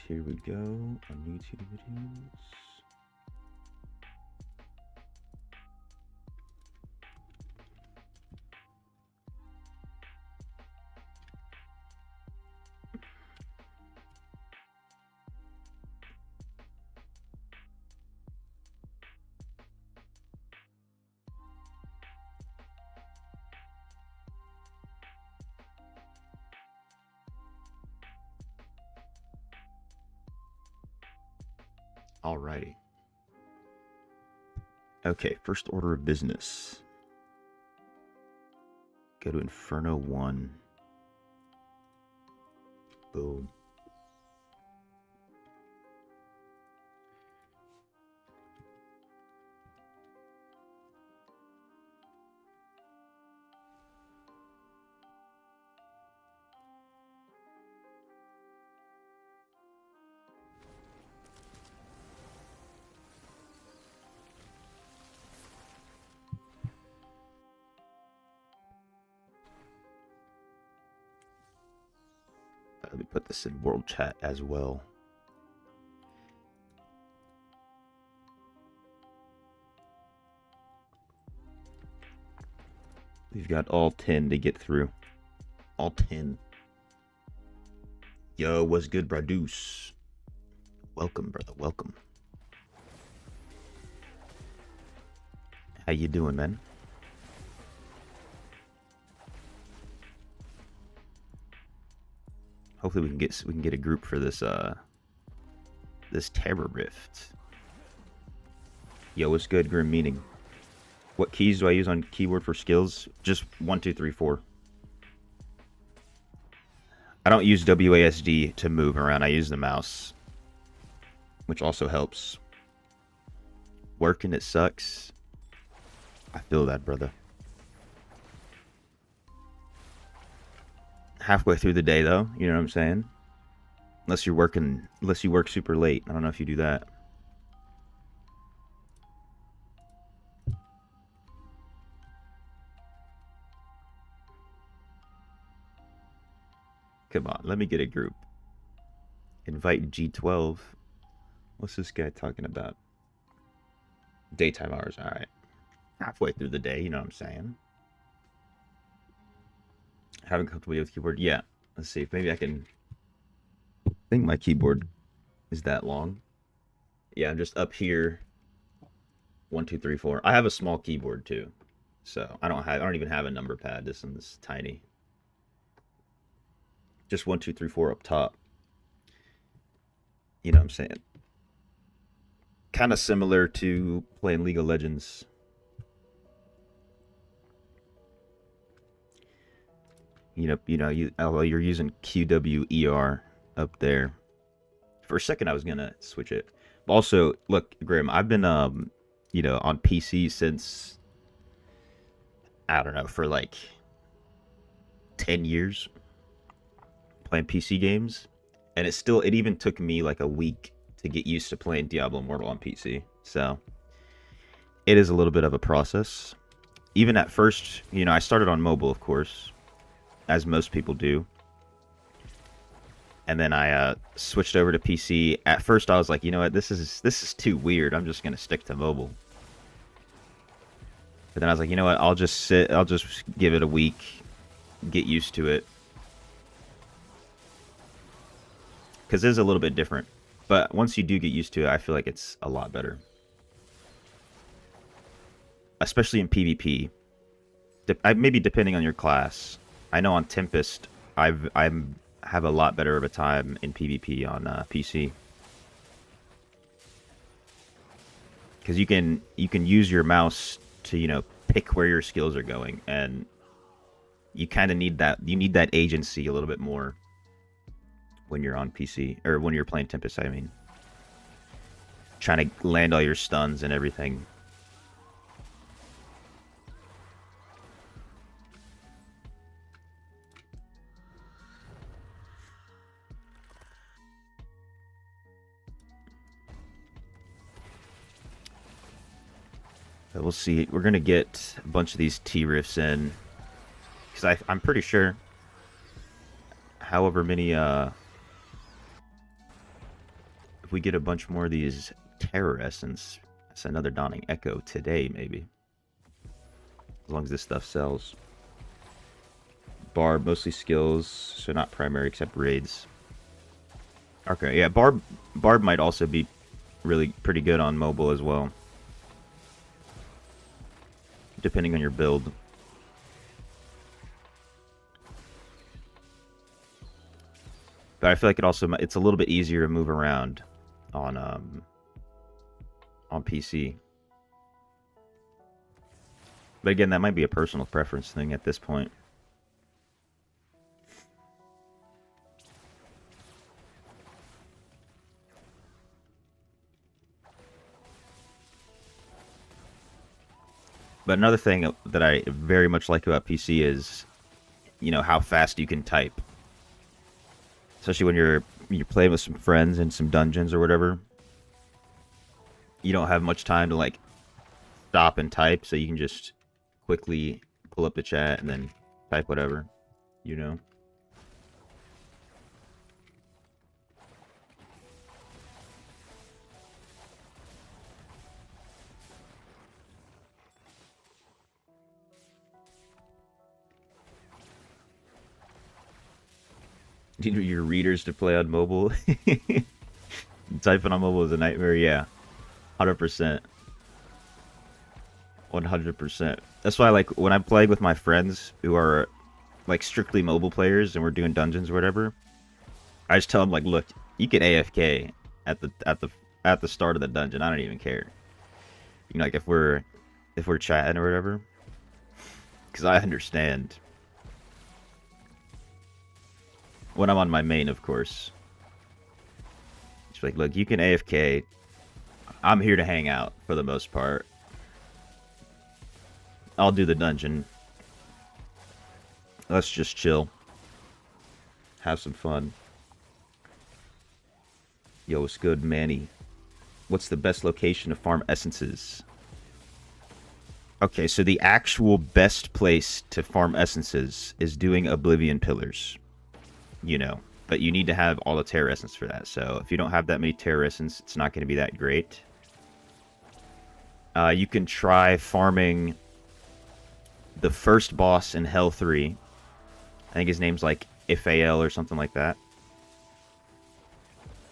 here we go on YouTube videos. Alrighty. Okay, first order of business. Go to Inferno 1. Boom. Let me put this in world chat as well. We've got all 10 to get through. All 10. Yo, what's good, Bradoose? Welcome, brother. Welcome. How you doing, man? Hopefully we can get a group for this this Terror Rift. Yo, what's good, Grim Meaning? What keys do I use on keyboard for skills? Just 1, 2, 3, 4. I don't use WASD to move around. I use the mouse, which also helps. Working it sucks. I feel that, brother. Halfway through the day, though, you know what I'm saying? Unless you work super late. I don't know if you do that. Come on, let me get a group. Invite G12. What's this guy talking about? Daytime hours, alright. Halfway through the day, you know what I'm saying? Having comfortable with keyboard? Yeah. Let's see if maybe I can... I think my keyboard is that long. Yeah, I'm just up here. 1, 2, 3, 4. I have a small keyboard too. So I don't even have a number pad. This one's tiny. Just 1, 2, 3, 4 up top. You know what I'm saying? Kind of similar to playing League of Legends. Although you're using QWER up there. For a second, I was gonna switch it. But also, look, Grim, I've been on PC since, I don't know, for like 10 years playing PC games, and it even took me like a week to get used to playing Diablo Immortal on PC. So it is a little bit of a process. Even at first, I started on mobile, of course, as most people do. And then I switched over to PC. At first, I was like, you know what, this is too weird. I'm just gonna stick to mobile. But then I was like, you know what, I'll just give it a week, get used to it, because it is a little bit different. But once you do get used to it, I feel like it's a lot better, especially in PvP. Maybe depending on your class. I know on Tempest, I have a lot better of a time in PvP on PC, because you can use your mouse to pick where your skills are going, and you kind of need that. You need that agency a little bit more when you're on PC, or when you're playing Tempest. I mean, trying to land all your stuns and everything. But we'll see. We're gonna get a bunch of these T-Rifts in, because I'm pretty sure however many if we get a bunch more of these Terror Essence, that's another Dawning Echo today, maybe. As long as this stuff sells. Barb, mostly skills, so not primary except raids. Okay, yeah, Barb might also be really pretty good on mobile as well. Depending on your build. But I feel like it's a little bit easier to move around on PC. But again, that might be a personal preference thing at this point. But another thing that I very much like about PC is, how fast you can type. Especially when you're playing with some friends in some dungeons or whatever. You don't have much time to like stop and type, so you can just quickly pull up the chat and then type whatever, Your readers to play on mobile. Typing on mobile is a nightmare, yeah. 100%. 100%. That's why, like, when I'm playing with my friends who are, like, strictly mobile players and we're doing dungeons or whatever, I just tell them, like, look, you can AFK at the start of the dungeon. I don't even care. Like, if we're chatting or whatever. Because I understand. When I'm on my main, of course. It's like, look, you can AFK. I'm here to hang out for the most part. I'll do the dungeon. Let's just chill. Have some fun. Yo, what's good, Manny? What's the best location to farm essences? Okay, so the actual best place to farm essences is doing Oblivion Pillars. But you need to have all the Terror Essence for that. So if you don't have that many Terror Essence, it's not going to be that great. You can try farming the first boss in Hell 3. I think his name's like Ifael or something like that.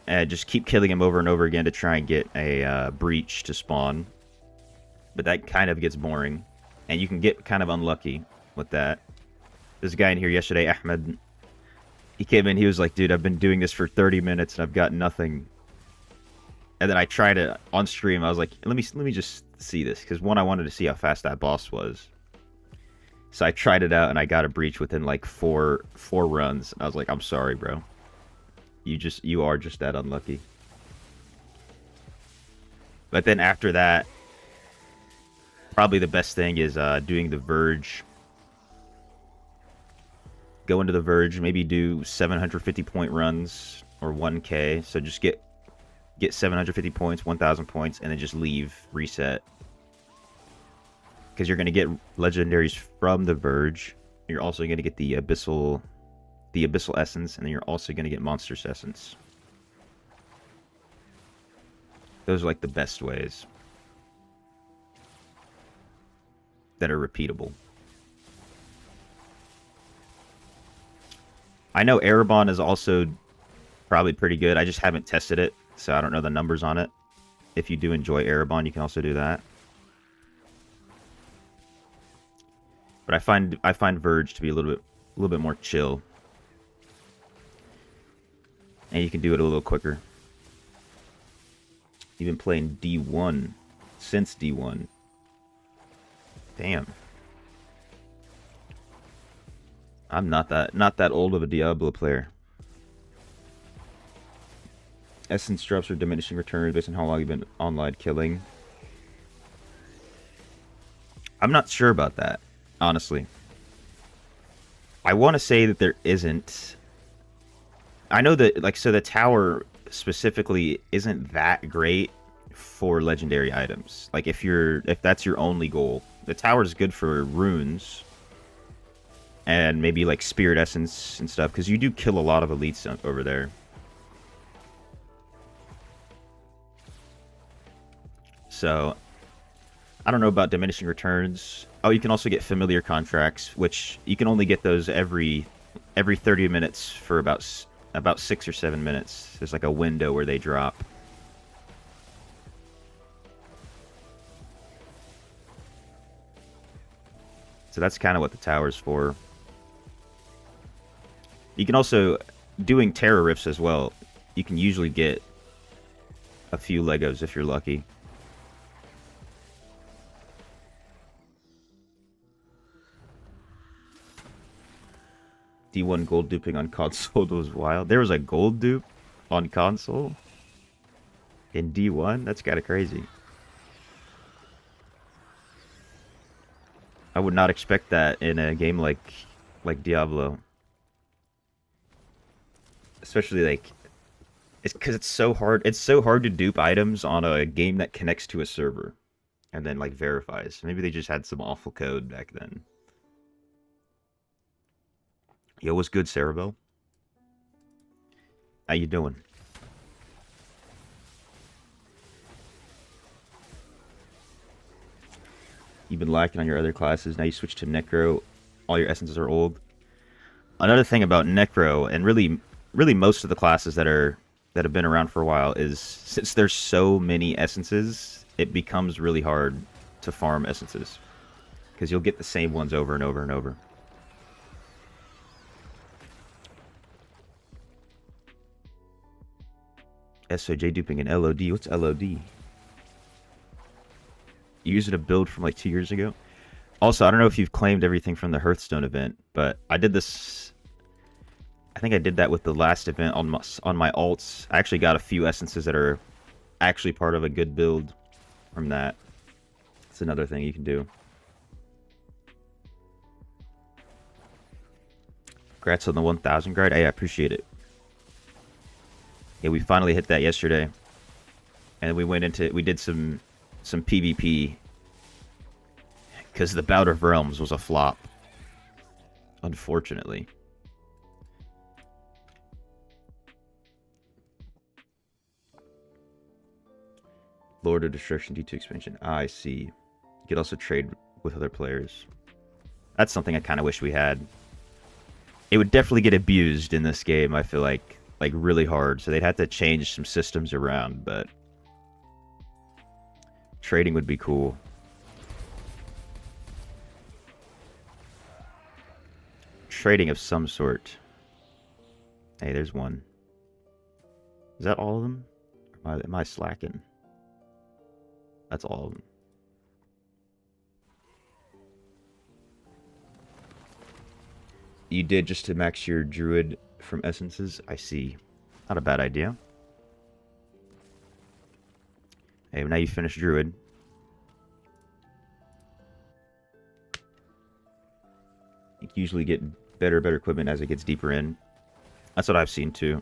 And just keep killing him over and over again to try and get a breach to spawn. But that kind of gets boring. And you can get kind of unlucky with that. This guy in here yesterday, Ahmed, he came in, he was like, dude, I've been doing this for 30 minutes and I've got nothing. And then I tried it on stream. I was like, let me just see this. Because one, I wanted to see how fast that boss was. So I tried it out and I got a breach within like four runs. I was like, I'm sorry, bro. You are just that unlucky. But then after that, probably the best thing is doing the Verge. Go into the Verge, maybe do 750 point runs or 1k. So just get 750 points, 1,000 points, and then just leave, reset. Because you're going to get legendaries from the Verge. You're also going to get the Abyssal Essence, and then you're also going to get Monstrous Essence. Those are like the best ways that are repeatable. I know Erebon is also probably pretty good. I just haven't tested it, so I don't know the numbers on it. If you do enjoy Erebon, you can also do that. But I find Verge to be a little bit more chill. And you can do it a little quicker. You've been playing D1 since D1. Damn. I'm not that old of a Diablo player. Essence drops or diminishing returns based on how long you've been online killing. I'm not sure about that, honestly. I want to say that there isn't. I know that, like, so the tower specifically isn't that great for legendary items. Like, if that's your only goal, the tower is good for runes and maybe like spirit essence and stuff, because you do kill a lot of elites over there. So I don't know about diminishing returns. Oh, you can also get familiar contracts, which you can only get those every 30 minutes for about 6 or 7 minutes. There's like a window where they drop. So that's kind of what the tower's for. You can also, doing terror rifts as well, you can usually get a few Legos if you're lucky. D1 gold duping on console was wild. There was a gold dupe on console in D1? That's kind of crazy. I would not expect that in a game like Diablo. Especially like it's because it's so hard. It's so hard to dupe items on a game that connects to a server and then like verifies. Maybe they just had some awful code back then. Yo, what's good, Cerebel? How you doing? You've been lacking on your other classes. Now you switch to Necro. All your essences are old. Another thing about Necro, and really most of the classes that have been around for a while, is since there's so many essences, it becomes really hard to farm essences because you'll get the same ones over and over and over. SOJ duping and LOD. What's LOD? You used a build from like 2 years ago. Also, I don't know if you've claimed everything from the Hearthstone event, but I did this. I think I did that with the last event on my alts. I actually got a few essences that are actually part of a good build from that. It's another thing you can do. Congrats on the 1,000 grind. Hey, I appreciate it. Yeah, we finally hit that yesterday, and we did some PvP because the Bout of Realms was a flop, unfortunately. Lord of Destruction D2 expansion. I see. You could also trade with other players. That's something I kind of wish we had. It would definitely get abused in this game, I feel like really hard. So they'd have to change some systems around, but trading would be cool. Trading of some sort. Hey, there's one. Is that all of them? Am I slacking? That's all of them. You did just to max your druid from essences? I see. Not a bad idea. Hey, now you finished druid. You usually get better equipment as it gets deeper in. That's what I've seen too.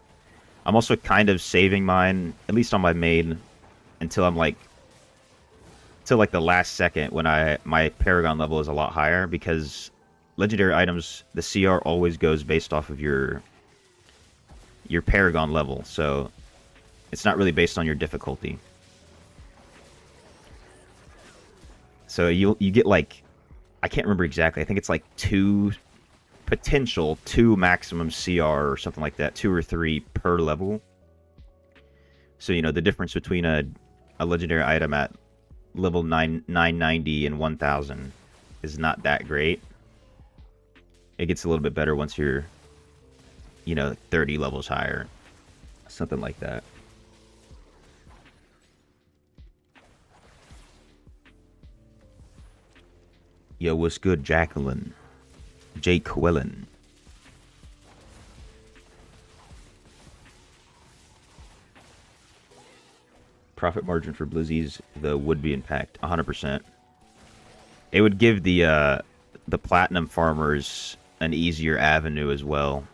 I'm also kind of saving mine, at least on my main, until I'm like the last second when my Paragon level is a lot higher, because legendary items, the CR always goes based off of your Paragon level, so it's not really based on your difficulty. So you get like, I can't remember exactly, I think it's like two maximum CR or something like that, 2 or 3 per level. So, you know, the difference between a legendary item at level 990 and 1000 is not that great. It gets a little bit better once you're, you know, 30 levels higher. Something like that. Yo, what's good, Jacqueline? Jake Quillen. Profit margin for Blizzies, the would-be impact, 100%. It would give the platinum farmers an easier avenue as well.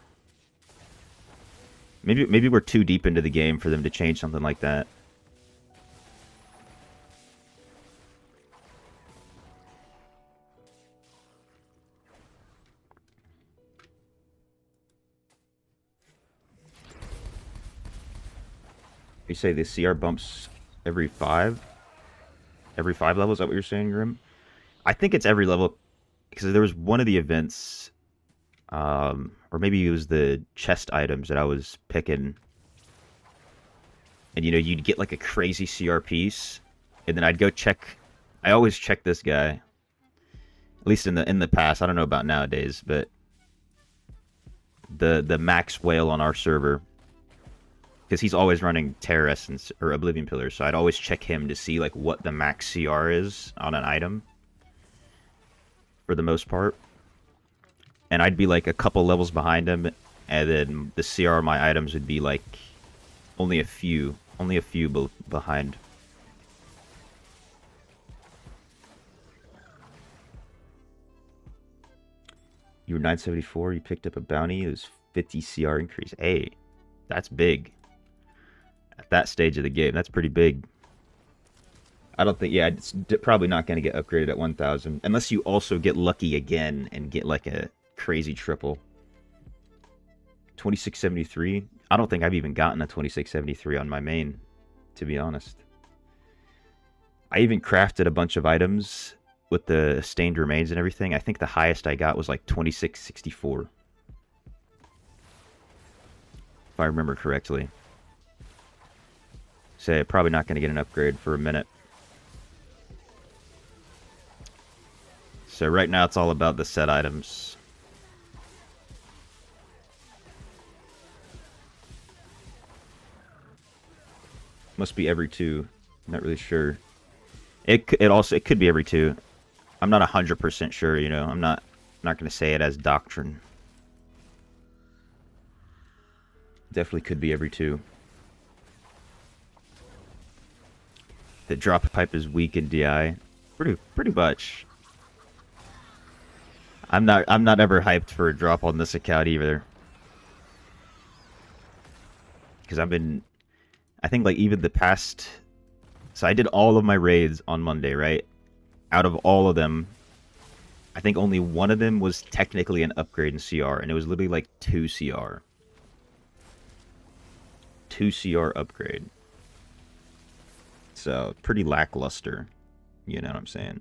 Maybe we're too deep into the game for them to change something like that. You say the CR bumps every 5? Every 5 levels, is that what you're saying, Grim? I think it's every level because there was one of the events, or maybe it was the chest items that I was picking, and you'd get like a crazy CR piece, and then I'd go check. I always check this guy, at least in the past. I don't know about nowadays, but the max whale on our server, because he's always running Terror Essence or Oblivion Pillar, so I'd always check him to see like what the max CR is on an item for the most part. And I'd be like a couple levels behind him, and then the CR on my items would be like only a few behind. You were 974, you picked up a bounty, it was 50 CR increase. Hey, that's big. At that stage of the game, that's pretty big. I don't think, yeah, it's probably not going to get upgraded at 1,000. Unless you also get lucky again and get like a crazy triple. 2673? I don't think I've even gotten a 2673 on my main, to be honest. I even crafted a bunch of items with the stained remains and everything. I think the highest I got was like 2664. If I remember correctly. So probably not going to get an upgrade for a minute. So right now it's all about the set items. Must be every 2. I'm not really sure. It could be every 2. I'm not 100% sure, I'm not going to say it as doctrine. Definitely could be every 2. The drop pipe is weak in DI. Pretty much. I'm not ever hyped for a drop on this account either. Because I think like even the past, so I did all of my raids on Monday, right? Out of all of them, I think only one of them was technically an upgrade in CR, and it was literally like 2 CR. 2 CR upgrade. So, pretty lackluster. You know what I'm saying?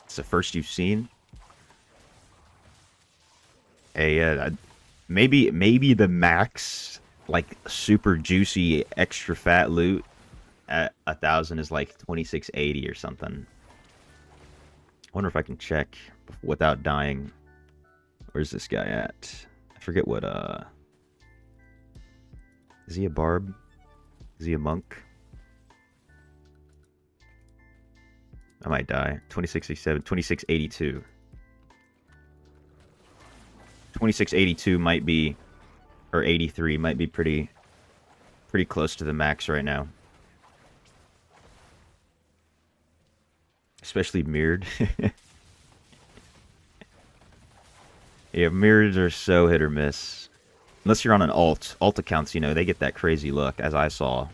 It's the first you've seen. Hey, maybe the max, like super juicy, extra fat loot at 1,000 is like 2680 or something. I wonder if I can check without dying. Where's this guy at? I forget what, is he a barb? Is he a monk? I might die. 2667, 2682. 2682 might be, or 83 might be pretty close to the max right now. Especially mirrored. Yeah, mirrors are so hit or miss. Unless you're on an alt. Alt accounts, they get that crazy look, as I saw.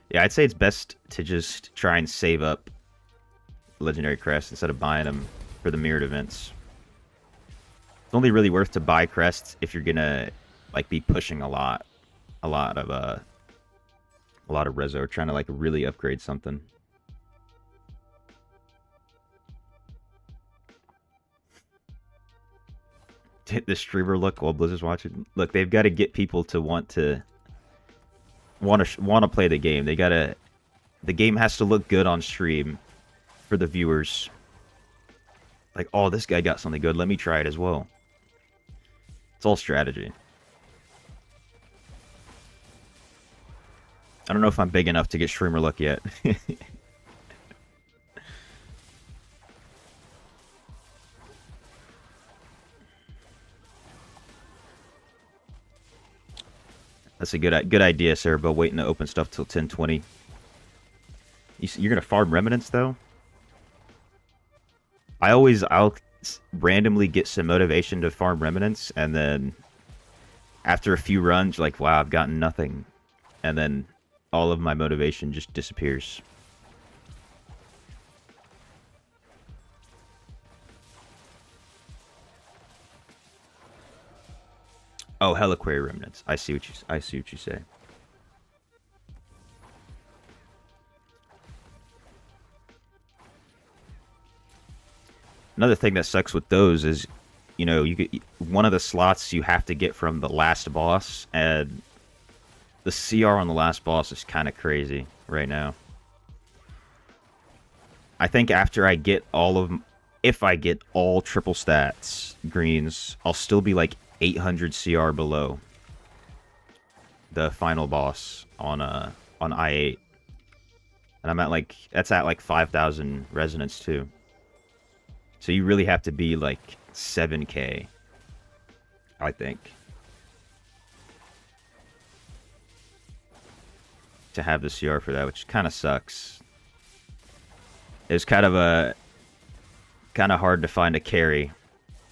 Yeah, I'd say it's best to just try and save up legendary crests instead of buying them for the mirrored events. It's only really worth to buy crests if you're gonna like be pushing a lot of reso, or trying to like really upgrade something. Hit the streamer look while Blizzard's watching. Look, they've got to get people to want to play the game. The game has to look good on stream for the viewers. Like, oh, this guy got something good. Let me try it as well. It's all strategy. I don't know if I'm big enough to get streamer luck yet. That's a good idea, sir, but waiting to open stuff till 10:20. You're gonna farm remnants though? I'll randomly get some motivation to farm remnants, and then after a few runs, you're like, wow, I've gotten nothing. And then all of my motivation just disappears. Oh, Heliquary remnants. I see what you say. Another thing that sucks with those is, you know, you get one of the slots you have to get from the last boss, and the CR on the last boss is kind of crazy right now. I think after I get all of, if I get all triple stats greens, I'll still be like 800 CR below the final boss on I8, and I'm at like, that's at like 5,000 resonance too. So you really have to be like 7k, I think, to have the CR for that, which kind of sucks. It was kind of hard to find a carry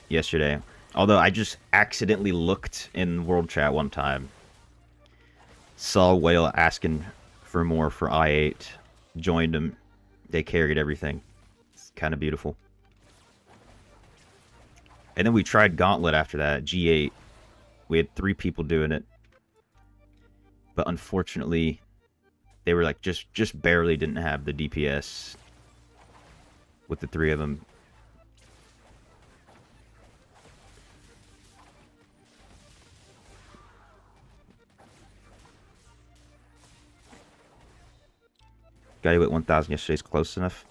yesterday. Although I just accidentally looked in world chat one time, saw Whale asking for more for I8, joined him, they carried everything. It's kind of beautiful. And then we tried Gauntlet after that, G8. We had 3 people doing it. But unfortunately, they were like just barely didn't have the DPS with the 3 of them. Got you at 1,000 yesterday's close enough.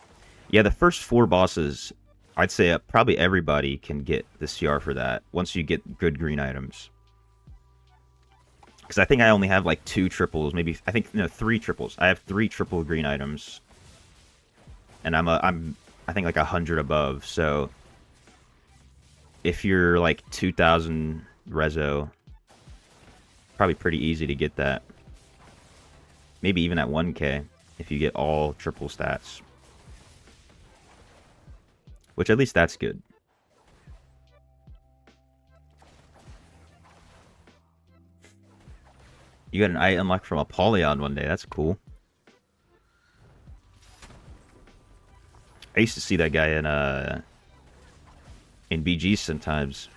Yeah, the first 4 bosses, I'd say probably everybody can get the CR for that once you get good green items. Because I think I only have like 2 triples, maybe, I think, no, 3 triples. I have 3 triple green items. And I'm I think like 100 above, so if you're like 2,000 reso, probably pretty easy to get that. Maybe even at 1k if you get all triple stats. Which at least that's good. You got an eye unlocked from Apollyon one day. That's cool. I used to see that guy in BG sometimes,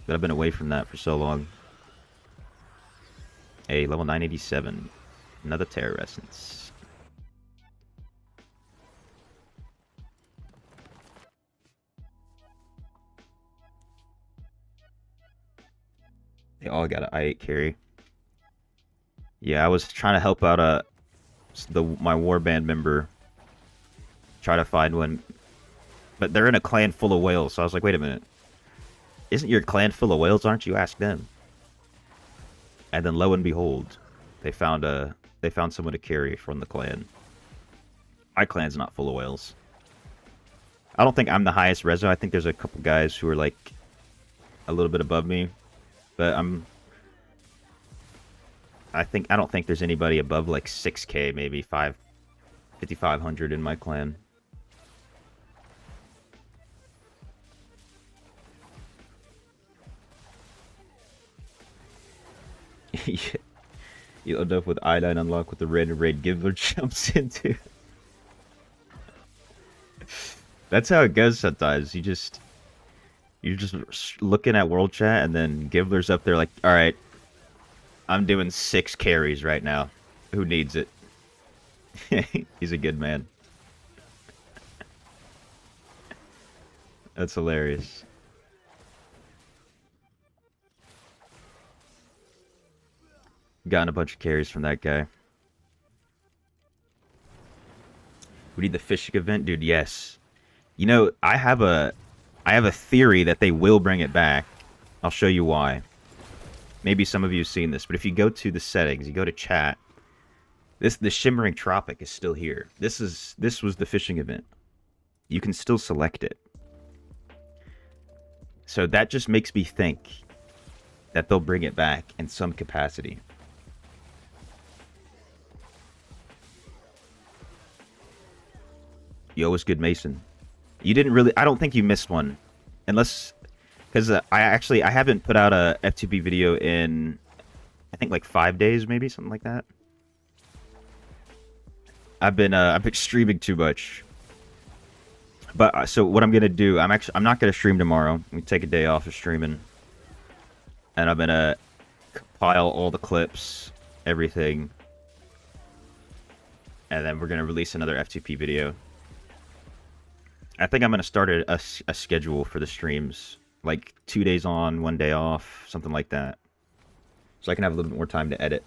but I've been away from that for so long. Hey, level 987. Another Terror Essence. They all got an I8 carry. Yeah, I was trying to help out my warband member. Try to find one. But they're in a clan full of whales, so I was like, wait a minute. Isn't your clan full of whales? Aren't you? Ask them. And then lo and behold, they found someone to carry from the clan. My clan's not full of whales. I don't think I'm the highest reso. I think there's a couple guys who are like a little bit above me. But I don't think there's anybody above like 6k, maybe 5,500 in my clan. Yeah. You end up with I9 unlock with the random raid Gibbler jumps into. That's how it goes sometimes. You're just looking at world chat, and then Gibbler's up there like, all right, I'm doing 6 carries right now. Who needs it? He's a good man. That's hilarious. Gotten a bunch of carries from that guy. We need the fishing event, dude. Yes. You know, I have a theory that they will bring it back. I'll show you why. Maybe some of you have seen this, but if you go to the settings, you go to chat. The Shimmering Tropic is still here. This was the fishing event. You can still select it. So that just makes me think that they'll bring it back in some capacity. Yo, what's good, Mason? You didn't really... I don't think you missed one. Unless Because I haven't put out a F2P video in, I think, like 5 days, maybe something like that. I've been streaming too much. But so what I'm gonna do, I'm not gonna stream tomorrow. I'm gonna take a day off of streaming, and I'm gonna compile all the clips, everything, and then we're gonna release another F2P video. I think I'm gonna start a schedule for the streams, like 2 days on, 1 day off, something like that, so I can have a little bit more time to edit.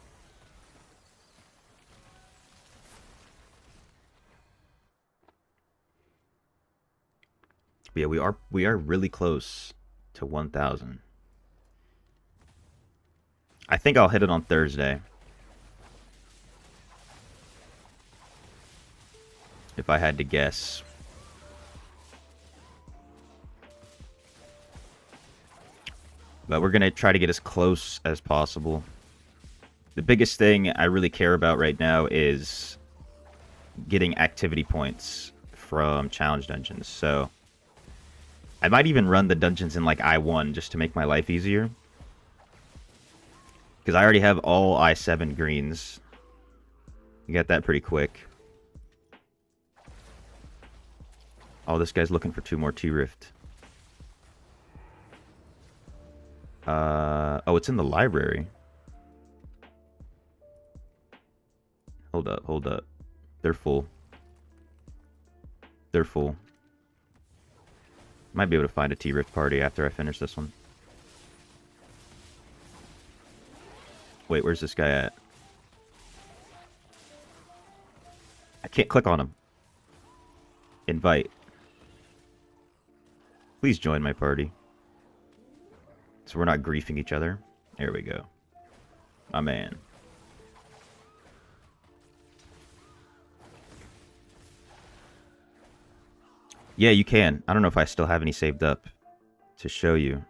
But yeah, we are really close to 1,000. I think I'll hit it on Thursday. If I had to guess. But we're going to try to get as close as possible. The biggest thing I really care about right now is getting activity points from challenge dungeons. So I might even run the dungeons in like I1 just to make my life easier. Because I already have all I7 greens. You got that pretty quick. Oh, this guy's looking for 2 more T-Rift. Oh, it's in the library. Hold up, hold up. They're full. They're full. Might be able to find a T-Rift party after I finish this one. Wait, where's this guy at? I can't click on him. Invite. Please join my party. So we're not griefing each other. There we go. My man. Yeah, you can. I don't know if I still have any saved up to show you.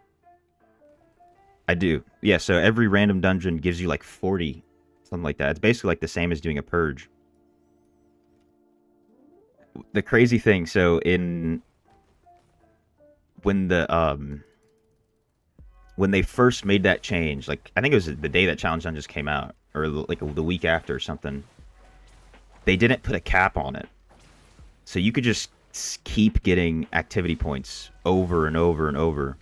I do. Yeah, so every random dungeon gives you like 40. Something like that. It's basically like the same as doing a purge. The crazy thing, so when they first made that change, like I think it was the day that challenge dungeons came out, or like the week after or something, they didn't put a cap on it. So you could just keep getting activity points over and over and over.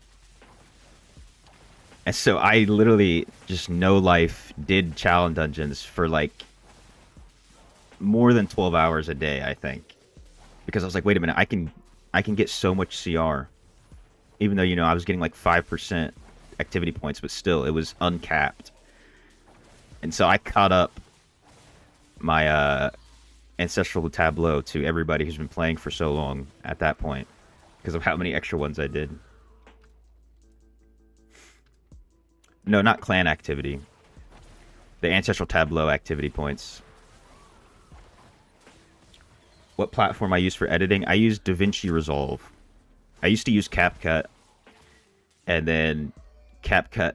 And so I literally just no life did challenge dungeons for like more than 12 hours a day, I think. Because I was like, wait a minute, I can get so much CR. Even though, you know, I was getting like 5% activity points, but still, it was uncapped. And so I caught up my Ancestral Tableau to everybody who's been playing for so long at that point. Because of how many extra ones I did. No, not clan activity. The Ancestral Tableau activity points. What platform I use for editing? I use DaVinci Resolve. I used to use CapCut. And then CapCut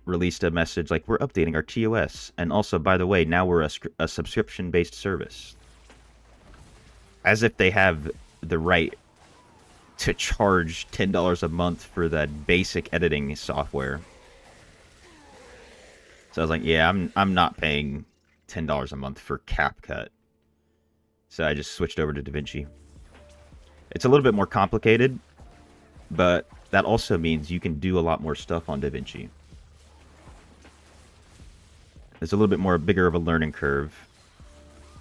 released a message like, we're updating our TOS. And also, by the way, now we're a subscription-based service. As if they have the right to charge $10 a month for that basic editing software. So I was like, yeah, I'm not paying $10 a month for CapCut. So I just switched over to DaVinci. It's a little bit more complicated, but that also means you can do a lot more stuff on DaVinci. It's a little bit more bigger of a learning curve.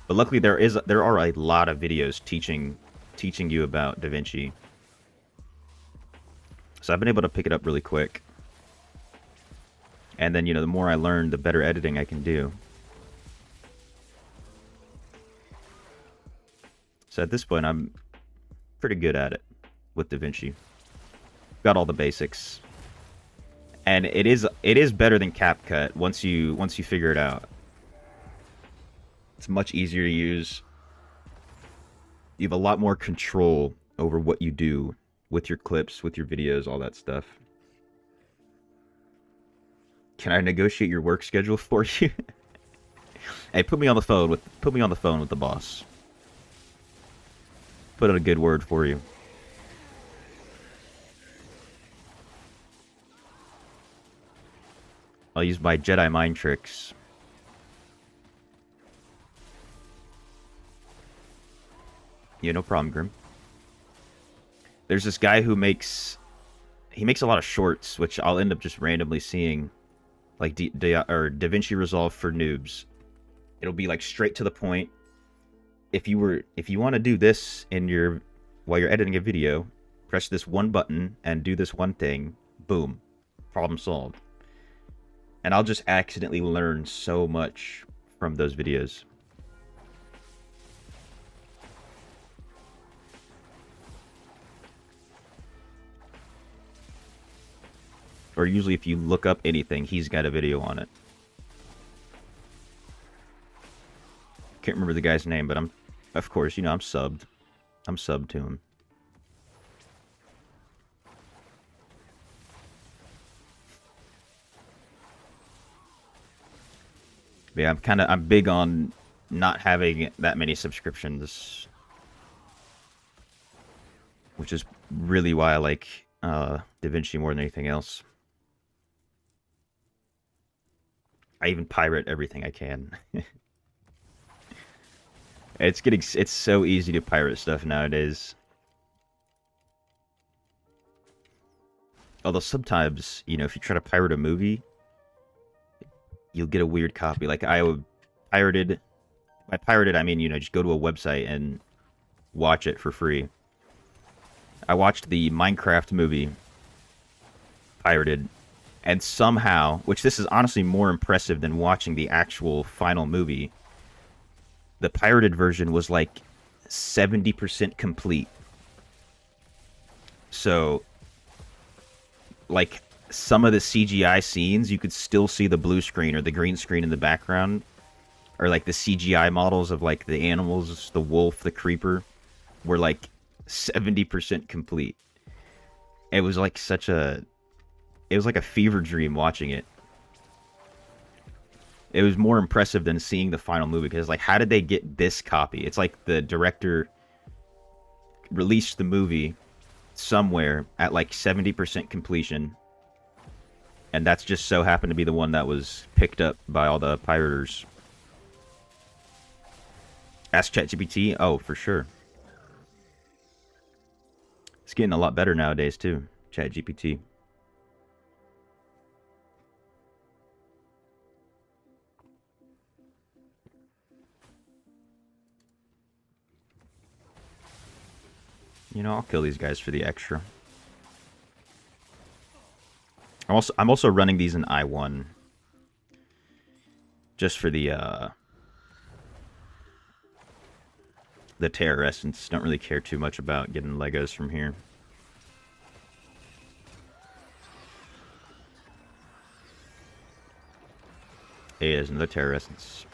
But luckily there are a lot of videos teaching you about DaVinci. So I've been able to pick it up really quick. And then, you know, the more I learn, the better editing I can do. So at this point, I'm pretty good at it with DaVinci. Got all the basics. And it is better than CapCut once you figure it out. It's much easier to use. You have a lot more control over what you do with your clips, with your videos, all that stuff. Can I negotiate your work schedule for you? Hey, put me on the phone with the boss. Put in a good word for you. I'll use my Jedi mind tricks. Yeah, no problem, Grim. There's this guy who makes a lot of shorts, which I'll end up just randomly seeing, like DaVinci Resolve for noobs. It'll be like straight to the point. If you want to do this while you're editing a video, press this one button and do this one thing. Boom, problem solved. And I'll just accidentally learn so much from those videos. Or usually if you look up anything, he's got a video on it. Can't remember the guy's name, but of course, I'm subbed. I'm subbed to him. But yeah, I'm big on not having that many subscriptions, which is really why I like DaVinci more than anything else. I even pirate everything I can. It's so easy to pirate stuff nowadays. Although sometimes, if you try to pirate a movie, you'll get a weird copy. Like by pirated, I mean, just go to a website and watch it for free. I watched the Minecraft movie pirated, and somehow, which this is honestly more impressive than watching the actual final movie, the pirated version was like 70% complete. So, like, some of the CGI scenes, you could still see the blue screen or the green screen in the background. Or, like, the CGI models of, like, the animals, the wolf, the creeper, were, like, 70% complete. It was, like, it was like a fever dream watching it. It was more impressive than seeing the final movie, because, like, how did they get this copy? It's like the director released the movie somewhere at, like, 70% completion, and that's just so happened to be the one that was picked up by all the pirators. Ask ChatGPT? Oh, for sure. It's getting a lot better nowadays, too. ChatGPT. I'll kill these guys for the extra. I'm also running these in I1. Just for the Terror Essence. Don't really care too much about getting Legos from here. Hey, there's another Terror Essence.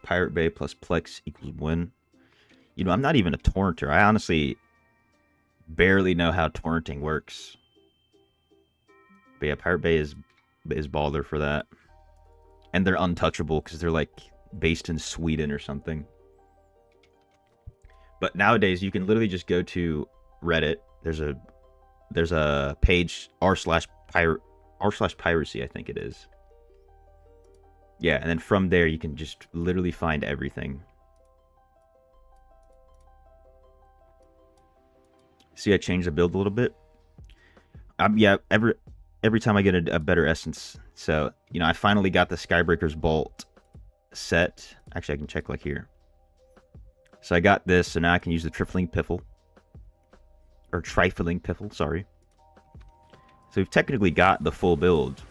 Pirate Bay plus Plex equals win. I'm not even a torrenter. I honestly barely know how torrenting works. But yeah, Pirate Bay is baller for that. And they're untouchable because they're like based in Sweden or something. But nowadays you can literally just go to Reddit. There's a page r/piracy, I think it is. Yeah, and then from there you can just literally find everything. See, I changed the build a little bit. Yeah, every time I get a better essence. So, I finally got the Skybreaker's Bolt set. Actually, I can check like here. So I got this, so now I can use the Trifling Piffle. Or Trifling Piffle, sorry. So we've technically got the full build.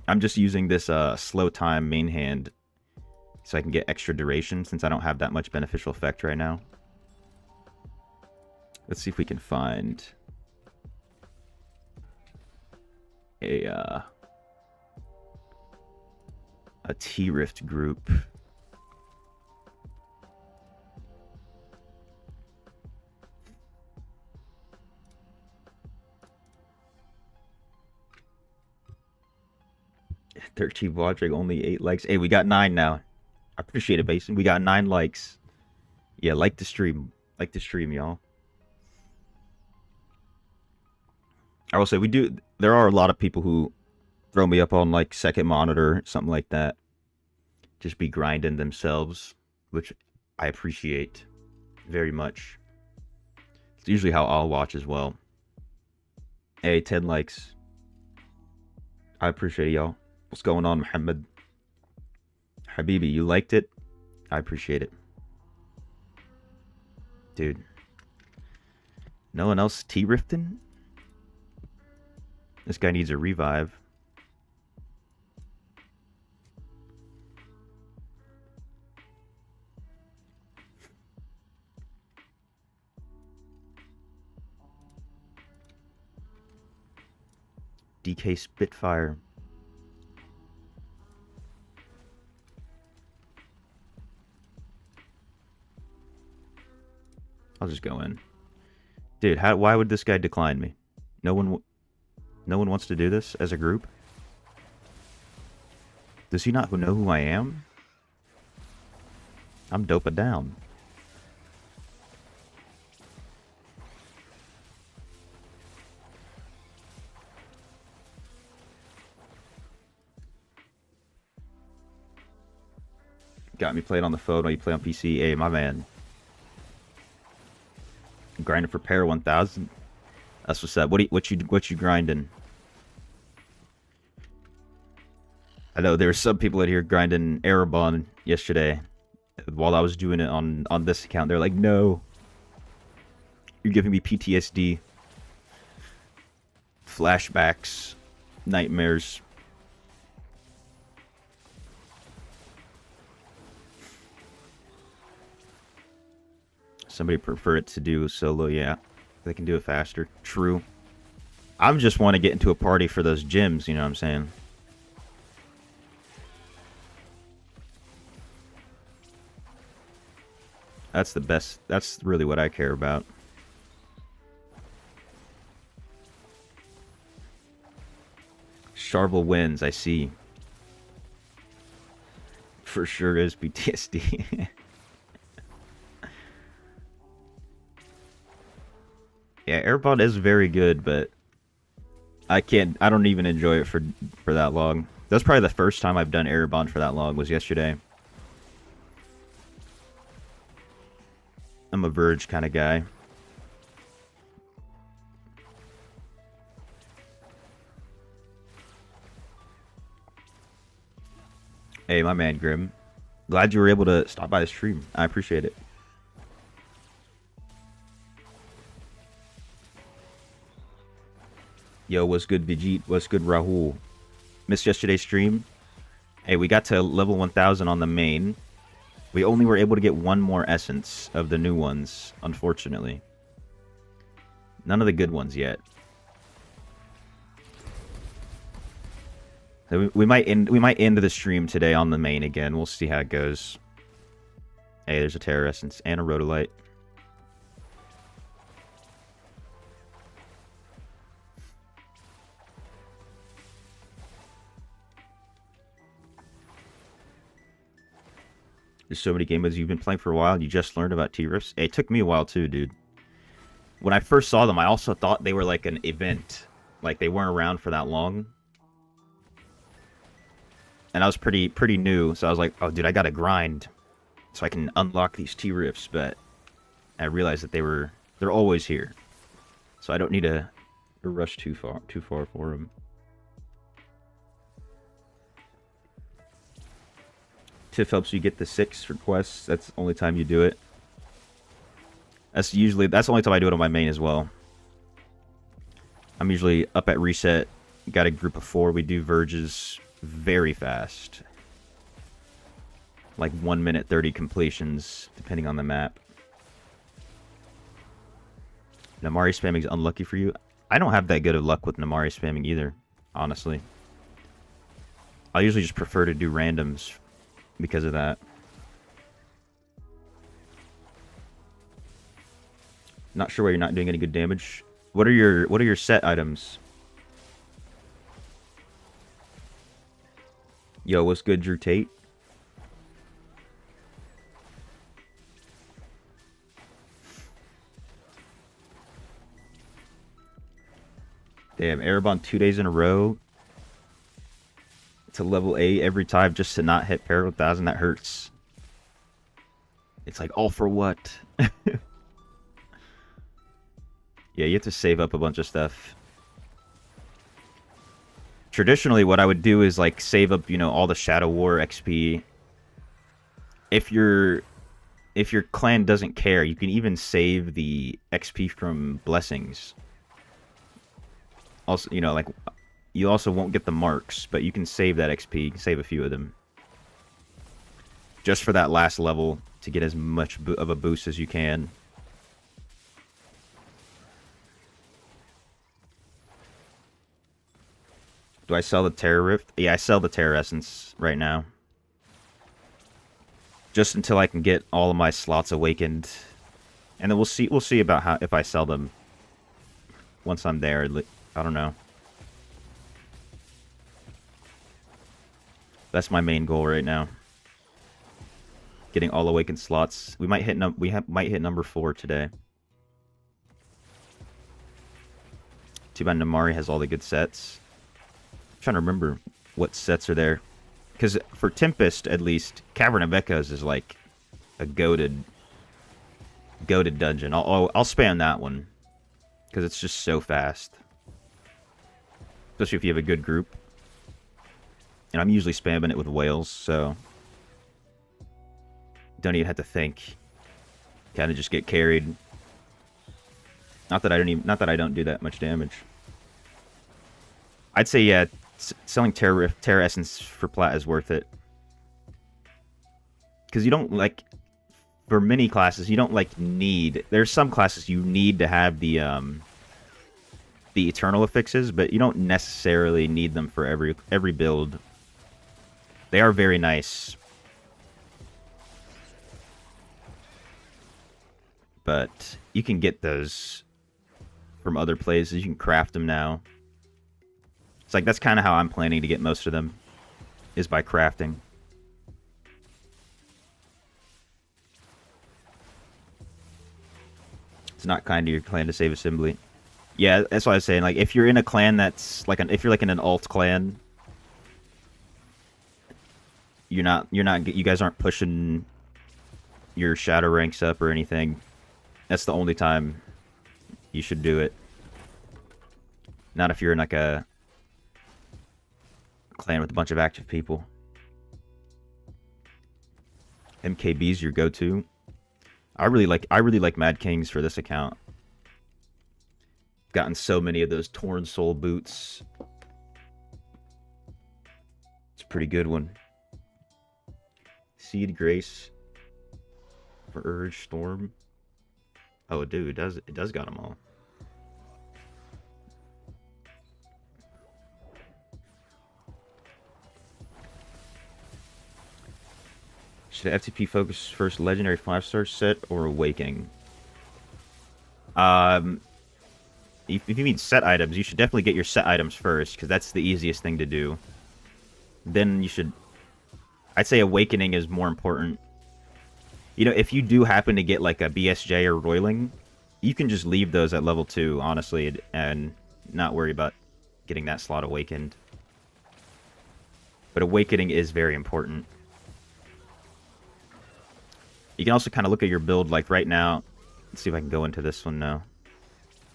I'm just using this slow time main hand so I can get extra duration, since I don't have that much beneficial effect right now. Let's see if we can find a T-Rift group. $13 watching, only 8 likes. Hey, we got 9 now. I appreciate it, Basin. We got 9 likes. Yeah, like the stream. Like the stream, y'all. I will say we do. There are a lot of people who throw me up on like second monitor, something like that. Just be grinding themselves, which I appreciate very much. It's usually how I'll watch as well. Hey, 10 likes. I appreciate y'all. What's going on, Muhammad? Habibi, you liked it? I appreciate it. Dude. No one else T-rifting? This guy needs a revive. DK Spitfire. I'll just go in. Dude, why would this guy decline me? No one wants to do this as a group? Does he not know who I am? I'm dopa down. Got me playing on the phone while you play on PC. Hey, my man. Grinding for Para 1000. That's what's up. What you grinding? I know there were some people out here grinding Erebon yesterday while I was doing it on this account. They're like, no, you're giving me PTSD, flashbacks, nightmares. Somebody prefer it to do solo, yeah. They can do it faster. True. I just want to get into a party for those gyms, you know what I'm saying? That's the best. That's really what I care about. Sharble wins, I see. For sure is PTSD. Yeah, Airbot is very good, but I don't even enjoy it for that long. That's probably the first time I've done Airbond for that long was yesterday. I'm a Verge kind of guy. Hey, my man, Grim. Glad you were able to stop by the stream. I appreciate it. Yo, what's good, Vijit? What's good, Rahul? Missed yesterday's stream? Hey, we got to level 1000 on the main. We only were able to get one more essence of the new ones, unfortunately. None of the good ones yet. So we might end the stream today on the main again. We'll see how it goes. Hey, there's a Terror Essence and a Rhodolite. There's so many game modes you've been playing for a while and you just learned about T-Rifts. It took me a while too, dude. When I first saw them, I also thought they were like an event. Like they weren't around for that long. And I was pretty new, so I was like, oh dude, I gotta grind so I can unlock these T-Rifts, but I realized that they're always here. So I don't need to rush too far for them. Tiff helps you get the 6 requests. That's the only time you do it. That's the only time I do it on my main as well. I'm usually up at reset. Got a group of 4. We do Verges very fast. Like 1 minute 30 completions, depending on the map. Namari spamming is unlucky for you. I don't have that good of luck with Namari spamming either, honestly. I usually just prefer to do randoms because of that. Not sure why you're not doing any good damage. What are your set items? Yo, what's good, Drew Tate? Damn, Erebon 2 days in a row to level 8 every time just to not hit Parallel 1000. That hurts. It's like, all for what? Yeah, you have to save up a bunch of stuff. Traditionally, what I would do is like save up, all the Shadow War XP. If your clan doesn't care, you can even save the XP from blessings. Also, like you also won't get the marks, but you can save that XP. You can save a few of them just for that last level to get as much of a boost as you can. Do I sell the Terror Rift? Yeah, I sell the Terror Essence right now. Just until I can get all of my slots awakened. And then we'll see about if I sell them once I'm there. I don't know. That's my main goal right now. Getting all awakened slots. We might hit might hit number 4 today. Too bad Namari has all the good sets. I'm trying to remember what sets are there. Because for Tempest, at least, Cavern of Echoes is like a goated dungeon. I'll spam that one. Because it's just so fast. Especially if you have a good group. And I'm usually spamming it with whales, so don't even have to think. Kind of just get carried. Not that I don't do that much damage. I'd say yeah, selling Terra Essence for plat is worth it. Because you don't like, for many classes you don't like need. There's some classes you need to have the eternal affixes, but you don't necessarily need them for every build. They are very nice. But you can get those from other places. You can craft them now. It's like, that's kind of how I'm planning to get most of them, is by crafting. It's not kind of your clan to save assembly. Yeah, that's what I was saying. Like, if you're in a clan that's like if you're like in an alt clan, you guys aren't pushing your shadow ranks up or anything. That's the only time you should do it. Not if you're in like a clan with a bunch of active people. MKB's your go-to. I really like Mad Kings for this account. Gotten so many of those Torn Soul boots. It's a pretty good one. Seed Grace for Urge Storm. Oh, dude, it does got them all. Should FTP focus first legendary 5-star set or Awakening? If you mean set items, you should definitely get your set items first, because that's the easiest thing to do. Then you should... I'd say Awakening is more important. You know, if you do happen to get like a BSJ or Roiling, you can just leave those at level 2, honestly, and not worry about getting that slot awakened. But Awakening is very important. You can also kind of look at your build, like right now. Let's see if I can go into this one now.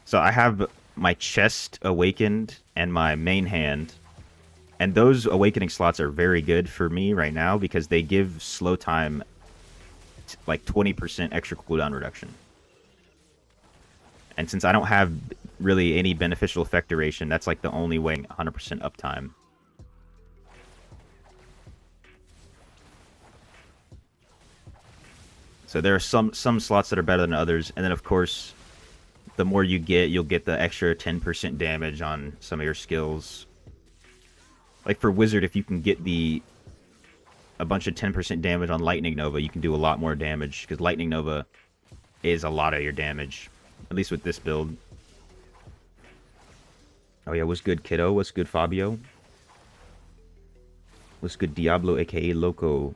So I have my chest awakened and my main hand. And those awakening slots are very good for me right now because they give slow time like 20% extra cooldown reduction. And since I don't have really any beneficial effect duration, that's like the only way 100% uptime. So there are some slots that are better than others, and then of course, the more you get, you'll get the extra 10% damage on some of your skills. Like for Wizard, if you can get a bunch of 10% damage on Lightning Nova, you can do a lot more damage, because Lightning Nova is a lot of your damage, at least with this build. Oh yeah, what's good, Kiddo? What's good, Fabio? What's good, Diablo, aka Loco?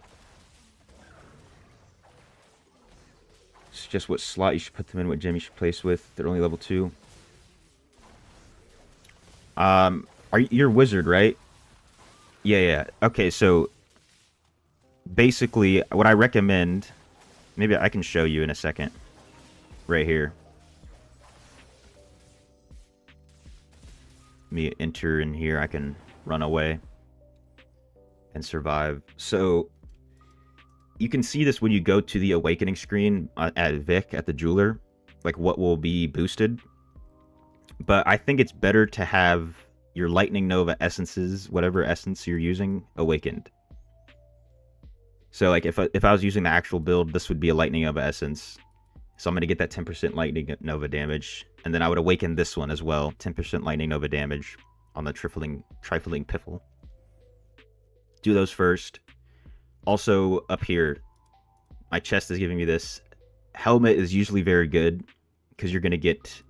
Just what slot you should put them in, what gem you should place with. They're only level 2. You're a wizard, right? Yeah, yeah. Okay, so basically, what I recommend, maybe I can show you in a second, right here. Let me enter in here. I can run away and survive. So you can see this when you go to the awakening screen at Vic at the jeweler, like what will be boosted. But I think it's better to have your Lightning Nova essences, whatever essence you're using, awakened. So like if I was using the actual build, this would be a Lightning Nova essence. So I'm going to get that 10% Lightning Nova damage. And then I would awaken this one as well. 10% Lightning Nova damage on the Trifling Piffle. Do those first. Also, up here, my chest is giving me this. Helmet is usually very good because you're going to get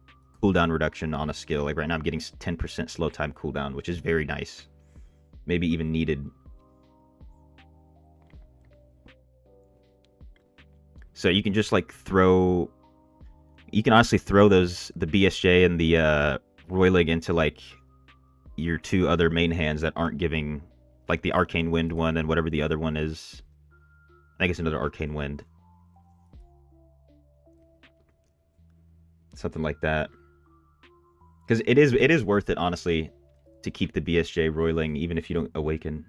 cooldown reduction on a skill. Like right now I'm getting 10% slow time cooldown, which is very nice. Maybe even needed. So you can just like throw... You can honestly throw the BSJ and the Roilig into like your two other main hands that aren't giving, like the Arcane Wind one and whatever the other one is. I think it's another Arcane Wind. Something like that. Because it is worth it, honestly, to keep the BSJ Roiling even if you don't awaken.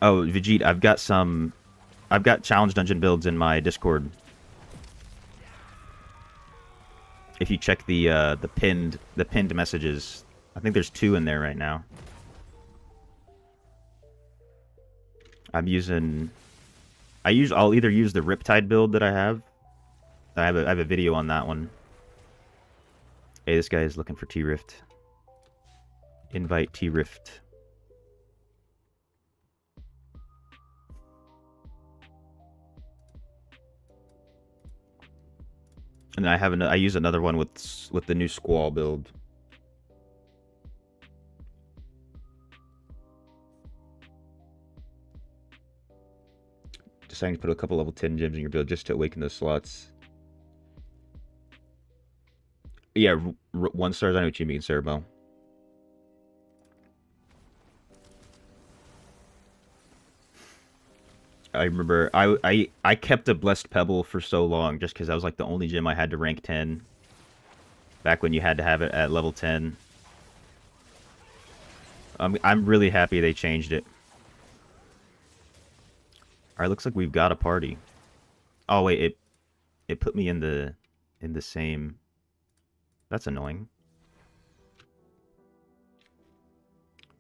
Oh, Vijit, I've got challenge dungeon builds in my Discord. If you check the pinned messages, I think there's 2 in there right now. I'll either use the Riptide build that I have. I have a video on that one. Hey, this guy is looking for T-Rift. Invite T-Rift. And then I use another one with the new Squall build. Deciding to put a couple level 10 gems in your build just to awaken those slots. Yeah, 1 stars. I know what you mean, Cerbo. I remember I kept a Blessed Pebble for so long just because that was like the only gem I had to rank 10. Back when you had to have it at level 10. I'm really happy they changed it. Alright, looks like we've got a party. Oh wait, it put me in the same... That's annoying.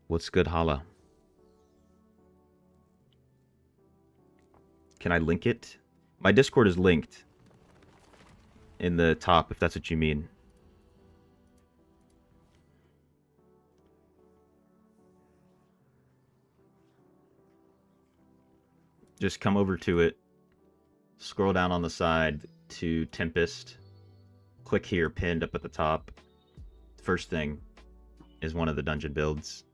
What's good, Hala? Can I link it? My Discord is linked in the top, if that's what you mean. Just come over to it, scroll down on the side to Tempest, click here, pinned up at the top. First thing is one of the dungeon builds.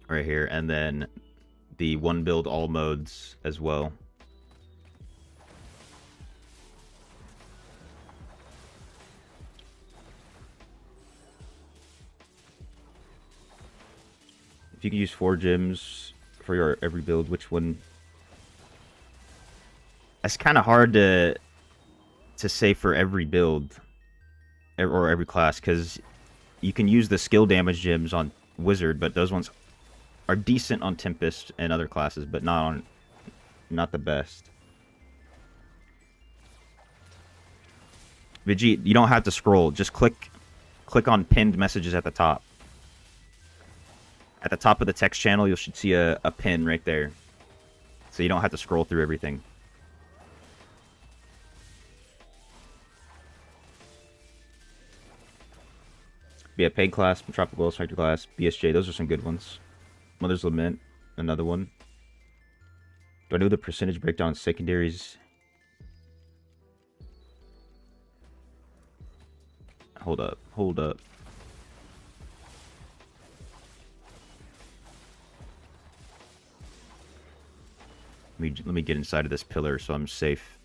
Right here, and then the one build all modes as well. If you can use 4 gems for your every build, which one? That's kind of hard to say for every build or every class, because you can use the skill damage gems on Wizard, but those ones are decent on Tempest and other classes, but not the best. Vijit, you don't have to scroll. Just click on pinned messages at the top. At the top of the text channel, you should see a pin right there. So you don't have to scroll through everything. Yeah, paid class, tropical strike class, BSJ, those are some good ones. Mother's Lament, another one. Do I know the percentage breakdown in secondaries? Hold up. Let me get inside of this pillar so I'm safe.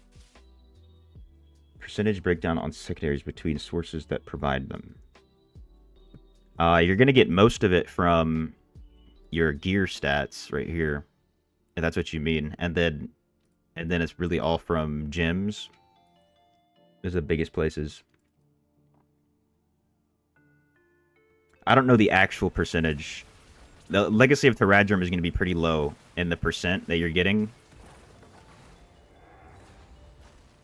percentage breakdown on secondaries between sources that provide them. You're going to get most of it from your gear stats right here, if that's what you mean. And then it's really all from gyms. Those are the biggest places. I don't know the actual percentage. The Legacy of Theradrim is going to be pretty low in the percent that you're getting.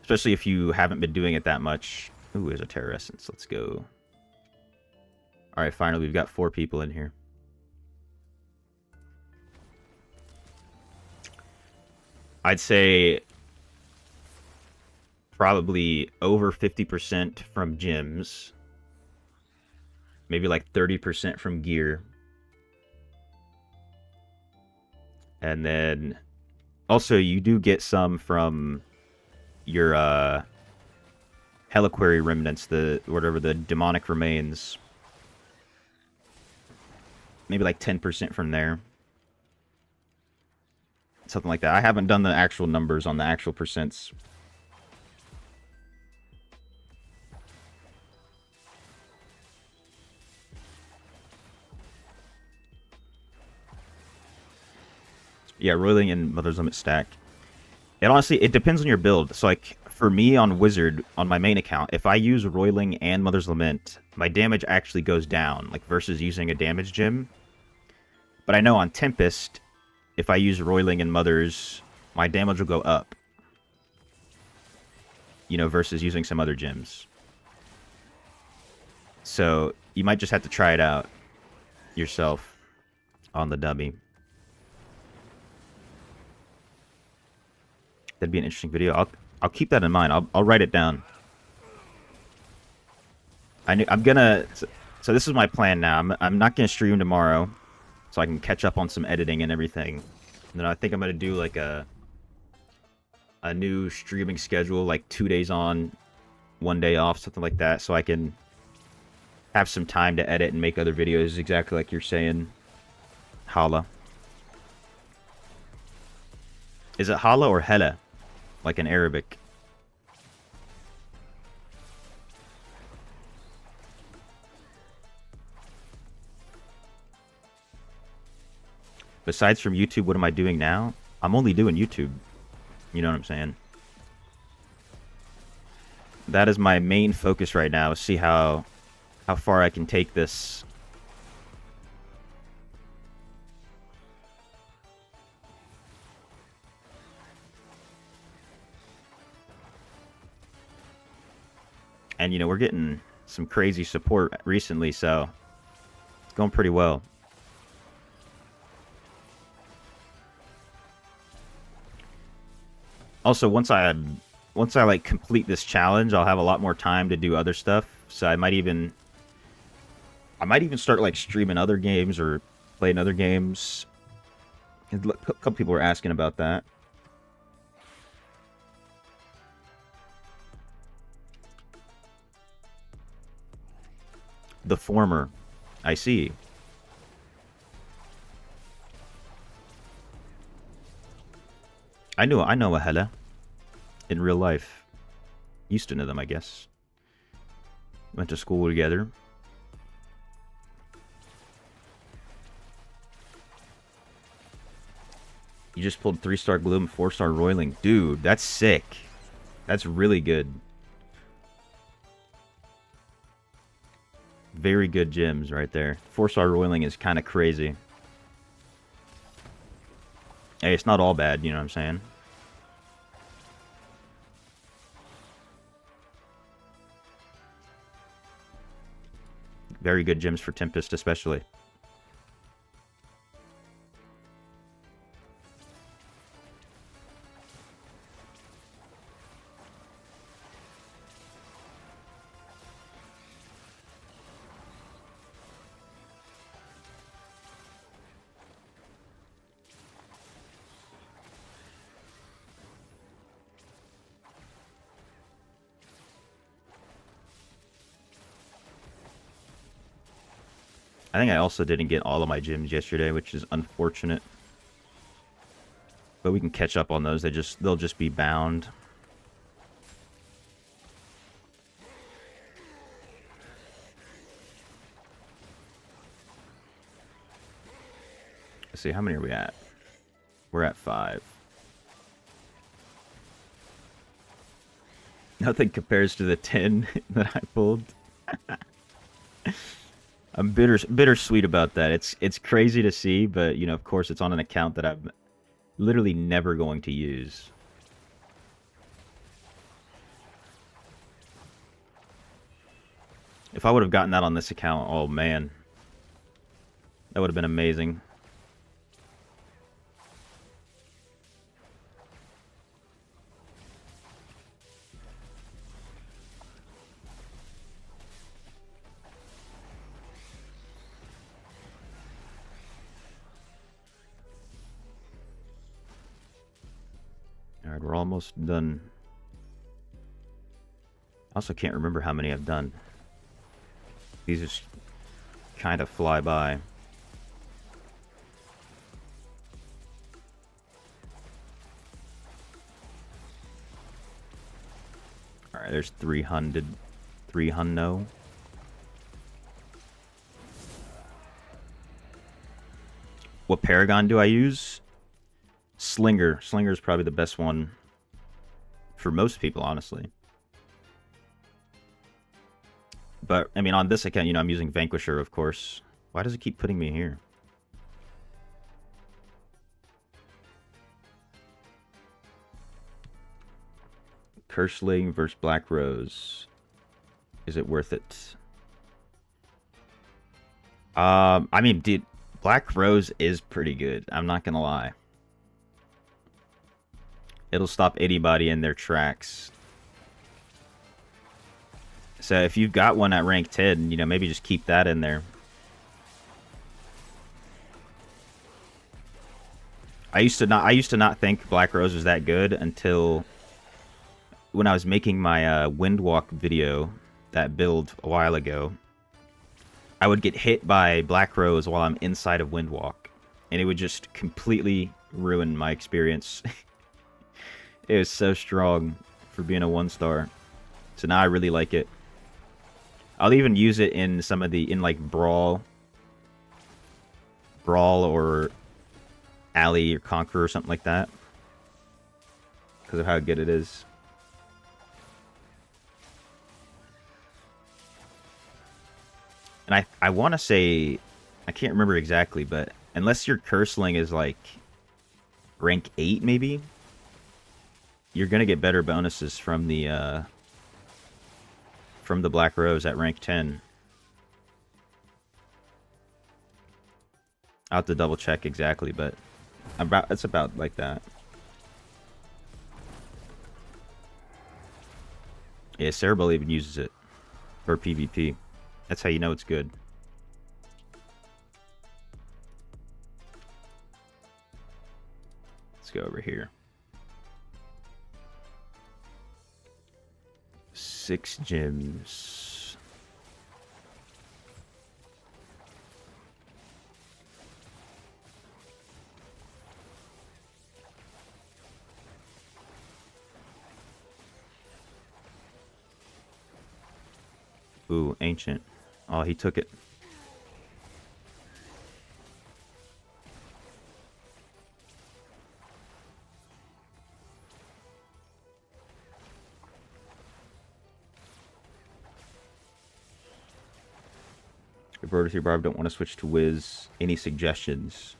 Especially if you haven't been doing it that much. Ooh, there's a Terrorescence. Let's go. Alright, finally, we've got 4 people in here. I'd say probably over 50% from gyms. Maybe like 30% from gear. And then also you do get some from your Helliquary remnants, the whatever the demonic remains. Maybe like 10% from there. Something like that. I haven't done the actual numbers on the actual percents. Yeah, roiling and Mother's Limit stack. It honestly, it depends on your build. So like for me on Wizard, on my main account, if I use roiling and Mother's Lament, my damage actually goes down, like versus using a damage gem. But I know on Tempest, if I use roiling and Mother's, my damage will go up. You know, versus using some other gems. So you might just have to try it out yourself on the dummy. That'd be an interesting video. I'll keep that in mind. I'll write it down. I'm gonna. So this is my plan now. I'm not gonna stream tomorrow, so I can catch up on some editing and everything. And then I think I'm gonna do like a new streaming schedule, like 2 days on, 1 day off, something like that, so I can have some time to edit and make other videos, exactly like you're saying. Hala. Is it Hala or Hela? Like in Arabic. Besides from YouTube, what am I doing now? I'm only doing YouTube. You know what I'm saying? That is my main focus right now. See how far I can take this. And, you know, we're getting some crazy support recently, so it's going pretty well. Also, once I like complete this challenge, I'll have a lot more time to do other stuff. So I might even start like streaming other games or playing other games. A couple people were asking about that. The former. I see. I know a Hela in real life. Used to know them, I guess. Went to school together. You just pulled 3-star Gloom, 4-star Roiling. Dude, that's sick. That's really good. Very good gems right there. 4-star Roiling is kind of crazy. Hey, it's not all bad, you know what I'm saying? Very good gems for Tempest, especially. I think I also didn't get all of my gems yesterday, which is unfortunate. But we can catch up on those. They'll just be bound. Let's see, how many are we at? We're at 5. Nothing compares to the 10 that I pulled. I'm bittersweet about that. It's crazy to see, but of course, it's on an account that I'm literally never going to use. If I would have gotten that on this account, oh man, that would have been amazing. Alright, we're almost done. I also can't remember how many I've done. These just kind of fly by. Alright, there's 300. 300. What Paragon do I use? Slinger. Slinger is probably the best one for most people, honestly. But, I mean, on this account, I'm using Vanquisher, of course. Why does it keep putting me here? Curseling versus Black Rose. Is it worth it? I mean, dude, Black Rose is pretty good. I'm not gonna lie. It'll stop anybody in their tracks. So if you've got one at rank 10, maybe just keep that in there. I used to not think Black Rose was that good until when I was making my Windwalk video, that build a while ago. I would get hit by Black Rose while I'm inside of Windwalk, and it would just completely ruin my experience. It was so strong for being a 1-star. So now I really like it. I'll even use it in some of the, like Brawl or Alley or Conqueror or something like that. Because of how good it is. And I want to say, I can't remember exactly, but unless your Curseling is like rank 8 maybe, you're going to get better bonuses from the Black Rose at rank 10. I'll have to double check exactly, but it's about like that. Yeah, Cerebral even uses it for PvP. That's how you know it's good. Let's go over here. 6 gems. Ooh, ancient. Oh, he took it. Rotor 3 Barb, don't want to switch to Wiz. Any suggestions?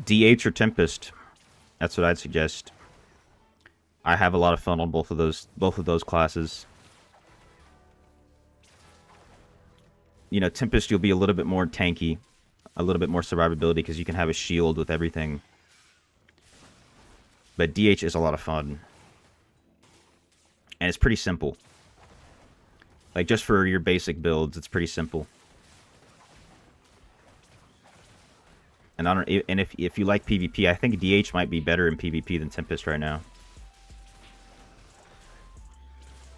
DH or Tempest. That's what I'd suggest. I have a lot of fun on both of those classes. Tempest, you'll be a little bit more tanky, a little bit more survivability because you can have a shield with everything. But DH is a lot of fun. And it's pretty simple. Like, just for your basic builds, it's pretty simple. And if you like PvP, I think DH might be better in PvP than Tempest right now.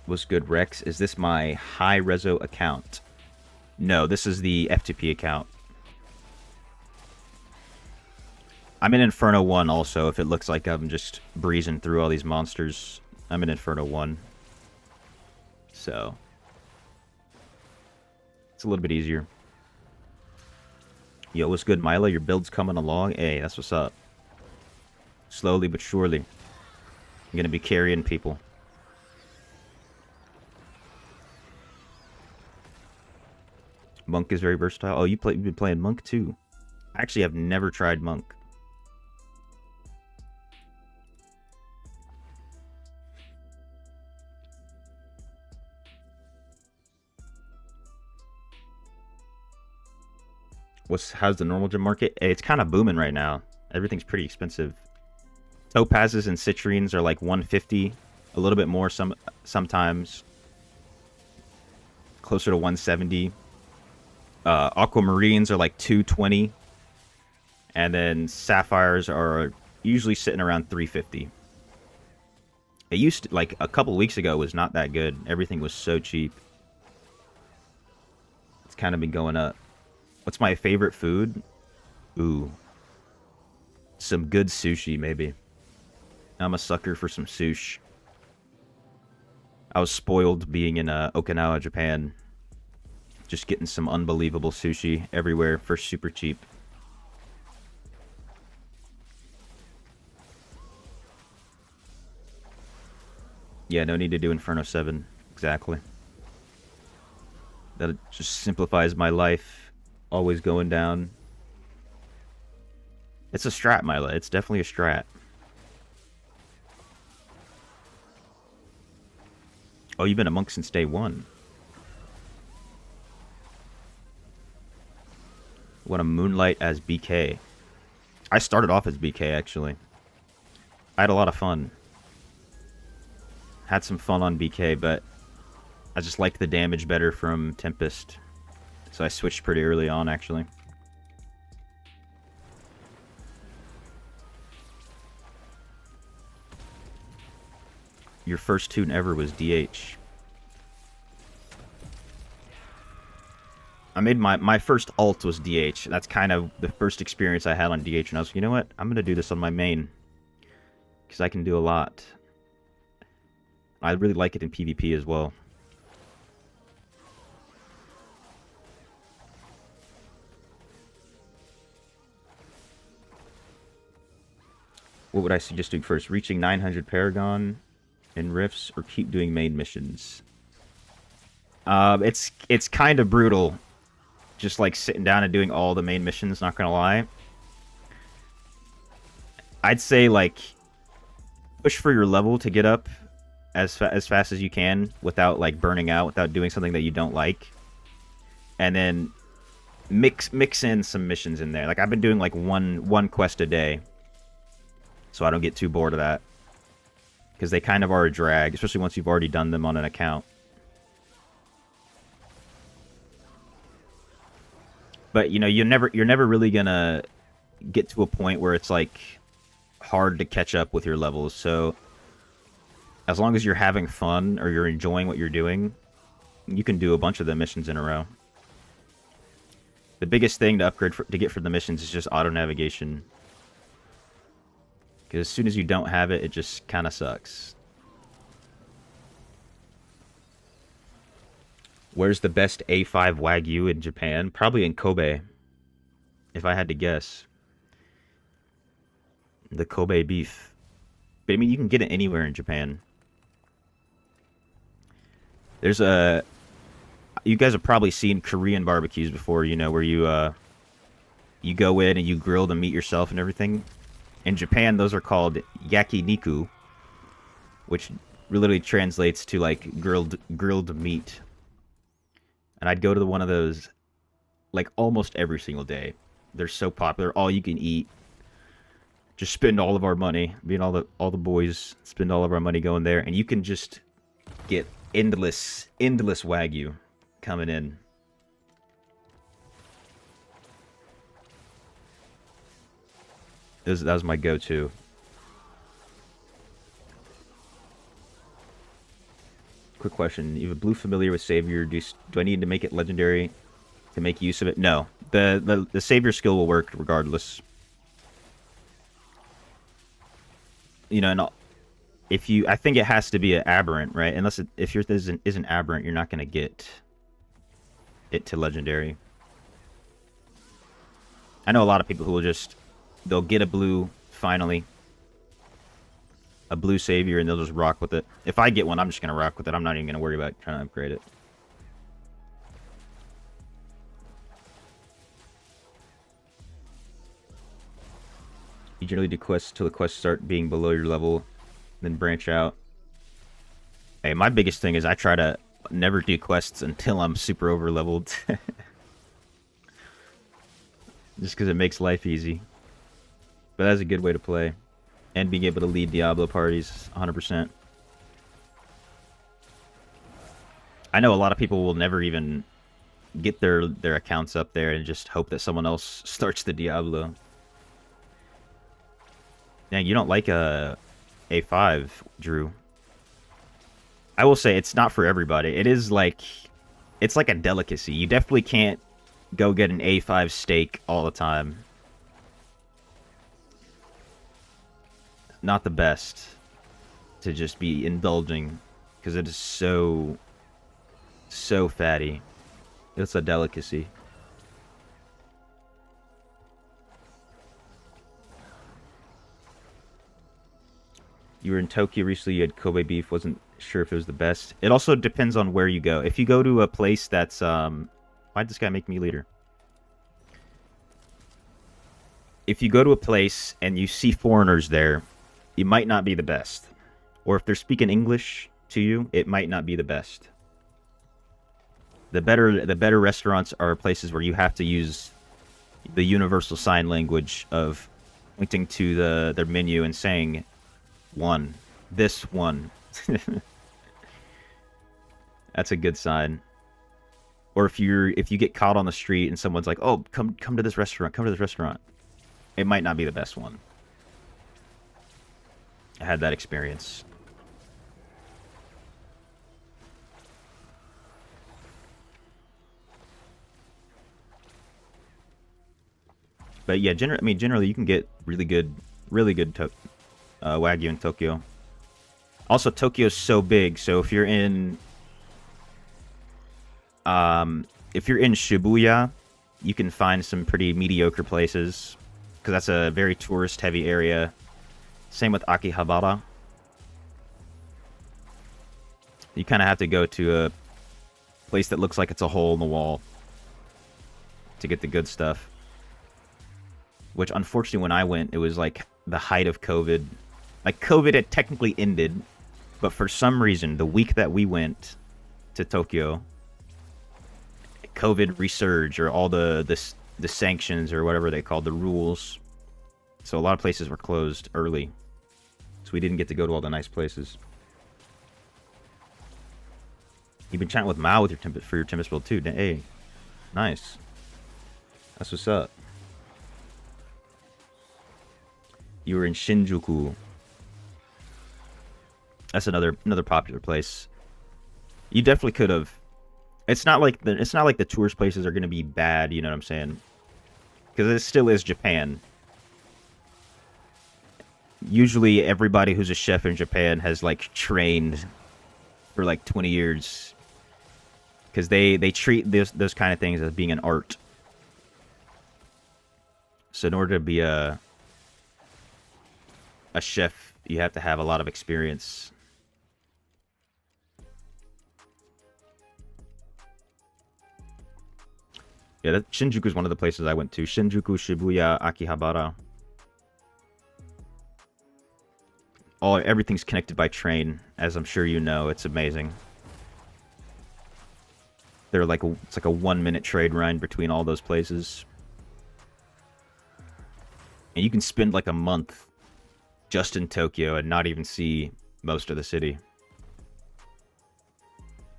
What's good, Rex? Is this my high reso account? No, this is the F2P account. I'm in Inferno 1 also, if it looks like I'm just breezing through all these monsters. I'm in Inferno 1. So it's a little bit easier. Yo, what's good, Milo? Your build's coming along. Hey, that's what's up. Slowly but surely. I'm gonna be carrying people. Monk is very versatile. Oh, you've been playing Monk too. I actually have never tried Monk. How's the normal gem market? Hey, it's kind of booming right now. Everything's pretty expensive. Topazes and citrines are like 150, a little bit more sometimes. Closer to 170. Aquamarines are like 220. And then sapphires are usually sitting around 350. It used to, like a couple weeks ago, was not that good. Everything was so cheap. It's kind of been going up. What's my favorite food? Ooh. Some good sushi, maybe. I'm a sucker for some sushi. I was spoiled being in Okinawa, Japan. Just getting some unbelievable sushi everywhere for super cheap. Yeah, no need to do Inferno 7. Exactly. That just simplifies my life. Always going down. It's a strat, Mila. It's definitely a strat. Oh, you've been a monk since day one. Want to moonlight as BK. I started off as BK, actually. I had a lot of fun. Had some fun on BK, but I just liked the damage better from Tempest. So I switched pretty early on, actually. Your first tune ever was DH. I made my first alt was DH. That's kind of the first experience I had on DH, and I was like, you know what? I'm going to do this on my main. Because I can do a lot. I really like it in PvP as well. What would I suggest doing first? Reaching 900 Paragon in rifts, or keep doing main missions? It's kind of brutal. Just like sitting down and doing all the main missions, not gonna lie. I'd say like push for your level to get up as fast as you can without like burning out, without doing something that you don't like. And then mix in some missions in there. Like I've been doing like one quest a day. So I don't get too bored of that. Because they kind of are a drag, especially once you've already done them on an account. But you know, you're never really gonna get to a point where it's like hard to catch up with your levels. So as long as you're having fun or you're enjoying what you're doing, you can do a bunch of the missions in a row. The biggest thing to upgrade to get for the missions is just auto navigation. Because as soon as you don't have it, it just kind of sucks. Where's the best A5 Wagyu in Japan? Probably in Kobe, if I had to guess. The Kobe beef. But I mean, you can get it anywhere in Japan. There's a... You guys have probably seen Korean barbecues before, you know, where you go in and you grill the meat yourself and everything. In Japan, those are called yakiniku, which literally translates to like grilled meat. And I'd go to one of those like almost every single day. They're so popular, all you can eat. Just spend all of our money, me and all the boys spend all of our money going there, and you can just get endless Wagyu coming in. That was my go-to. Quick question. You have a blue familiar with Savior. Do I need to make it legendary to make use of it? No. The Savior skill will work regardless. You know, and I think it has to be an aberrant, right? Unless if yours isn't aberrant, you're not going to get it to legendary. I know a lot of people who will just, they'll get a blue finally, a blue savior, and they'll just rock with it. If I get one, I'm just gonna rock with it. I'm not even gonna worry about trying to upgrade it. You generally do quests till the quests start being below your level, then branch out. Hey, my biggest thing is I try to never do quests until I'm super over leveled. Just because it makes life easy. But that's a good way to play. And being able to lead Diablo parties 100%. I know a lot of people will never even get their accounts up there and just hope that someone else starts the Diablo. Yeah, you don't like a A5, Drew. I will say it's not for everybody. It is like, it's like a delicacy. You definitely can't go get an A5 steak all the time. Not the best to just be indulging, because it is so fatty. It's a delicacy. You were in Tokyo recently, you had Kobe beef, wasn't sure if it was the best. It also depends on where you go. If you go to a place that's, why'd this guy make me leader? If you go to a place and you see foreigners there, it might not be the best. Or if they're speaking English to you, it might not be the best. The better restaurants are places where you have to use the universal sign language of pointing to their menu and saying one. This one. That's a good sign. Or if you get caught on the street and someone's like, "Oh, come to this restaurant, come to this restaurant." It might not be the best one. I had that experience. But yeah, generally you can get really good Wagyu in Tokyo. Also, Tokyo's so big, so if you're in Shibuya, you can find some pretty mediocre places, because that's a very tourist-heavy area. Same with Akihabara. You kind of have to go to a place that looks like it's a hole in the wall to get the good stuff. Which, unfortunately, when I went, it was like the height of COVID. Like, COVID had technically ended, but for some reason, the week that we went to Tokyo, COVID resurged, or all the sanctions, or whatever they called, the rules. So a lot of places were closed early. So we didn't get to go to all the nice places. You've been chatting with Mao with for your Tempest build too. Hey, nice. That's what's up. You were in Shinjuku. That's another popular place. You definitely could have. It's not like the tourist places are going to be bad. You know what I'm saying? Because it still is Japan. Usually, everybody who's a chef in Japan has like trained for like 20 years. Because they treat those kind of things as being an art. So in order to be a chef, you have to have a lot of experience. Yeah, Shinjuku is one of the places I went to. Shinjuku, Shibuya, Akihabara. Everything's connected by train, as I'm sure you know. It's amazing. It's like a 1-minute trade ride between all those places. And you can spend like a month just in Tokyo and not even see most of the city.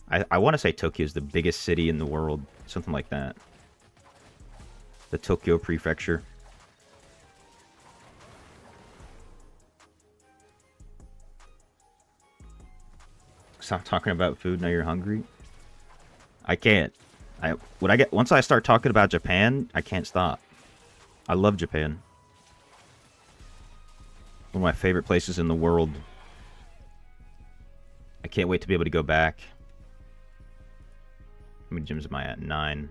I want to say Tokyo is the biggest city in the world. Something like that. The Tokyo Prefecture. Stop talking about food, now you're hungry. I can't. Once I start talking about Japan, I can't stop. I love Japan. One of my favorite places in the world. I can't wait to be able to go back. How many gyms am I at? 9.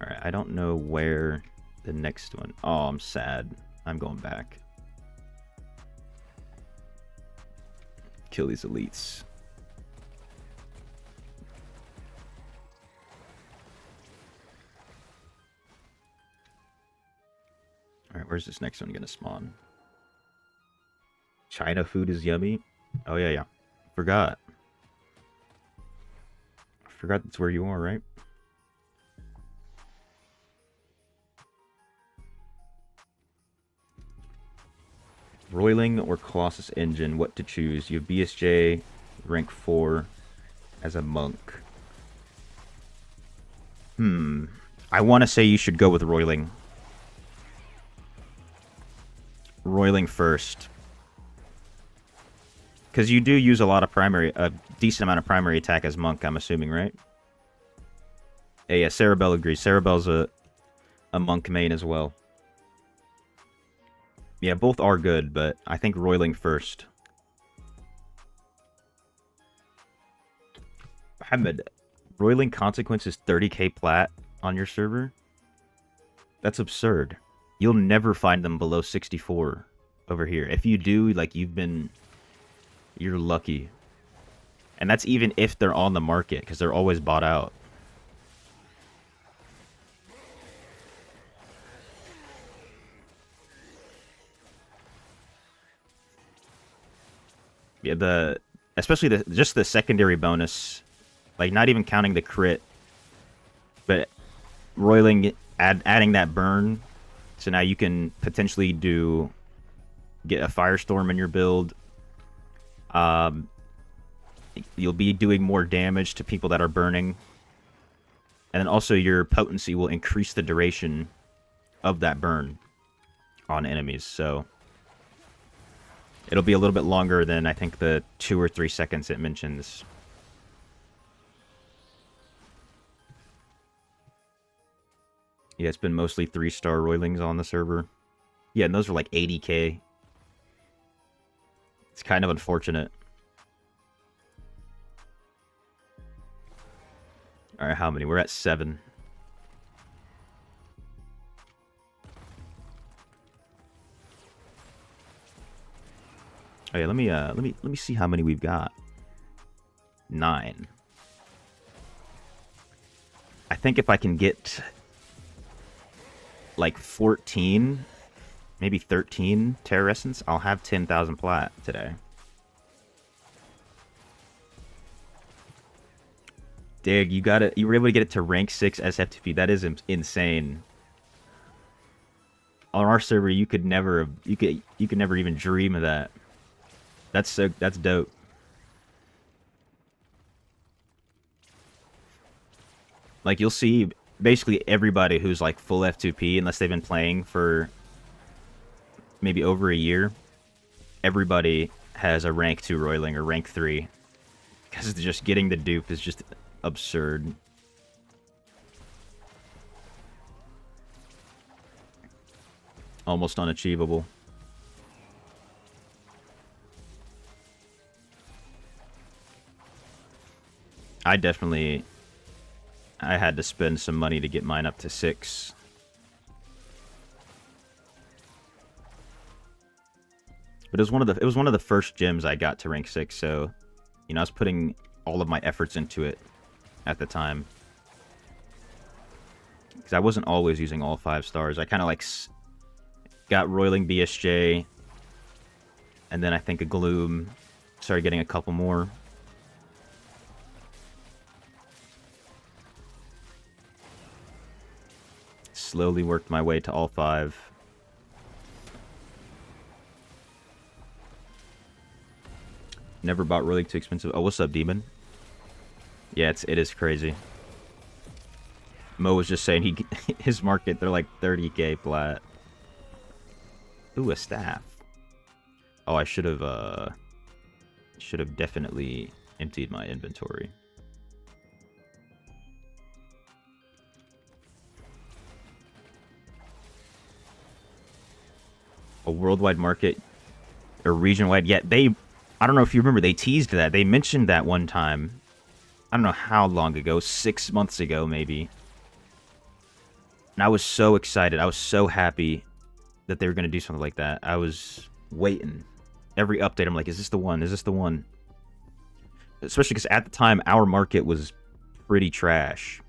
Alright, I don't know where the next one... Oh, I'm sad. I'm going back. Kill these elites. Alright, where's this next one gonna spawn? China food is yummy. Oh, yeah. Forgot. Forgot that's where you are, right? Roiling or Colossus Engine, what to choose? You have BSJ, rank 4, as a monk. I want to say you should go with Roiling. Roiling first. Because you do use a decent amount of primary attack as monk, I'm assuming, right? Yeah, Cerebell agrees. Cerebell's a monk main as well. Yeah, both are good, but I think Roiling first. Mohammed, Roiling consequence is 30k plat on your server? That's absurd. You'll never find them below 64 over here. If you do, like, you're lucky. And that's even if they're on the market, because they're always bought out. Yeah, especially just the secondary bonus, like not even counting the crit, but roiling, adding that burn, so now you can potentially get a firestorm in your build. You'll be doing more damage to people that are burning, and then also your potency will increase the duration of that burn on enemies, so it'll be a little bit longer than I think the 2 or 3 seconds it mentions. Yeah, it's been mostly 3-star roilings on the server. Yeah, and those are like 80k. It's kind of unfortunate. Alright, how many? We're at 7. Oh yeah, let me see how many we've got. 9. I think if I can get like 14, maybe 13 Terror Essence, I'll have 10,000 plat today. Dig, you were able to get it to rank 6 SF2P. That is insane. On our server, you could never even dream of that. That's dope. Like, you'll see basically everybody who's like full F2P, unless they've been playing for maybe over a year, everybody has a rank 2 roiling or rank 3. Because just getting the dupe is just absurd. Almost unachievable. I had to spend some money to get mine up to 6. But it was one of the first gems I got to rank 6, so I was putting all of my efforts into it at the time. Because I wasn't always using all 5 stars. I kind of like got roiling BSJ, and then I think a Gloom, started getting a couple more. Slowly worked my way to all 5. Never bought really too expensive. Oh, what's up, Demon? Yeah, it is crazy. Mo was just saying his market, they're like 30k flat. Ooh, a staff. Oh, I should have definitely emptied my inventory. A worldwide market or region-wide? Yeah, I don't know if you remember, they teased that. They mentioned that one time. I don't know how long ago, 6 months ago maybe. And I was so excited. I was so happy that they were going to do something like that. I was waiting. Every update, I'm like, is this the one? Is this the one? Especially because at the time, our market was pretty trash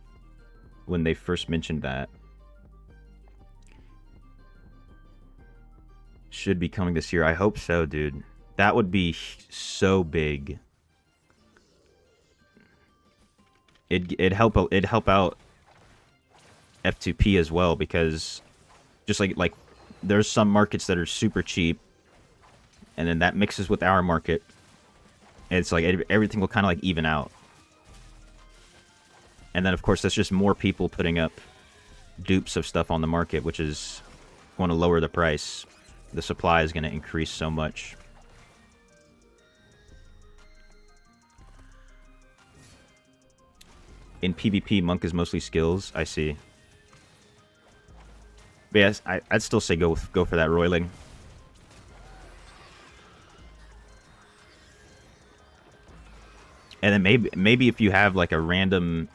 when they first mentioned that. Should be coming this year. I hope so, dude. That would be so big. It'd help out F2P as well, because just like there's some markets that are super cheap, and then that mixes with our market. And it's like everything will kind of like even out. And then of course that's just more people putting up dupes of stuff on the market, which is going to lower the price. The supply is going to increase so much. In PvP, Monk is mostly skills. I see. But yes, I'd still say go for that roiling. And then maybe if you have like a random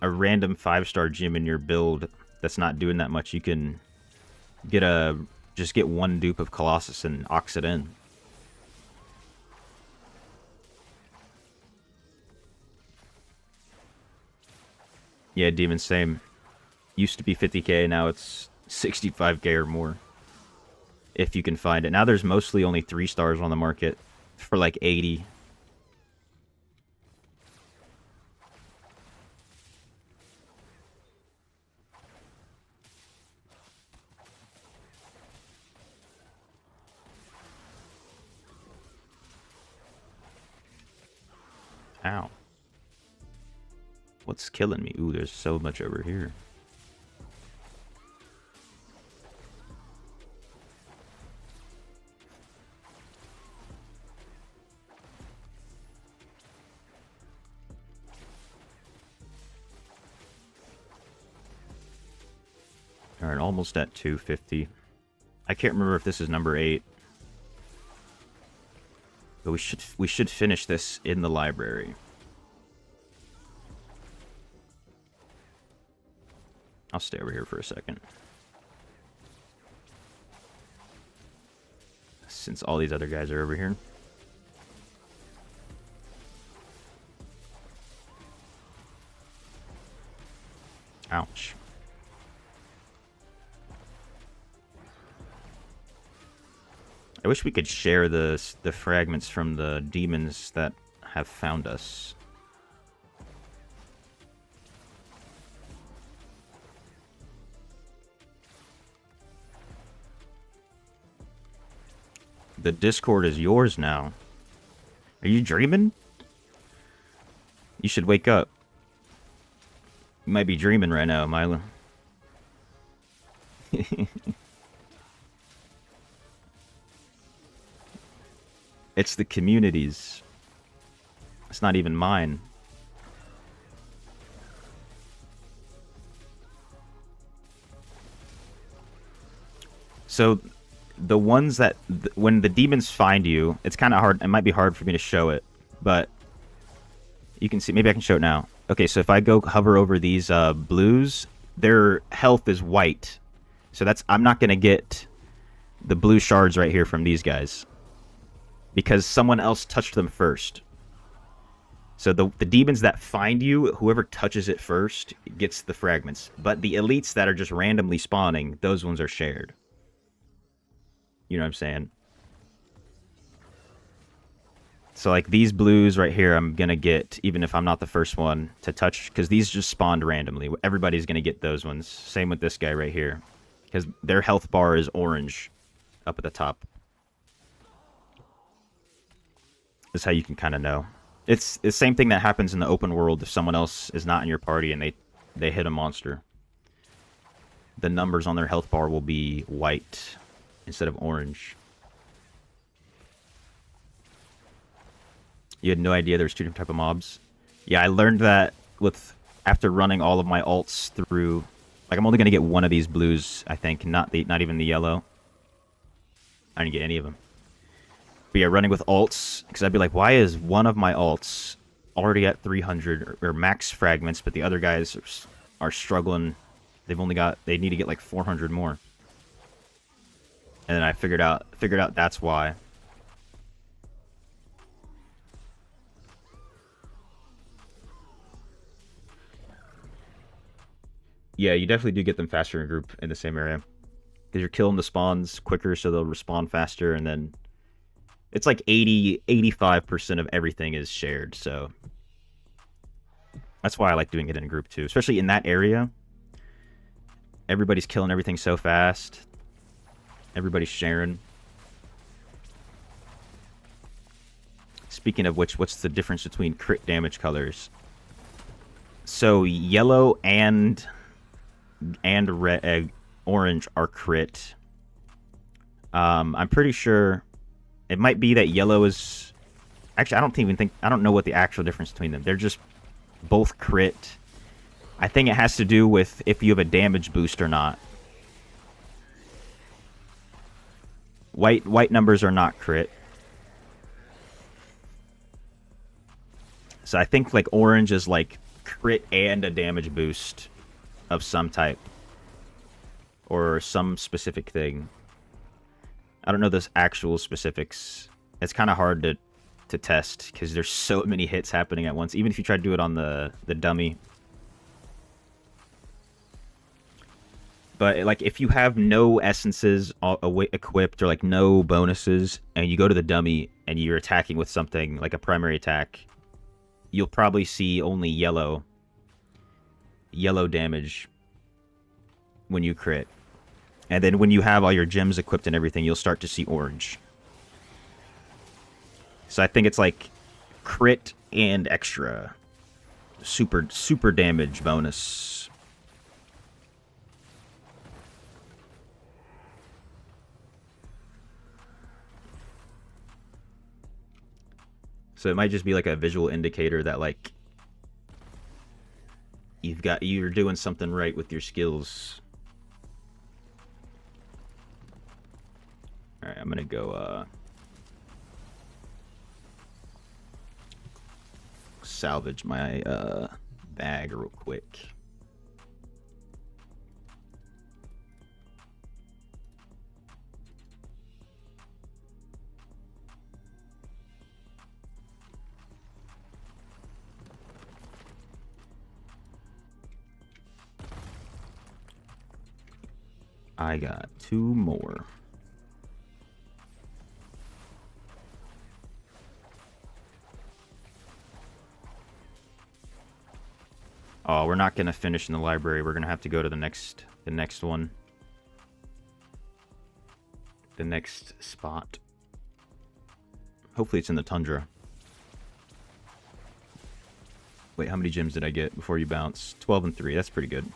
5-star gym in your build that's not doing that much, you can just get one dupe of Colossus and ox it in. Yeah, Demon, same. Used to be 50k, now it's 65k or more. If you can find it. Now there's mostly only 3 stars on the market for like 80. Ow. What's killing me? Ooh, there's so much over here. Alright, almost at 250. I can't remember if this is number 8. But we should finish this in the library. I'll stay over here for a second. Since all these other guys are over here. Ouch. I wish we could share the fragments from the demons that have found us. The Discord is yours now. Are you dreaming? You should wake up. You might be dreaming right now, Milo. It's the community's. It's not even mine. So, the ones that... when the demons find you, it's kind of hard. It might be hard for me to show it, but you can see... maybe I can show it now. Okay, so if I go hover over these blues, their health is white. So that's... I'm not going to get the blue shards right here from these guys, because someone else touched them first. So the demons that find you, whoever touches it first gets the fragments. But the elites that are just randomly spawning, those ones are shared. You know what I'm saying? So like these blues right here, I'm going to get, even if I'm not the first one to touch, because these just spawned randomly. Everybody's going to get those ones. Same with this guy right here, because their health bar is orange up at the top. Is how you can kind of know. It's the same thing that happens in the open world if someone else is not in your party and they hit a monster. The numbers on their health bar will be white instead of orange. You had no idea there's 2 different type of mobs? Yeah, I learned that after running all of my alts through. Like, I'm only gonna get one of these blues, I think, not even the yellow. I didn't get any of them. But yeah, running with alts, because I'd be like, why is one of my alts already at 300 or max fragments, but the other guys are struggling They need to get like 400 more. And then I figured out that's why. Yeah, you definitely do get them faster in a group in the same area. Because you're killing the spawns quicker, so they'll respawn faster, and then it's like 85% of everything is shared, so that's why I like doing it in a group too. Especially in that area. Everybody's killing everything so fast. Everybody's sharing. Speaking of which, what's the difference between crit damage colors? So yellow and red, orange are crit. I'm pretty sure it might be that yellow is... Actually, I don't know what the actual difference between them. They're just both crit. I think it has to do with if you have a damage boost or not. White numbers are not crit. So I think like orange is like crit and a damage boost of some type. Or some specific thing. I don't know those actual specifics. It's kind of hard to test because there's so many hits happening at once. Even if you try to do it on the dummy. But like if you have no essences equipped or like no bonuses and you go to the dummy and you're attacking with something like a primary attack, you'll probably see only yellow damage when you crit. And then when you have all your gems equipped and everything, you'll start to see orange. So I think it's like crit and extra super damage bonus. So it might just be like a visual indicator that like you're doing something right with your skills. All right, I'm gonna go salvage my bag real quick. I got 2 more. Oh, we're not gonna finish in the library. We're gonna have to go to the next one. The next spot. Hopefully it's in the tundra. Wait, how many gems did I get before you bounce? 12 and 3. That's pretty good.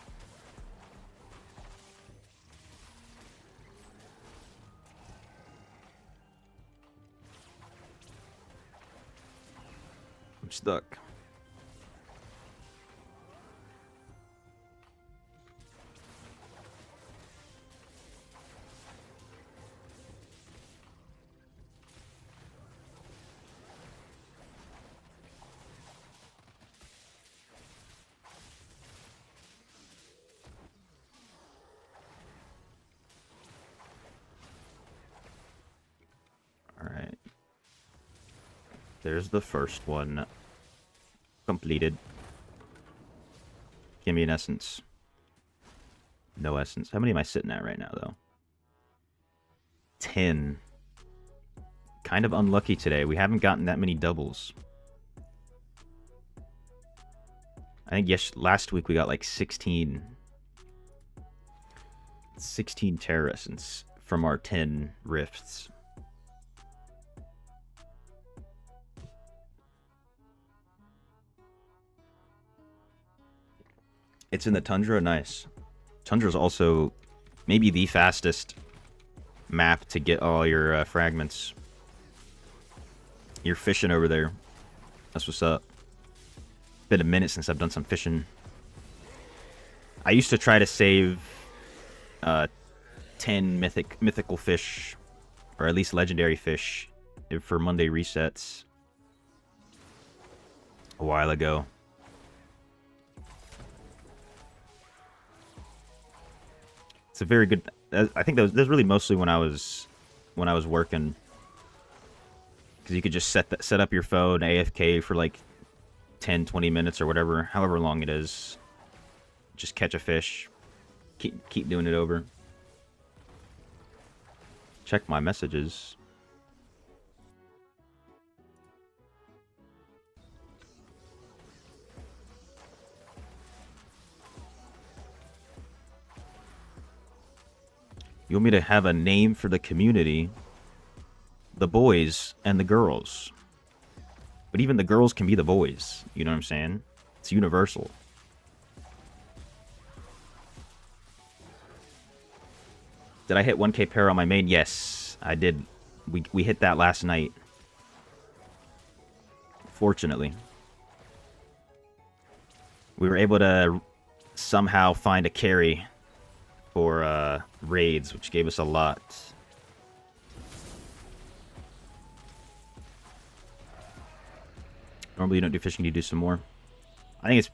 I'm stuck. Alright. There's the first one. Completed. Give me an essence. No essence. How many am I sitting at right now, though? 10. Kind of unlucky today. We haven't gotten that many doubles. I think last week we got like 16 terror essence from our 10 rifts. It's in the tundra. Nice. Tundra's also maybe the fastest map to get all your fragments. You're fishing over there. That's what's up. Been a minute since I've done some fishing. I used to try to save 10 mythical fish, or at least legendary fish, for Monday resets a while ago. It's a very good. I think that was really mostly when I was working, because you could just set up your phone AFK for like 10, 20 minutes or whatever, however long it is. Just catch a fish. Keep doing it over. Check my messages. You want me to have a name for the community? The boys and the girls. But even the girls can be the boys. You know what I'm saying? It's universal. Did I hit 1k pair on my main? Yes, I did. We hit that last night. Fortunately. We were able to somehow find a carry for raids, which gave us a lot. Normally you don't do fishing, you do some more. I think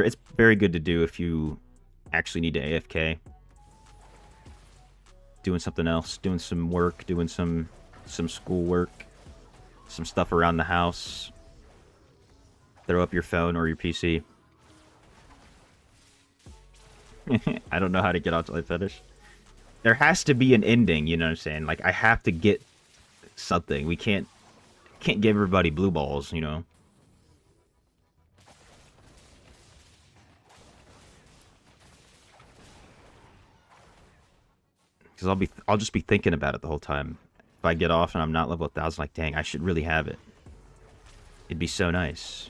it's very good to do if you actually need to AFK. Doing something else, doing some work, doing some school work, some stuff around the house. Throw up your phone or your PC. I don't know how to get out till I finish. There has to be an ending, you know what I'm saying? Like, I have to get something. We can't give everybody blue balls, you know? Because I'll just be thinking about it the whole time. If I get off and I'm not level 1000, like, dang, I should really have it. It'd be so nice.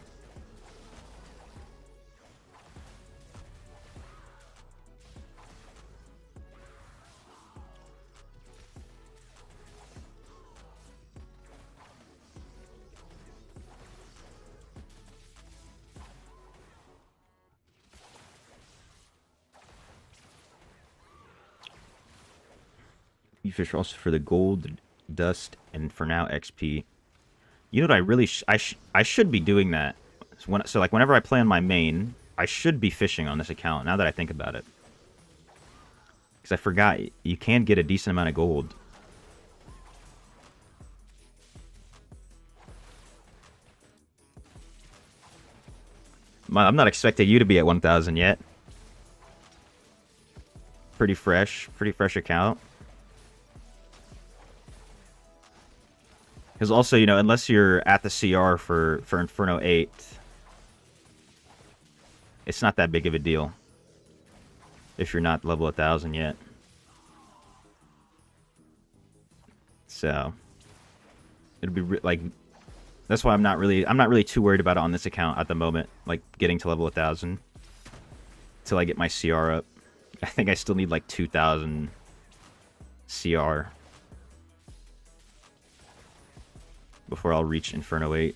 You fish also for the gold, dust, and for now XP. You know what I really I should be doing that. So like whenever I play on my main, I should be fishing on this account. Now that I think about it, because I forgot you can get a decent amount of gold. I'm not expecting you to be at 1000 yet. Pretty fresh account. Because also, you know, unless you're at the CR for Inferno 8, it's not that big of a deal. If you're not level 1000 yet. So, it'll be like, that's why I'm not really too worried about it on this account at the moment, like getting to level 1000 till I get my CR up. I think I still need like 2000 CR before I'll reach Inferno 8.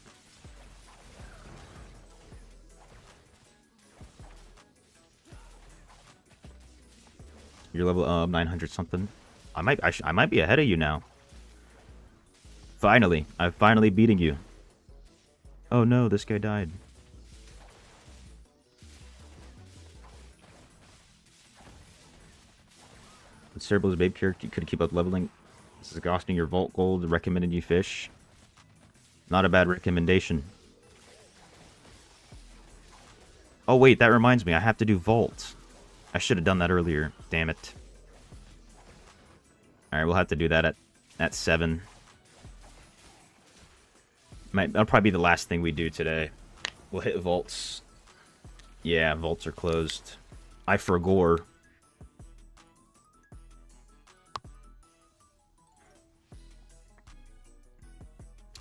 You're level 900 something. I might be ahead of you now. Finally, I'm finally beating you. Oh no, this guy died. With Cerebral's babe character, you could keep up leveling. This is costing your vault gold. Recommended you fish. Not a bad recommendation. Oh wait, that reminds me. I have to do vault. I should have done that earlier. Damn it. Alright, we'll have to do that at 7. That'll probably be the last thing we do today. We'll hit vaults. Yeah, vaults are closed. I forgore.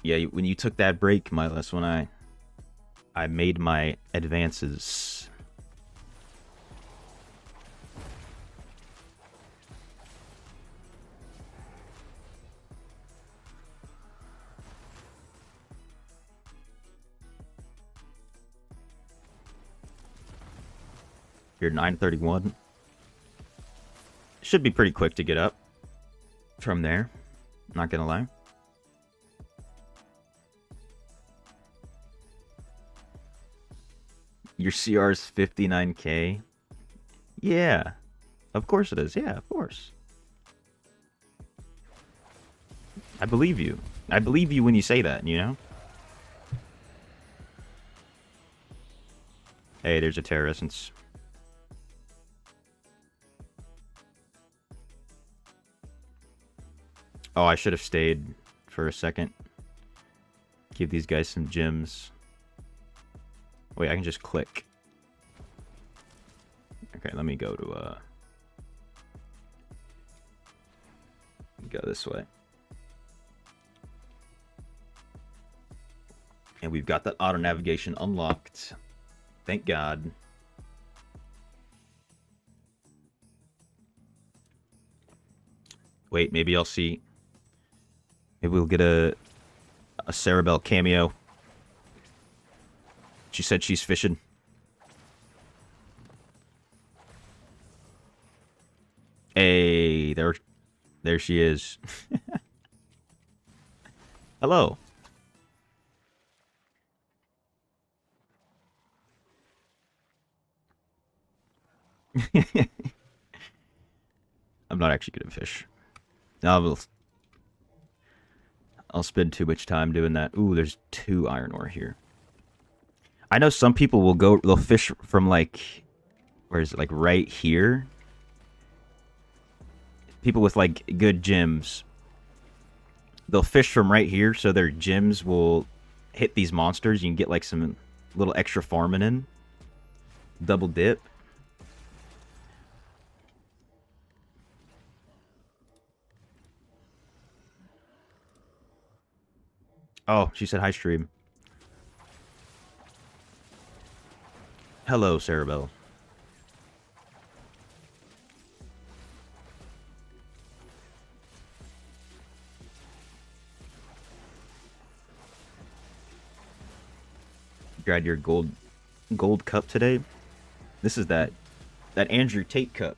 Yeah, when you took that break, Milas, when I made my advances. You're 931. Should be pretty quick to get up from there. Not gonna lie. Your CR is 59k. Yeah. Of course it is. Yeah, of course. I believe you. I believe you when you say that, you know? Hey, there's a terror essence. Oh, I should have stayed for a second. Give these guys some gems. Wait, I can just click. Okay, let me go to, go this way. And we've got that auto navigation unlocked. Thank God. Wait, maybe I'll see. Maybe we'll get a Cerebell cameo. She said she's fishing. Hey, there she is. Hello. I'm not actually good at fish. I'll spend too much time doing that. Ooh, there's 2 iron ore here. I know some people they'll fish from like, where is it, like right here? People with like good gems. They'll fish from right here so their gems will hit these monsters. You can get like some little extra farming in. Double dip. Oh, she said hi, stream. Hello, Cerebell. Grabbed your gold cup today. This is that Andrew Tate cup.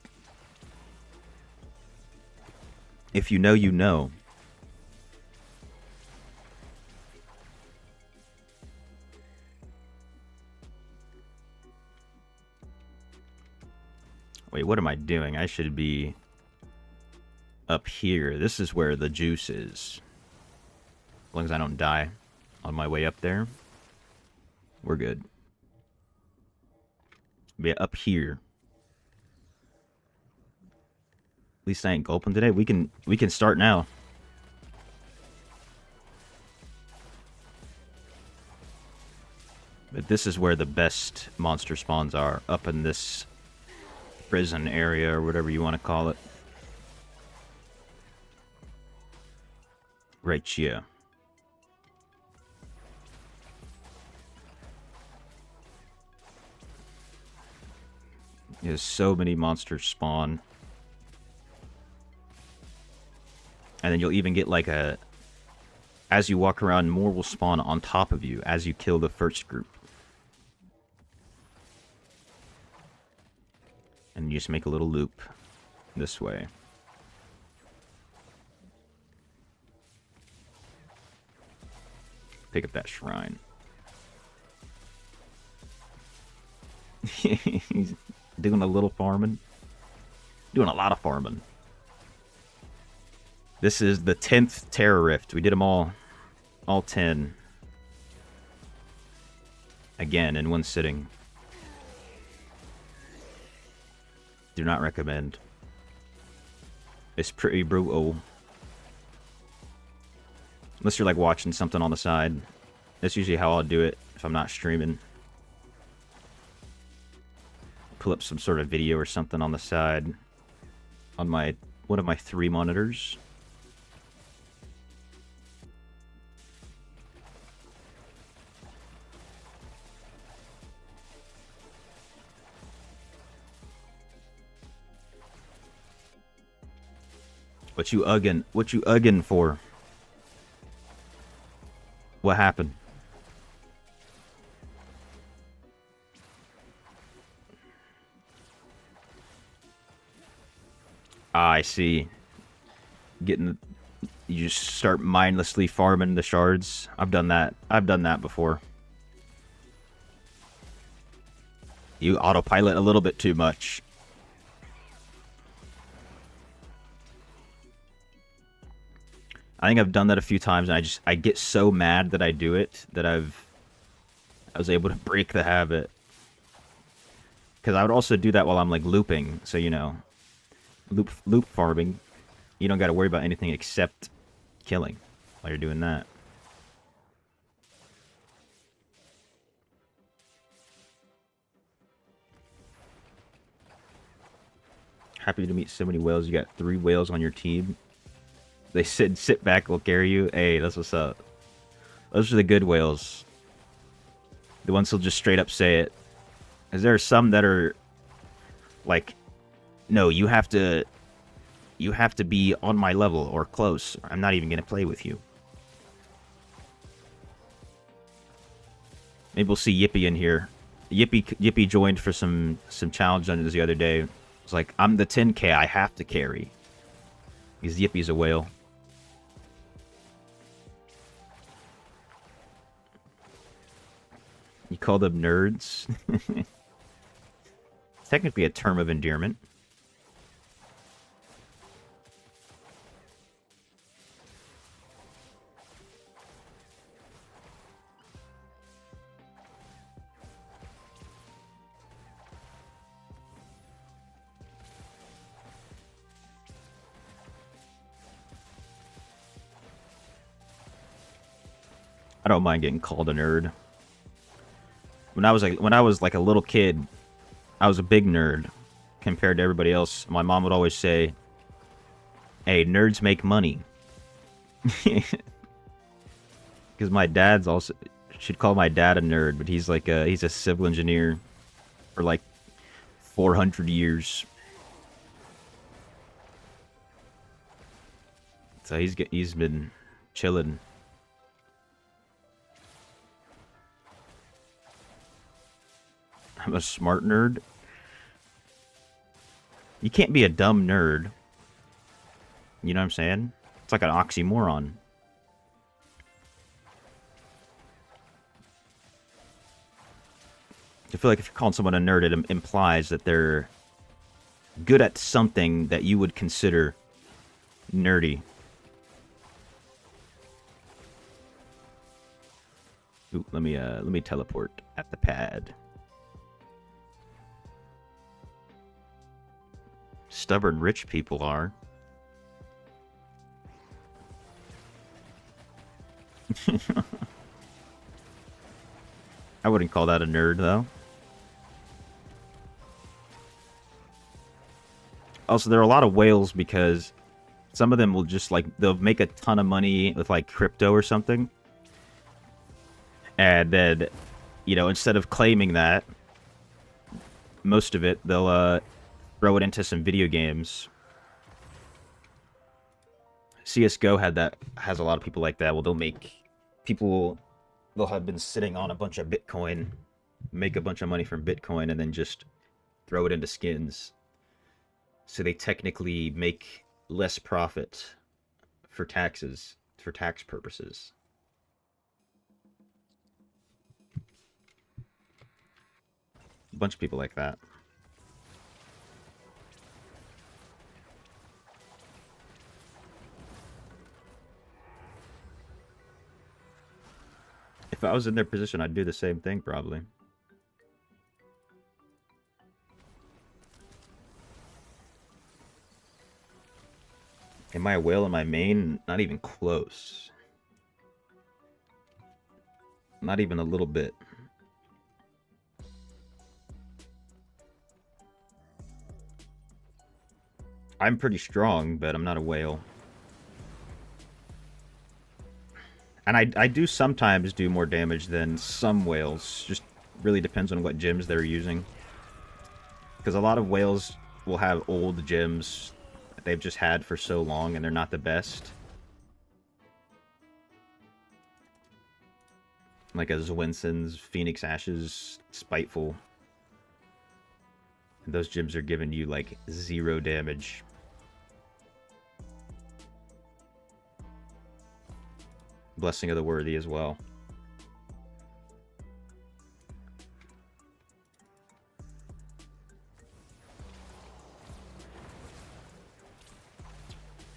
If you know, you know. Wait, what am I doing? I should be up here. This is where the juice is. As long as I don't die on my way up there, we're good. Be up here. At least I ain't gulping today. We can start now. But this is where the best monster spawns are, up in this prison area or whatever you want to call it. Right here. There's so many monsters spawn. And then you'll even get like a... As you walk around, more will spawn on top of you as you kill the first group. And you just make a little loop this way. Pick up that shrine. He's doing a little farming. Doing a lot of farming. This is the 10th Terror Rift. We did them all 10. Again, in one sitting. Do not recommend. It's pretty brutal. Unless you're like watching something on the side. That's usually how I'll do it if I'm not streaming. Pull up some sort of video or something on the side. On one of my 3 monitors. What you ugging for? What happened? I see. You just start mindlessly farming the shards. I've done that. I've done that before. You autopilot a little bit too much. I think I've done that a few times, and I get so mad that I do it that I was able to break the habit. Because I would also do that while I'm like looping, so you know, loop farming. You don't got to worry about anything except killing while you're doing that. Happy to meet so many whales. You got 3 whales on your team. They said, sit back, we'll carry you. Hey, that's what's up. Those are the good whales. The ones who'll just straight up say it. Because there are some that are like, no, you have to be on my level or close. I'm not even going to play with you. Maybe we'll see Yippee in here. Yippee joined for some challenge dungeons the other day. It's like, I'm the 10k, I have to carry. Because Yippee's a whale. You call them nerds? It's technically a term of endearment. I don't mind getting called a nerd. When I was like a little kid, I was a big nerd compared to everybody else. My mom would always say, "Hey, nerds make money." Because my dad's also, should call my dad a nerd, but he's like he's a civil engineer for like 400 years. So he's been chilling. I'm a smart nerd. You can't be a dumb nerd. You know what I'm saying? It's like an oxymoron. I feel like if you're calling someone a nerd, it implies that they're good at something that you would consider nerdy. Ooh, let me teleport at the pad. Stubborn rich people are. I wouldn't call that a nerd, though. Also, there are a lot of whales because some of them will just, like, they'll make a ton of money with, like, crypto or something. And then, you know, instead of claiming that, most of it, they'll, throw it into some video games. CSGO has a lot of people like that. Well, they'll have been sitting on a bunch of Bitcoin, make a bunch of money from Bitcoin, and then just throw it into skins. So they technically make less profit for tax purposes. A bunch of people like that. If I was in their position, I'd do the same thing, probably. Am I a whale in my main? Not even close. Not even a little bit. I'm pretty strong, but I'm not a whale. And I do sometimes do more damage than some whales. Just really depends on what gems they're using. Because a lot of whales will have old gems that they've just had for so long and they're not the best. Like a Zwinson's, Phoenix Ashes, Spiteful. And those gems are giving you like 0 damage. Blessing of the Worthy as well.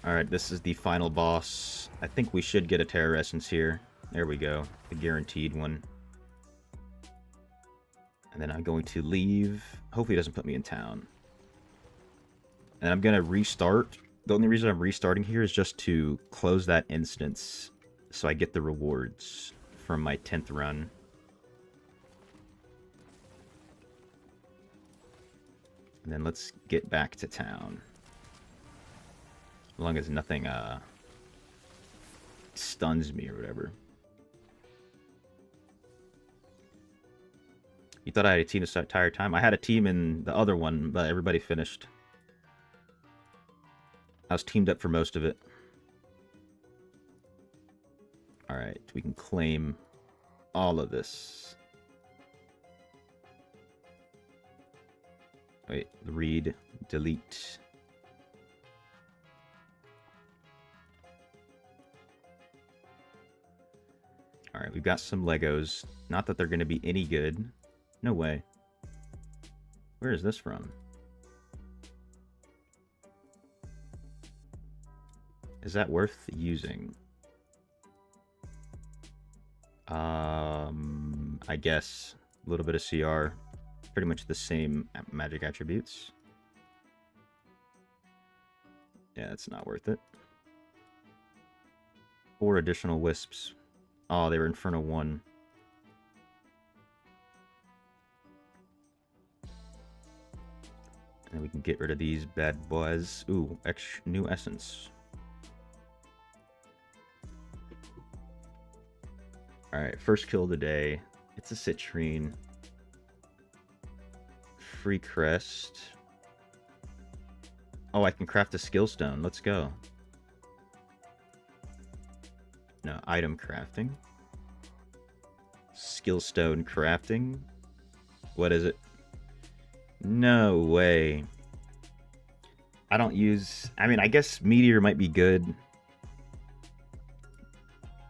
Alright, this is the final boss. I think we should get a Terror Essence here. There we go. The guaranteed one. And then I'm going to leave. Hopefully it doesn't put me in town. And I'm going to restart. The only reason I'm restarting here is just to close that instance so I get the rewards from my 10th run. And then let's get back to town. As long as nothing stuns me or whatever. You thought I had a team this entire time? I had a team in the other one, but everybody finished. I was teamed up for most of it. Alright, we can claim all of this. Wait, read, delete. Alright, we've got some Legos. Not that they're going to be any good. No way. Where is this from? Is that worth using? I guess. A little bit of CR. Pretty much the same magic attributes. Yeah, it's not worth it. 4 additional wisps. Oh, they were Inferno 1. And we can get rid of these bad boys. Ooh, new essence. Alright, first kill of the day. It's a citrine. Free crest. Oh, I can craft a skill stone. Let's go. No, item crafting. Skill stone crafting. What is it? No way. I don't use... I mean, I guess Meteor might be good.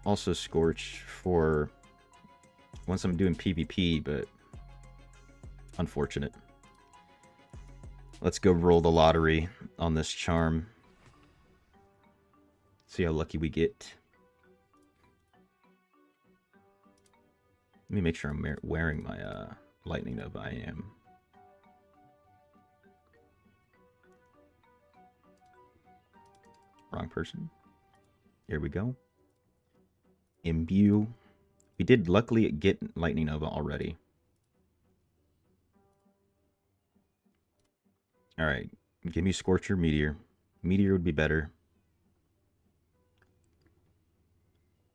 Also Scorch for once I'm doing PvP, but unfortunate. Let's go roll the lottery on this charm. See how lucky we get. Let me make sure I'm wearing my Lightning Nova. I am. Wrong person. Here we go. Imbue. We did luckily get Lightning Nova already. Alright. Give me Scorcher, Meteor. Meteor would be better.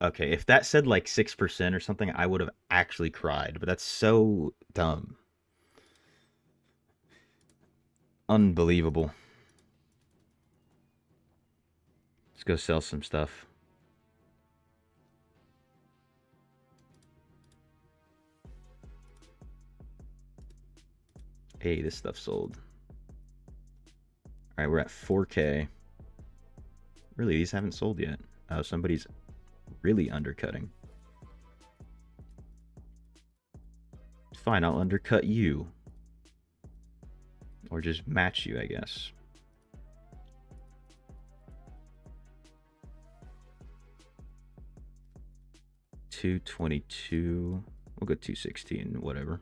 Okay, if that said like 6% or something, I would have actually cried. But that's so dumb. Unbelievable. Let's go sell some stuff. Hey, this stuff sold. Alright, we're at 4K. Really, these haven't sold yet. Oh, somebody's really undercutting. Fine, I'll undercut you. Or just match you, I guess. $222. We'll go $216, whatever.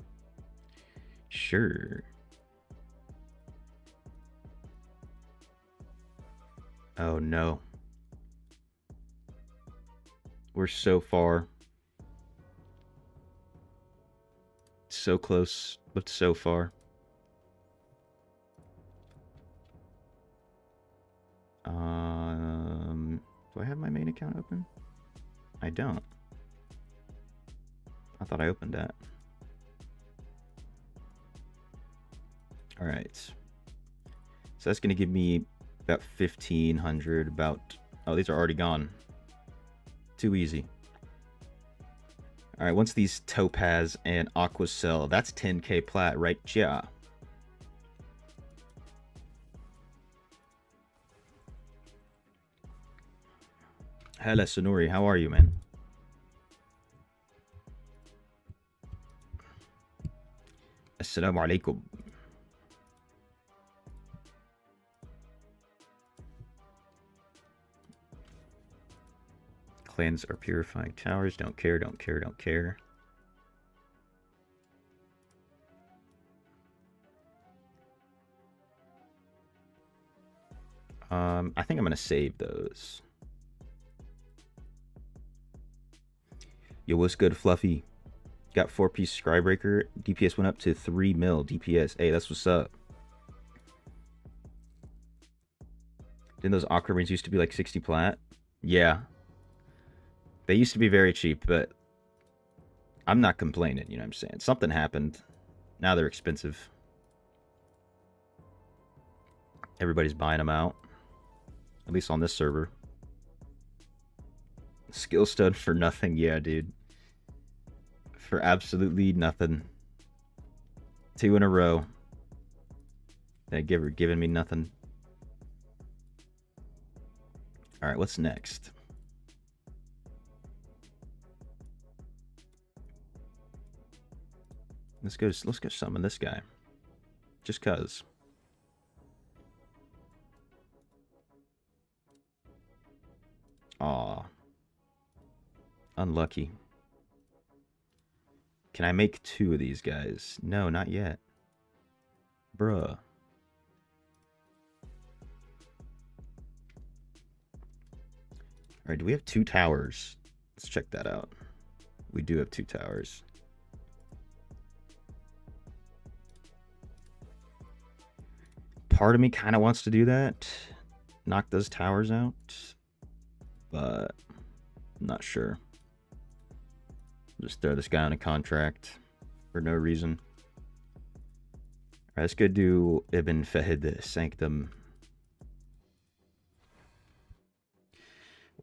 Sure. Oh no. We're so far. So close, but so far. Do I have my main account open? I don't. I thought I opened that. Alright. So that's going to give me about 1,500, about... Oh, these are already gone. Too easy. Alright, once these Topaz and Aqua sell, that's 10k plat right yeah. Hello, Sonori. How are you, man? Assalamu alaikum. Clans are purifying towers. Don't care, don't care, don't care. I think I'm going to save those. Yo, what's good, Fluffy? Got 4-piece Skybreaker. DPS went up to 3 mil DPS. Hey, that's what's up. Didn't those Aquamarines used to be like 60 plat? Yeah. They used to be very cheap, but I'm not complaining, you know what I'm saying? Something happened. Now they're expensive. Everybody's buying them out. At least on this server. Skill stud for nothing. Yeah, dude. For absolutely nothing. 2 in a row. They giving me nothing. Alright, what's next? Let's go summon this guy. Just cuz. Aw. Unlucky. Can I make 2 of these guys? No, not yet. Bruh. Alright, do we have 2 towers? Let's check that out. We do have 2 towers. Part of me kind of wants to do that. Knock those towers out. But I'm not sure. Just throw this guy on a contract for no reason. Alright, let's go do Ibn Fahid Sanctum.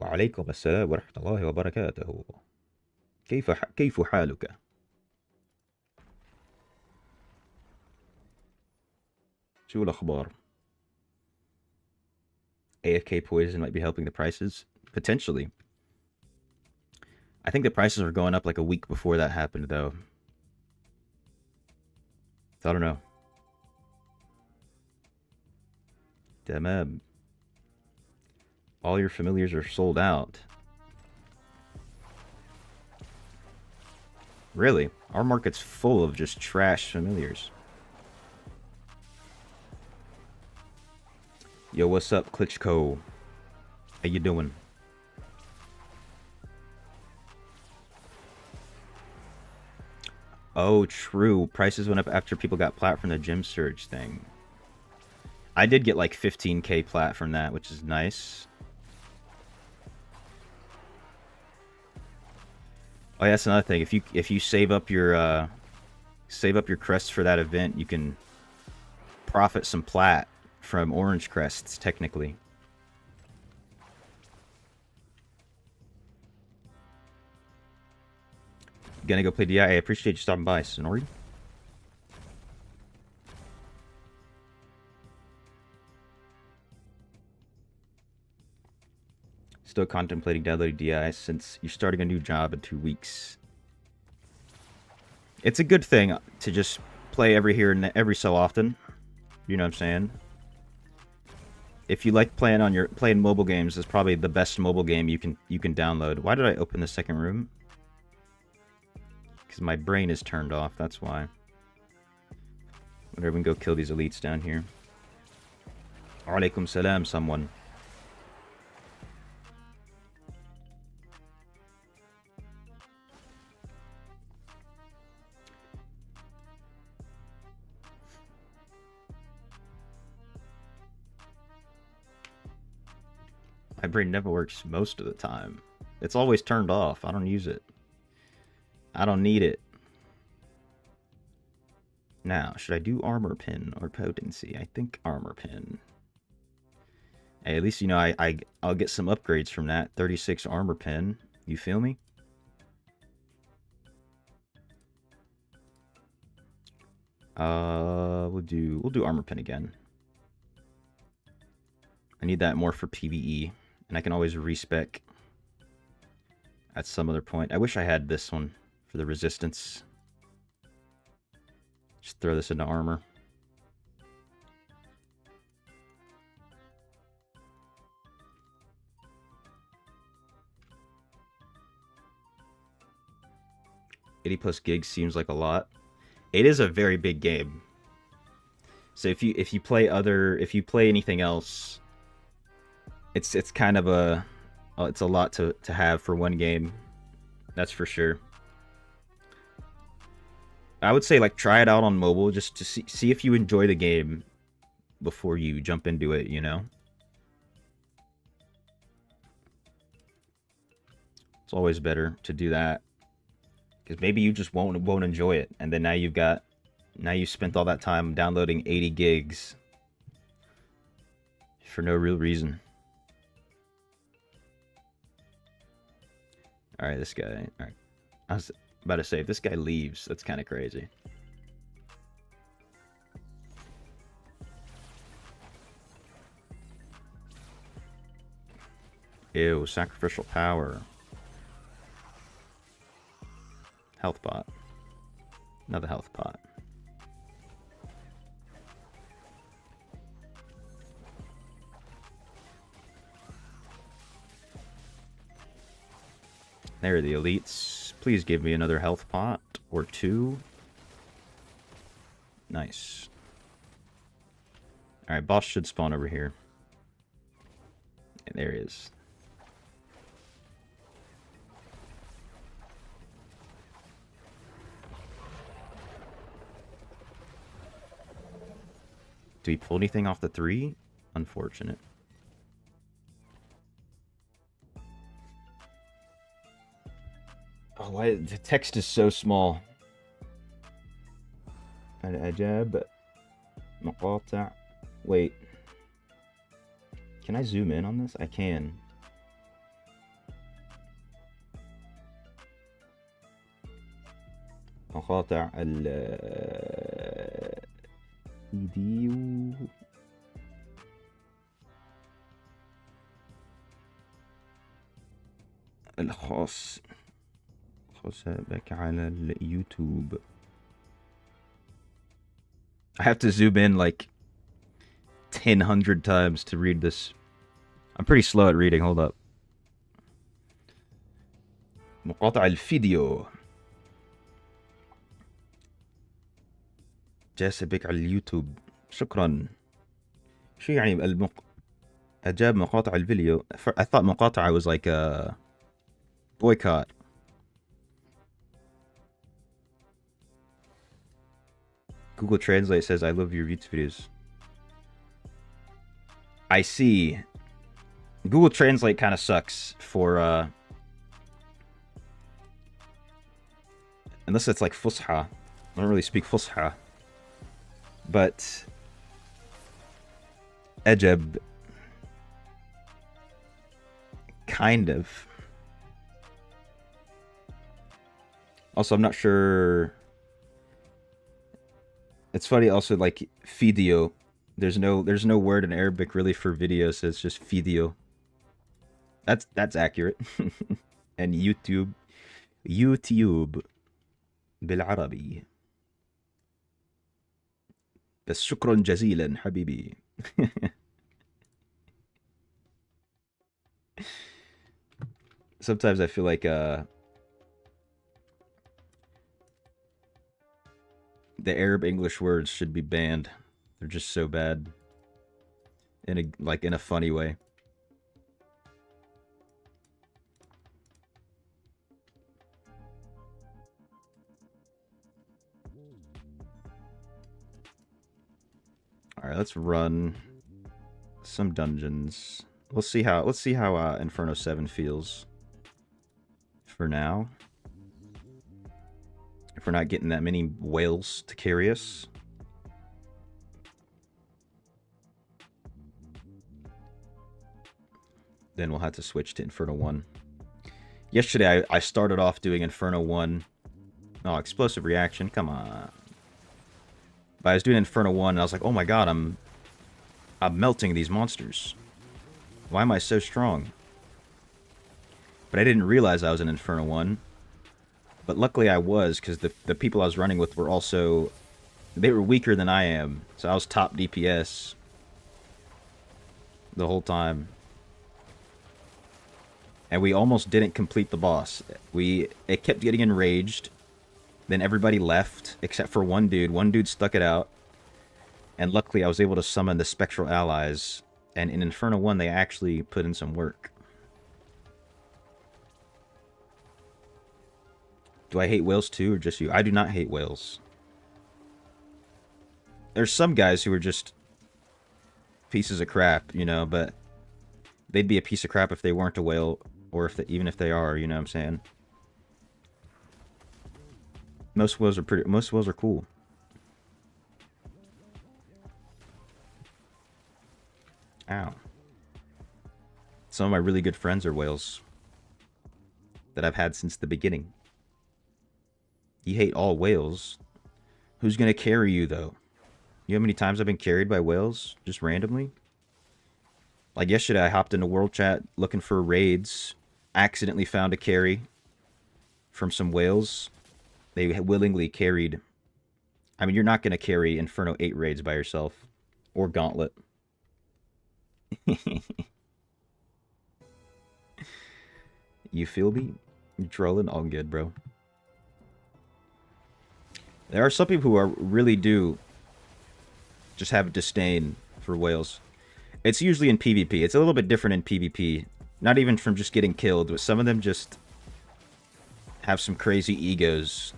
وعليكم السلام ورحمة الله وبركاته. كيف حالك؟ شو الأخبار؟ AFK poison might be helping the prices. Potentially. I think the prices were going up like a week before that happened, though. So I don't know. Damn. All your familiars are sold out. Really? Our market's full of just trash familiars. Yo, what's up, Klitschko? How you doing? Oh, true. Prices went up after people got plat from the gym surge thing. I did get like 15k plat from that, which is nice. Oh, yeah, that's another thing. If you save up your crests for that event, you can profit some plat from orange crests, technically. Gonna go play DI. I appreciate you stopping by, Sonori. Still contemplating downloading DI since you're starting a new job in 2 weeks. It's a good thing to just play every so often. You know what I'm saying? If you like playing mobile games, it's probably the best mobile game you can download. Why did I open the second room? Because my brain is turned off, that's why. Whatever, we can go kill these elites down here. Alaikum salam, someone. My brain never works most of the time. It's always turned off. I don't use it. I don't need it. Now, should I do armor pin or potency? I think armor pin. Hey, at least, you know, I'll get some upgrades from that. 36 armor pin. You feel me? We'll do armor pin again. I need that more for PvE. And I can always respec at some other point. I wish I had this one for the resistance. Just throw this into armor. 80 plus gigs seems like a lot. It is a very big game. So if you play anything else, it's kind of it's a lot to have for one game. That's for sure. I would say like try it out on mobile just to see if you enjoy the game before you jump into it, you know? It's always better to do that. Because maybe you just won't enjoy it, and then now you spent all that time downloading 80 gigs for no real reason. All right, this guy. All right, I was about to say if this guy leaves, that's kind of crazy. Ew, sacrificial power. Health pot. Another health pot. There are the elites. Please give me another health pot or two. Nice. Alright, boss should spawn over here. And there he is. Do we pull anything off the 3? Unfortunate. Oh, why the text is so small. الأجاب مقاطع. Wait. Can I zoom in on this? I can. مقاطع الفيديو. الخاص بك على اليوتيوب. I have to zoom in like 1,000 times to read this. I'm pretty slow at reading. Hold up. مقاطع الفيديو. جالس بك على اليوتيوب. شكرا. شو يعني أجاب مقاطع الفيديو. I thought مقاطعة was like a boycott. Google Translate says, I love your YouTube videos. I see. Google Translate kind of sucks for, unless it's like Fusha. I don't really speak Fusha. But Ejeb, kind of. Also, I'm not sure. It's funny also, like video. There's no word in Arabic really for video, so it's just video. That's accurate. And YouTube بالعربي. بس شكرا جزيلا حبيبي. Sometimes I feel like the Arab English words should be banned. They're just so bad. In a funny way. Alright, let's run some dungeons. Let's see how Inferno 7 feels for now. If we're not getting that many whales to carry us. Then we'll have to switch to Inferno 1. Yesterday I started off doing Inferno 1. Oh, explosive reaction, come on. But I was doing Inferno 1 and I was like, oh my god, I'm melting these monsters. Why am I so strong? But I didn't realize I was in Inferno 1. But luckily I was, because the people I was running with were also... They were weaker than I am. So I was top DPS the whole time. And we almost didn't complete the boss. It kept getting enraged. Then everybody left except for one dude. One dude stuck it out. And luckily I was able to summon the Spectral Allies. And in Inferno 1, they actually put in some work. Do I hate whales too, or just you? I do not hate whales. There's some guys who are just pieces of crap, you know, but they'd be a piece of crap if they weren't a whale, or if even if they are, you know what I'm saying? Most whales are cool. Ow. Some of my really good friends are whales that I've had since the beginning. You hate all whales. Who's gonna carry you, though? You know how many times I've been carried by whales? Just randomly? Like yesterday, I hopped into World Chat looking for raids. Accidentally found a carry from some whales. They willingly carried. I mean, you're not gonna carry Inferno 8 raids by yourself. Or Gauntlet. You feel me? You trolling? All good, bro. There are some people who are really do just have disdain for whales. It's usually in PvP. It's a little bit different in PvP. Not even from just getting killed, but some of them just have some crazy egos.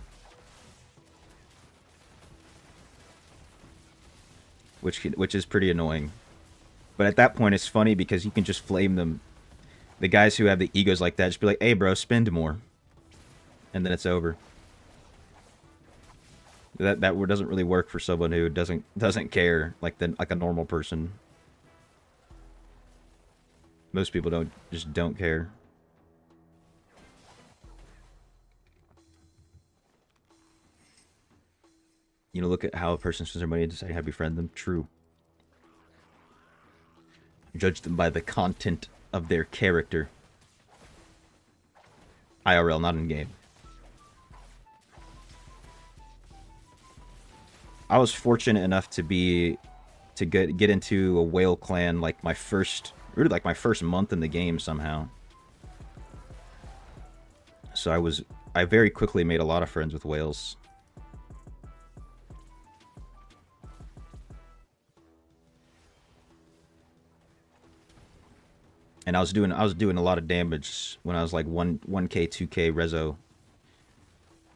Which is pretty annoying. But at that point, it's funny because you can just flame them. The guys who have the egos like that just be like, hey, bro, spend more. And then it's over. That doesn't really work for someone who doesn't care like a normal person. Most people don't care. You know, look at how a person spends their money and decide how to befriend them. True. Judge them by the content of their character. IRL, not in game. I was fortunate enough to get into a whale clan like my first month in the game somehow. So I very quickly made a lot of friends with whales. And I was doing a lot of damage when I was like 1k 2k rezo. So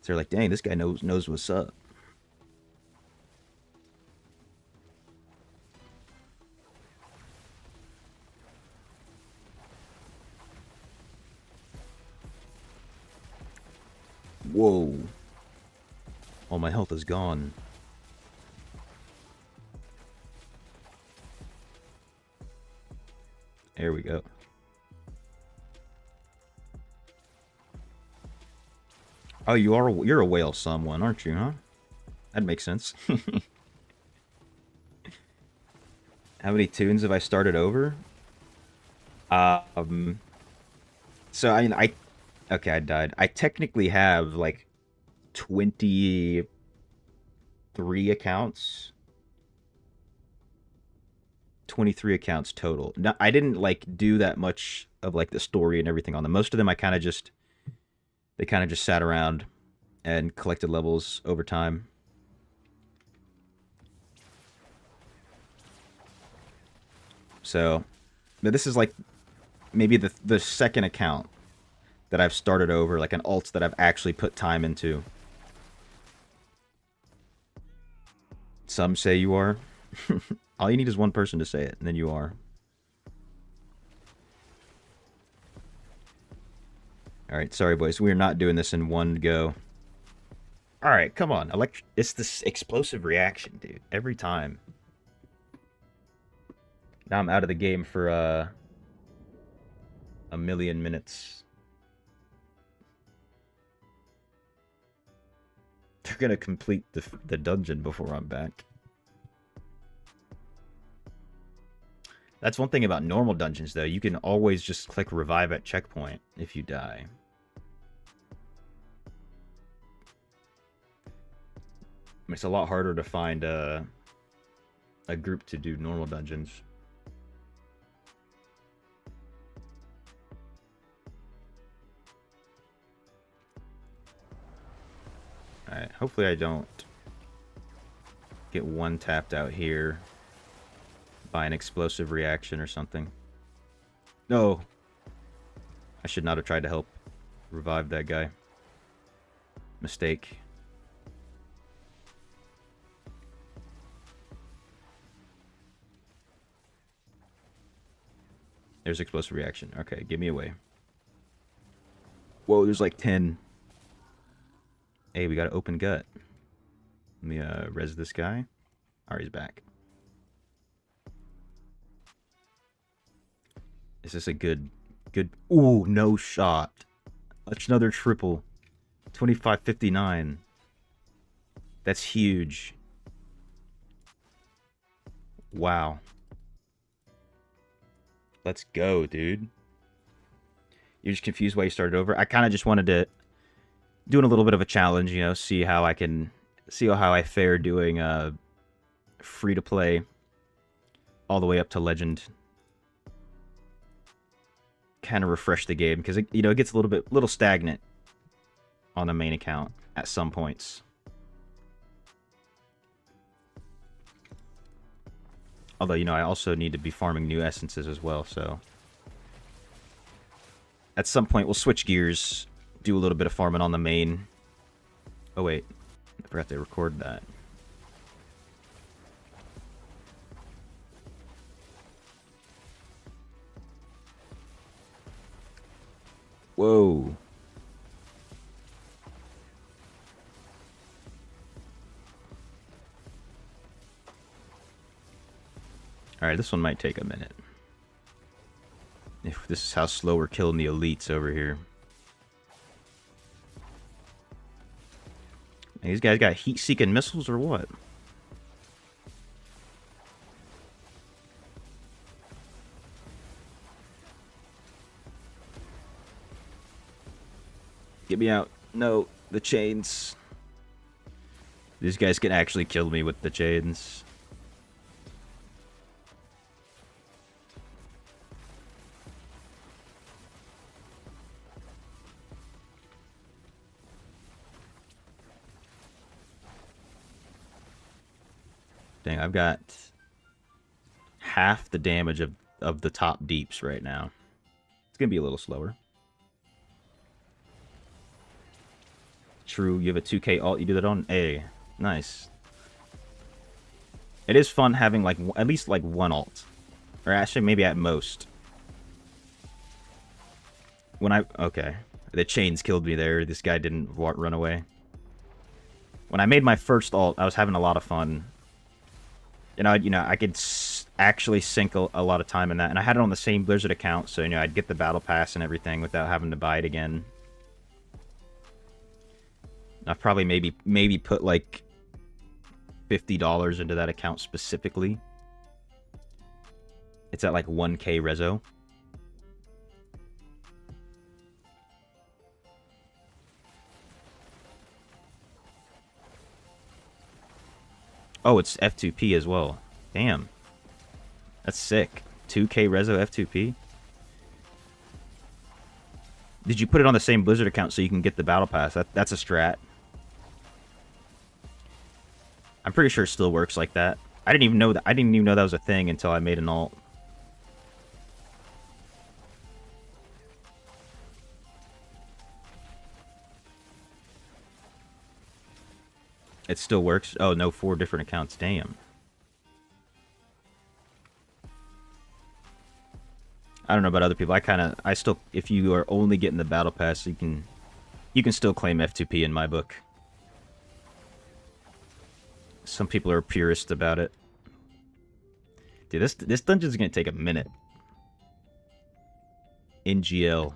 they're like, dang, this guy knows what's up. Whoa. All my health is gone. There we go. Oh, you're a whale someone, aren't you, huh? That makes sense. How many tunes have I started over? So okay, I died. I technically have like 23 accounts. 23 accounts total. Now, I didn't like do that much of like the story and everything on them. Most of them they kind of just sat around and collected levels over time. So, but this is like maybe the second account that I've started over, like an alt that I've actually put time into. Some say you are. All you need is one person to say it, and then you are. Alright, sorry boys, we are not doing this in one go. Alright, come on. It's this explosive reaction, dude. Every time. Now I'm out of the game for a million minutes. They're gonna complete the dungeon before I'm back. That's one thing about normal dungeons, though. You can always just click revive at checkpoint if you die. It's a lot harder to find a group to do normal dungeons. Alright, hopefully I don't get one tapped out here by an explosive reaction or something. No! I should not have tried to help revive that guy. Mistake. There's explosive reaction. Okay, give me away. Whoa, there's like 10. Hey, we got an open gut. Let me res this guy. Alright, he's back. Is this a good... Ooh, no shot. That's another triple. 2559. That's huge. Wow. Let's go, dude. You're just confused why you started over? I kind of just wanted to... Doing a little bit of a challenge, you know, see how I can... See how I fare doing free-to-play all the way up to Legend. Kind of refresh the game, because, you know, it gets a little stagnant on the main account at some points. Although, you know, I also need to be farming new essences as well, so... At some point, we'll switch gears, do a little bit of farming on the main. Oh, wait. I forgot to record that. Whoa. Alright, this one might take a minute. If this is how slow we're killing the elites over here. These guys got heat-seeking missiles or what? Get me out. No, the chains. These guys can actually kill me with the chains. Dang, I've got half the damage of the top deeps right now. It's going to be a little slower. True, you have a 2K alt, you do that on A. Nice. It is fun having like at least like one alt. Or actually maybe at most. Okay. The chains killed me there. This guy didn't run away. When I made my first alt, I was having a lot of fun. You know, I could actually sink a lot of time in that. And I had it on the same Blizzard account, so, you know, I'd get the battle pass and everything without having to buy it again. I've probably maybe put, like, $50 into that account specifically. It's at, like, 1K reso. Oh, it's F2P as well. Damn. That's sick. 2K reso F2P? Did you put it on the same Blizzard account so you can get the battle pass? That's a strat. I'm pretty sure it still works like that. I didn't even know that was a thing until I made an alt. It still works? Oh, no, 4 different accounts. Damn. I don't know about other people. I still, if you are only getting the battle pass, you can still claim F2P in my book. Some people are purist about it. Dude, this dungeon's gonna take a minute. NGL.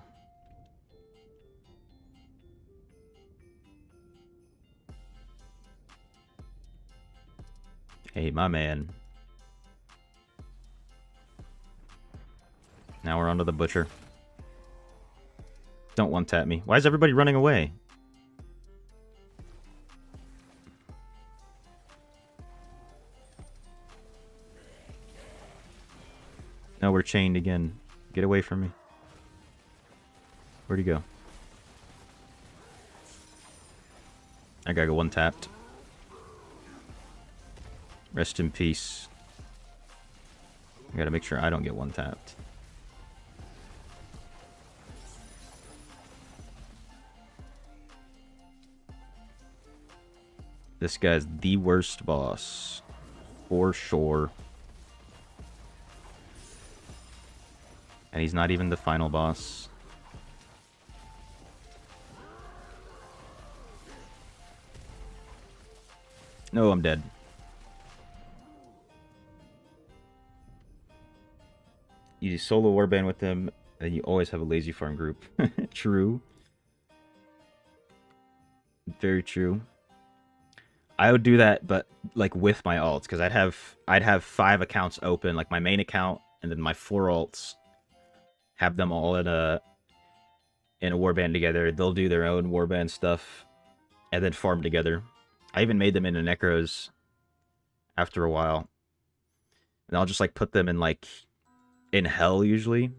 Hey, my man. Now we're onto the butcher. Don't one-tap me. Why is everybody running away? No, we're chained again. Get away from me. Where'd he go? I gotta go one tapped. Rest in peace. I gotta make sure I don't get one tapped. This guy's the worst boss. For sure. And he's not even the final boss. No, I'm dead. You solo warband with them, and you always have a lazy farm group. True. Very true. I would do that, but like with my alts, because I'd have 5 accounts open, like my main account, and then my 4 alts. Have them all in a warband together. They'll do their own warband stuff, and then farm together. I even made them into necros after a while, and I'll just like put them in like in hell usually.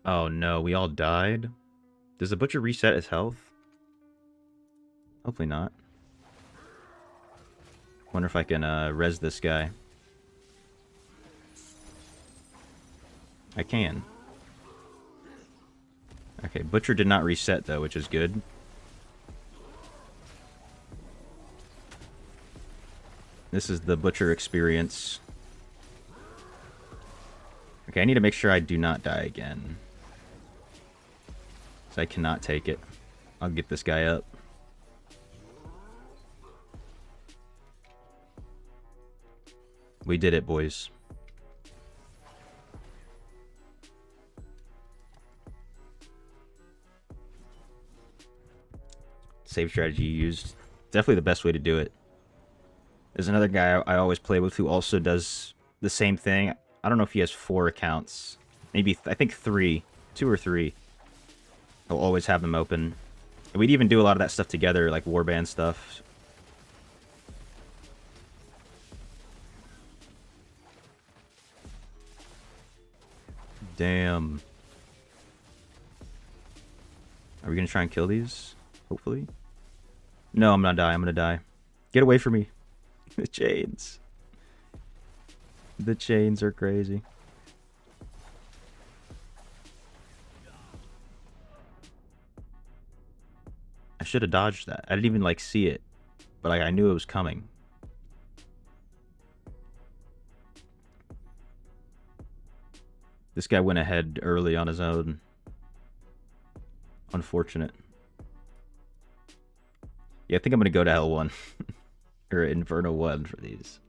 Oh no, we all died. Does the butcher reset his health? Hopefully not. Wonder if I can res this guy. I can. Okay, butcher did not reset though, which is good. This is the butcher experience. Okay, I need to make sure I do not die again. So I cannot take it. I'll get this guy up. We did it, boys. Save strategy used. Definitely the best way to do it. There's another guy I always play with who also does the same thing. I don't know if he has 4 accounts. Maybe, I think 3. 2 or 3. He'll always have them open. And we'd even do a lot of that stuff together, like warband stuff. Damn. Are we gonna try and kill these? Hopefully. No, I'm gonna die. I'm gonna die. Get away from me. The chains. The chains are crazy. I should have dodged that. I didn't even like see it, but like I knew it was coming. This guy went ahead early on his own. Unfortunate. Yeah, I think I'm gonna go to L1 or Inferno 1 for these,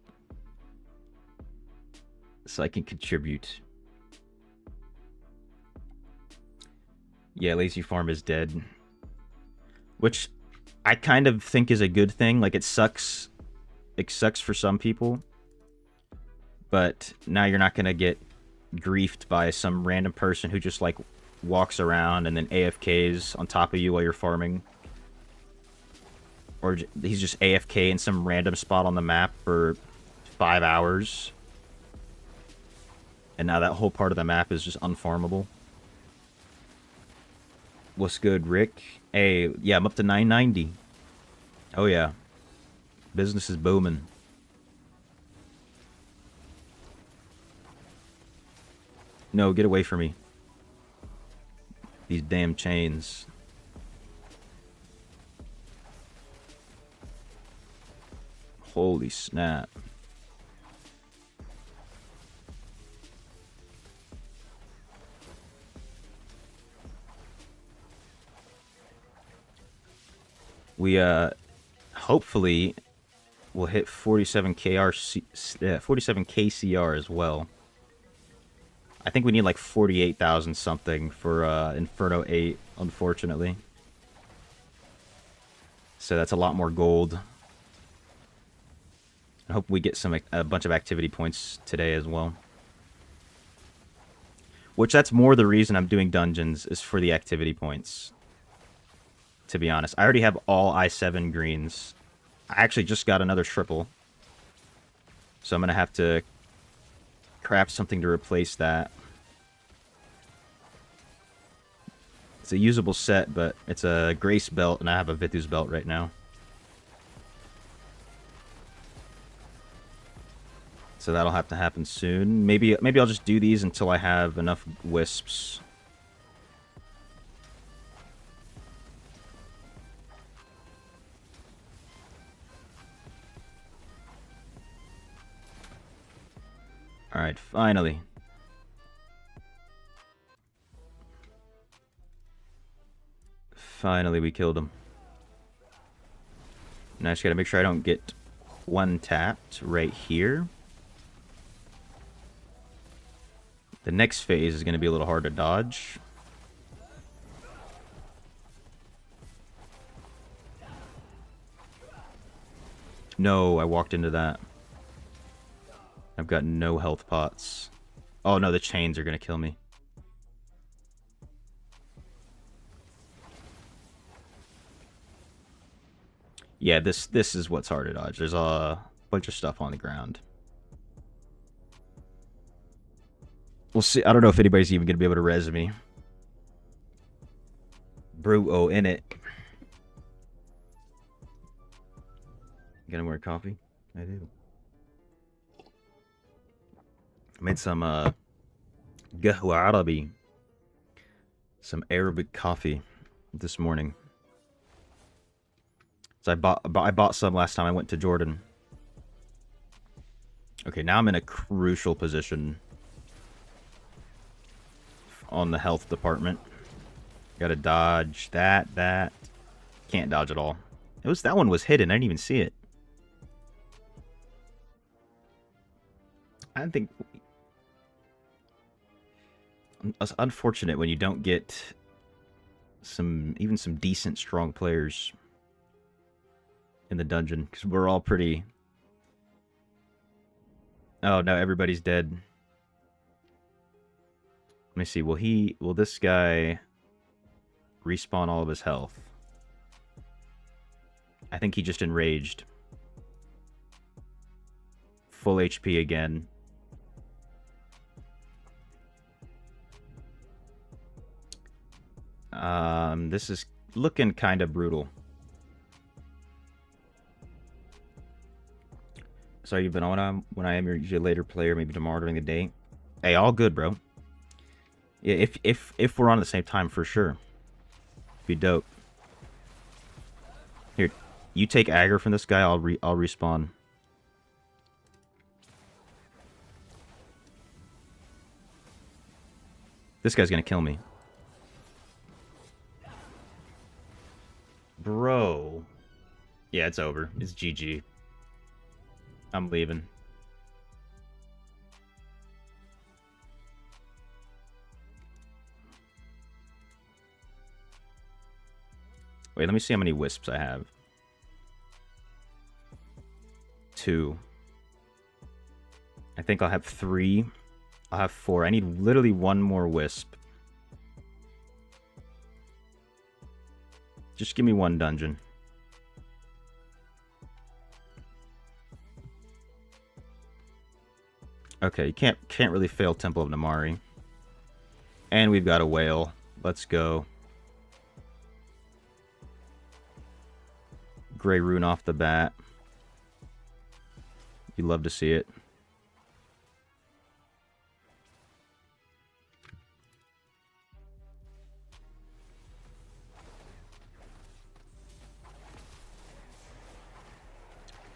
so I can contribute. Yeah, Lazy Farm is dead, which I kind of think is a good thing. Like, it sucks. It sucks for some people, but now you're not gonna get griefed by some random person who just like walks around and then AFKs on top of you while you're farming. Or he's just AFK in some random spot on the map for 5 hours. And now that whole part of the map is just unfarmable. What's good, Rick? Hey, yeah, I'm up to 990. Oh, yeah. Business is booming. No, get away from me. These damn chains. Holy snap. We hopefully will hit 47 KCR as well. I think we need like 48,000 something for Inferno 8, unfortunately. So that's a lot more gold. I hope we get a bunch of activity points today as well. Which, that's more the reason I'm doing dungeons, is for the activity points. To be honest, I already have all I7 greens. I actually just got another triple. So I'm going to have to craft something to replace that. It's a usable set, but it's a Grace belt, and I have a Vithus belt right now. So that'll have to happen soon. Maybe I'll just do these until I have enough wisps. Alright, finally. Finally, we killed him. Now I just gotta make sure I don't get one tapped right here. The next phase is gonna be a little hard to dodge. No, I walked into that. I've got no health pots. Oh no, the chains are gonna kill me. Yeah, this is what's hard to dodge. There's a bunch of stuff on the ground. We'll see. I don't know if anybody's even gonna be able to res me. Brew, oh, in it. You got any more coffee? I do. I made some qahwa Arabi, some Arabic coffee this morning. So I bought some last time I went to Jordan. Okay, now I'm in a crucial position on the health department. Got to dodge that. Can't dodge at all. That one was hidden. I didn't even see it. I think it's unfortunate when you don't get even some decent strong players in the dungeon, because we're all pretty... Oh no, everybody's dead. Let me see, will this guy respawn all of his health? I think he just enraged. Full HP again. This is looking kind of brutal. Sorry, you've been on when I am your later player, maybe tomorrow during the day. Hey, all good, bro. Yeah, if we're on at the same time, for sure. Be dope. Here, you take aggro from this guy. I'll respawn. This guy's gonna kill me. Bro. Yeah, it's over. It's GG. I'm leaving. Wait, let me see how many wisps I have. 2. I think I'll have 3. I'll have 4. I need literally one more wisp. Just give me one dungeon. Okay, you can't really fail Temple of Namari. And we've got a whale. Let's go. Gray rune off the bat. You love to see it.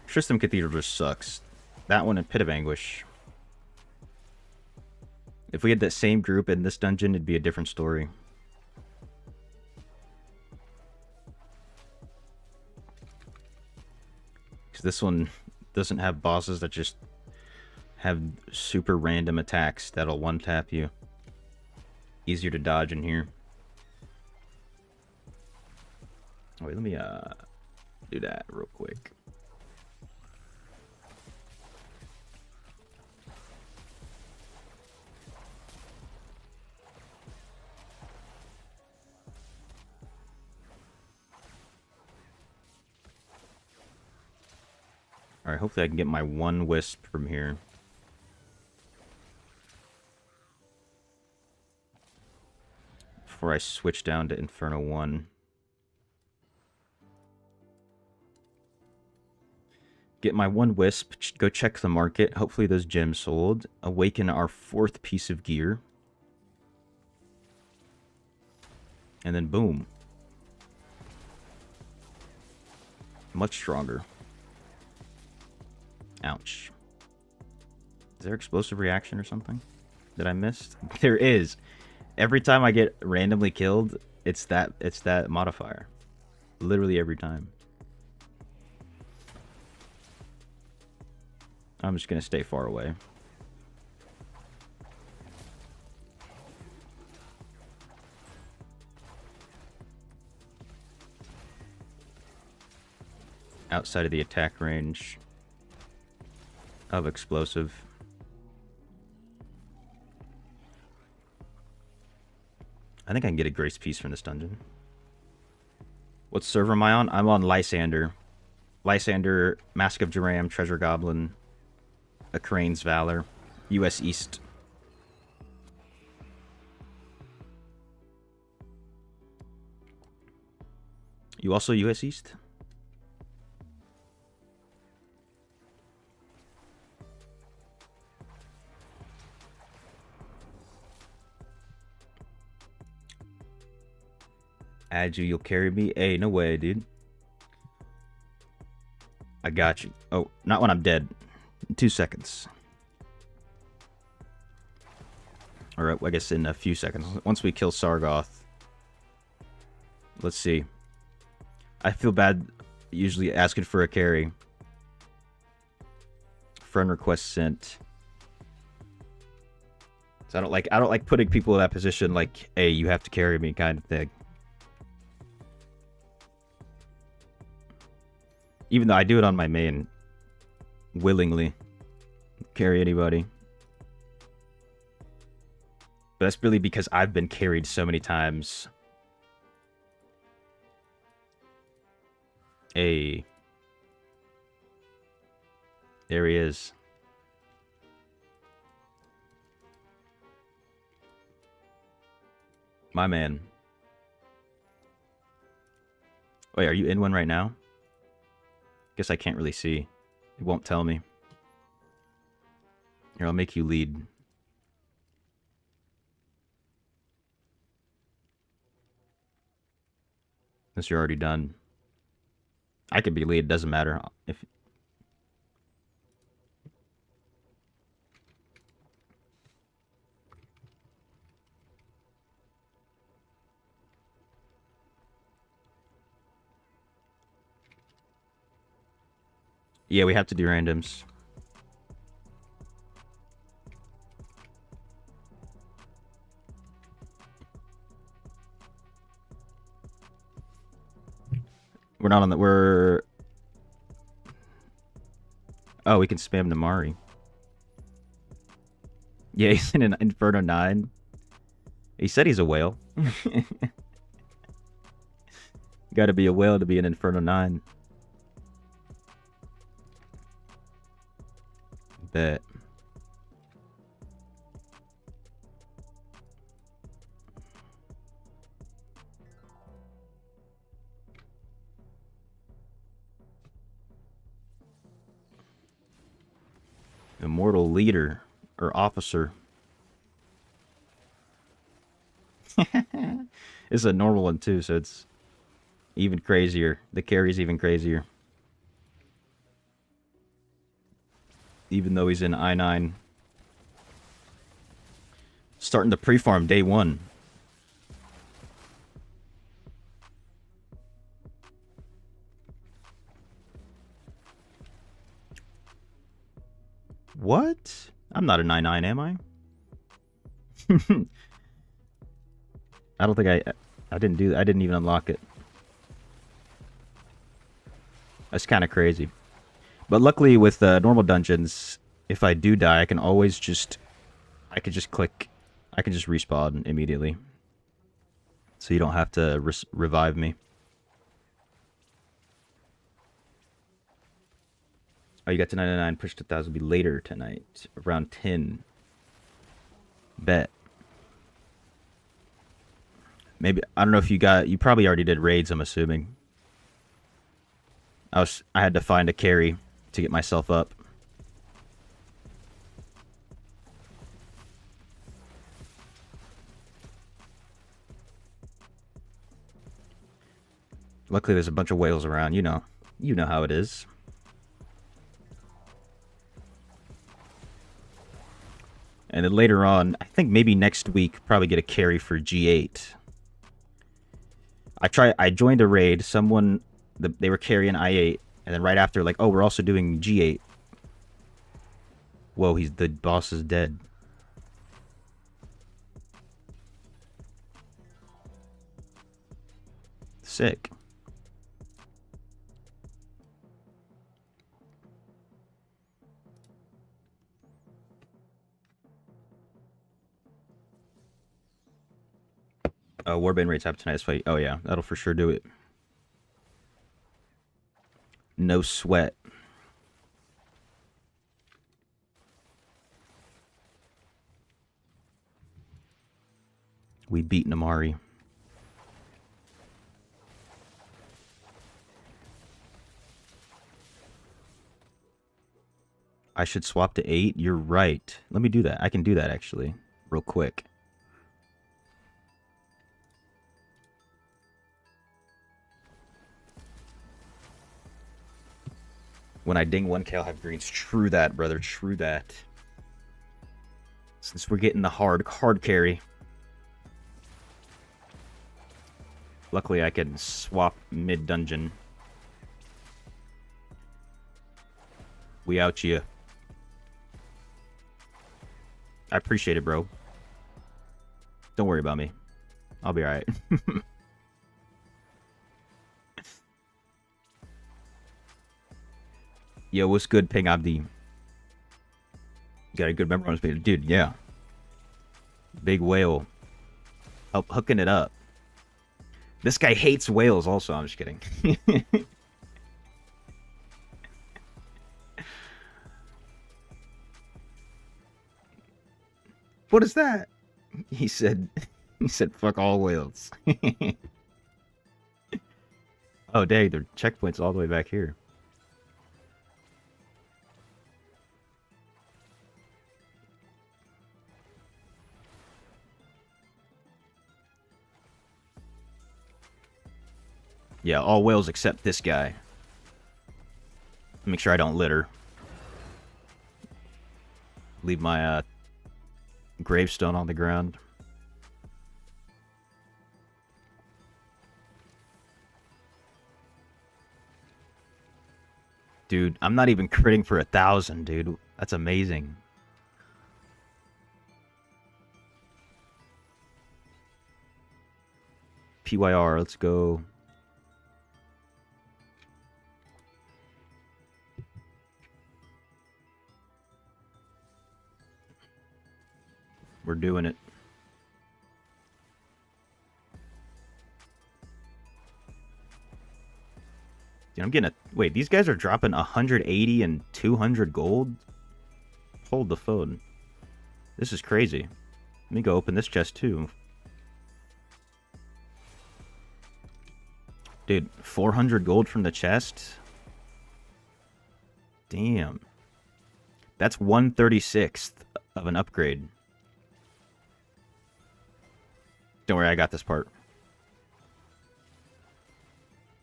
Tristram Cathedral just sucks. That one and Pit of Anguish. If we had that same group in this dungeon, it'd be a different story. Because this one doesn't have bosses that just have super random attacks that'll one-tap you. Easier to dodge in here. Oh, wait, let me do that real quick. Alright, hopefully I can get my one wisp from here. before I switch down to Inferno 1. Get my one wisp, go check the market. Hopefully those gems sold. Awaken our 4th piece of gear. And then boom. Much stronger. Ouch. Is there explosive reaction or something that I missed? There is. Every time I get randomly killed, it's that modifier. Literally every time. I'm just gonna stay far away. Outside of the attack range of explosive. I think I can get a grace piece from this dungeon. What server am I on? I'm on Lysander. Lysander, Mask of Joram, Treasure Goblin, A Crane's Valor, US East. You also US East? Add you, you'll carry me? Hey, no way, dude. I got you. Oh, not when I'm dead. In 2 seconds. Or I guess in a few seconds. Once we kill Sargoth. Let's see. I feel bad usually asking for a carry. Friend request sent. So I don't like putting people in that position like, hey, you have to carry me kind of thing. Even though I do it on my main. Willingly. Carry anybody. But that's really because I've been carried so many times. Hey. There he is. My man. Wait, are you in one right now? Guess I can't really see. It won't tell me. Here, I'll make you lead. Unless you're already done. I could be lead, doesn't matter. If yeah, we have to do randoms. We're not on the... We're... Oh, we can spam Namari. Yeah, he's in an Inferno 9. He said he's a whale. Gotta be a whale to be an Inferno 9. Bet. Immortal leader or officer. It's a normal one too, so it's even crazier. The carry's even crazier. Even though he's in I-9. Starting the pre-farm day 1. What? I'm not an I-9, am I? I don't think I didn't do that. I didn't even unlock it. That's kind of crazy. But luckily with normal dungeons, if I do die, I can always just... I can just click... I can just respawn immediately. So you don't have to revive me. Oh, you got to 99, push to 1,000, be later tonight. Around 10. Bet. Maybe I don't know if you probably already did raids, I'm assuming. I had to find a carry to get myself up. Luckily there's a bunch of whales around, you know. You know how it is. And then later on, I think maybe next week, probably get a carry for G8. I joined a raid, they were carrying I8, and then right after, like, oh, we're also doing G8. Whoa, the boss is dead. Sick. Warband rates after tonight's fight. Oh yeah, that'll for sure do it. No sweat. We beat Namari. I should swap to 8? You're right. Let me do that. I can do that, actually. Real quick. When I ding 1K, I'll have greens. True that, brother. True that. Since we're getting the hard carry. Luckily, I can swap mid-dungeon. We out ya. I appreciate it, bro. Don't worry about me. I'll be alright. Yo, what's good, Ping Abdi? You got a good member on his page. Dude, yeah. Big whale. Hooking it up. This guy hates whales also. I'm just kidding. What is that? He said fuck all whales. Oh, dang, their checkpoint's all the way back here. Yeah, all whales except this guy. Make sure I don't litter. Leave my gravestone on the ground. Dude, I'm not even critting for 1,000, dude. That's amazing. PYR, let's go. We're doing it. Dude, I'm getting a... Wait, these guys are dropping 180 and 200 gold? Hold the phone. This is crazy. Let me go open this chest too. Dude, 400 gold from the chest? Damn. That's 1/36th of an upgrade. Don't worry, I got this part.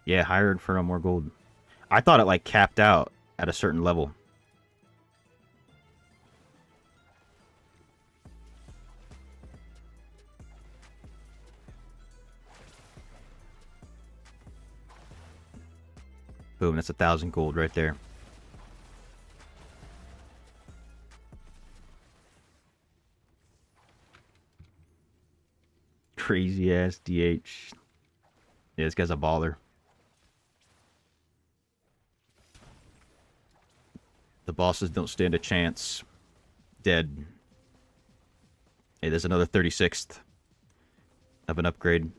Yeah, higher Inferno, more gold. I thought it, like, capped out at a certain level. Boom, that's 1,000 gold right there. Crazy ass DH. Yeah, this guy's a baller. The bosses don't stand a chance. Dead. Hey, there's another 36th of an upgrade.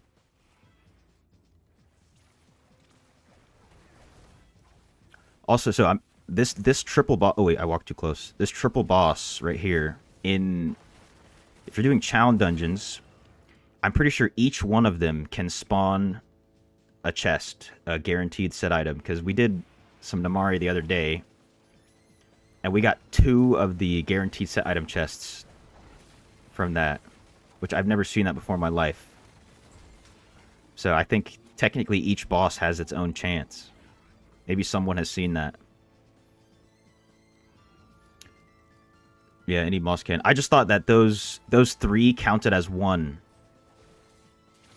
Also, so I'm this triple boss. Oh wait, I walked too close. This triple boss right here. If you're doing challenge dungeons, I'm pretty sure each one of them can spawn a chest, a guaranteed set item, because we did some Namari the other day, and we got 2 of the guaranteed set item chests from that, which I've never seen that before in my life. So I think technically each boss has its own chance. Maybe someone has seen that. Yeah, any boss can. I just thought that those 3 counted as 1.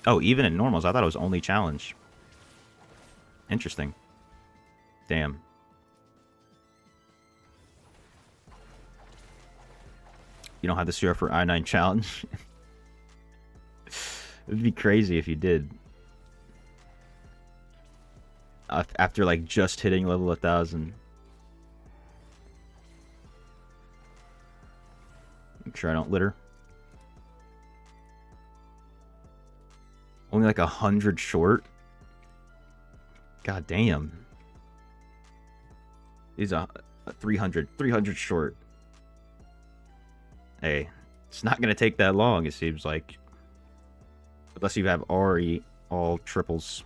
Oh, even in normals, I thought it was only challenge. Interesting. Damn. You don't have the CR for I9 challenge? It'd be crazy if you did. After, like, just hitting level 1000. Make sure I don't litter. Only like 100 short? God damn. He's a 300 short. Hey, it's not gonna take that long, it seems like. Unless you have already all triples.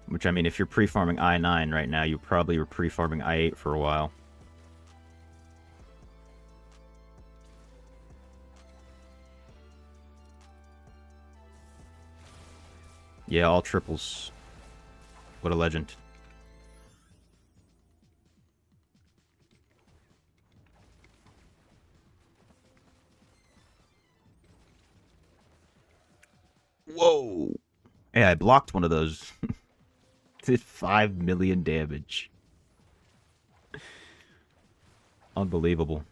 Which, I mean, if you're pre-farming I9 right now, you probably were pre-farming I8 for a while. Yeah, all triples. What a legend. Whoa! Hey, I blocked one of those. Did 5 million damage. Unbelievable.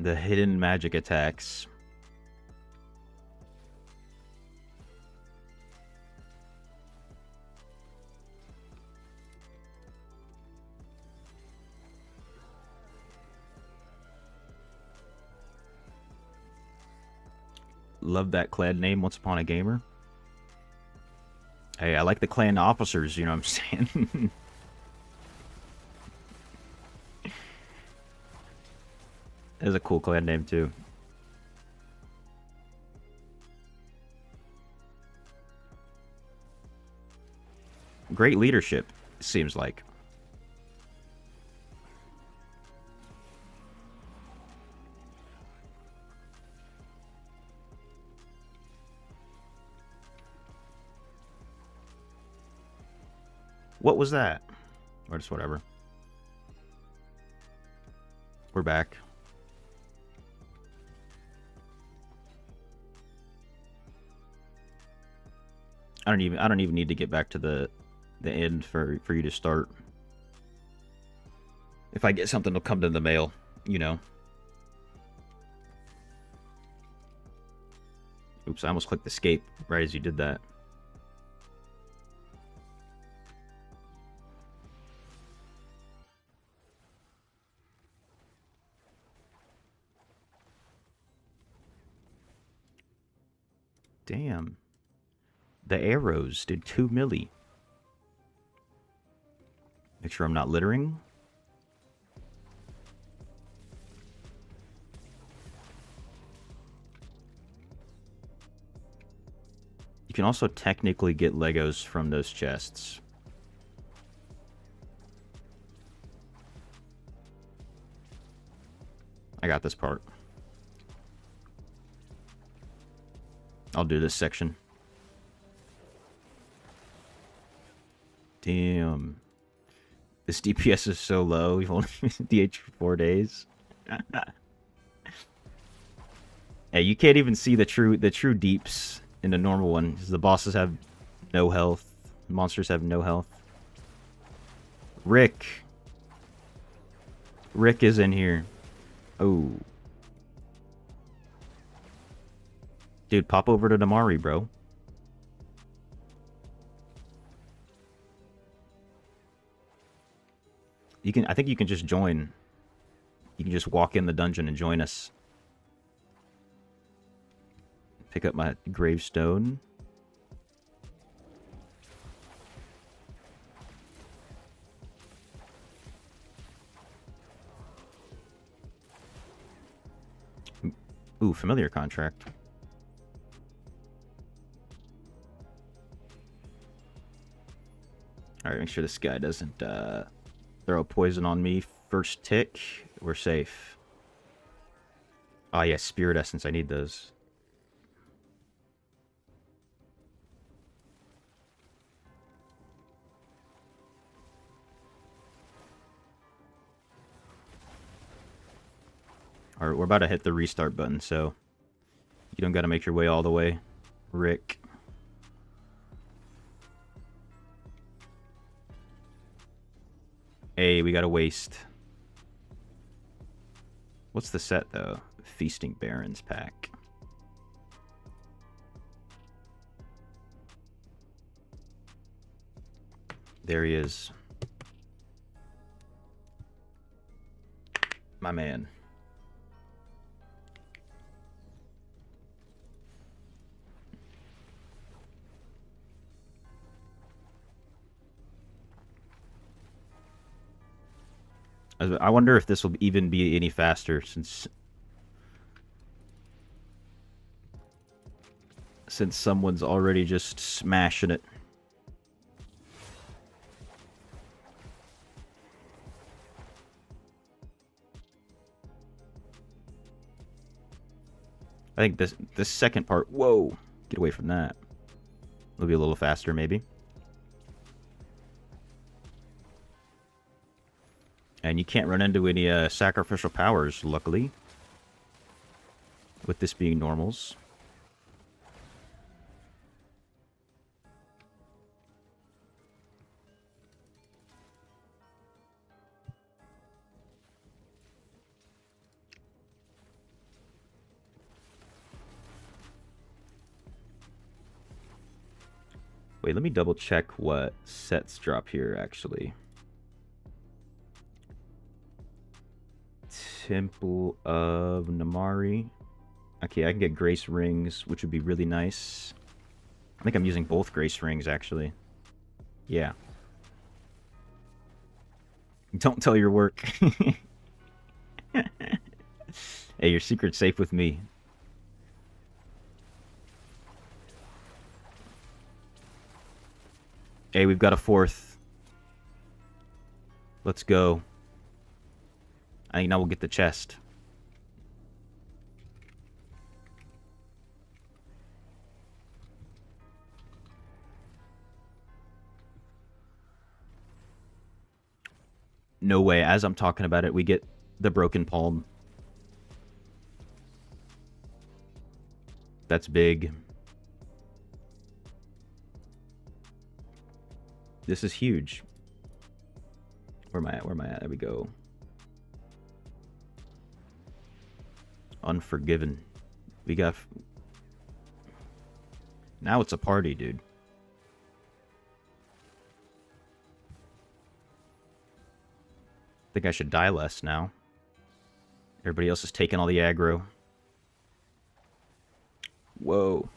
The hidden magic attacks. Love that clan name, Once Upon a Gamer. Hey, I like the clan officers, you know what I'm saying? That's a cool clan name, too. Great leadership, it seems like. What was that? Or just whatever. We're back. I don't even need to get back to the end for you to start. If I get something, it'll come to the mail, you know. Oops, I almost clicked escape right as you did that. Damn. The arrows did 2 milli. Make sure I'm not littering. You can also technically get Legos from those chests. I got this part. I'll do this section. Damn. This DPS is so low. We've only been DH for 4 days. Hey, you can't even see the true deeps in the normal one, because the bosses have no health. Monsters have no health. Rick. Rick is in here. Oh. Dude, pop over to Namari, bro. You can, I think you can just join. You can just walk in the dungeon and join us. Pick up my gravestone. Ooh, familiar contract. Alright, make sure this guy doesn't throw poison on me. First tick, we're safe. Oh yeah, Spirit Essence, I need those. Alright, we're about to hit the restart button, so you don't gotta make your way all the way, Rick. Hey, we got a waste. What's the set, though? Feasting Barons pack. There he is. My man. I wonder if this will even be any faster since someone's already just smashing it. I think this second part, whoa, get away from that. It'll be a little faster maybe. And you can't run into any sacrificial powers, luckily. With this being normals. Wait, let me double check what sets drop here, actually. Temple of Namari. Okay, I can get Grace Rings, which would be really nice. I think I'm using both Grace Rings, actually. Yeah. Don't tell your work. Hey, your secret's safe with me. Hey, we've got a fourth. Let's go. I think now we'll get the chest. No way. As I'm talking about it, we get the broken palm. That's big. This is huge. Where am I at? Where am I at? There we go. Unforgiven. We got... Now it's a party, dude. I think I should die less now. Everybody else is taking all the aggro. Whoa.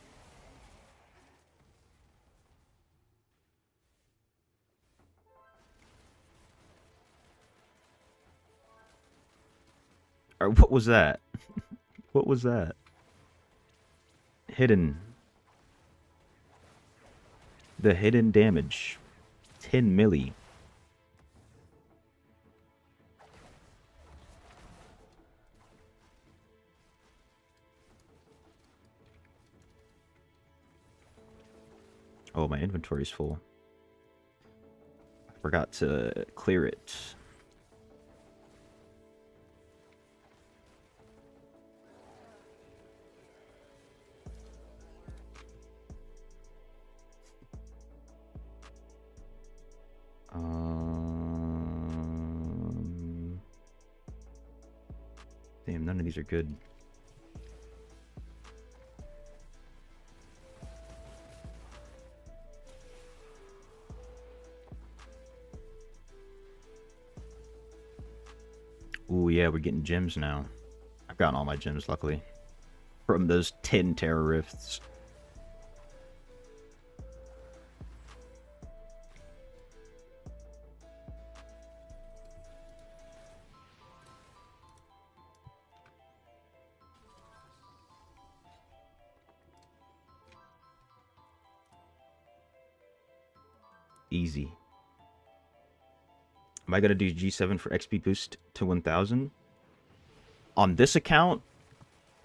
Or what was that? What was that? Hidden. The hidden damage. 10 milli. Oh, my inventory's full. I forgot to clear it. Damn, none of these are good. Ooh, yeah, we're getting gems now. I've gotten all my gems, luckily. from those 10 terror rifts. Easy. Am I going to do G7 for XP boost to 1000? On this account,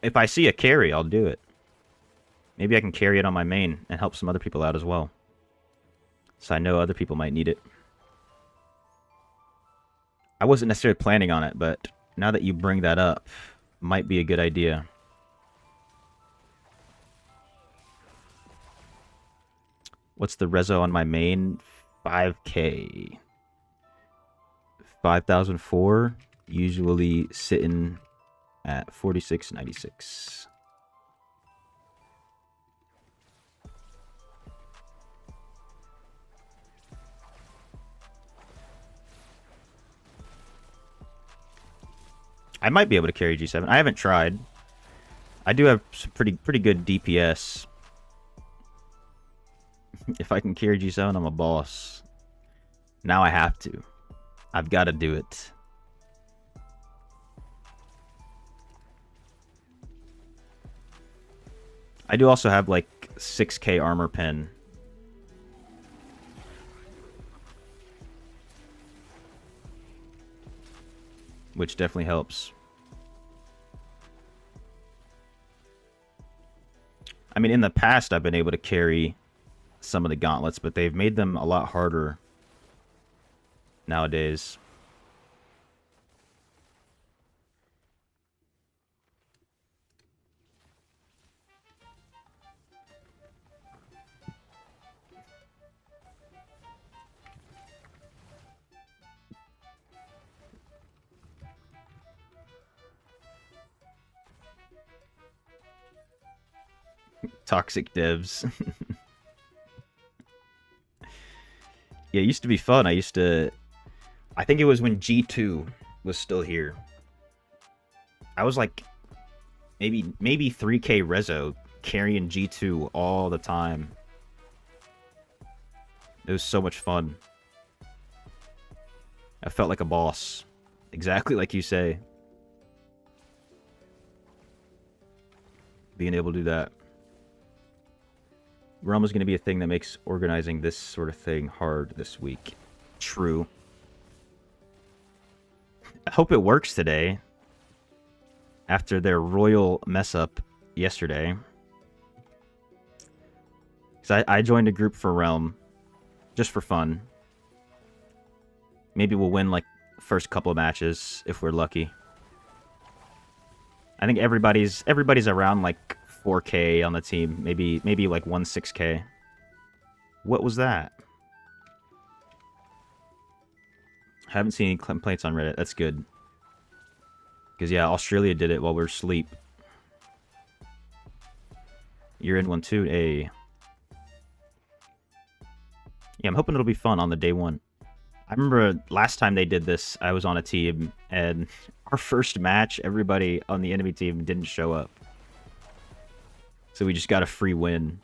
if I see a carry, I'll do it. Maybe I can carry it on my main and help some other people out as well. So I know other people might need it. I wasn't necessarily planning on it, but now that you bring that up, might be a good idea. What's the reso on my main? 5k. 5004, usually sitting at 46.96. I might be able to carry G7. I haven't tried. I do have some pretty good DPS. If I can carry G7, I'm a boss. Now I have to. I've got to do it. I do also have like 6k armor pen. Which definitely helps. I mean, in the past, I've been able to carry some of the gauntlets, but they've made them a lot harder nowadays. Toxic devs. Yeah, it used to be fun. I think it was when G2 was still here. I was like maybe 3k reso carrying G2 all the time. It was so much fun. I felt like a boss. Exactly like you say. Being able to do that. Realm is going to be a thing that makes organizing this sort of thing hard this week. True. I hope it works today. After their royal mess up yesterday. Because I joined a group for Realm. Just for fun. Maybe we'll win like the first couple of matches if we're lucky. I think everybody's around like 4k on the team. Maybe like 6k. What was that? Haven't seen any complaints on Reddit. That's good. Because, yeah, Australia did it while we were asleep. You're in one too? Yeah, I'm hoping it'll be fun on the day one. I remember last time they did this, I was on a team, and our first match, everybody on the enemy team didn't show up. So we just got a free win.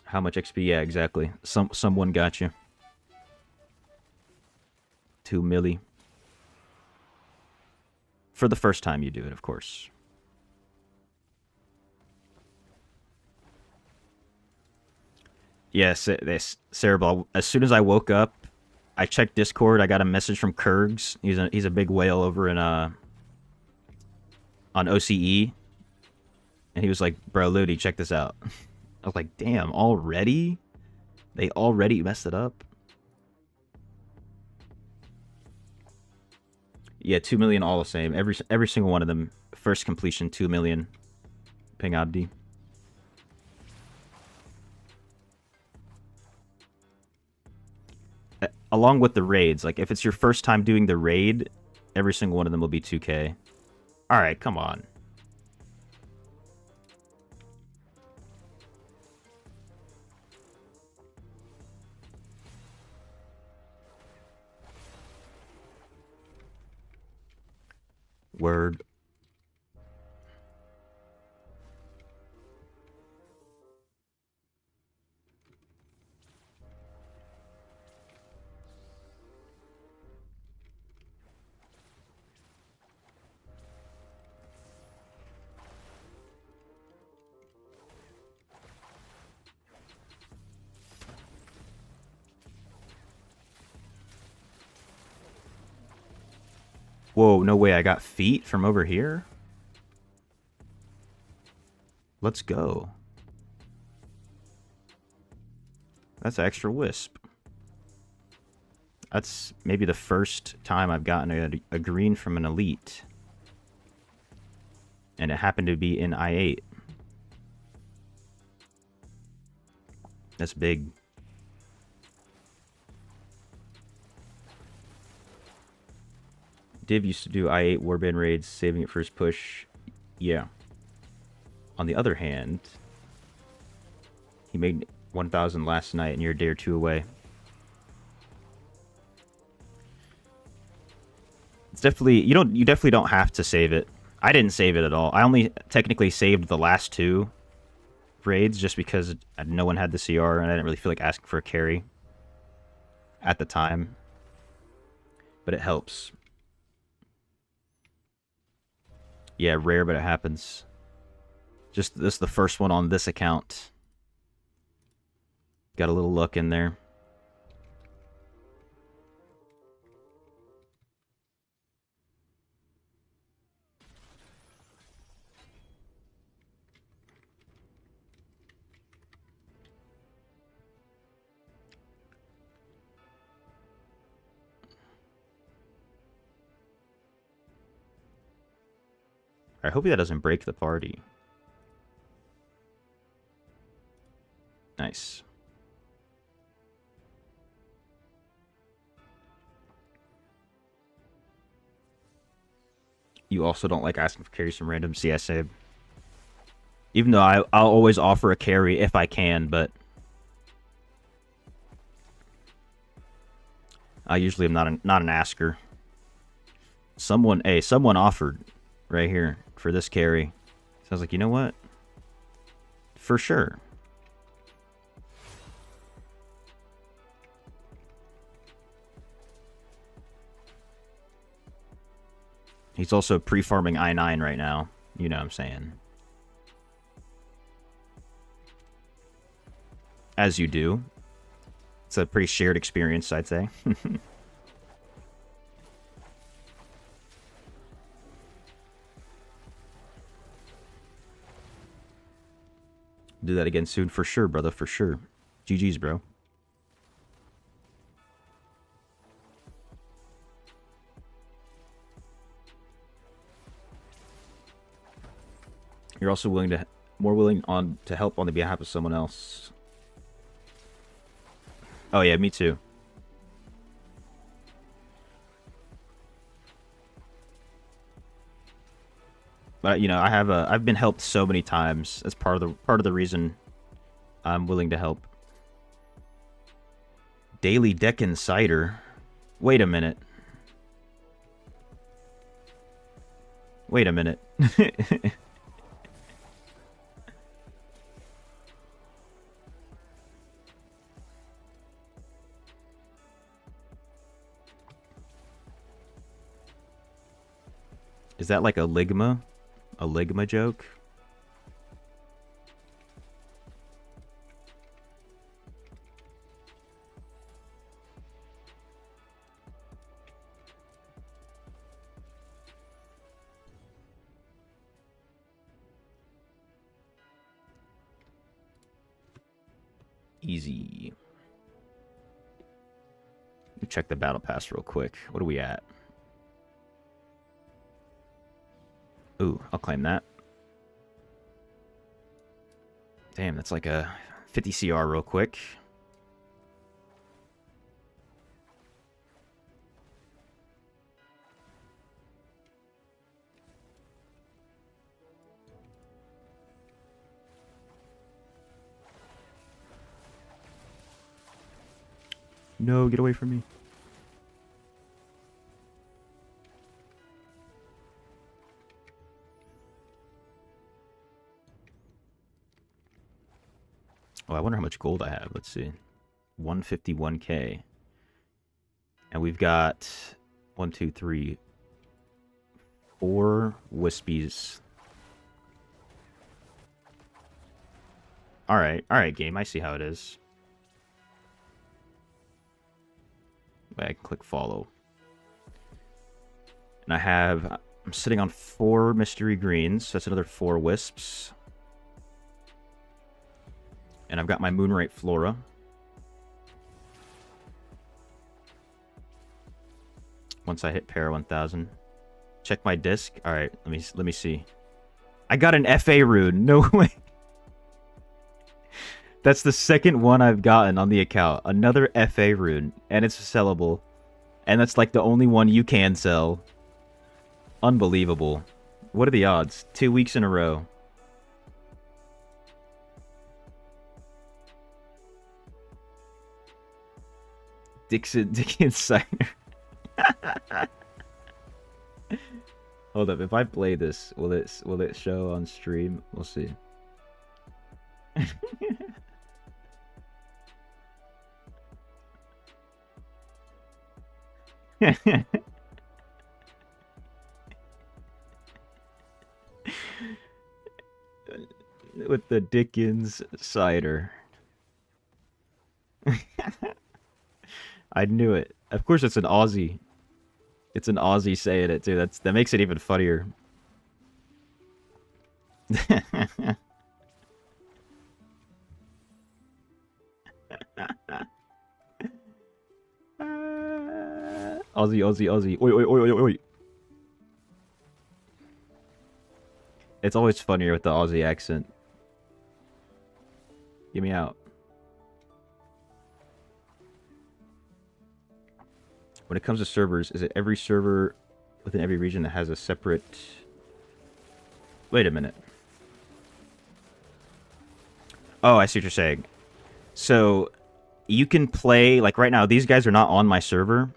How much XP? Yeah, exactly. Someone got you. 2 milli. For the first time you do it, of course. Yes, Cerebral. As soon as I woke up, I checked Discord. I got a message from Kurgs. He's a big whale over in on OCE, and he was like, "Bro, Ludi, check this out." I was like, "Damn, already? They already messed it up?" Yeah, 2 million all the same. Every single one of them. First completion, 2 million. Ping Abdi. Along with the raids, like if it's your first time doing the raid, every single one of them will be 2k. All right, come on. Word. Whoa, no way, I got feet from over here? Let's go. That's extra wisp. That's maybe the first time I've gotten a green from an elite. And it happened to be in I-8. That's big. Div used to do I-8 warband raids, saving it for his push. Yeah. On the other hand, he made 1,000 last night and you're a day or two away. It's definitely you definitely don't have to save it. I didn't save it at all. I only technically saved the last 2 raids just because no one had the CR and I didn't really feel like asking for a carry at the time. But it helps. Yeah, rare, but it happens. Just this is the first one on this account. Got a little luck in there. I hope that doesn't break the party. Nice. You also don't like asking for carries from random CSA. Even though I'll always offer a carry if I can, but I usually am not an asker. Someone offered right here for this carry. So I was like, you know what? For sure. He's also pre-farming I-9 right now. You know what I'm saying. As you do. It's a pretty shared experience, I'd say. Do that again soon, for sure, brother, for sure. GG's, bro. You're also more willing to help on the behalf of someone else. Oh yeah, me too. But you know, I've been helped so many times. That's part of the reason I'm willing to help. Daily Deck Insider. Wait a minute. Wait a minute. Is that like a Ligma? A Ligma joke? Easy. Let me check the battle pass real quick. What are we at? Ooh, I'll claim that. Damn, that's like a 50 CR real quick. No, get away from me. Oh, I wonder how much gold I have. Let's see. 151k. And we've got 1, 2, 3, 4 wispies. Alright, game. I see how it is. I can click follow. And I'm sitting on 4 mystery greens, so that's another 4 wisps. And I've got my Moonrite Flora. Once I hit Para 1000. Check my disc. Alright, let me see. I got an FA rune. No way. That's the second one I've gotten on the account. Another FA rune. And it's sellable. And that's like the only one you can sell. Unbelievable. What are the odds? 2 weeks in a row. Dickens Cider. Hold up, if I play this, will it show on stream? We'll see. With the Dickens Cider. I knew it. Of course it's an Aussie. It's an Aussie saying it too. That makes it even funnier. Aussie. Oi. It's always funnier with the Aussie accent. Get me out. When it comes to servers, is it every server within every region that has a separate... Wait a minute. Oh, I see what you're saying. So, you can play... Like, right now, these guys are not on my server.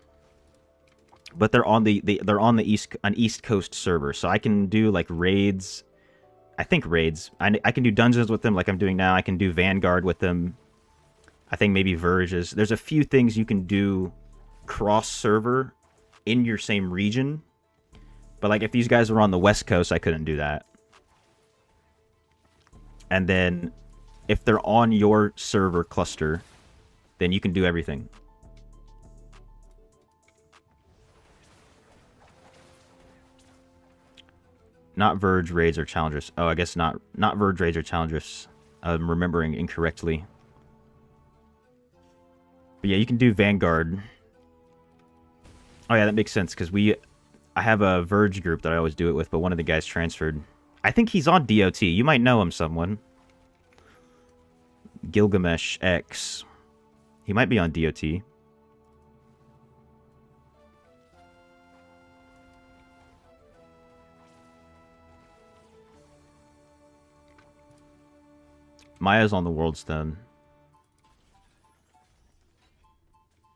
But they're on an East Coast server. So I can do, like, raids. I think raids. I can do dungeons with them like I'm doing now. I can do Vanguard with them. I think maybe Verges. There's a few things you can do cross-server in your same region. But, like, if these guys were on the West Coast, I couldn't do that. And then, if they're on your server cluster, then you can do everything. Not Verge raids or challengers. Oh, I guess not Verge raids or challengers. I'm remembering incorrectly. But yeah, you can do Vanguard. Oh yeah, that makes sense, because I have a Verge group that I always do it with, but one of the guys transferred. I think he's on DOT. You might know him, someone. Gilgamesh X. He might be on DOT. Maya's on the World Stone.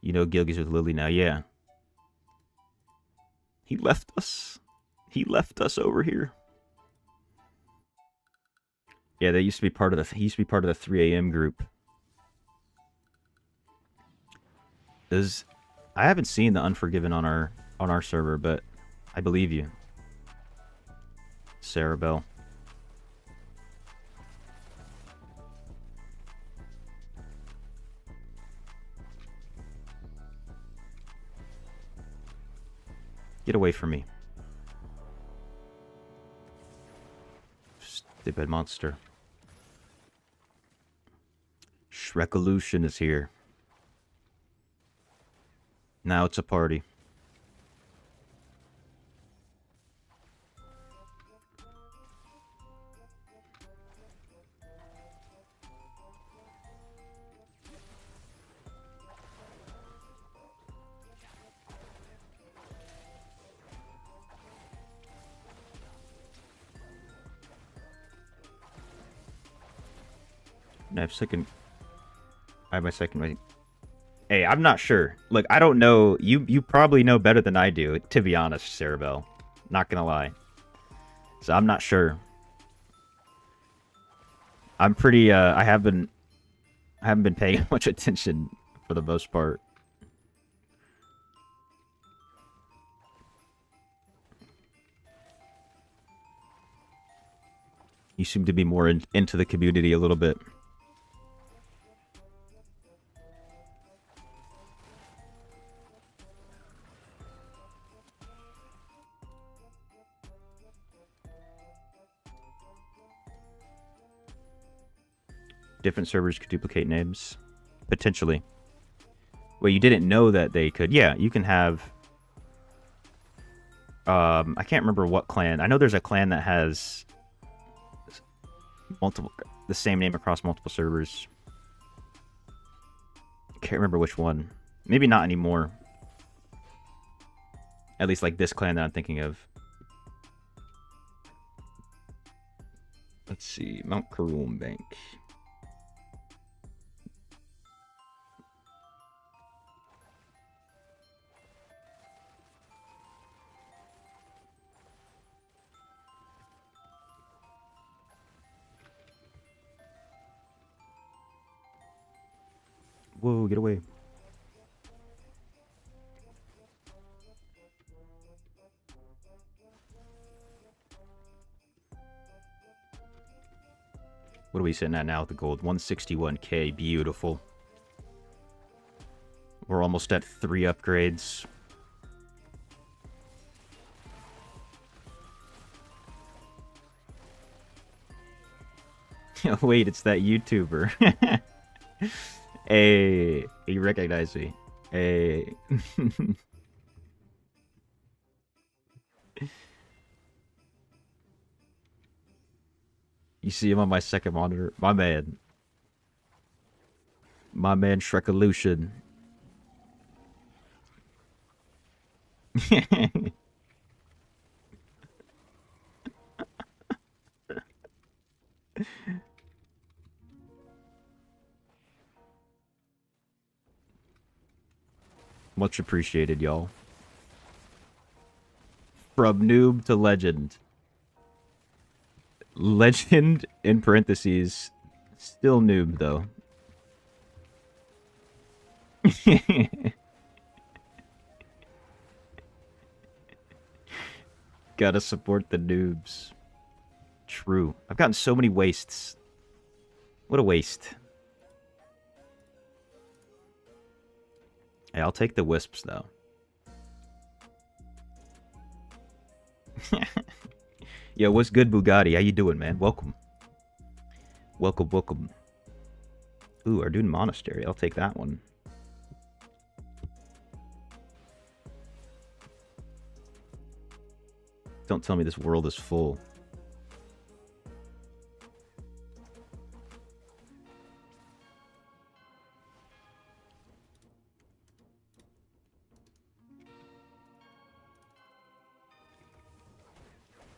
You know Gilgamesh with Lily now, yeah. He left us. He left us over here. Yeah, they used to be part of the. He used to be part of the 3 a.m. group. I haven't seen the Unforgiven on our server, but I believe you, Sarah Bell. Get away from me. Stupid monster. Shrekolution is here. Now it's a party. I have my second rating. Hey, I'm not sure. Look, I don't know. You probably know better than I do, to be honest, Sarah Bell. Not gonna lie. So I'm not sure. I'm pretty, I have been I haven't been paying much attention for the most part. You seem to be more into the community a little bit. Different servers could duplicate names. Potentially. Well, you didn't know that they could. Yeah, you can have... I can't remember what clan. I know there's a clan that has the same name across multiple servers. Can't remember which one. Maybe not anymore. At least like this clan that I'm thinking of. Let's see. Mount Karoom Bank. Whoa, get away. What are we sitting at now with the gold? 161k. Beautiful. We're almost at 3 upgrades. Wait, it's that YouTuber. Hey, you recognize me. Hey. You see him on my second monitor? My man. My man Shrekolution. Much appreciated, y'all. From noob to legend. Legend in parentheses. Still noob, though. Gotta support the noobs. True. I've gotten so many wastes. What a waste. Hey, I'll take the wisps, though. Yo, what's good, Bugatti? How you doing, man? Welcome. Welcome, welcome. Ooh, Ardoon Monastery. I'll take that one. Don't tell me this world is full.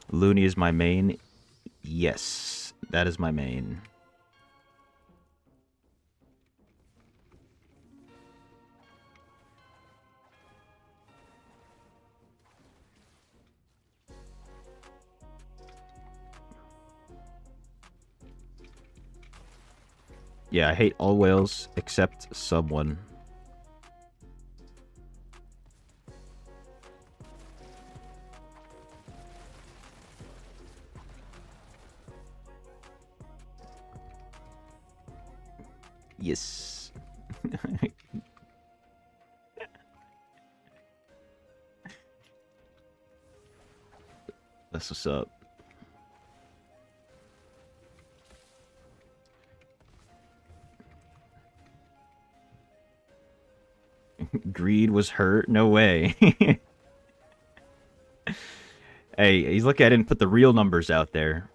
Looney is my main. Yes, that is my main. Yeah, I hate all whales except someone. Yes. That's what's up. Greed was hurt? No way. Hey, he's lucky I didn't put the real numbers out there.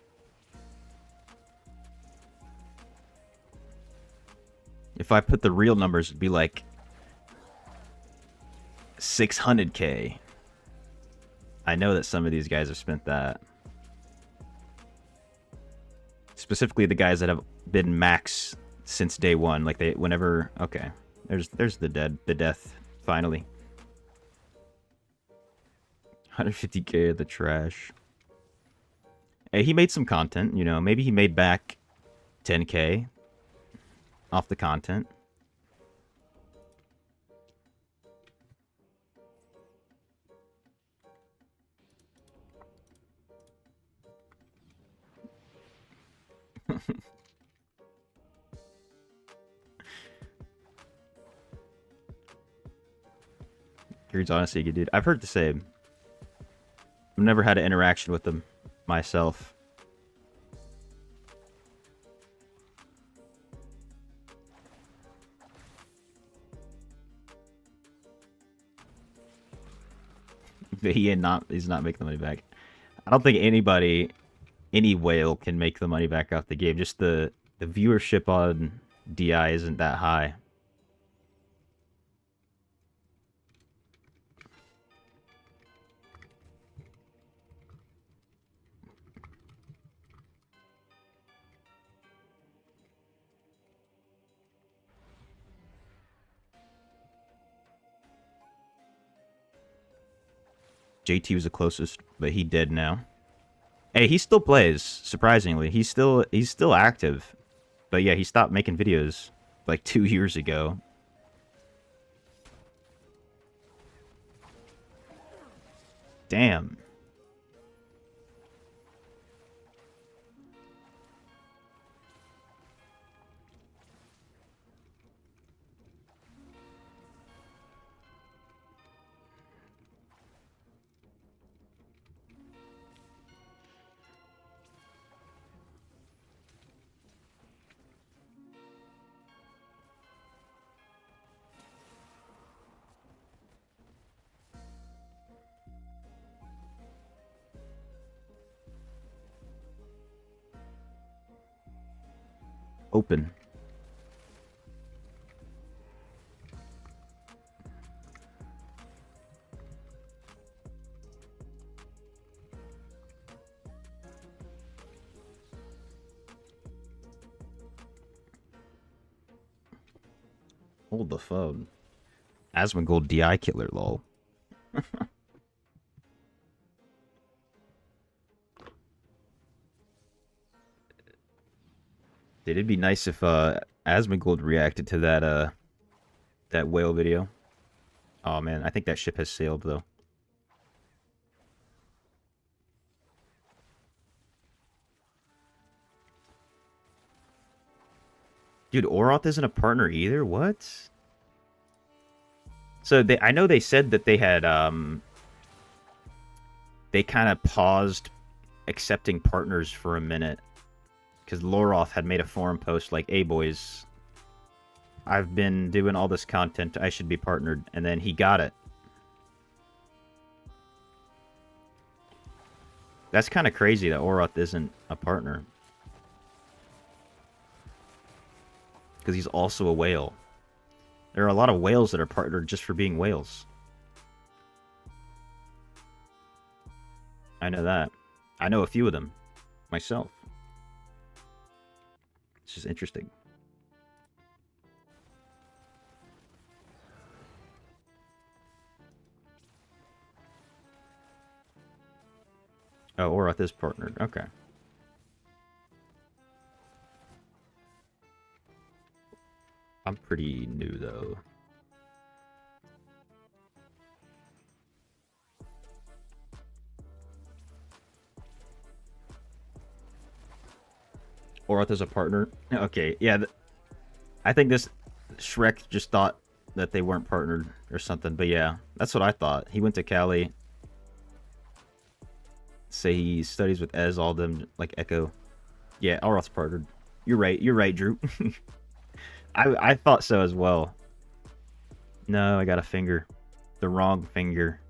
If I put the real numbers, it'd be like 600k. I know that some of these guys have spent that. Specifically the guys that have been max since day one. Like they whenever okay. There's the death, finally. 150k of the trash. Hey, he made some content, you know, maybe he made back 10k. off the content. Here's honestly a good dude. I've heard the same. I've never had an interaction with them myself. But he's not making the money back. I don't think any whale can make the money back off the game. Just the viewership on DI isn't that high. JT was the closest, but he dead now. Hey, he still plays, surprisingly. He's still active. But yeah, he stopped making videos like 2 years ago. Damn. Open. Hold the phone. Asmongold DI killer, lol. It'd be nice if Asmongold reacted to that whale video. Oh man, I think that ship has sailed though. Dude, Oroth isn't a partner either? What? So I know they said that they had they kind of paused accepting partners for a minute because Loroth had made a forum post like, "Hey boys, I've been doing all this content, I should be partnered," and then he got it. That's kind of crazy that Oroth isn't a partner. Because he's also a whale. There are a lot of whales that are partnered just for being whales. I know that. I know a few of them myself. It's just interesting. Oh, Oroth is partnered. Okay. I'm pretty new, though. Oroth is a partner? Okay, yeah. I think this Shrek just thought that they weren't partnered or something. But yeah, that's what I thought. He went to Cali. Say he studies with Ez, all them, like Echo. Yeah, Oroth's partnered. You're right, Drew. I thought so as well. No, I got a finger. The wrong finger.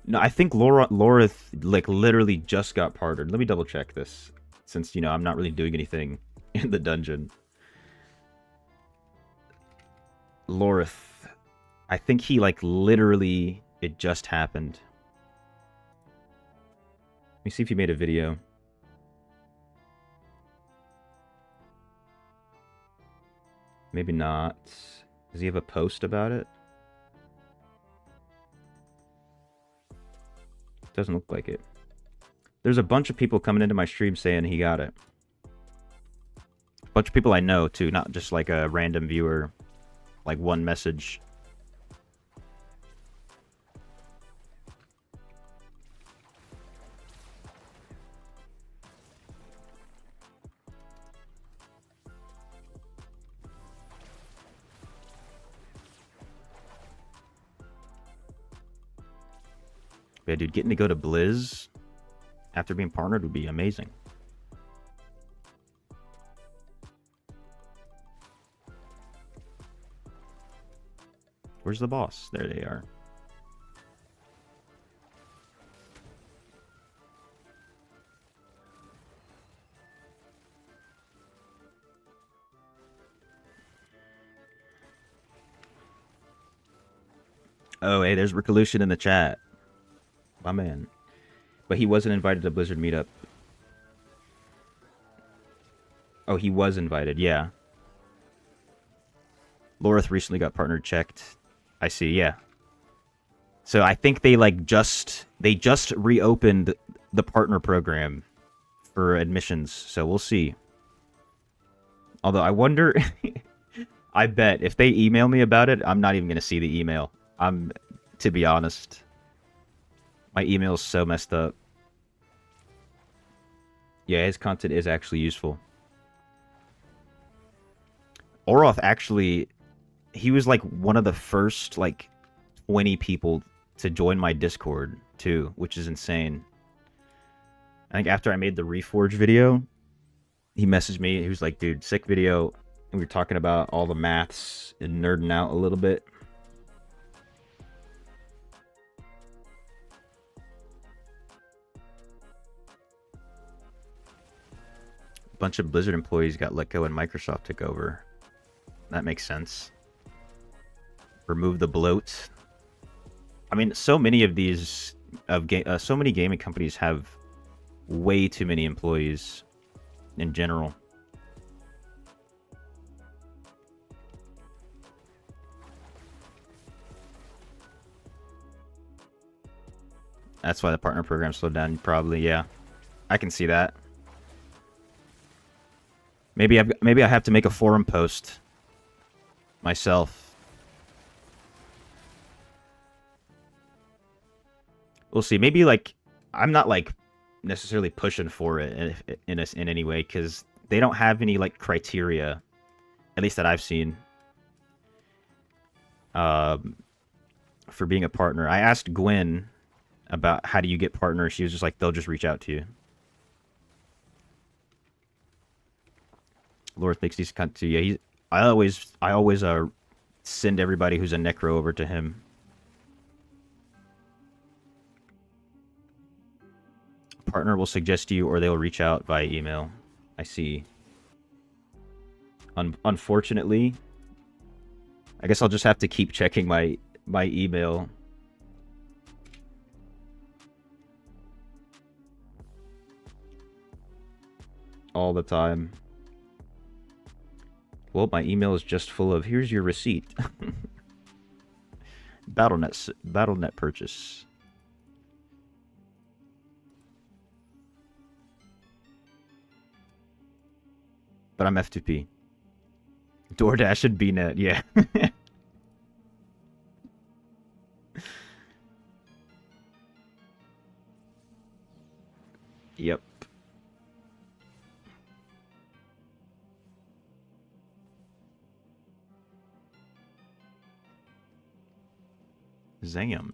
No, I think Lorith, like, literally just got partnered. Let me double check this, since, you know, I'm not really doing anything in the dungeon. Lorith, I think he, like, literally, it just happened. Let me see if he made a video. Maybe not. Does he have a post about it? Doesn't look like it. There's a bunch of people coming into my stream saying he got it. A bunch of people I know, too, not just like a random viewer. Like one message. Yeah, dude, getting to go to Blizz after being partnered would be amazing. Where's the boss? There they are. Oh, hey, there's Ricolution in the chat. My man. But he wasn't invited to Blizzard meetup. Oh, he was invited, yeah. Lorith recently got partnered checked. I see, yeah. So I think they just reopened the partner program for admissions, so we'll see. Although I wonder I bet if they email me about it, I'm not even gonna see the email. To be honest. My email's so messed up. Yeah, his content is actually useful. Oroth actually, he was like one of the first 20 people to join my Discord too, which is insane. I think after I made the Reforge video, he messaged me. He was like, dude, sick video. And we were talking about all the maths and nerding out a little bit. A bunch of Blizzard employees got let go and Microsoft took over. That makes sense. Remove the bloat. I mean, so many of these so many gaming companies have way too many employees in general. That's why the partner program slowed down. Probably, yeah. I can see that. Maybe I have to make a forum post myself. We'll see. Maybe I'm not necessarily pushing for it in any way because they don't have any criteria, at least that I've seen, for being a partner. I asked Gwen about how do you get partners. She was just like, they'll just reach out to you. Lord thinks he's kind of, yeah. I always send everybody who's a necro over to him. Partner will suggest you, or they'll reach out via email. I see. Unfortunately, I guess I'll just have to keep checking my email. All the time. Well, my email is just full of, here's your receipt. Battle.net purchase. But I'm F2P. DoorDash and BNet, yeah. Yep. Zam.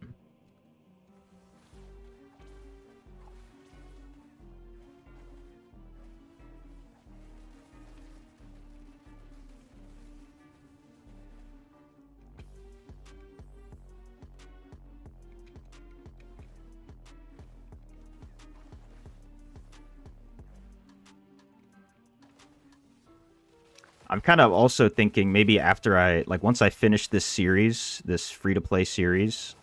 I'm kind of also thinking maybe after once I finish this series, this free-to-play series,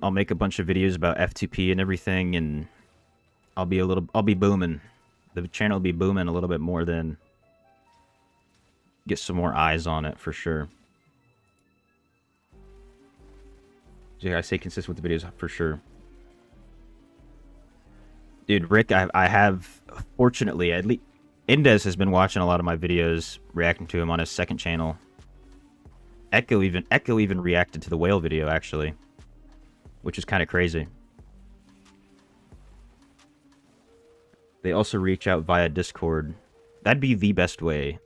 I'll make a bunch of videos about F2P and everything, and I'll be booming. The channel will be booming a little bit more then. Get some more eyes on it for sure. Yeah, I stay consistent with the videos for sure. Dude, Rick, I have, fortunately, at least, Indes has been watching a lot of my videos, reacting to him on his second channel. Echo even reacted to the whale video, actually, which is kind of crazy. They also reach out via Discord. That'd be the best way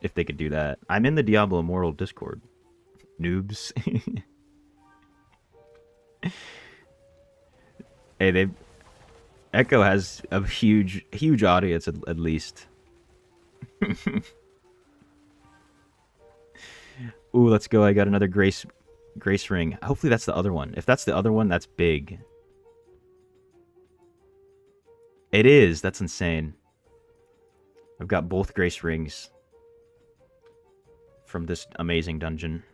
if they could do that. I'm in the Diablo Immortal Discord. Noobs. Hey, they Echo has a huge audience at least. Ooh, let's go. I got another grace ring. Hopefully that's the other one. If that's the other one, that's big. It is. That's insane. I've got both grace rings from this amazing dungeon.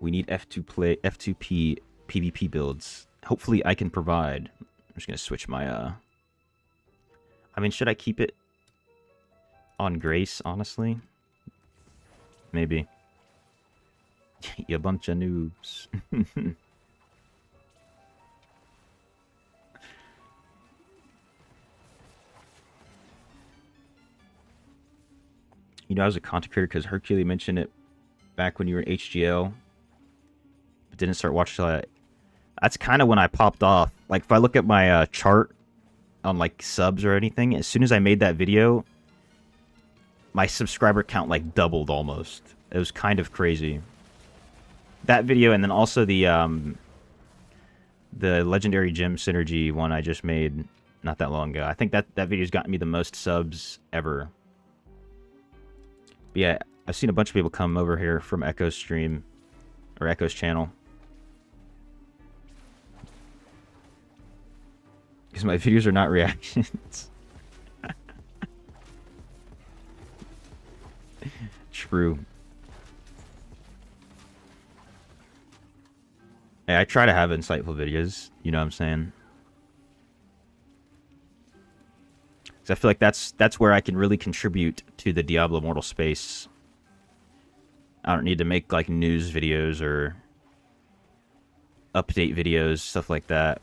We need F2P PvP builds. Hopefully I can provide. I'm just gonna switch my I mean, should I keep it on grace, honestly? Maybe. You bunch of noobs. You know, I was a content creator because Hercule mentioned it back when you were in HGL, but didn't start watching till that's kind of when I popped off. Like, if I look at my chart on, like, subs or anything, as soon as I made that video, my subscriber count, like, doubled almost. It was kind of crazy. That video, and then also the Legendary Gym Synergy one I just made not that long ago. I think that video's gotten me the most subs ever. But yeah, I've seen a bunch of people come over here from Echo's stream, or Echo's channel. Because my videos are not reactions. True. Hey, I try to have insightful videos, you know what I'm saying? Because I feel like that's where I can really contribute to the Diablo Immortal space. I don't need to make, like, news videos or update videos, stuff like that.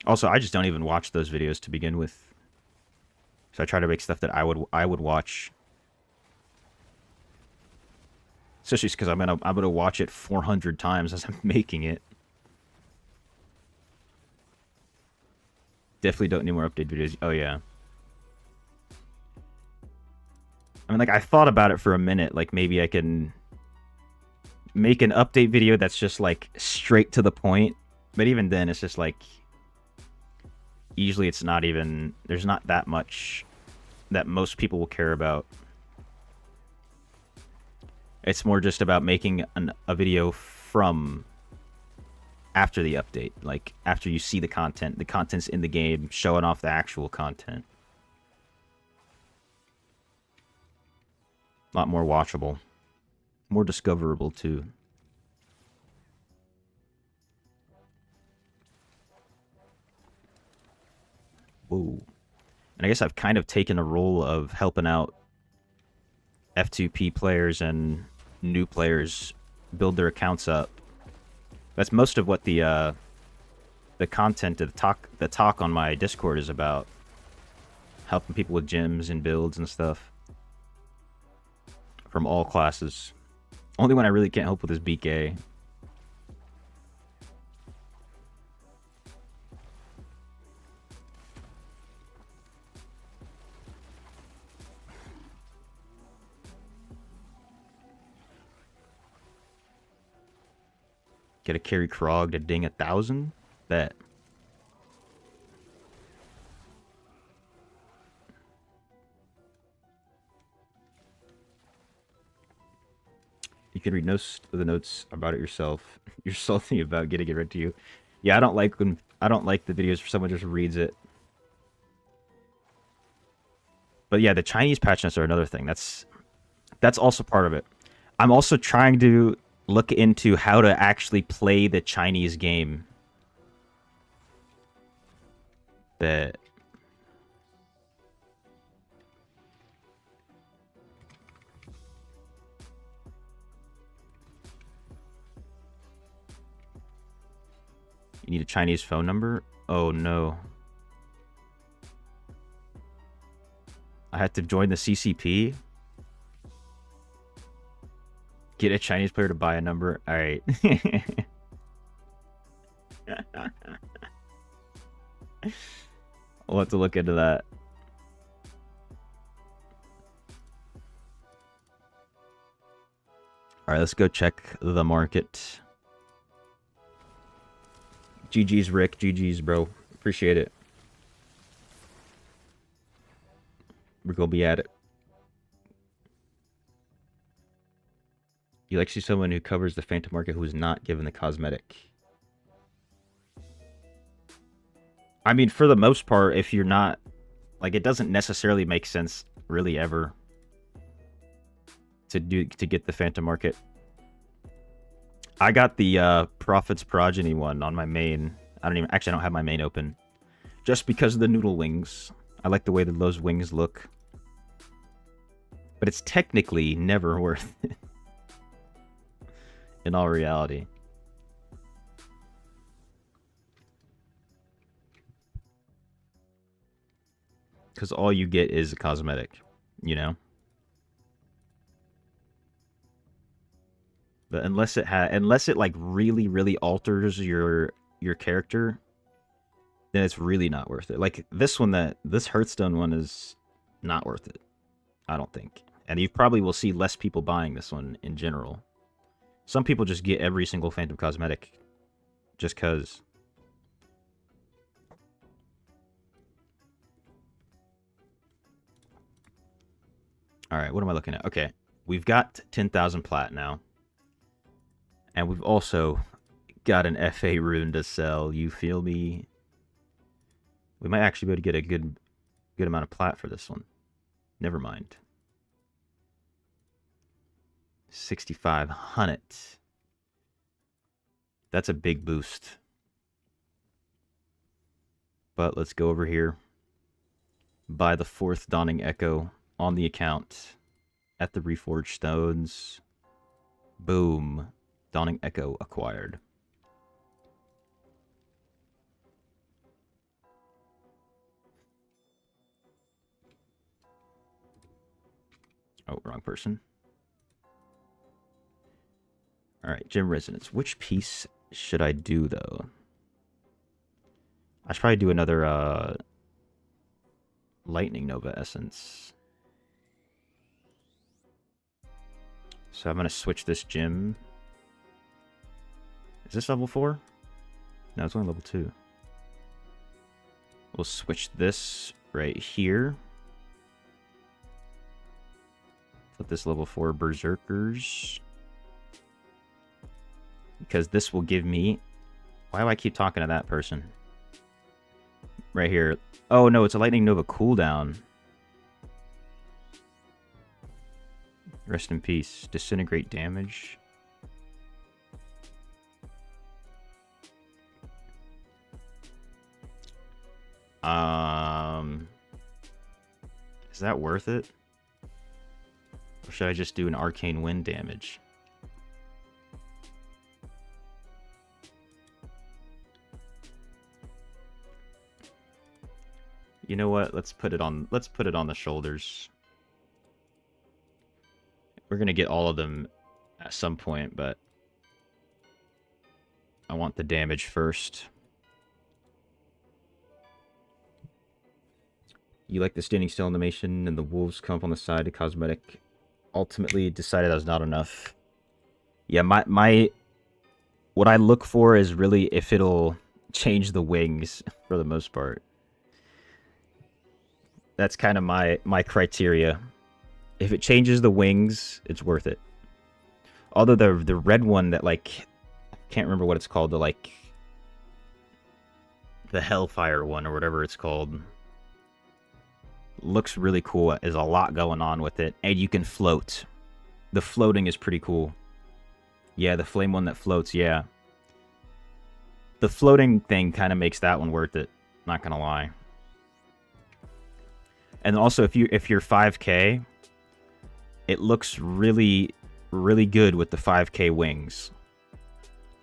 Also, I just don't even watch those videos to begin with. So I try to make stuff that I would watch. Especially because I'm gonna watch it 400 times as I'm making it. Definitely don't need more update videos. Oh yeah. I mean, like, I thought about it for a minute. Like, maybe I can make an update video that's just, like, straight to the point. But even then, it's just like, usually it's not even, there's not that much that most people will care about. It's more just about making a video from after the update. Like, after you see the content's in the game, showing off the actual content. A lot more watchable. More discoverable, too. Whoa. And I guess I've kind of taken a role of helping out F2P players and new players build their accounts up. That's most of what the content of the talk on my Discord is about. Helping people with gyms and builds and stuff. From all classes. Only one I really can't help with is BK. Get a carry Krog to ding 1,000? Bet. You can read the notes about it yourself. You're salty about getting it read to you. Yeah, I don't like the videos where someone just reads it. But yeah, the Chinese patch notes are another thing. That's also part of it. I'm also trying to look into how to actually play the Chinese game. That You need a Chinese phone number? Oh no. I had to join the CCP? Get a Chinese player to buy a number? Alright. We'll have to look into that. Alright, let's go check the market. GG's, Rick. GG's, bro. Appreciate it. We're gonna be at it. You like to see someone who covers the Phantom market who is not given the cosmetic. I mean, for the most part, if you're not... Like, it doesn't necessarily make sense, really, ever, to get the Phantom market. I got the Prophet's Progeny one on my main. I don't have my main open. Just because of the noodle wings. I like the way that those wings look. But it's technically never worth it. In all reality. Because all you get is a cosmetic, you know? But unless it like really alters your character, then it's really not worth it. Like this Hearthstone one is not worth it, I don't think. And you probably will see less people buying this one in general. Some people just get every single Phantom cosmetic just cuz. Alright, what am I looking at? Okay, we've got 10,000 plat now. And we've also got an FA rune to sell, you feel me? We might actually be able to get a good amount of plat for this one. Never mind. 6,500. That's a big boost. But let's go over here. Buy the 4th Dawning Echo on the account at the Reforged Stones. Boom. Dawning Echo acquired. Oh, wrong person. Alright, Gem Resonance. Which piece should I do, though? I should probably do another, Lightning Nova Essence. So I'm going to switch this gem. Is this level 4? No, it's only level 2. We'll switch this right here. Put this level 4 Berserkers. Because this will give me... Why do I keep talking to that person? Right here. Oh no, it's a Lightning Nova cooldown. Rest in peace. Disintegrate damage. Is that worth it? Or should I just do an arcane wind damage? You know what? Let's put it on the shoulders. We're gonna get all of them at some point, but I want the damage first. You like the standing still animation and the wolves come up on the side, a cosmetic. Ultimately decided that was not enough. Yeah, my what I look for is really if it'll change the wings for the most part. That's kind of my criteria. If it changes the wings, it's worth it. Although the red one that, like, I can't remember what it's called, the Hellfire one or whatever it's called, looks really cool. There's a lot going on with it, and you can float. The floating is pretty cool. Yeah, the flame one that floats, yeah. The floating thing kind of makes that one worth it, not gonna lie. And also, if you're 5K, it looks really, really good with the 5K wings.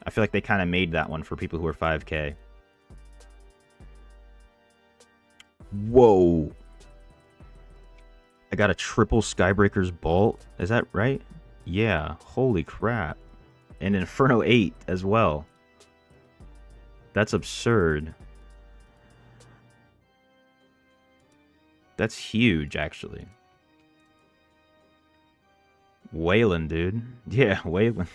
I feel like they kind of made that one for people who are 5K. Whoa. I got a triple Skybreaker's Bolt. Is that right? Yeah. Holy crap. And Inferno 8 as well. That's absurd. That's huge, actually. Wayland, dude. Yeah, Wayland.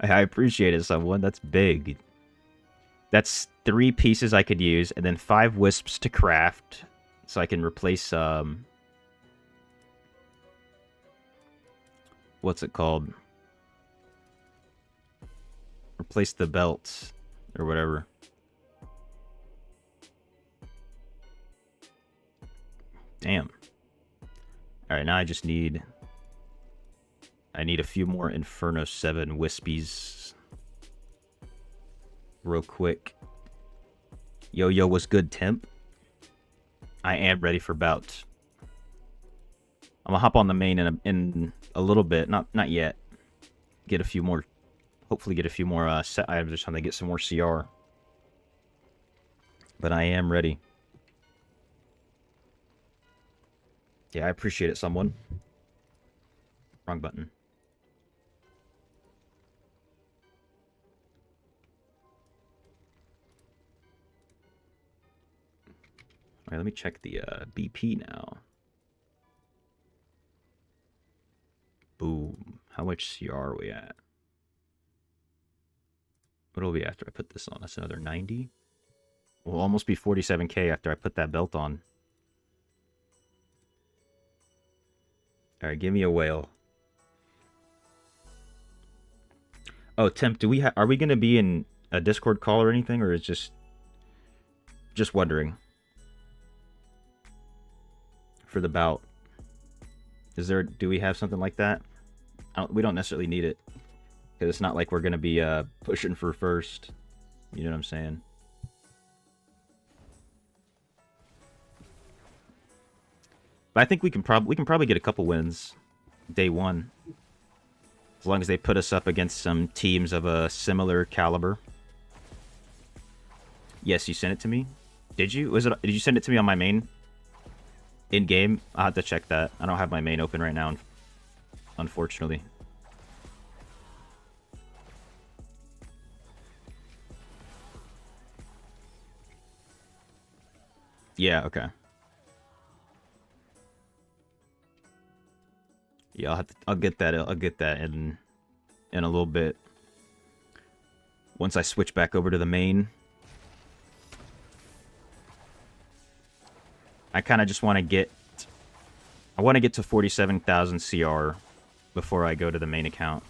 I appreciate it, someone. That's big. That's 3 pieces I could use, and then 5 wisps to craft, so I can replace, what's it called? Replace the belts, or whatever. Damn. Alright, now I just need... I need a few more Inferno 7 Wispies. Real quick. Yo, what's good, Temp? I am ready for bouts. I'm gonna hop on the main in a little bit. Not yet. Get a few more... Hopefully get a few more set items or something. Get some more CR. But I am ready. Yeah, I appreciate it, someone. Wrong button. Alright, let me check the BP now. Boom. How much CR are we at? What'll be after I put this on? That's another 90? We'll almost be 47k after I put that belt on. Alright, give me a whale. Oh, Temp, do we are we gonna be in a Discord call or anything, or is just wondering? For the bout. Do we have something like that? We don't necessarily need it. Because it's not like we're gonna be pushing for first. You know what I'm saying? But I think we can probably get a couple wins day one. As long as they put us up against some teams of a similar caliber. Yes, you sent it to me. Did you? Did you send it to me on my main? In game? I'll have to check that. I don't have my main open right now, unfortunately. Yeah, okay. Yeah, I'll get that in a little bit. Once I switch back over to the main. I kind of just want to get... I want to get to 47,000 CR before I go to the main account.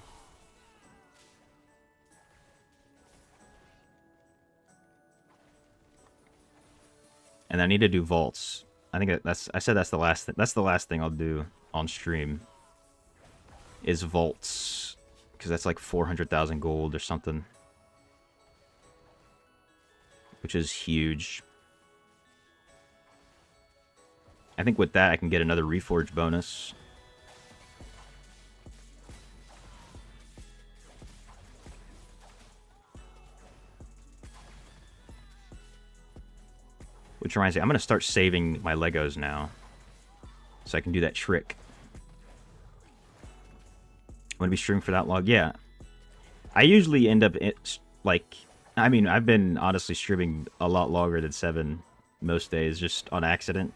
And I need to do vaults. I think I said that's the last thing. That's the last thing I'll do on stream. Is vaults. Because that's like 400,000 gold or something. Which is huge. I think with that I can get another Reforge bonus. Which reminds me, I'm going to start saving my Legos now. So I can do that trick. Want to be streaming for that long? Yeah. I usually end up, like... I mean, I've been honestly streaming a lot longer than 7 most days, just on accident.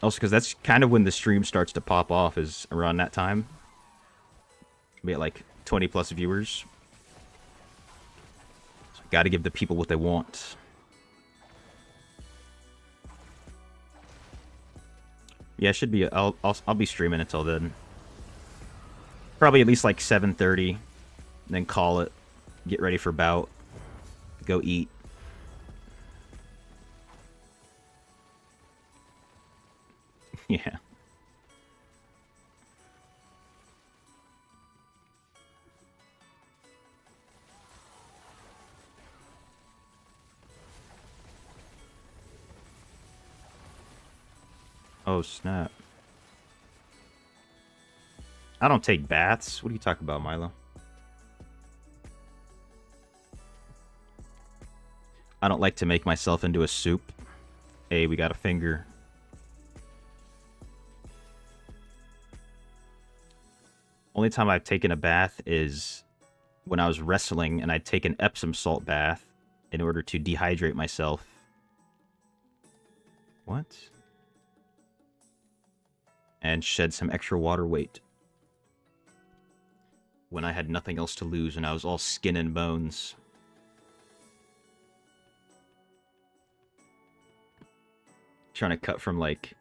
Also, because that's kind of when the stream starts to pop off, is around that time. We get like 20 plus viewers. So got to give the people what they want. Yeah, it should be. I'll be streaming until then. Probably at least like 7:30. Then call it. Get ready for bout. Go eat. Yeah. Oh, snap. I don't take baths. What are you talking about, Milo? I don't like to make myself into a soup. Hey, we got a finger. Only time I've taken a bath is when I was wrestling and I'd take an Epsom salt bath in order to dehydrate myself. What? And shed some extra water weight. When I had nothing else to lose and I was all skin and bones. Trying to cut from like...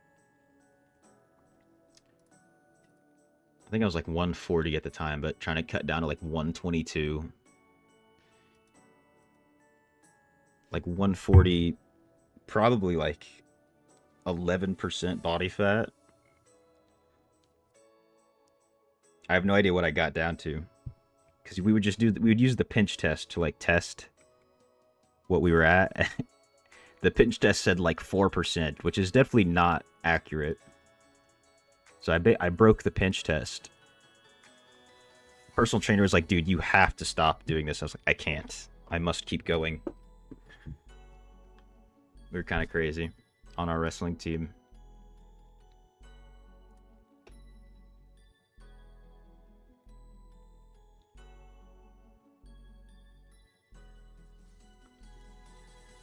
I think I was like 140 at the time, but trying to cut down to like 122. Like 140, probably like 11% body fat. I have no idea what I got down to. Because we would just we would use the pinch test to like test what we were at. The pinch test said like 4%, which is definitely not accurate. So I broke the pinch test. Personal trainer was like, dude, you have to stop doing this. I was like, I can't. I must keep going. We were kind of crazy on our wrestling team.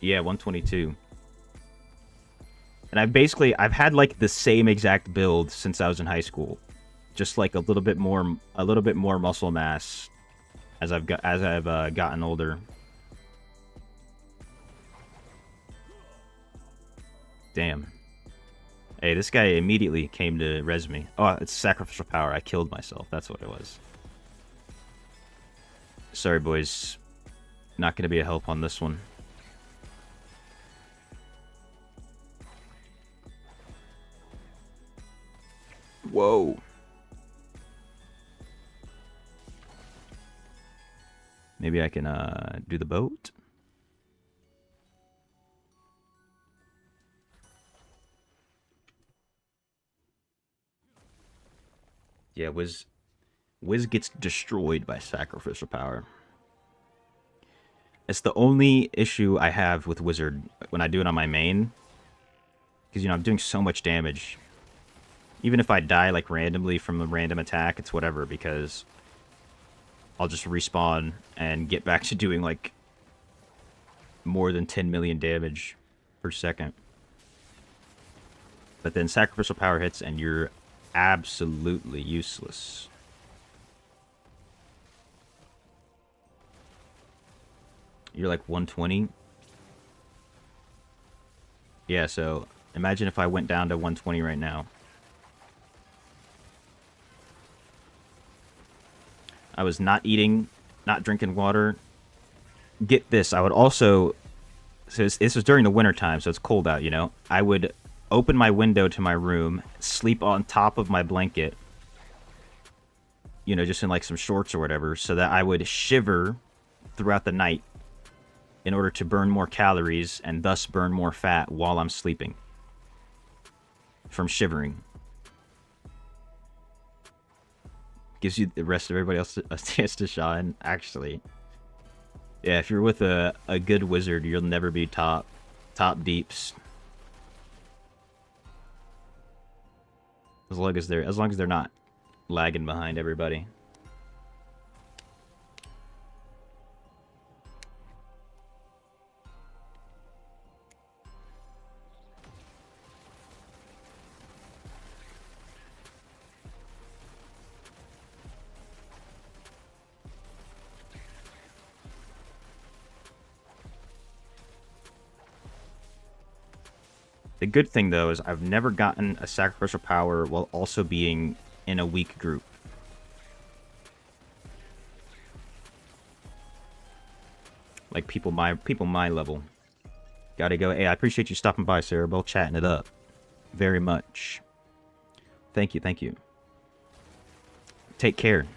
Yeah, 122. And I've had like the same exact build since I was in high school. Just like a little bit more muscle mass as I've gotten older. Damn. Hey, this guy immediately came to res me. Oh, it's sacrificial power. I killed myself. That's what it was. Sorry, boys. Not going to be a help on this one. Whoa. Maybe I can do the boat. Yeah, Wiz gets destroyed by sacrificial power. It's the only issue I have with Wizard when I do it on my main. Because, you know, I'm doing so much damage. Even if I die, like, randomly from a random attack, it's whatever, because I'll just respawn and get back to doing, like, more than 10 million damage per second. But then sacrificial power hits and you're absolutely useless. You're like 120. Yeah, so imagine if I went down to 120 right now. I was not eating, not drinking water. Get this, I would also... So this was during the winter time, so it's cold out, you know? I would open my window to my room, sleep on top of my blanket, you know, just in like some shorts or whatever, so that I would shiver throughout the night in order to burn more calories and thus burn more fat while I'm sleeping from shivering. Gives you the rest of everybody else a chance to shine, actually. Yeah, if you're with a good wizard, you'll never be top deeps. As long as they're not lagging behind everybody. The good thing, though, is I've never gotten a sacrificial power while also being in a weak group. Like people my level. Gotta go. Hey, I appreciate you stopping by, Sarah. Both chatting it up. Very much. Thank you, thank you. Take care.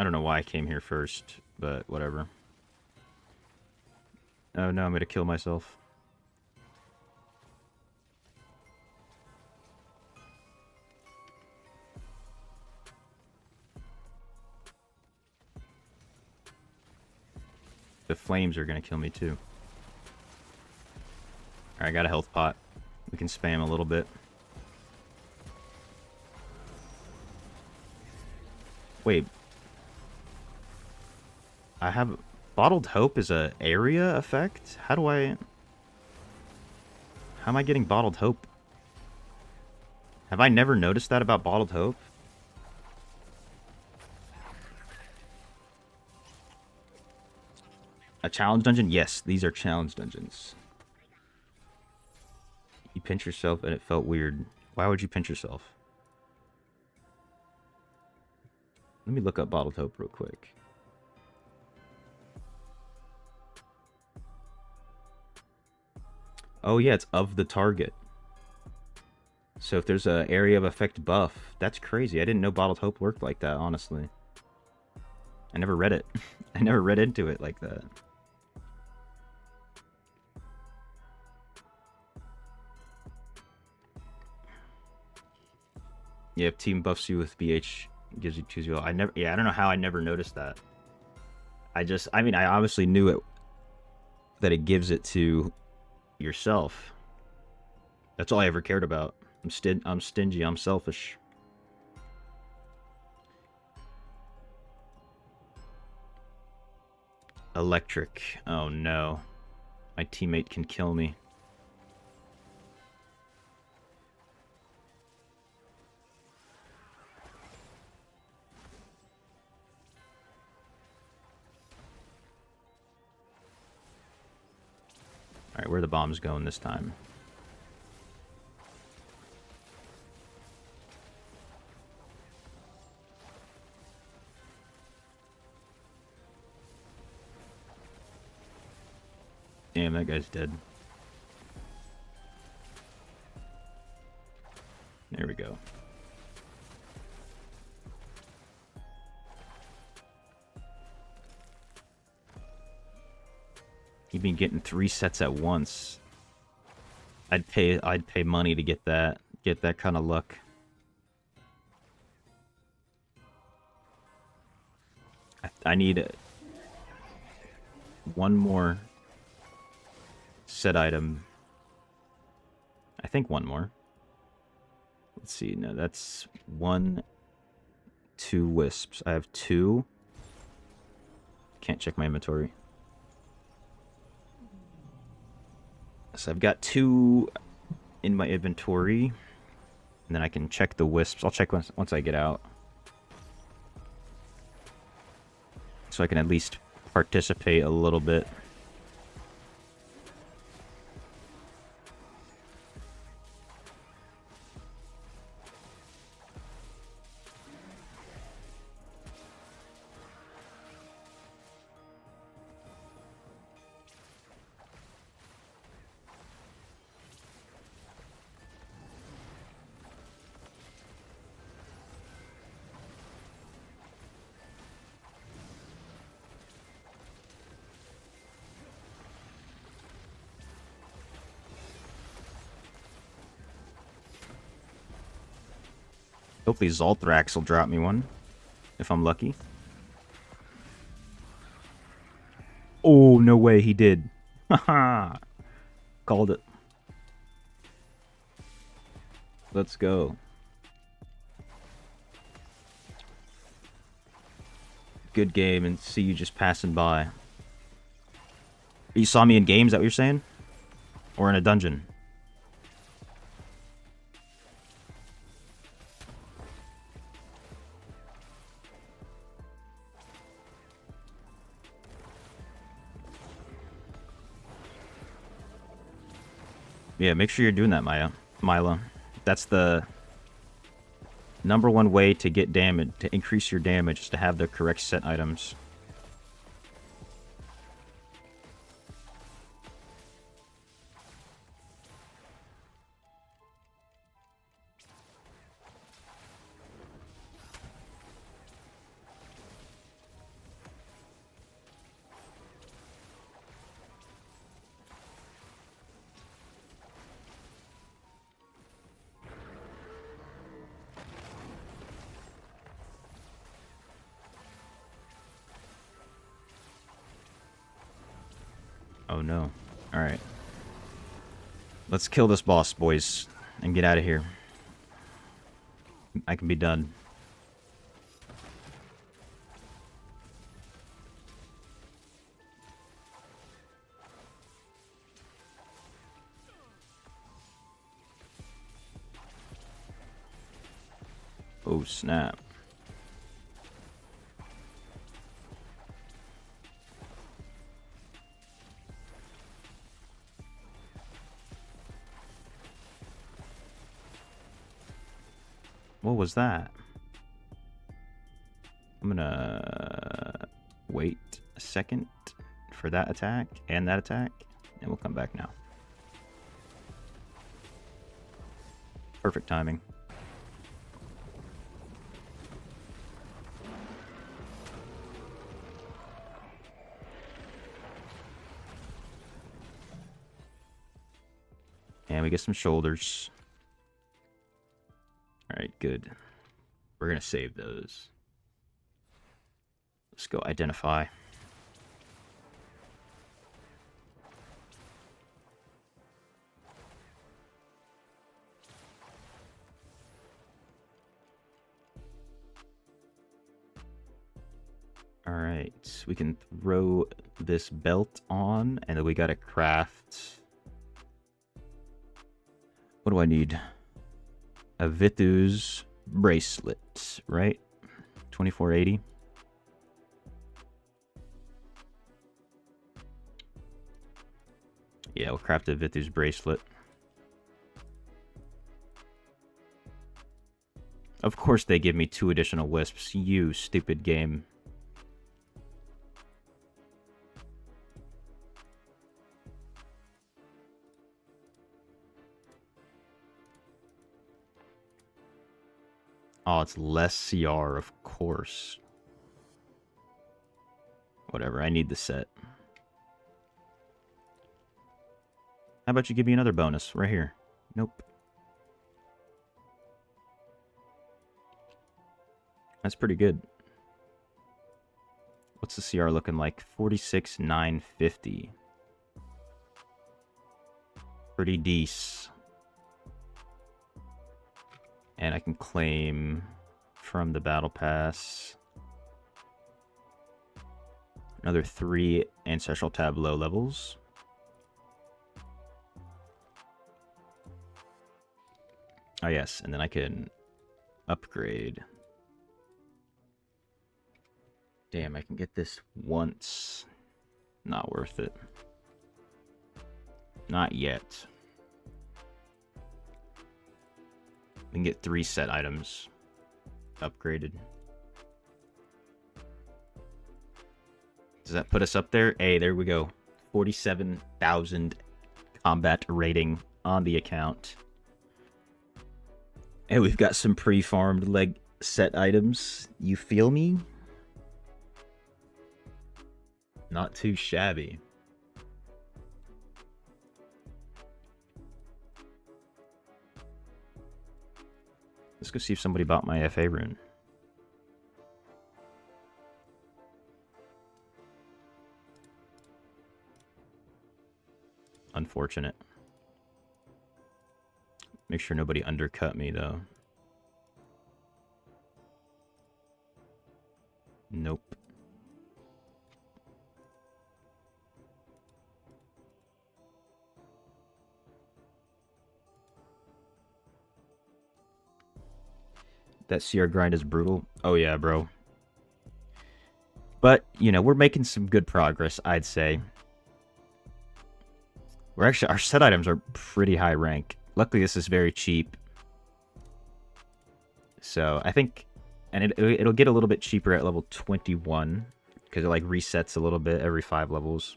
I don't know why I came here first, but whatever. Oh no, I'm gonna kill myself. The flames are gonna kill me too. Alright, I got a health pot. We can spam a little bit. Wait. I have... Bottled Hope is a area effect? How do I... How am I getting Bottled Hope? Have I never noticed that about Bottled Hope? A challenge dungeon? Yes, these are challenge dungeons. You pinch yourself and it felt weird. Why would you pinch yourself? Let me look up Bottled Hope real quick. Oh yeah, it's of the target. So if there's an area of effect buff, that's crazy. I didn't know Bottled Hope worked like that, honestly. I never read it. I never read into it like that. Yeah, if team buffs you with BH, gives you choose you all. I don't know how I never noticed that. I mean, I obviously knew it, that it gives it to yourself. That's all I ever cared about. I'm stingy, I'm selfish. Electric. Oh no. My teammate can kill me. Alright, where are the bombs going this time? Damn, that guy's dead. There we go. You've been getting 3 sets at once. I'd pay money to get that kind of luck. I need one more set item. I think one more. Let's see. No, that's 1, 2 wisps. I have 2. Can't check my inventory. So I've got 2 in my inventory. And then I can check the wisps. I'll check once I get out. So I can at least participate a little bit. Hopefully Zolthrax will drop me one, if I'm lucky. Oh, no way, he did. Haha. Called it. Let's go. Good game, and see you just passing by. You saw me in game, is that what you're saying? Or in a dungeon? Yeah, make sure you're doing that, Mila. That's the #1 way to get damage, to increase your damage, is to have the correct set items. Oh no. Alright. Let's kill this boss, boys, and get out of here. I can be done. Oh, snap. What was that? I'm gonna wait a second for that attack and that attack, and we'll come back now. Perfect timing. And we get some shoulders. Alright, good. We're gonna save those. Let's go identify. Alright, we can throw this belt on, and then we gotta craft... What do I need? A Vitu's bracelet, right? 2480. Yeah, we'll craft a Vitu's bracelet. Of course they give me 2 additional wisps, you stupid game. Oh, it's less CR, of course. Whatever, I need the set. How about you give me another bonus right here? Nope. That's pretty good. What's the CR looking like? 46,950. Pretty decent. And I can claim from the battle pass another 3 ancestral tableau levels. Oh yes, and then I can upgrade. Damn, I can get this once. Not worth it. Not yet. We can get 3 set items upgraded. Does that put us up there? Hey, there we go. 47,000 combat rating on the account. And we've got some pre-farmed leg set items. You feel me? Not too shabby. Let's go see if somebody bought my FA rune. Unfortunate. Make sure nobody undercut me, though. Nope. That CR grind is brutal. Oh yeah, bro. But, you know, we're making some good progress, I'd say. We're actually, our set items are pretty high rank. Luckily, this is very cheap. So, I think, and it'll get a little bit cheaper at level 21. Because it, like, resets a little bit every 5 levels.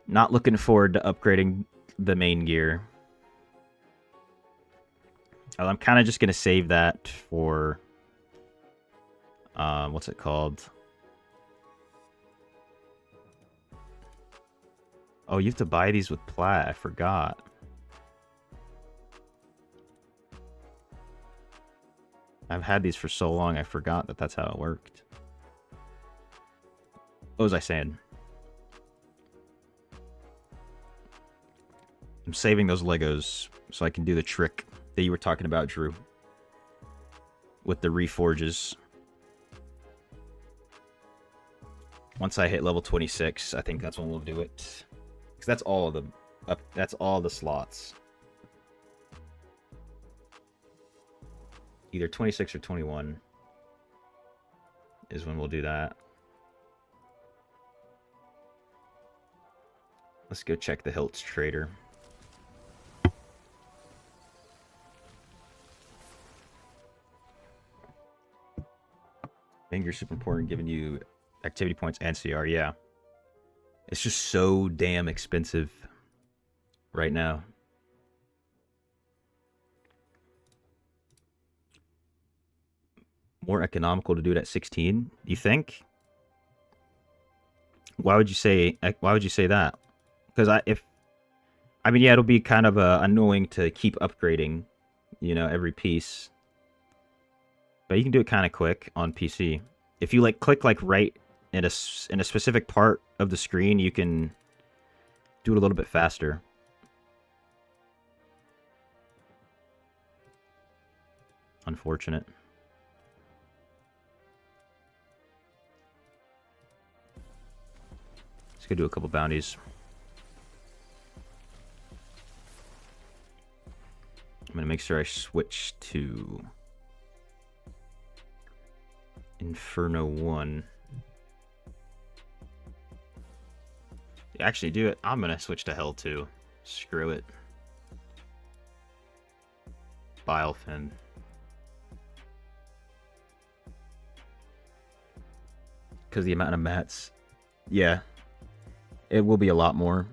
Not looking forward to upgrading the main gear. I'm kind of just going to save that for, what's it called? Oh, you have to buy these with plat. I forgot. I've had these for so long, I forgot that that's how it worked. What was I saying? I'm saving those Legos so I can do the trick that you were talking about, Drew. With the reforges. Once I hit level 26, I think that's when we'll do it. Because that's all of them. That's all the slots. Either 26 or 21 is when we'll do that. Let's go check the Hiltz Trader. I think you're super important, giving you activity points and CR. Yeah, it's just so damn expensive right now. More economical to do it at 16, you think? Why would you say that? Because I mean, yeah, it'll be kind of annoying to keep upgrading, you know, every piece. But you can do it kind of quick on PC. If you like click like right in a specific part of the screen, you can do it a little bit faster. Unfortunate. Let's go do a couple bounties. I'm gonna make sure I switch to Inferno 1. Actually, do it. I'm gonna switch to Hell 2. Screw it. Bilefin. Because the amount of mats. Yeah. It will be a lot more.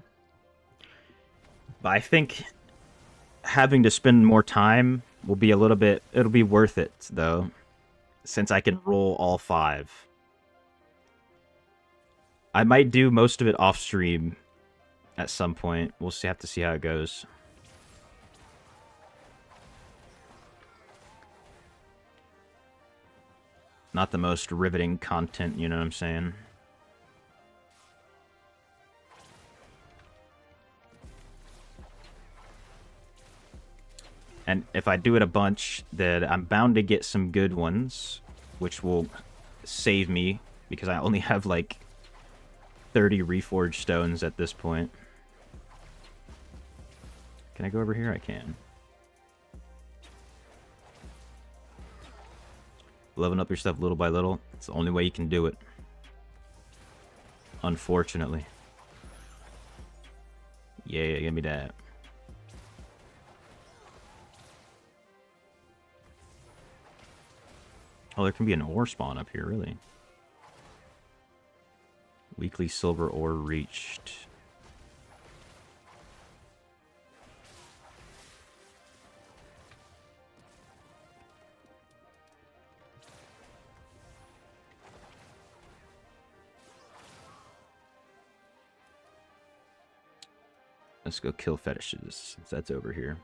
But I think having to spend more time will be a little bit... It'll be worth it, though. Since I can roll all 5. I might do most of it off stream at some point. We'll have to see how it goes. Not the most riveting content, you know what I'm saying? And if I do it a bunch, then I'm bound to get some good ones, which will save me, because I only have like 30 reforged stones at this point. Can I go over here? I can. Leveling up your stuff little by little. It's the only way you can do it. Unfortunately. Yeah, give me that. Oh, there can be an ore spawn up here, really. Weekly silver ore reached. Let's go kill fetishes, since that's over here.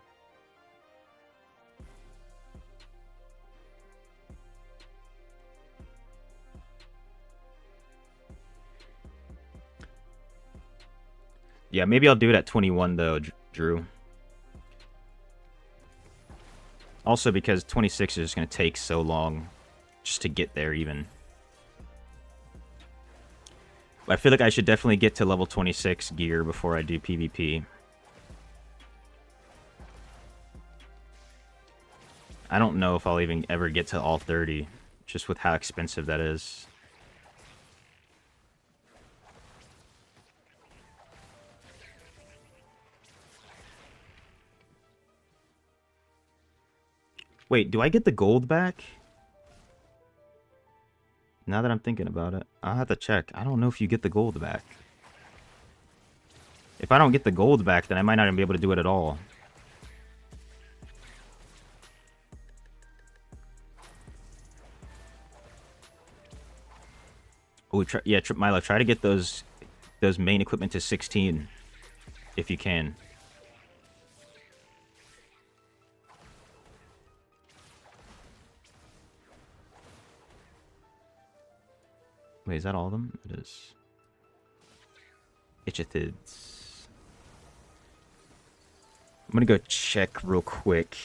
Yeah, maybe I'll do it at 21, though, Drew. Also because 26 is just going to take so long just to get there, even. But I feel like I should definitely get to level 26 gear before I do PvP. I don't know if I'll even ever get to all 30, just with how expensive that is. Wait, do I get the gold back? Now that I'm thinking about it, I'll have to check. I don't know if you get the gold back. If I don't get the gold back, then I might not even be able to do it at all. Oh, yeah, Milo, try to get those main equipment to 16, if you can. Wait, is that all of them? It is. Ichithids. I'm gonna go check real quick.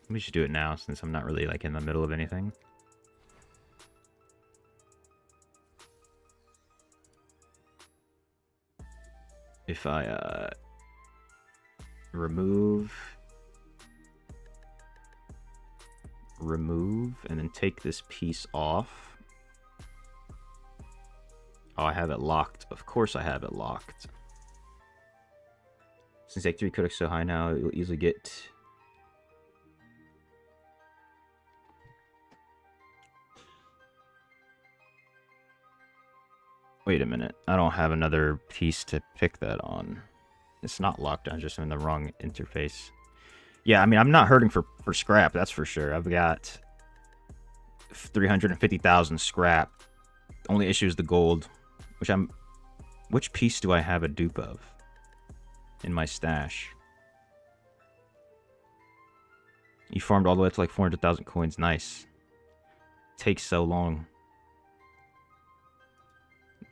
We should do it now since I'm not really like in the middle of anything. If I remove, and then take this piece off. Oh, I have it locked. Of course I have it locked. Since X3 codecs so high now, you'll easily get... Wait a minute. I don't have another piece to pick that on. It's not locked. I'm just in the wrong interface. Yeah, I mean, I'm not hurting for scrap, that's for sure. I've got 350,000 scrap. Only issue is the gold, which piece do I have a dupe of in my stash? You farmed all the way up to like 400,000 coins. Nice. Takes so long.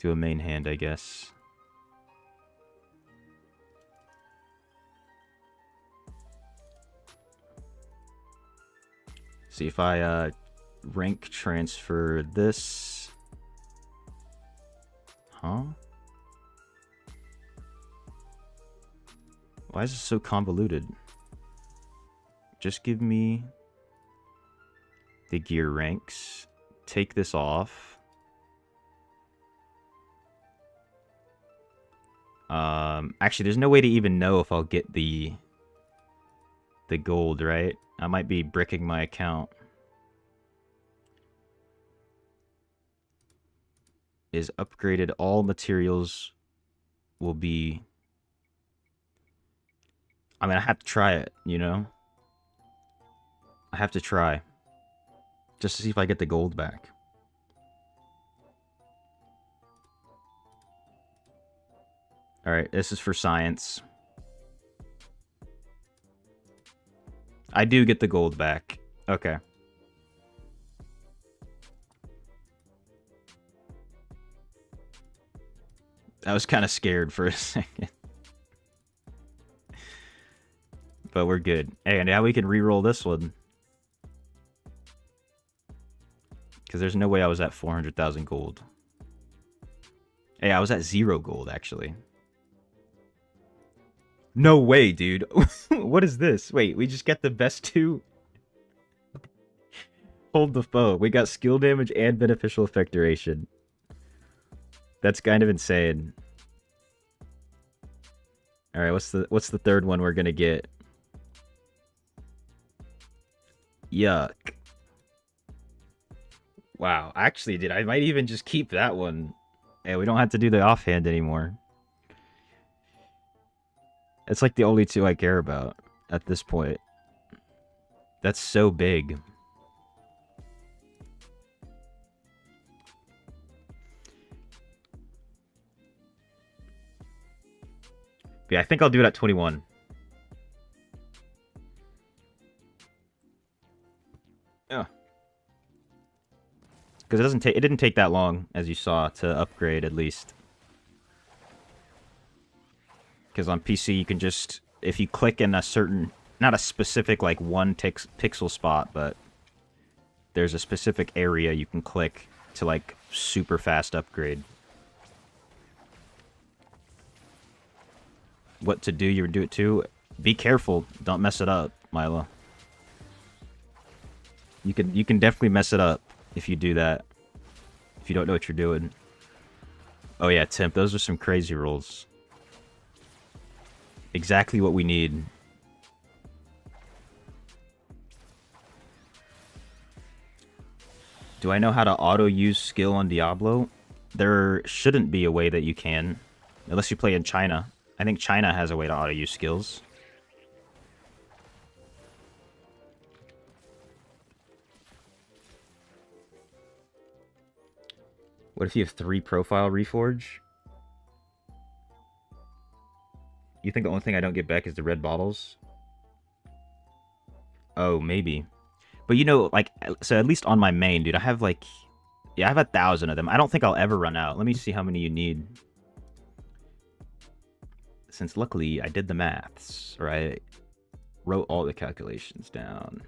Do a main hand, I guess. See if I rank transfer this. Huh? Why is this so convoluted? Just give me the gear ranks. Take this off. Actually, there's no way to even know if I'll get the gold, right? I might be bricking my account. Is upgraded. All materials will be... I mean, I have to try it, you know? I have to try. Just to see if I get the gold back. Alright, this is for science. I do get the gold back. Okay. I was kind of scared for a second. But we're good. Hey, and now we can re-roll this one. Because there's no way I was at 400,000 gold. Hey, I was at 0 gold, actually. No way, dude. What is this? Wait, we just get the best two? Hold the foe. We got skill damage and beneficial effect duration. That's kind of insane. Alright, what's the third one we're gonna get? Yuck. Wow, actually, dude, I might even just keep that one. Hey, we don't have to do the offhand anymore. It's like the only two I care about at this point. That's so big. Yeah, I think I'll do it at 21. Yeah. Because it didn't take that long, as you saw, to upgrade at least. Because on PC you can just, if you click in a certain, not a specific like one pixel spot, but there's a specific area you can click to like super fast upgrade. What to do, you would do it too. Be careful, don't mess it up, Milo. You can definitely mess it up if you do that. If you don't know what you're doing. Oh yeah, Temp, those are some crazy rolls. Exactly what we need. Do I know how to auto-use skill on Diablo? There shouldn't be a way that you can. Unless you play in China. I think China has a way to auto-use skills. What if you have 3 profile reforge? You think the only thing I don't get back is the red bottles? Oh, maybe. But you know, like, so at least on my main, dude, I have like, yeah, I have 1,000 of them. I don't think I'll ever run out. Let me see how many you need. since luckily I did the maths, or I wrote all the calculations down.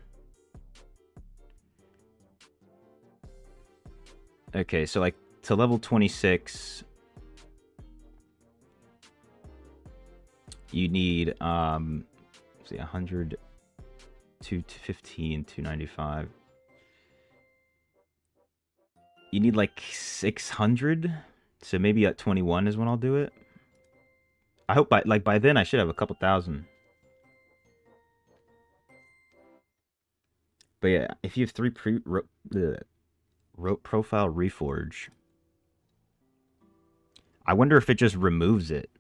Okay, so like to level 26, you need see 100, 215, 295. You need like 600, so maybe at 21 is when I'll do it. I hope by then I should have a couple thousand. But yeah, if you have 3 rope profile reforge, I wonder if it just removes it.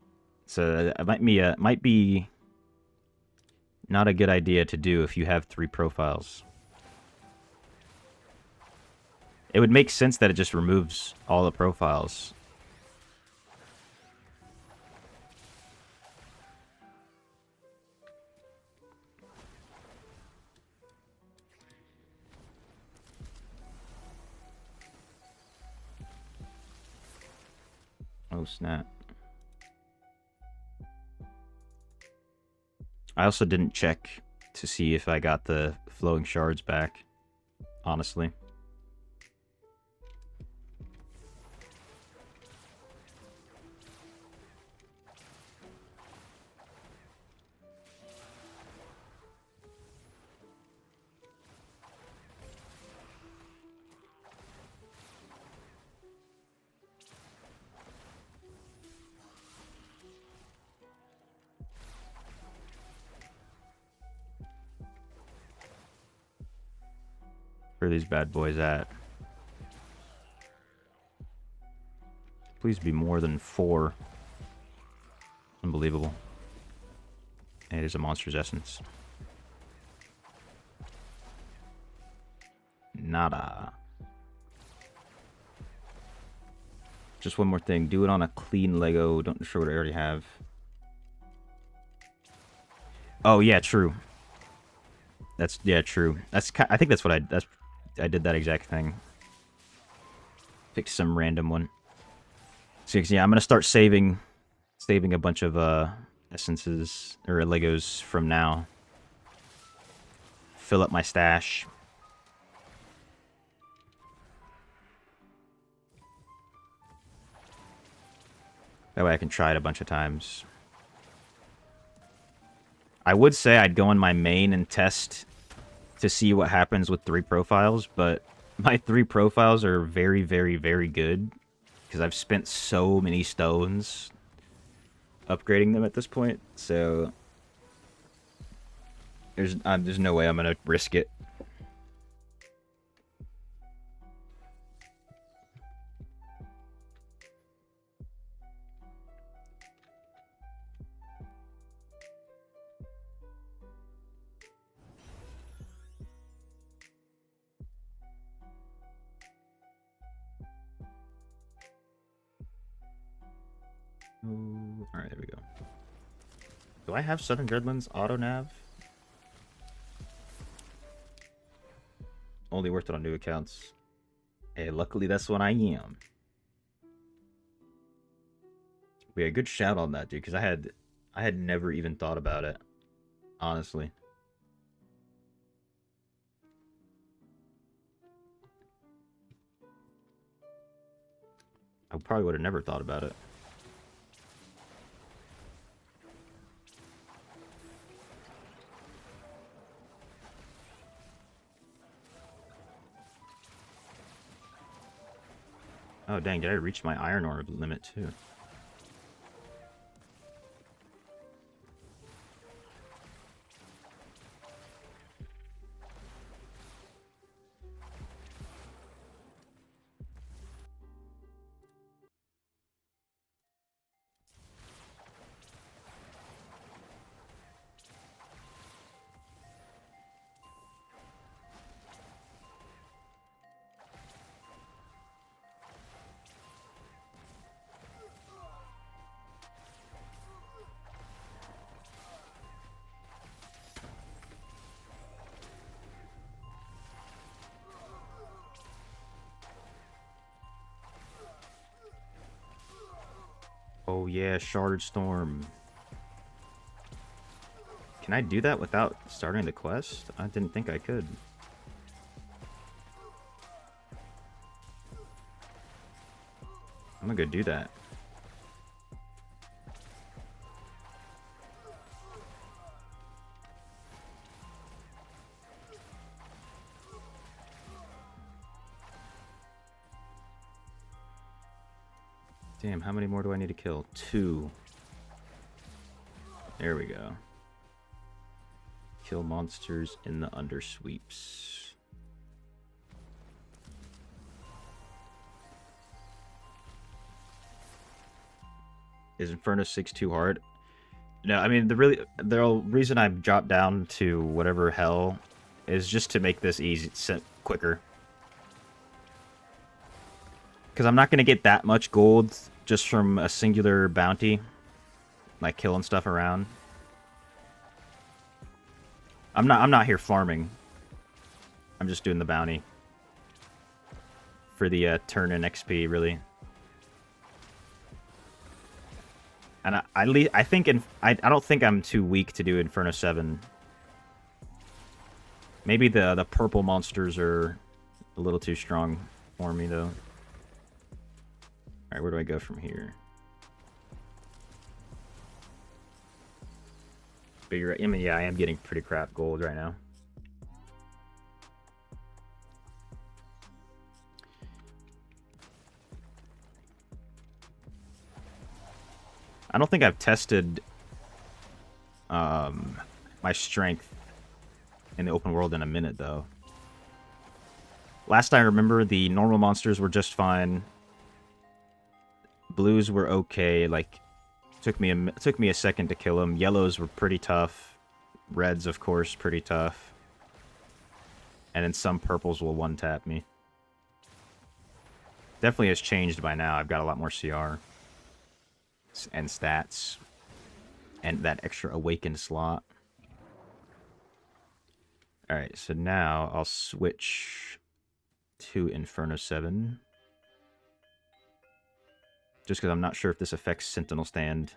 So it might be not a good idea to do if you have 3 profiles. It would make sense that it just removes all the profiles. Oh, snap. I also didn't check to see if I got the flowing shards back, honestly. Where are these bad boys at? Please be more than 4. Unbelievable. It is a monster's essence. Nada. Just one more thing. Do it on a clean Lego. Don't show what I already have. Oh yeah, true. Yeah, true. I think that's what I did that exact thing. Pick some random one. So yeah, I'm gonna start saving a bunch of essences or Legos from now. Fill up my stash. That way I can try it a bunch of times. I would say I'd go on my main and test to see what happens with 3 profiles, but my 3 profiles are very, very, very good because I've spent so many stones upgrading them at this point, so there's no way I'm gonna risk it. Oh, all right, there we go. Do I have Southern Dreadlands auto nav? Only worth it on new accounts. Hey, luckily that's what I am. We had a good shout on that, dude, because I had never even thought about it, honestly. I probably would have never thought about it. Oh, dang, did I reach my iron ore limit, too? Oh yeah, Shard Storm. Can I do that without starting the quest? I didn't think I could. I'm gonna go do that. Damn, how many more do I need to kill? 2. There we go. Kill monsters in the undersweeps. Is Inferno 6 too hard? No, I mean, the reason I dropped down to whatever hell is just to make this easy, quicker. Because I'm not going to get that much gold just from a singular bounty. Like killing stuff around. I'm not here farming. I'm just doing the bounty. For the turn in XP, really. And I think I don't think I'm too weak to do Inferno 7. Maybe the purple monsters are a little too strong for me though. Alright, where do I go from here? But you're right. I mean, yeah, I am getting pretty crap gold right now. I don't think I've tested my strength in the open world in a minute, though. Last I remember, the normal monsters were just fine. Blues were okay. Like, took me a second to kill them. Yellows were pretty tough. Reds, of course, pretty tough. And then some purples will one-tap me. Definitely has changed by now. I've got a lot more CR. And stats. And that extra awakened slot. Alright, so now I'll switch to Inferno 7. Just because I'm not sure if this affects Sentinel Stand.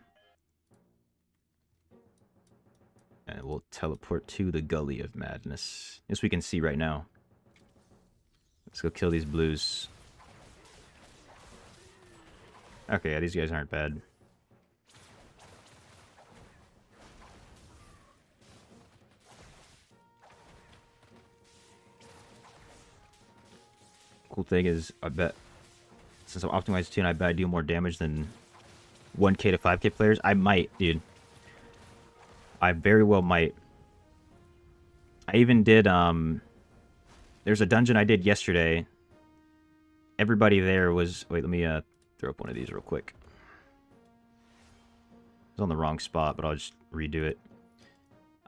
And we'll teleport to the Gully of Madness. As we can see right now. Let's go kill these blues. Okay, yeah, these guys aren't bad. Cool thing is, I bet, since I'm optimized tune, I bet I do more damage than 1k to 5k players. I might, dude. I very well might. I even did, there's a dungeon I did yesterday. Everybody there was, wait, let me throw up one of these real quick. It was on the wrong spot, but I'll just redo it.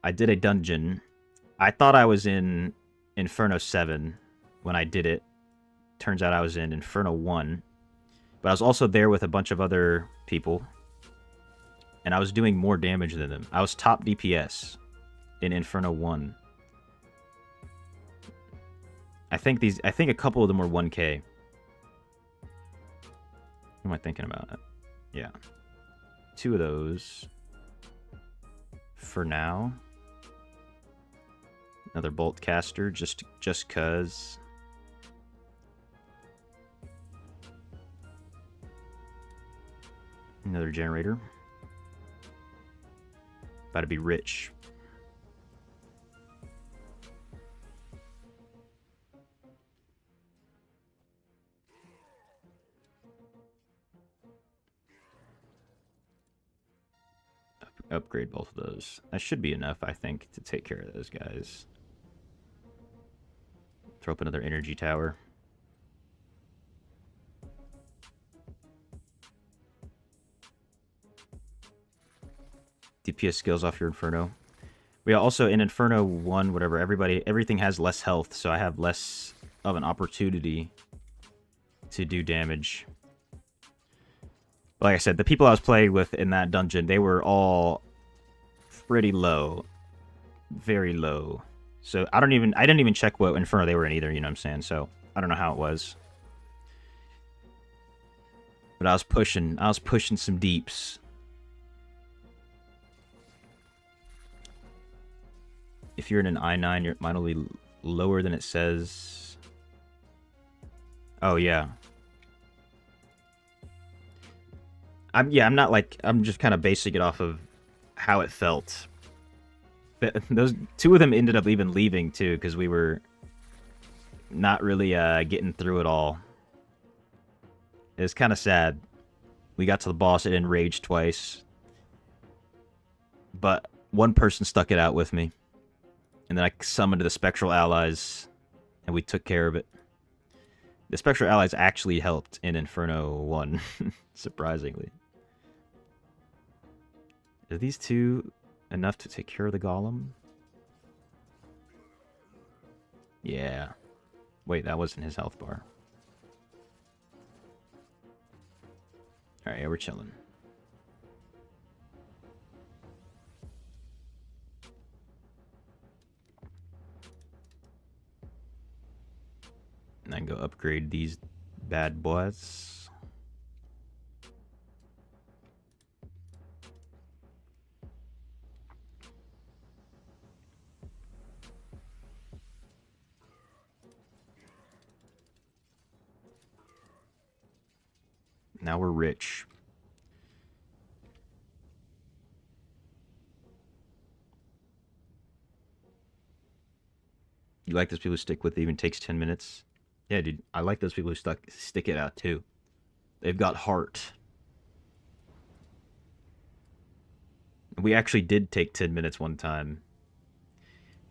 I did a dungeon. I thought I was in Inferno 7 when I did it. Turns out I was in Inferno 1. But I was also there with a bunch of other people. And I was doing more damage than them. I was top DPS in Inferno 1. I think a couple of them were 1k. What am I thinking about? Yeah. 2 of those. For now. Another bolt caster, just cuz. Another generator. About to be rich. Upgrade both of those. That should be enough, I think, to take care of those guys. Throw up another energy tower. DPS skills off your Inferno. We also, in Inferno 1, whatever, everything has less health, so I have less of an opportunity to do damage. But like I said, the people I was playing with in that dungeon, they were all pretty low. Very low. So I didn't even check what Inferno they were in either, you know what I'm saying? So I don't know how it was. But I was pushing some deeps. If you're in an I9, your mine will be lower than it says. Oh yeah. I'm not like, I'm just kind of basing it off of how it felt. But those two of them ended up even leaving too, because we were not really getting through it all. It was kind of sad. We got to the boss, it enraged twice. But one person stuck it out with me. And then I summoned the Spectral Allies, and we took care of it. The Spectral Allies actually helped in Inferno 1, surprisingly. Are these two enough to take care of the golem? Yeah. Wait, that wasn't his health bar. Alright, yeah, we're chilling. And then go upgrade these bad boys. Now we're rich. You like those people who stick with it, even takes 10 minutes? Yeah, dude, I like those people who stick it out too. They've got heart. We actually did take 10 minutes one time.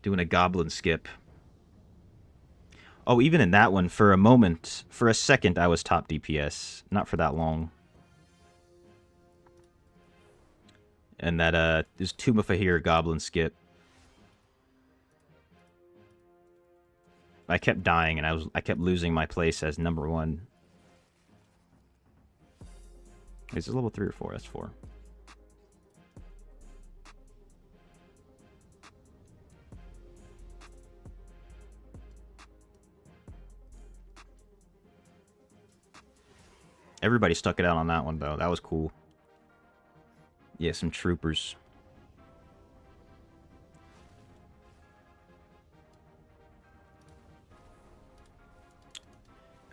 Doing a goblin skip. Oh, even in that one, for a moment, for a second, I was top DPS. Not for that long. And that, is Tomb of Fahir goblin skip. I kept dying, and I kept losing my place as number 1. Is it level 3 or 4? That's 4. Everybody stuck it out on that one, though. That was cool. Yeah, some troopers.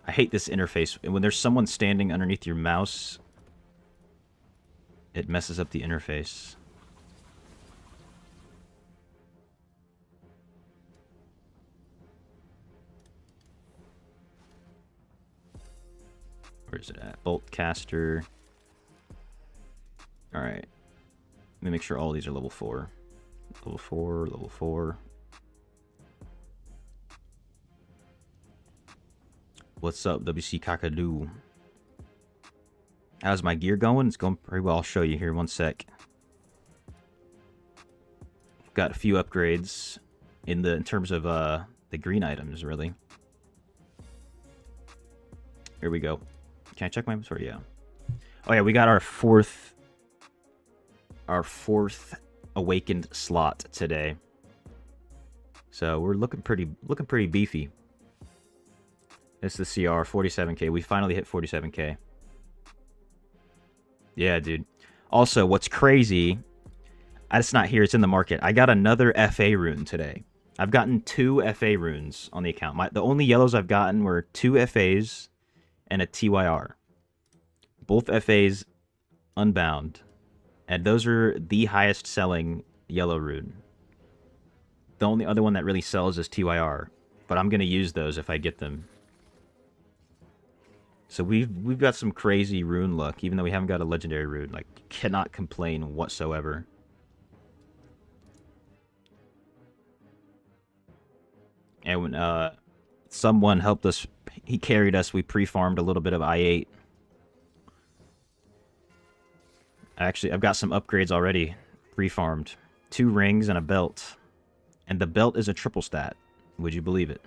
I hate this interface. When there's someone standing underneath your mouse, it messes up the interface. Where's it at? Bolt caster. Alright. Let me make sure all these are level 4. Level 4, level 4. What's up, WC Kakadu? How's my gear going? It's going pretty well. I'll show you here. One sec. Got a few upgrades in terms of the green items, really. Here we go. Can I check my inventory? Yeah. Oh yeah, we got our fourth awakened slot today. So we're looking pretty beefy. This is the CR, 47k. We finally hit 47k. Yeah, dude. Also, what's crazy, it's not here, it's in the market. I got another FA rune today. I've gotten 2 FA runes on the account. The only yellows I've gotten were 2 FAs and a TYR. Both FAs unbound. And those are the highest selling yellow rune. The only other one that really sells is TYR. But I'm going to use those if I get them. So we've got some crazy rune luck, even though we haven't got a legendary rune. Like, cannot complain whatsoever. And when someone helped us, he carried us, we pre-farmed a little bit of I8. Actually, I've got some upgrades already pre-farmed. 2 rings and a belt. And the belt is a triple stat. Would you believe it?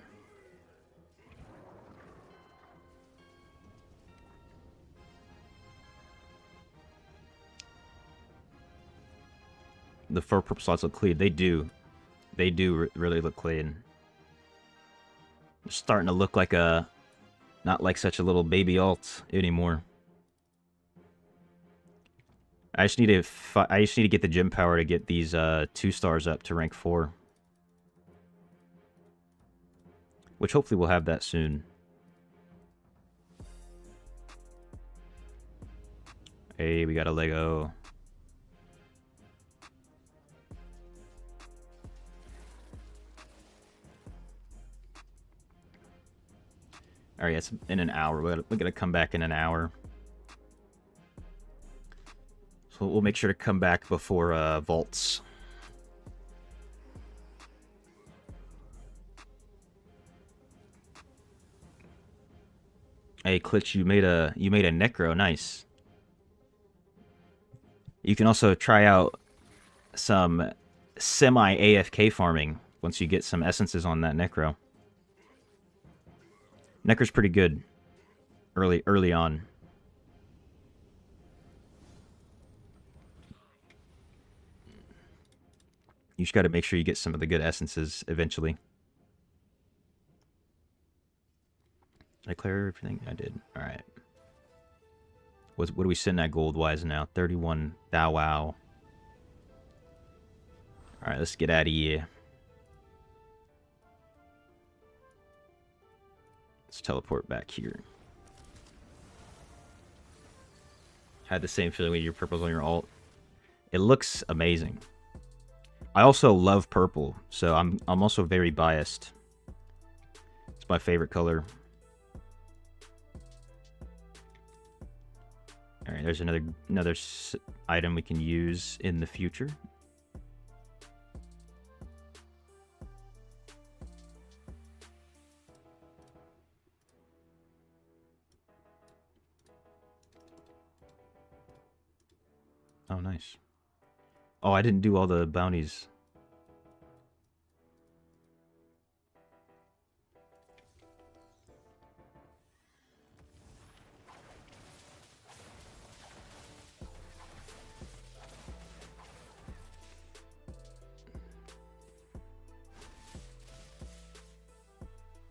The 4 purple slots look clean. They do. They do really look clean. They're starting to look like a... not like such a little baby alt anymore. I just need to get the gym power to get these 2 stars up to rank 4. which hopefully we'll have that soon. Hey, we got a Lego. All right, it's in an hour. We're gonna come back in an hour. So we'll make sure to come back before vaults. Hey, Klitch, you made a necro, nice. You can also try out some semi AFK farming once you get some essences on that necro. Necro's pretty good early on. You just got to make sure you get some of the good essences eventually. Did I clear everything? I did. All right. What are we sitting at gold-wise now? 31 Thou Wow. All right, let's get out of here. Let's teleport back here. Had the same feeling with your purples on your alt. It looks amazing. I also love purple, so I'm also very biased. It's my favorite color. All right, there's another item we can use in the future. Oh, nice. Oh, I didn't do all the bounties.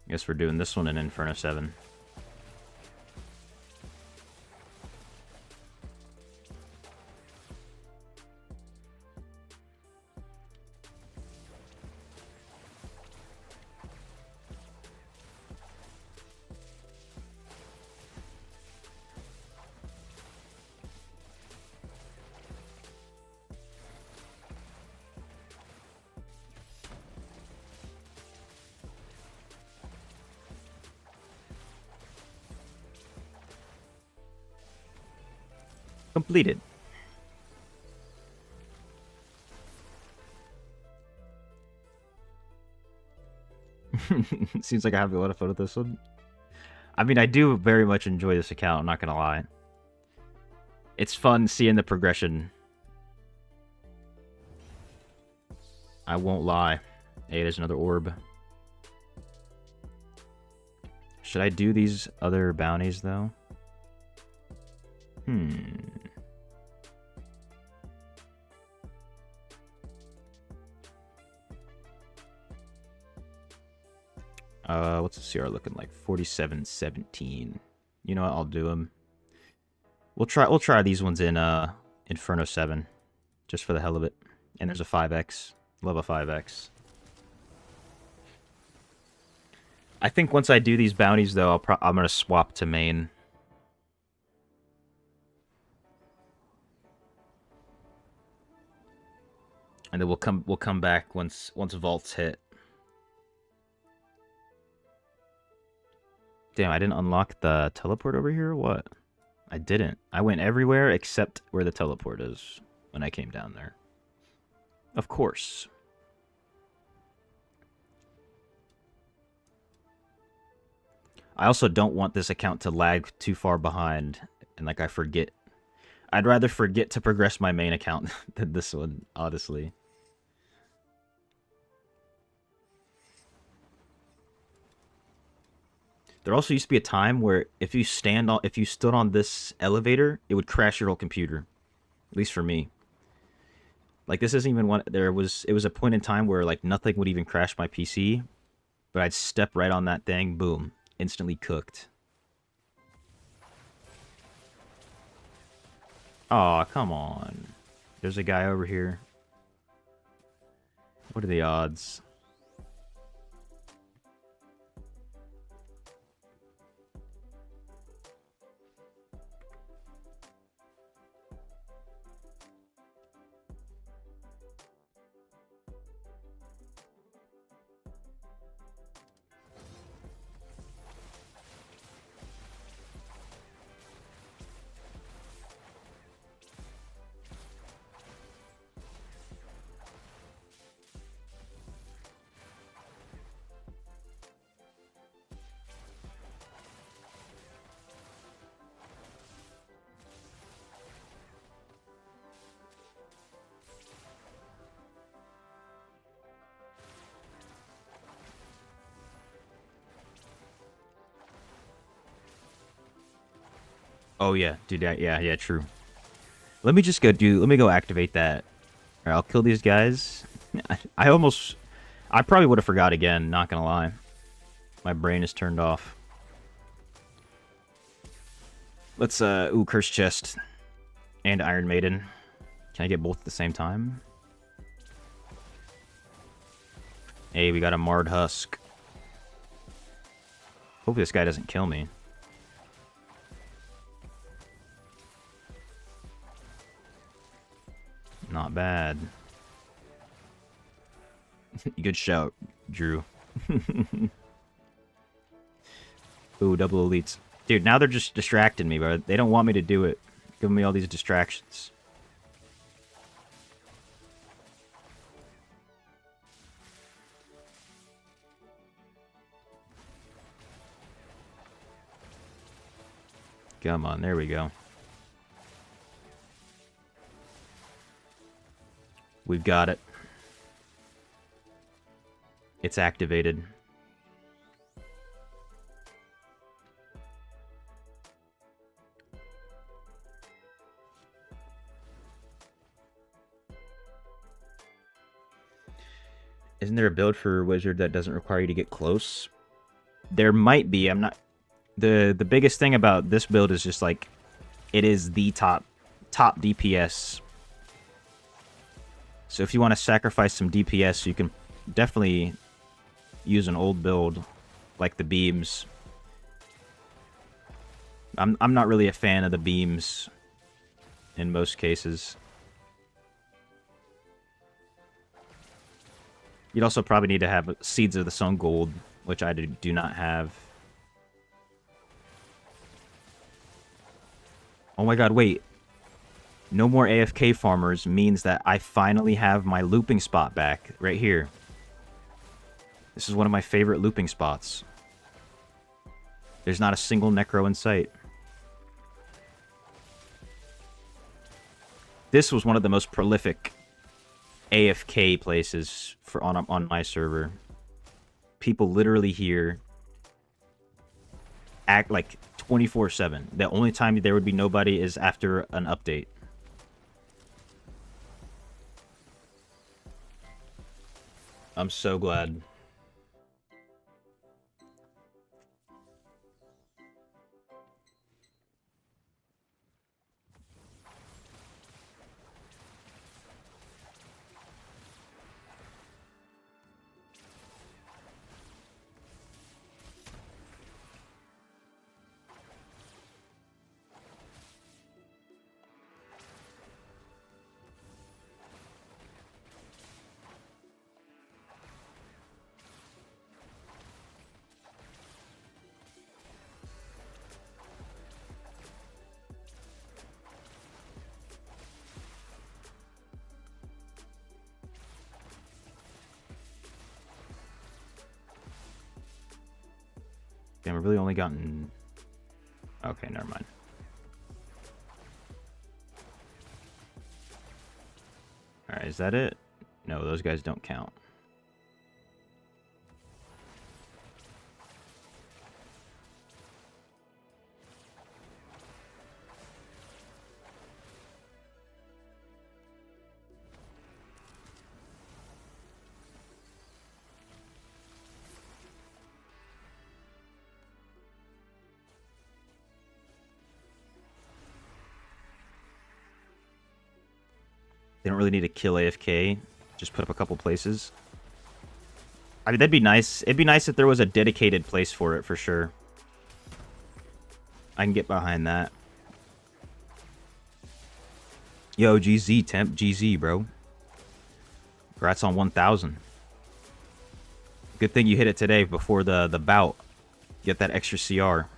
Guess we're doing this one in Inferno 7. Completed. Seems like I have a lot of fun with this one. I mean, I do very much enjoy this account, I'm not gonna lie. It's fun seeing the progression. I won't lie. Hey, there's another orb. Should I do these other bounties, though? What's the CR looking like? 47-17. You know what? I'll do them. We'll try these ones in Inferno 7, just for the hell of it. And there's a 5x. Love a 5x. I think once I do these bounties, though, I'm gonna swap to main. And then we'll come back once vaults hit. Damn, I didn't unlock the teleport over here or what? I didn't. I went everywhere except where the teleport is when I came down there. Of course. I also don't want this account to lag too far behind and like I forget. I'd rather forget to progress my main account than this one, honestly. There also used to be a time where if you stood on this elevator, it would crash your whole computer. At least for me. Like this isn't even one. It was a point in time where like nothing would even crash my PC, but I'd step right on that thing, boom, instantly cooked. Aw, come on. There's a guy over here. What are the odds? Oh yeah, dude. Yeah, true. Let me just go do. Let me go activate that. All right, I'll kill these guys. I almost. I probably would have forgot again. Not gonna lie. My brain is turned off. Let's ooh, Curse Chest and Iron Maiden. Can I get both at the same time? Hey, we got a Marred Husk. Hopefully this guy doesn't kill me. Not bad. Good shout, Drew. Ooh, double elites. Dude, now they're just distracting me, bro. They don't want me to do it. Giving me all these distractions. Come on, there we go. We've got it. It's activated. Isn't there a build for Wizard that doesn't require you to get close? There might be. I'm not... The biggest thing about this build is just like... It is the top DPS. So if you want to sacrifice some DPS, you can definitely use an old build like the beams. I'm not really a fan of the beams in most cases. You'd also probably need to have Seeds of the Sun Gold, which I do not have. Oh my god, wait. No more AFK farmers means that I finally have my looping spot back, right here. This is one of my favorite looping spots. There's not a single Necro in sight. This was one of the most prolific AFK places for on my server. People literally here act like 24/7. The only time there would be nobody is after an update. I'm so glad. Damn, I've really only gotten... Okay, never mind. Alright, is that it? No, those guys don't count. They don't really need to kill AFK. Just put up a couple places. I mean, that'd be nice. It'd be nice if there was a dedicated place for it, for sure. I can get behind that. Yo, GZ, temp. GZ, bro. Congrats on 1,000. Good thing you hit it today before the bout. Get that extra CR.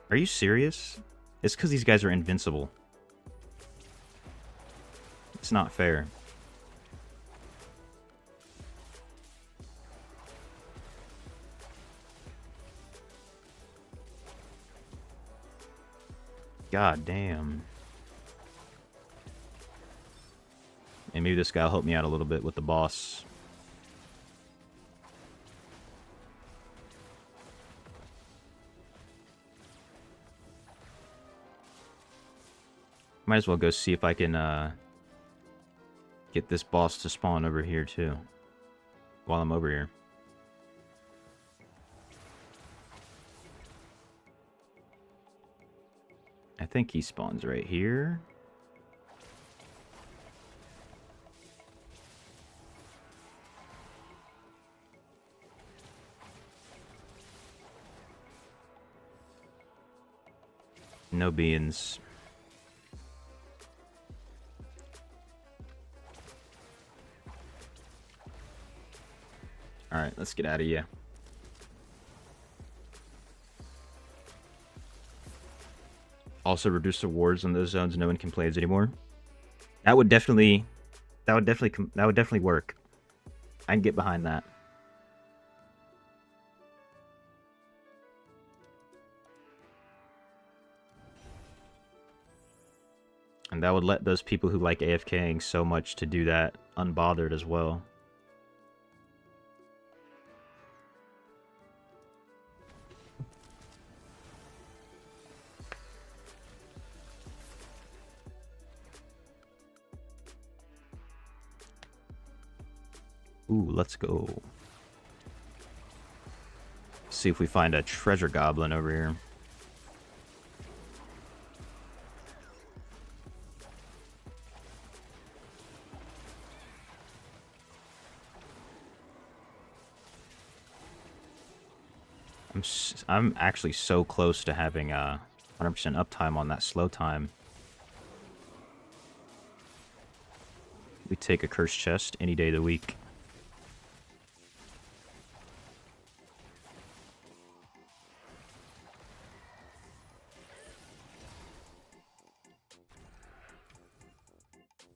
Are you serious? It's because these guys are invincible. It's not fair. God damn. And maybe this guy will help me out a little bit with the boss. Might as well go see if I can get this boss to spawn over here too. While I'm over here. I think he spawns right here. No beans. Alright, let's get out of here. Also reduce the wards on those zones no one complains anymore. That would definitely work. I can get behind that. And that would let those people who like AFKing so much to do that unbothered as well. Ooh, let's go. See if we find a treasure goblin over here. I'm actually so close to having 100% uptime on that slow time. We take a cursed chest any day of the week.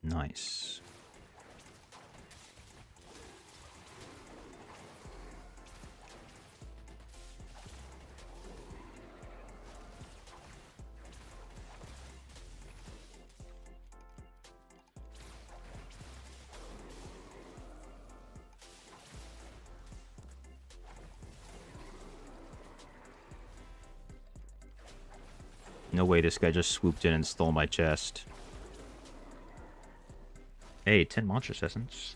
Nice. No way this guy just swooped in and stole my chest. Hey, 10 monstrous essence.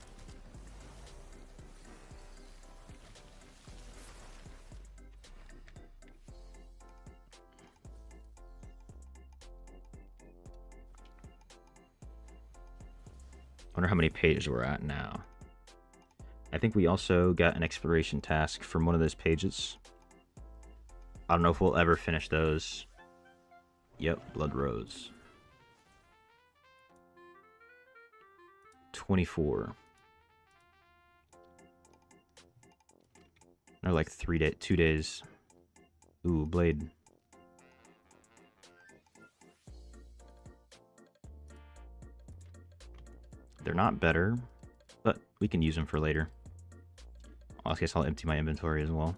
Wonder how many pages we're at now. I think we also got an exploration task from one of those pages. I don't know if we'll ever finish those. Yep, Blood Rose. 24. They're like 2 days. Ooh, blade. They're not better, but we can use them for later. I guess I'll empty my inventory as well.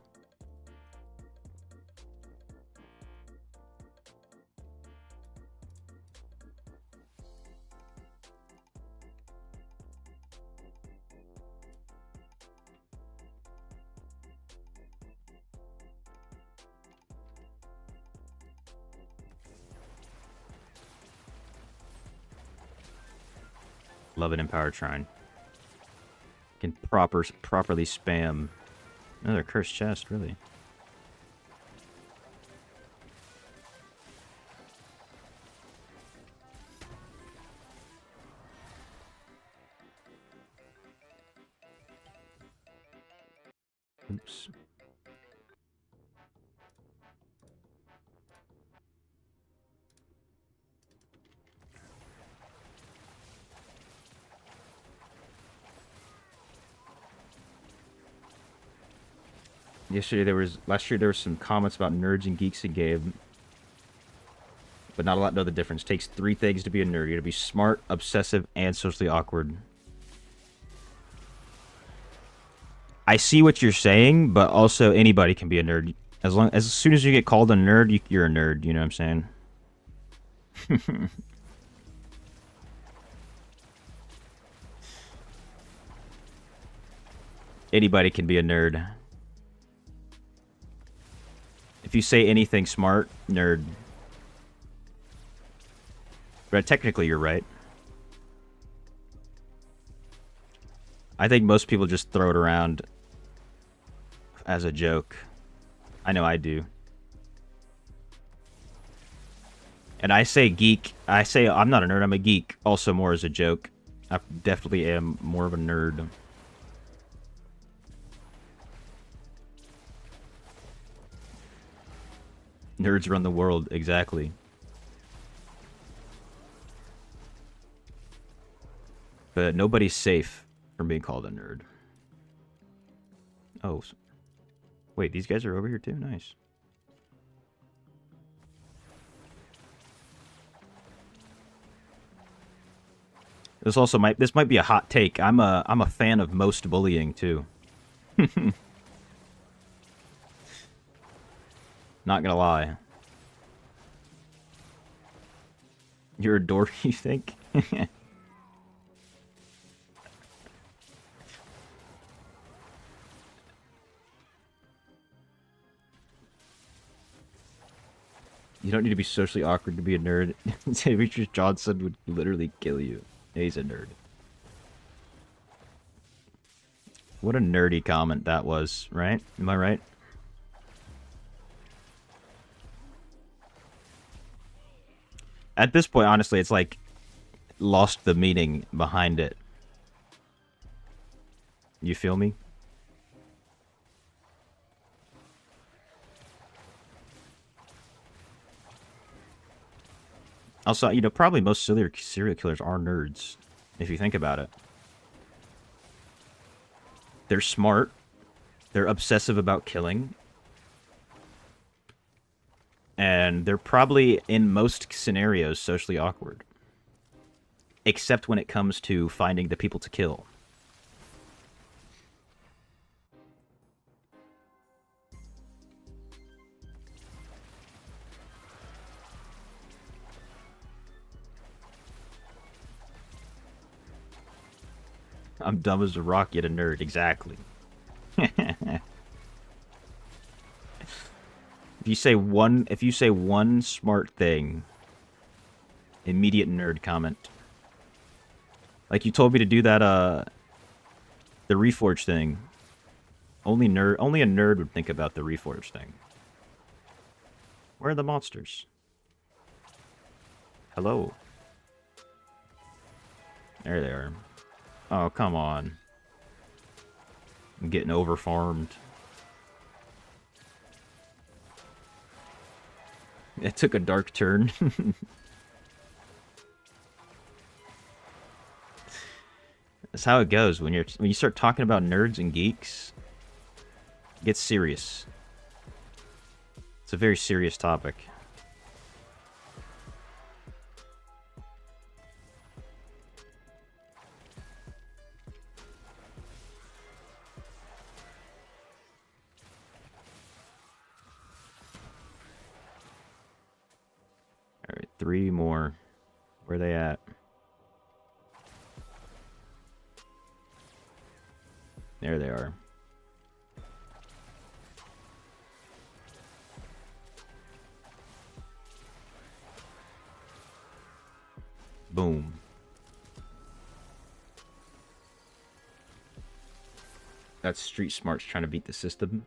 Love it in Power Shrine. Can properly spam another cursed chest, really. Oops. Last year there was some comments about nerds and geeks in game, but not a lot know the difference. It takes 3 things to be a nerd. You gotta be smart, obsessive, and socially awkward. I see what you're saying, but also anybody can be a nerd. As soon as you get called a nerd, you're a nerd, you know what I'm saying? Anybody can be a nerd. If you say anything smart, nerd. But technically, you're right. I think most people just throw it around as a joke. I know I do. And I say geek. I say I'm not a nerd. I'm a geek. Also more as a joke. I definitely am more of a nerd. Nerds run the world. Exactly. But nobody's safe from being called a nerd. Oh. Wait, these guys are over here too? Nice. This might be a hot take. I'm a fan of most bullying too. Not gonna lie. You're a dork, you think? You don't need to be socially awkward to be a nerd. Demetrius Johnson would literally kill you. He's a nerd. What a nerdy comment that was, right? Am I right? At this point, honestly, it's like lost the meaning behind it. You feel me? Also, you know, probably most serial killers are nerds, if you think about it. They're smart. They're obsessive about killing. And they're probably, in most scenarios, socially awkward. Except when it comes to finding the people to kill. I'm dumb as a rock, yet a nerd. Exactly. If you say one smart thing, immediate nerd comment. Like you told me to do that the Reforge thing. Only a nerd would think about the Reforge thing. Where are the monsters? Hello. There they are. Oh, come on. I'm getting overfarmed. It took a dark turn. That's how it goes when you start talking about nerds and geeks. It gets serious. It's a very serious topic. Alright, 3 more. Where are they at? There they are. Boom. That's street smarts trying to beat the system.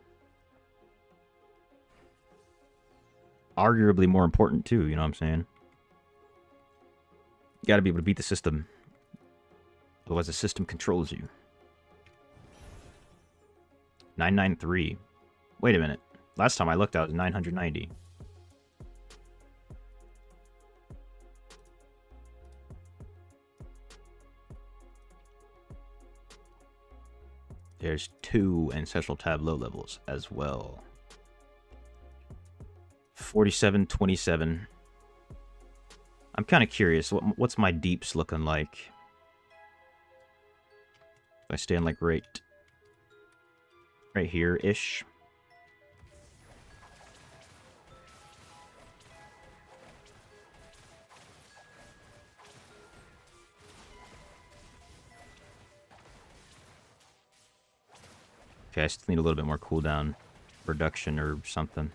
Arguably more important too, you know what I'm saying? You gotta be able to beat the system. Otherwise the system controls you. 993. Wait a minute. Last time I looked, I was 990. There's 2 ancestral tableau levels as well. 4727. I'm kind of curious. What's my deeps looking like? If I stand like right here-ish. Okay, I still need a little bit more cooldown reduction or something.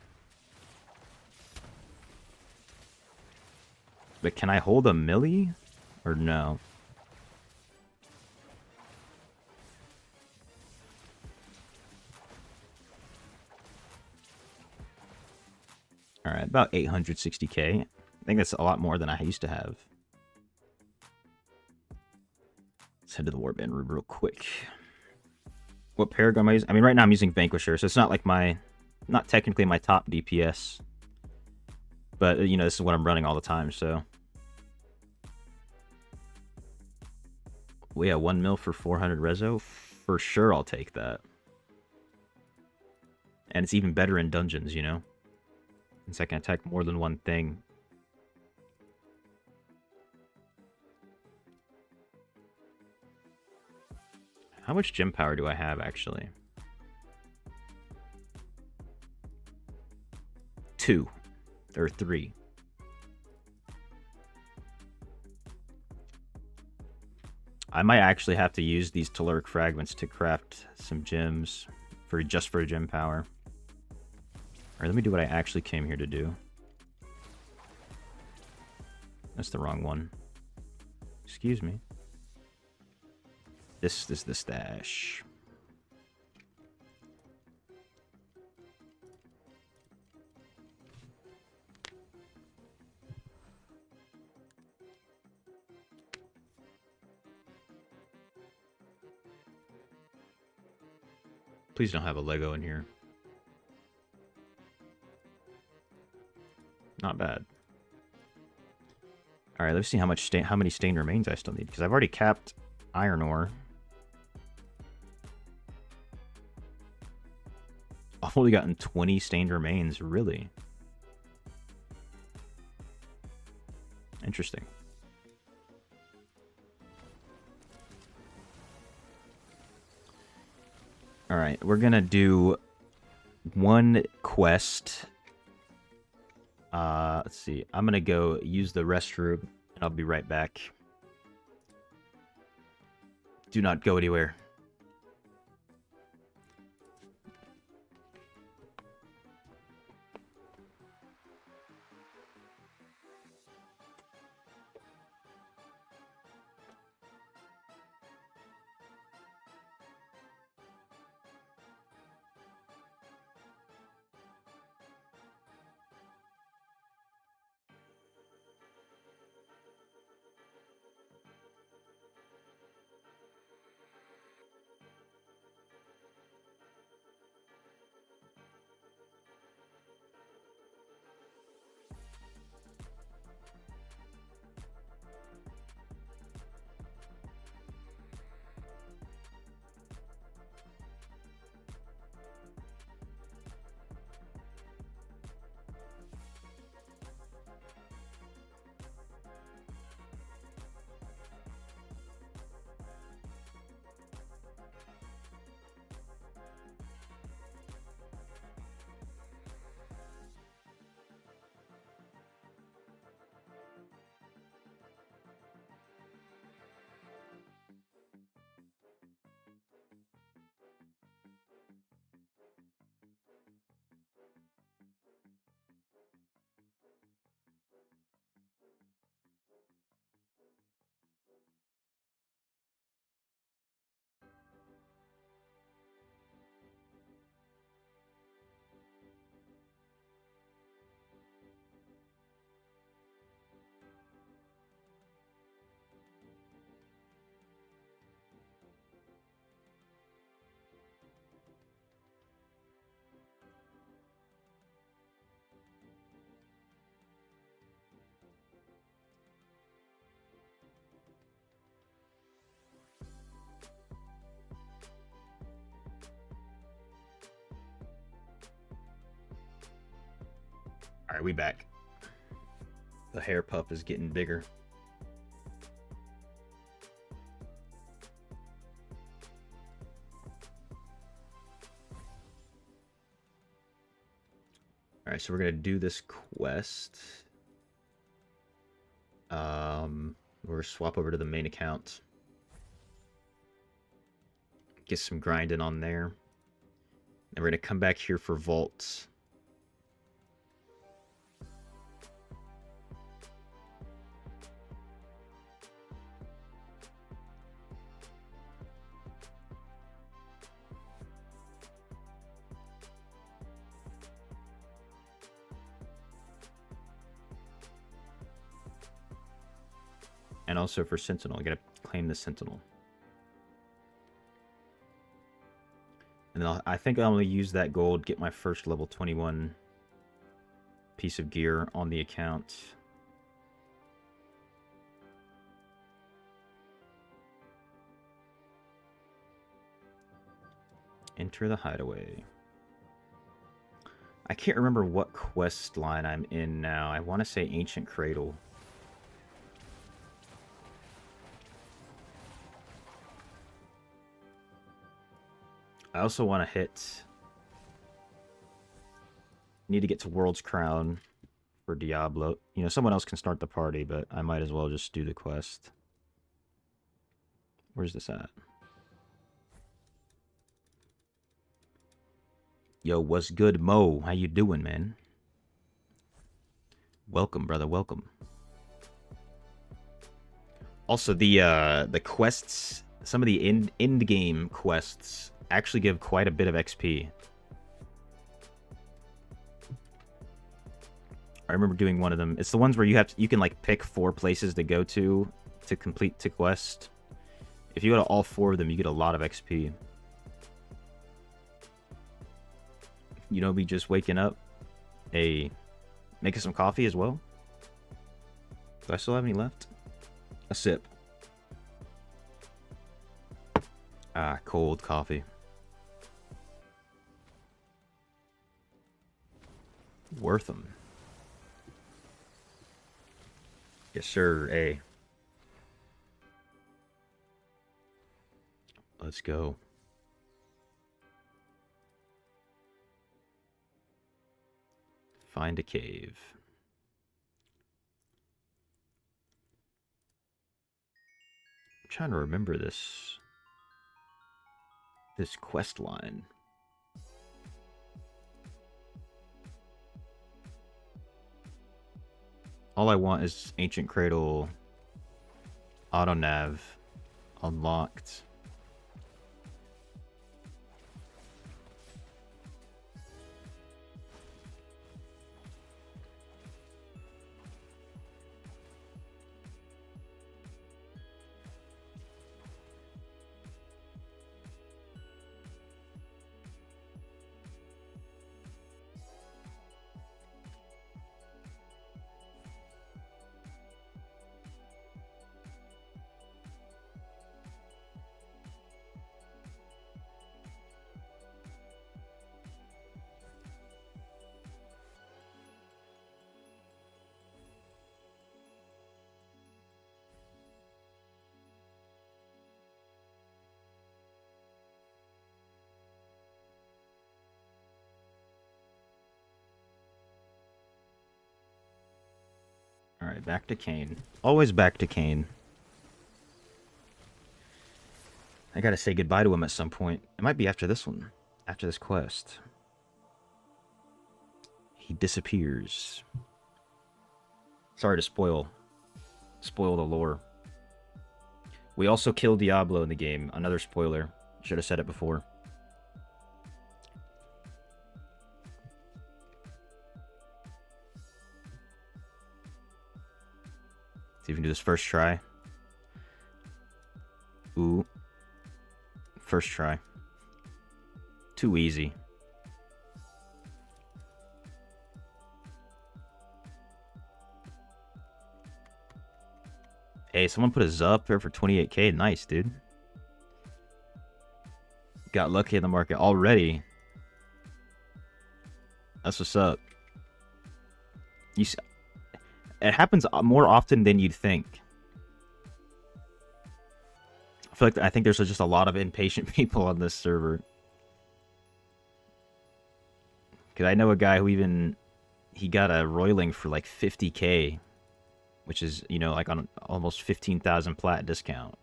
But can I hold a milli? Or no? Alright, about 860k. I think that's a lot more than I used to have. Let's head to the Warband room real quick. What Paragon am I using? I mean, right now I'm using Vanquisher, so it's not like not technically my top DPS. But, you know, this is what I'm running all the time, so. Well, yeah, 1 mil for 400 reso. For sure I'll take that. And it's even better in dungeons, you know? Since I can attack more than one thing. How much gem power do I have, actually? 2. Or 3. I might actually have to use these telluric fragments to craft some gems just for gem power. Alright, let me do what I actually came here to do. That's the wrong one. Excuse me. This is the stash. Please don't have a Lego in here. Not bad. All right, let's see how many stained remains I still need, because I've already capped iron ore. I've only gotten 20 stained remains, really. Interesting. All right, we're gonna do one quest. Let's see. I'm gonna go use the restroom, and I'll be right back. Do not go anywhere. All right, we back. The hair puff is getting bigger. All right, so we're gonna do this quest. We're swap over to the main account. Get some grinding on there. And we're gonna come back here for vaults. And also for Sentinel, I gotta claim the Sentinel. And then I think I'm gonna use that gold, get my first level 21 piece of gear on the account. Enter the hideaway. I can't remember what quest line I'm in now. I want to say Ancient Cradle. I also want to hit... Need to get to World's Crown for Diablo. You know, someone else can start the party, but I might as well just do the quest. Where's this at? Yo, what's good, Mo? How you doing, man? Welcome, brother, welcome. Also, the quests, some of the end-game quests actually give quite a bit of XP. I remember doing one of them. It's the ones where you can like pick 4 places to go to complete the quest. If you go to all 4 of them, you get a lot of XP. You know, me just waking up, making some coffee as well. Do I still have any left? A sip. Ah, cold coffee. Worth them. Yes, sir. Hey. Let's go. Find a cave. I'm trying to remember this quest line. All I want is Ancient Cradle auto nav unlocked. Alright, back to Kane. Always back to Kane. I gotta say goodbye to him at some point. It might be after this one. After this quest. He disappears. Sorry to spoil the lore. We also kill Diablo in the game. Another spoiler. Should have said it before. See if we can do this first try. Ooh. First try. Too easy. Hey, someone put a Z up there for 28k. Nice, dude. Got lucky in the market already. That's what's up. You see, it happens more often than you'd think. I think there's just a lot of impatient people on this server. Because I know a guy who he got a roiling for like 50k, which is, you know, like on almost 15,000 plat discount.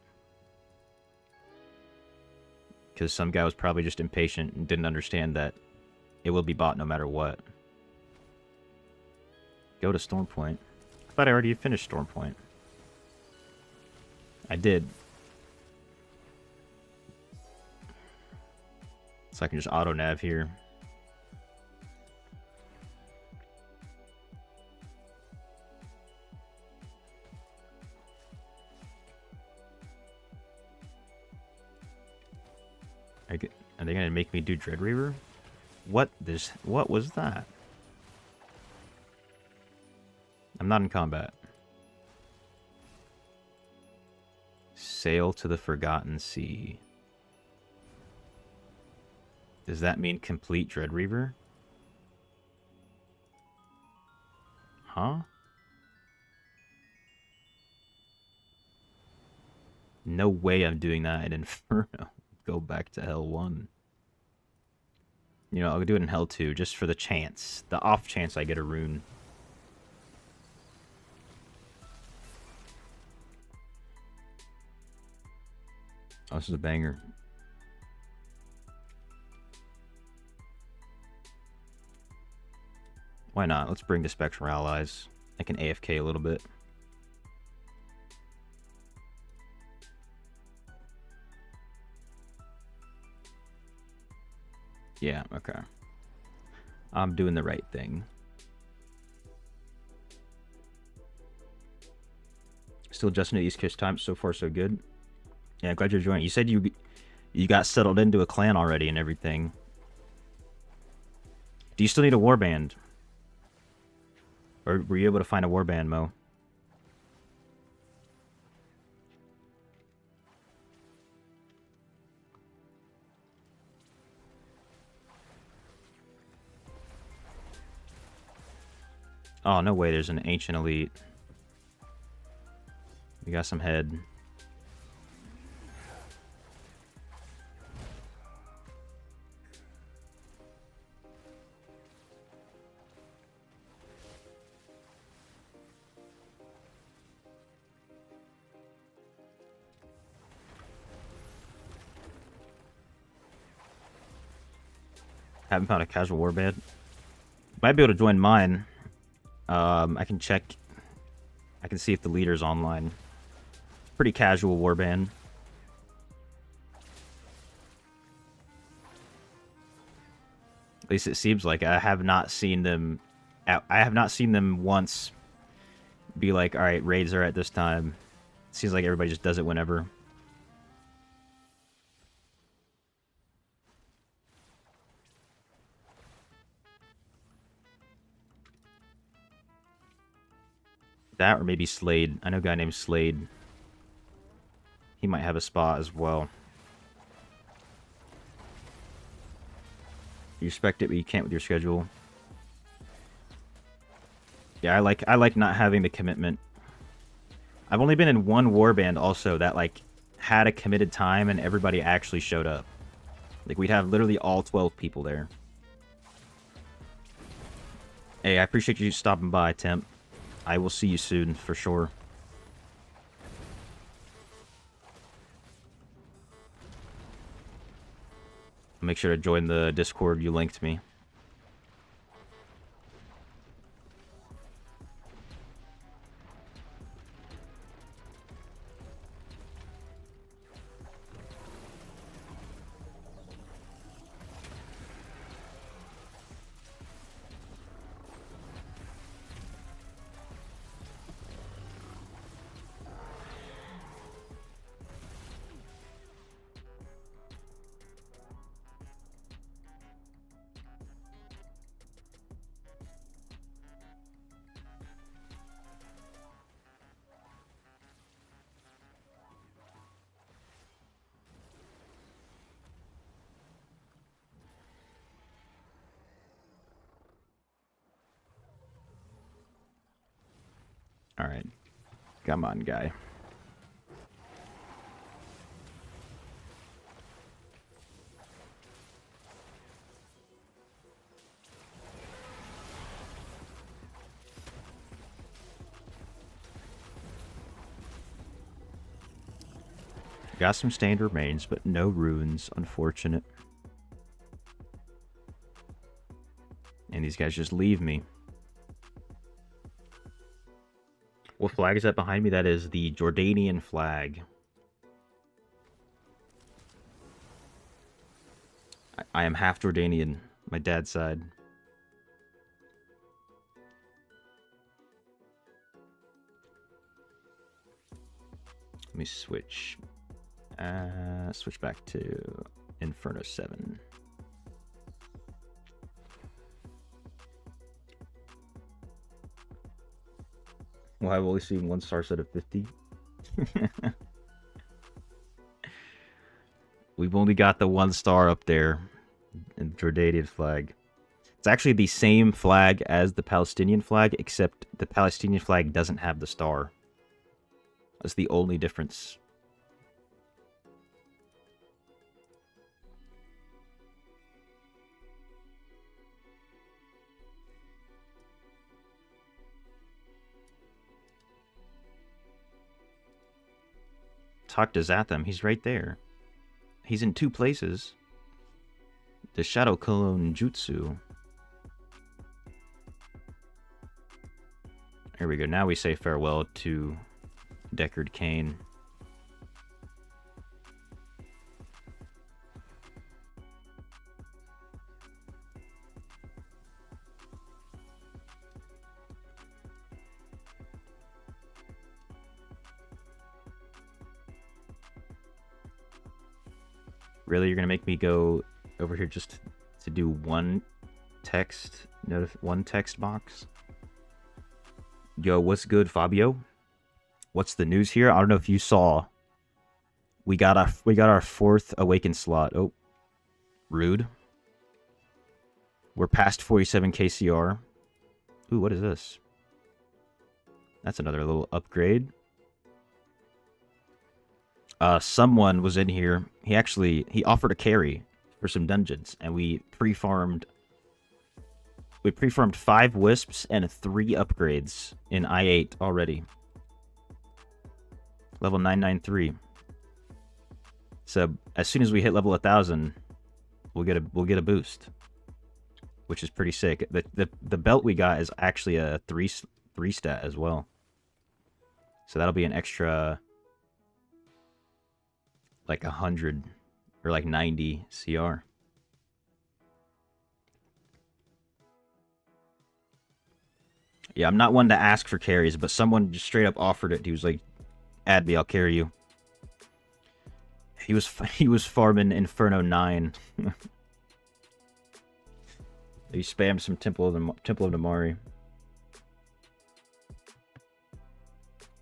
Because some guy was probably just impatient and didn't understand that it will be bought no matter what. Go to Stormpoint. I thought I already finished Stormpoint. I did. So I can just auto nav here. Are they gonna make me do Dread Reaver? What was that? I'm not in combat. Sail to the Forgotten Sea. Does that mean complete Dread Reaver? Huh? No way I'm doing that in Inferno. Go back to Hell 1. You know, I'll do it in Hell 2 just for the chance. The off chance I get a rune. Oh, this is a banger. Why not? Let's bring the Spectral Allies. I can AFK a little bit. Yeah, okay. I'm doing the right thing. Still adjusting to East Coast time. So far, so good. Yeah, glad you're joining. You said you got settled into a clan already and everything. Do you still need a warband? Or were you able to find a warband, Mo? Oh, no way, there's an Ancient Elite. We got some head. Haven't found a casual warband. Might be able to join mine. I can check. I can see if the leader's online. It's pretty casual warband. At least it seems like I have not seen them. I have not seen them once be like, all right, raids are at this time. It seems like everybody just does it whenever. That or maybe Slade. I know a guy named Slade. He might have a spot as well. You respect it, but you can't with your schedule. Yeah, I like not having the commitment. I've only been in one warband also that like had a committed time and everybody actually showed up. Like we'd have literally all 12 people there. Hey, I appreciate you stopping by, Temp. I will see you soon, for sure. Make sure to join the Discord you linked me. Alright. Come on, guy. Got some stained remains, but no runes. Unfortunate. And these guys just leave me. What flag is that behind me? That is the Jordanian flag. I am half Jordanian, my dad's side. Let me switch. Switch back to Inferno 7. Well, I've only seen 1 star set of 50. We've only got the 1 star up there in the Jordanian flag. It's actually the same flag as the Palestinian flag, except the Palestinian flag doesn't have the star. That's the only difference. Talk to Zatham. He's right there. He's in 2 places. The Shadow Clone Jutsu. Here we go. Now we say farewell to Deckard Cain. Really, you're gonna make me go over here just to do one text box? Yo, what's good, Fabio? What's the news here? I don't know if you saw. We got our 4th awakened slot. Oh, rude. We're past 47 KCR. Ooh, what is this? That's another little upgrade. Someone was in here. He offered a carry for some dungeons, and we pre-farmed 5 wisps and 3 upgrades in I8 already. Level 993. So as soon as we hit level 1000, we'll get a boost, which is pretty sick. The belt we got is actually a 3 stat as well. So that'll be an extra like 100 or like 90 CR. Yeah, I'm not one to ask for carries, but someone just straight up offered it. He was like, "Add me, I'll carry you." He was farming Inferno 9. He spammed some Temple of Namari.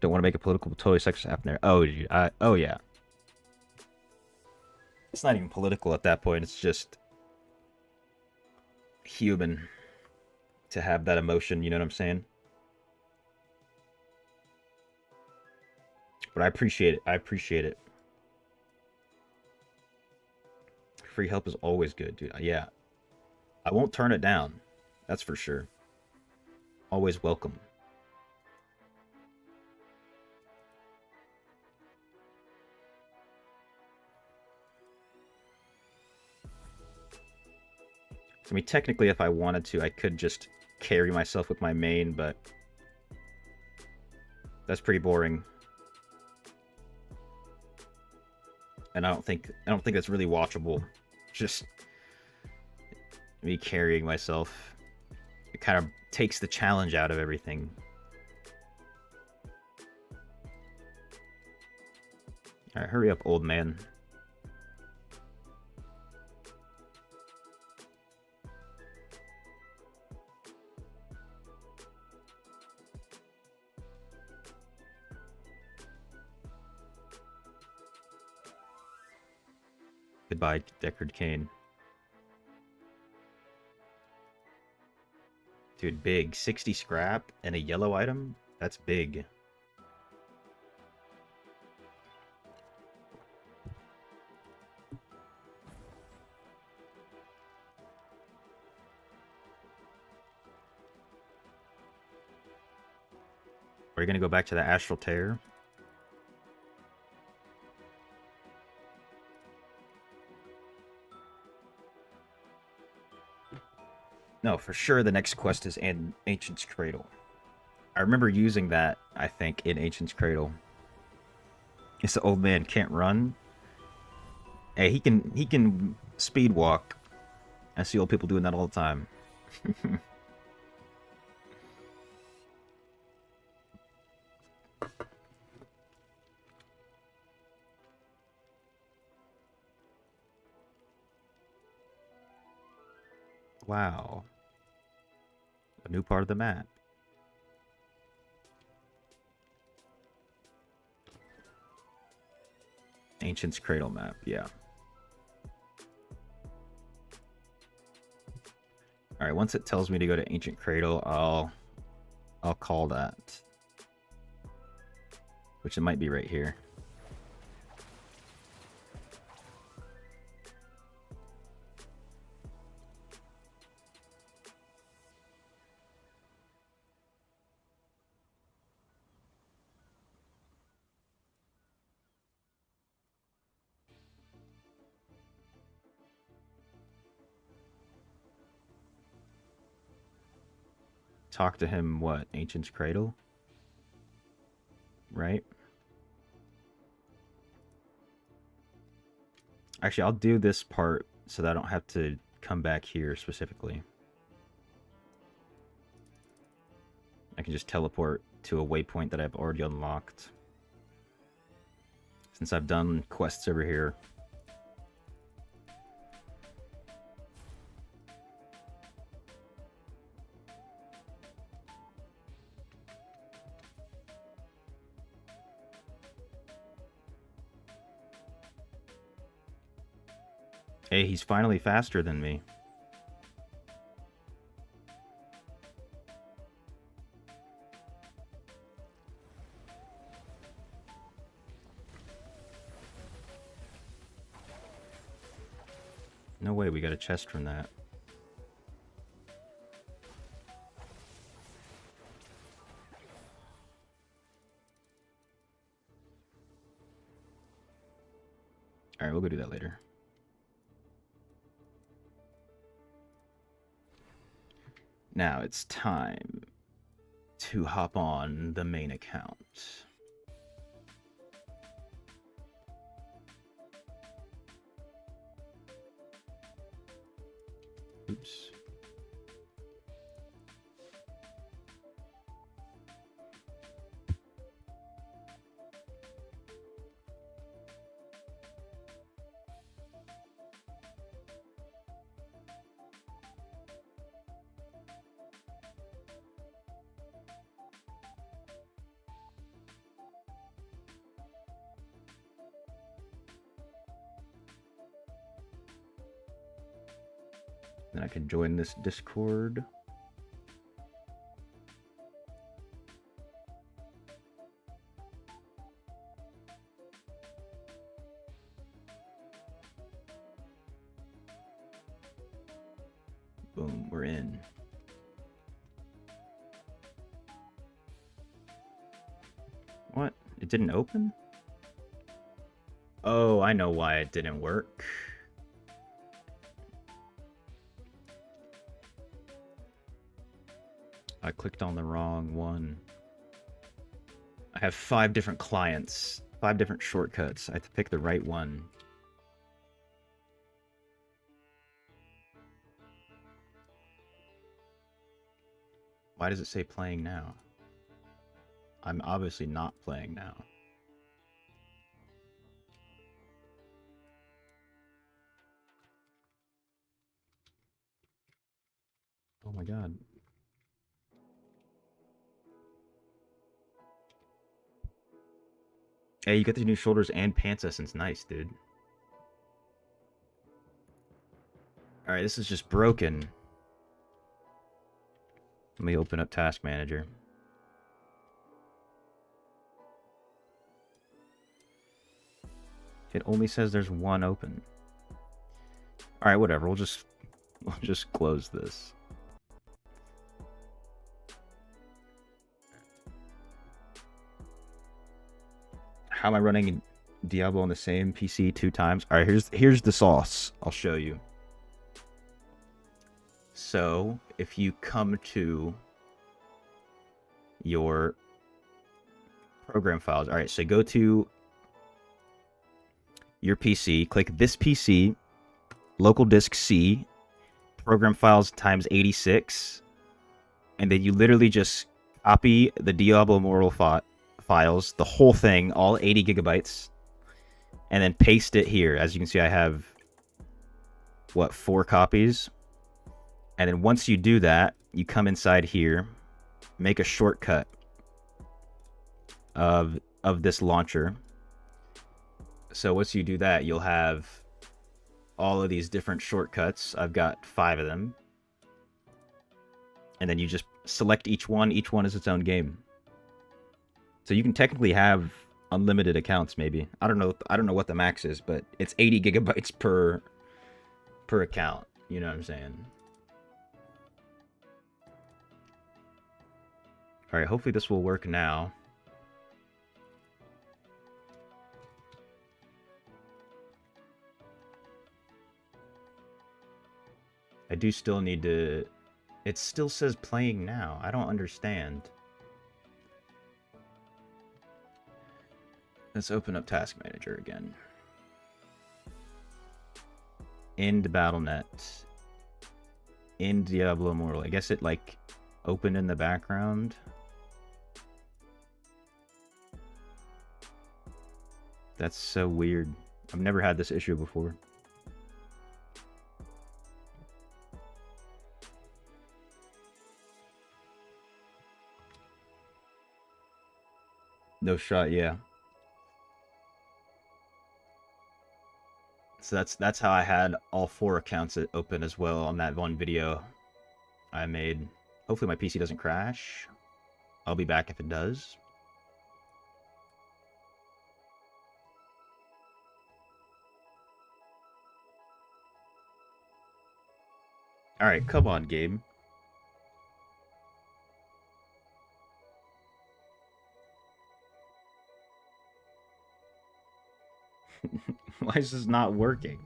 Don't want to make a political totally sexist happen there. Oh, dude, oh yeah. It's not even political at that point. It's just human to have that emotion. You know what I'm saying? But I appreciate it. I appreciate it. Free help is always good, dude. Yeah. I won't turn it down. That's for sure. Always welcome. I mean, technically, if I wanted to, I could just carry myself with my main, but that's pretty boring. And I don't think that's really watchable. Just me carrying myself. It kind of takes the challenge out of everything. Alright, hurry up, old man. Goodbye, Deckard Cain. Dude, big. 60 scrap and a yellow item? That's big. Are you gonna go back to the Astral Tear? No, for sure the next quest is in Ancient's Cradle. I remember using that, I think, in Ancient's Cradle. It's the old man can't run. Hey, he can speed walk. I see old people doing that all the time. Wow. A new part of the map. Ancient's Cradle map, yeah. Alright, once it tells me to go to Ancient Cradle, I'll call that. Which it might be right here. Talk to him, what? Ancient's Cradle? Right? Actually, I'll do this part so that I don't have to come back here specifically. I can just teleport to a waypoint that I've already unlocked. Since I've done quests over here. Hey, he's finally faster than me. No way, we got a chest from that. Alright, we'll go do that later. Now it's time to hop on the main account. Oops. Then I can join this Discord. Boom, we're in. What? It didn't open? Oh, I know why it didn't work. I clicked on the wrong one. I have 5 different clients, 5 different shortcuts. I have to pick the right one. Why does it say playing now? I'm obviously not playing now. Oh my god. Hey, you got the new shoulders and pants essence. Nice, dude. Alright, this is just broken. Let me open up Task Manager. It only says there's one open. Alright, whatever. We'll just close this. How am I running Diablo on the same PC 2 times? Alright, here's the sauce. I'll show you. So, if you come to your program files. Alright, so go to your PC, click this PC, local disk C, program files times 86, and then you literally just copy the Diablo Immortal files, the whole thing, all 80 gigabytes, and then paste it here. As you can see, I have, what, 4 copies? And then once you do that, you come inside here, make a shortcut of this launcher. So once you do that, you'll have all of these different shortcuts. I've got 5 of them. And then you just select each one. Each one is its own game. So you can technically have unlimited accounts, maybe. I don't know what the max is, but it's 80 gigabytes per account. You know what I'm saying? All right, hopefully this will work now. I do still need to... It still says playing now. I don't understand. Let's open up Task Manager again. End BattleNet. End Diablo Immortal. I guess it, like, opened in the background. That's so weird. I've never had this issue before. No shot, yeah. So that's how I had all 4 accounts open as well on that one video I made. Hopefully my PC doesn't crash. I'll be back if it does. Alright, come on, game. Why is this not working?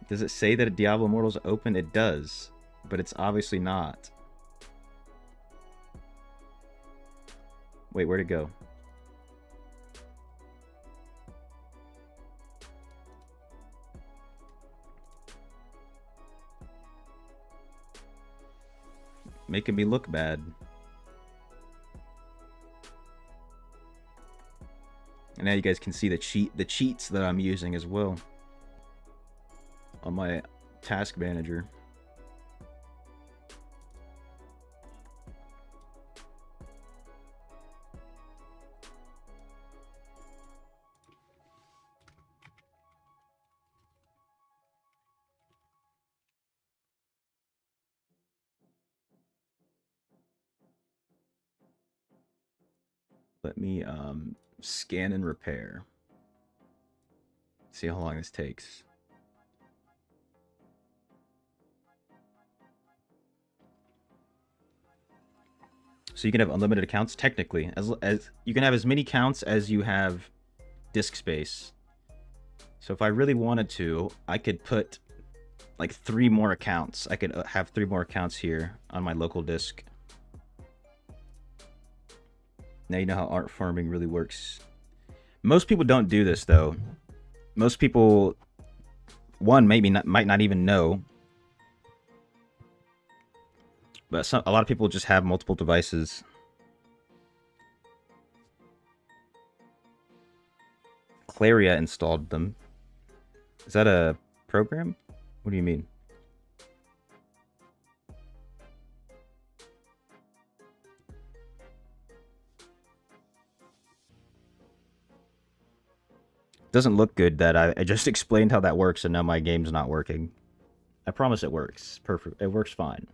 Does it say that Diablo Immortal's open? It does, but it's obviously not. Wait, where'd it go? Making me look bad. And now you guys can see the cheats that I'm using as well on my task manager. Let me scan and repair. See how long this takes. So you can have unlimited accounts technically, as you can have as many accounts as you have disk space. So if I really wanted to, I could put like 3 more accounts. I could have 3 more accounts here on my local disk. Now you know how art farming really works. Most people don't do this though. Most people, one, might not even know. But a lot of people just have multiple devices. Claria installed them. Is that a program? What do you mean? Doesn't look good that I just explained how that works and now my game's not working. I promise it works. Perfect. It works fine.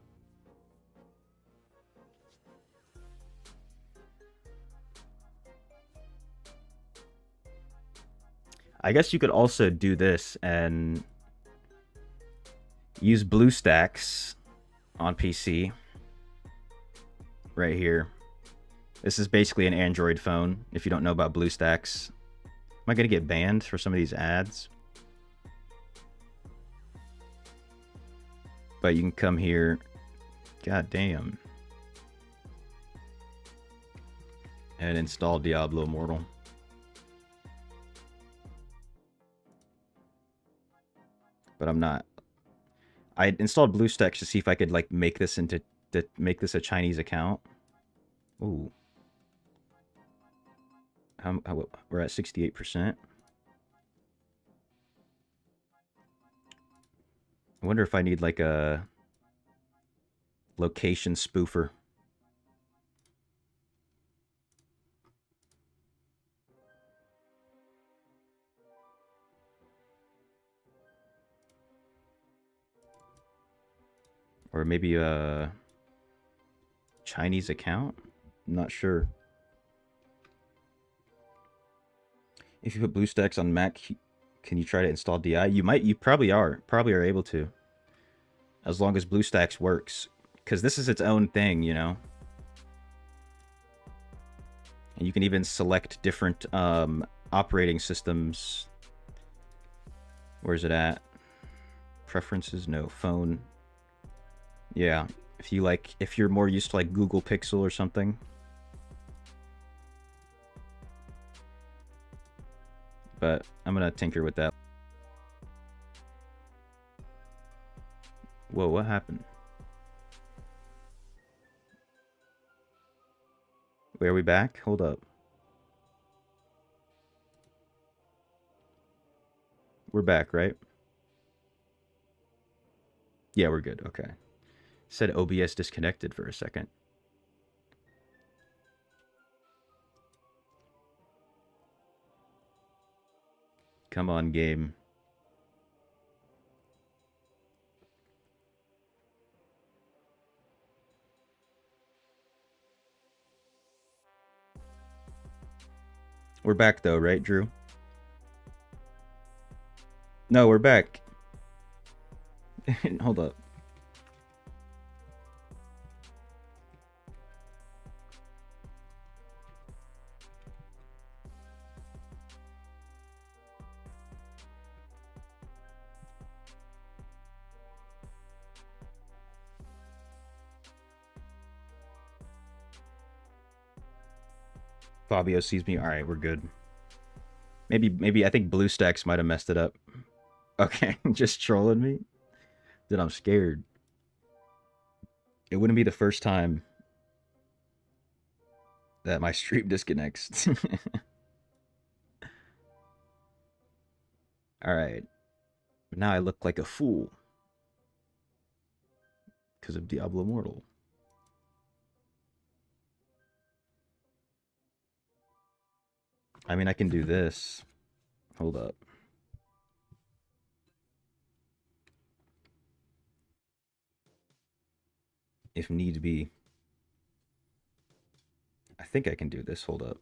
I guess you could also do this and use BlueStacks on PC. Right here. This is basically an Android phone, if you don't know about BlueStacks. Am I going to get banned for some of these ads? But you can come here. God damn. And install Diablo Immortal. But I'm not. I installed BlueStacks to see if I could like make this a Chinese account. Ooh. We're at 68%. I wonder if I need like a location spoofer. Or maybe a Chinese account? I'm not sure. If you put BlueStacks on Mac, can you try to install DI? You probably are able to. As long as BlueStacks works. Because this is its own thing, you know? And you can even select different operating systems. Where's it at? Preferences? No. Phone. Yeah. If you're more used to like Google Pixel or something. But I'm gonna tinker with that. Whoa, what happened? Wait, are we back? Hold up. We're back, right? Yeah, we're good. Okay. Said OBS disconnected for a second. Come on, game. We're back though, right, Drew? No, we're back. Hold up. Fabio sees me. All right, we're good. Maybe I think BlueStacks might have messed it up. Okay, just trolling me. Dude, I'm scared. It wouldn't be the first time that my stream disconnects. All right. Now I look like a fool because of Diablo Immortal. I mean, I can do this. Hold up. If need be. I think I can do this. Hold up.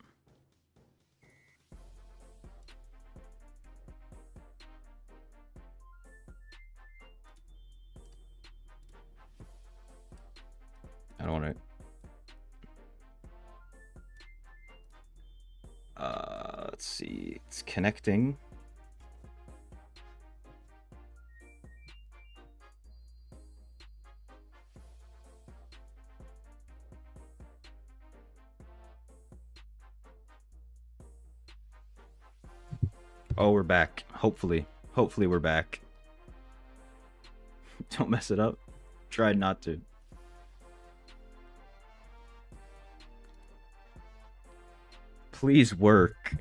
I don't want to... let's see. It's connecting. Oh, we're back. Hopefully. Hopefully we're back. Don't mess it up. Tried not to. Please work.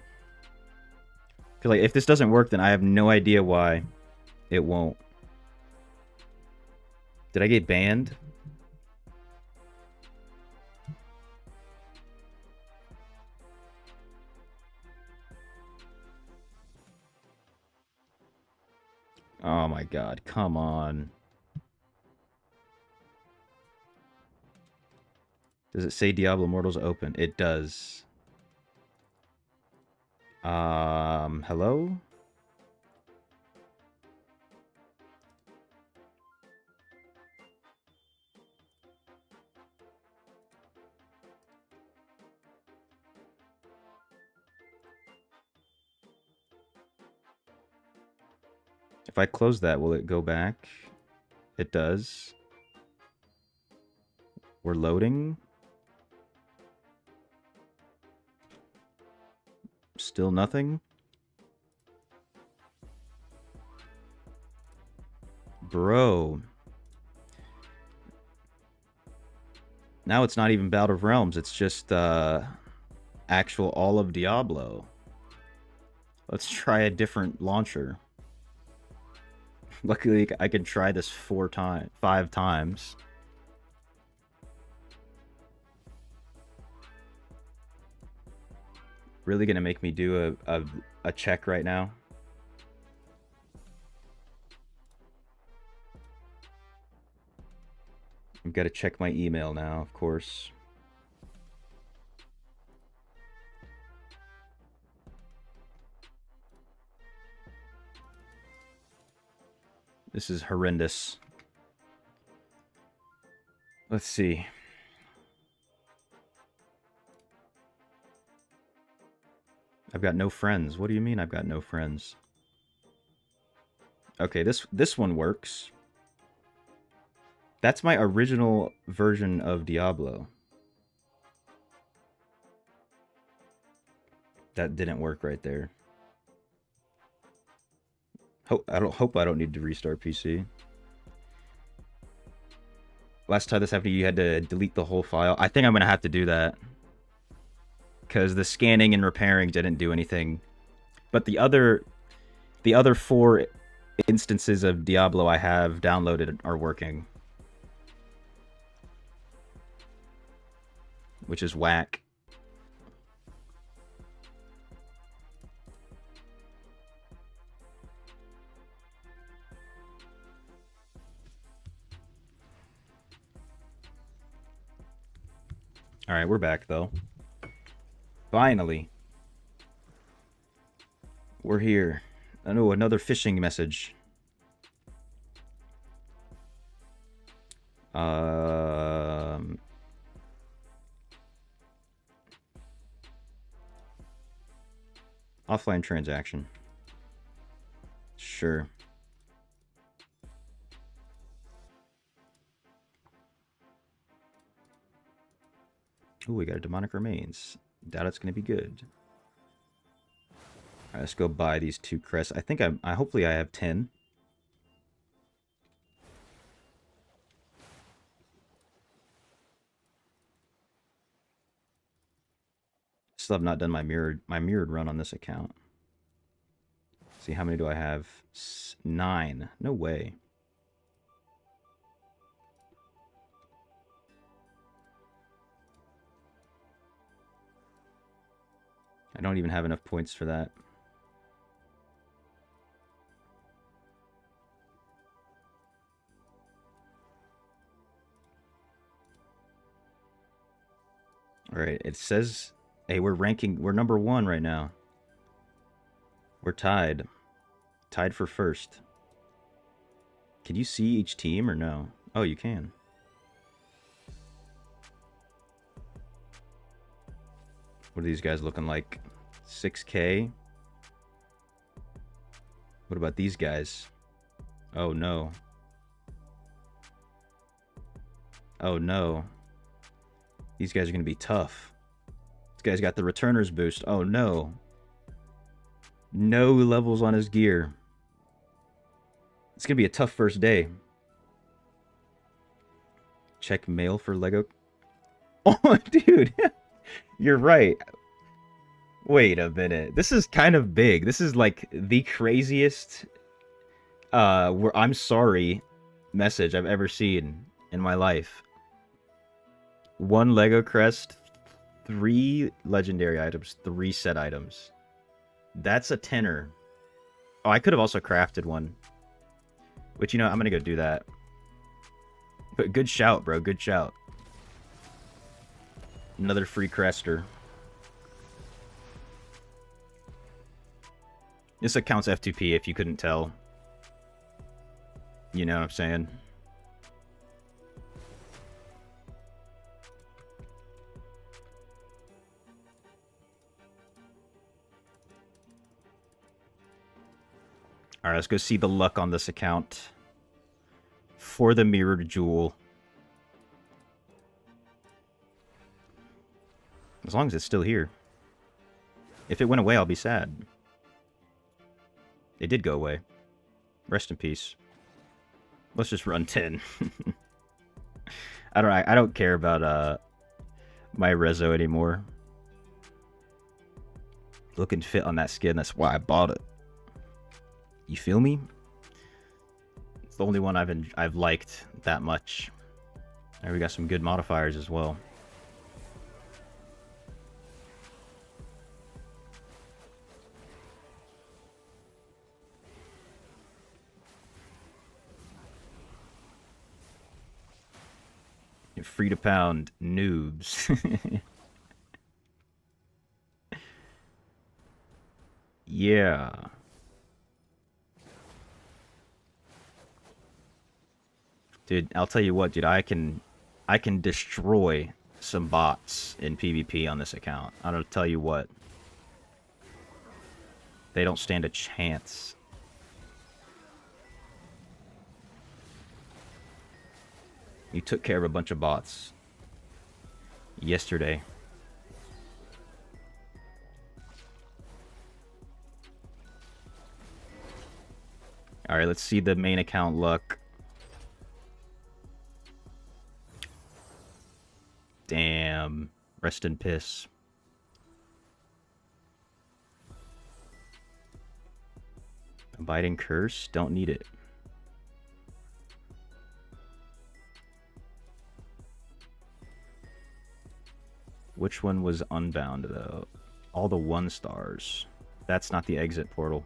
Like, if this doesn't work, then I have no idea why it won't. Did I get banned? Oh my god, come on. Does it say Diablo Immortal's open? It does. Hello? If I close that, will it go back? It does. We're loading. Still nothing. Bro. Now it's not even Battle of Realms. It's just actual all of Diablo. Let's try a different launcher. Luckily, I can try this 5 times. Really gonna make me do a check right now? I've got to check my email now, of course. This is horrendous. Let's see. I've got no friends. What do you mean I've got no friends? Okay, this one works. That's my original version of Diablo. That didn't work right there. Hope I don't need to restart PC. Last time this happened, you had to delete the whole file. I think I'm gonna have to do that because the scanning and repairing didn't do anything. But the other 4 instances of Diablo I have downloaded are working, which is whack. All right, we're back though. Finally. We're here. I know, another phishing message. Offline transaction. Sure. Ooh, we got a demonic remains. Doubt it's gonna be good. Alright, let's go buy these 2 crests. I think I hopefully I have 10. Still have not done my mirrored run on this account. See, how many do I have? 9. No way. I don't even have enough points for that. Alright, it says, hey, we're number 1 right now. We're tied. Tied for first. Can you see each team or no? Oh, you can. What are these guys looking like? 6K? What about these guys? Oh no. Oh no. These guys are going to be tough. This guy's got the returners boost. Oh no. No levels on his gear. It's going to be a tough first day. Check mail for Lego. Oh, dude. You're right. Wait a minute. This is kind of big. This is like the craziest I'm sorry message I've ever seen in my life. 1 Lego crest, 3 legendary items, 3 set items. That's a tenner. Oh, I could have also crafted one. Which, you know, I'm going to go do that. But good shout, bro. Good shout. Another free crester. This account's F2P if you couldn't tell. You know what I'm saying? Alright, let's go see the luck on this account. For the mirrored jewel. As long as it's still here. If it went away, I'll be sad. It did go away. Rest in peace. Let's just run 10. I don't care about my rezo anymore. Looking fit on that skin, that's why I bought it. You feel me? the only one I've liked that much. There we got some good modifiers as well. Free to pound noobs. Yeah. Dude, I'll tell you what, dude, I can destroy some bots in PvP on this account. I'll tell you what. They don't stand a chance. You took care of a bunch of bots yesterday. Alright, let's see the main account luck. Damn. Rest in piss. Abiding curse? Don't need it. Which one was unbound, though? All the 1 stars. That's not the exit portal.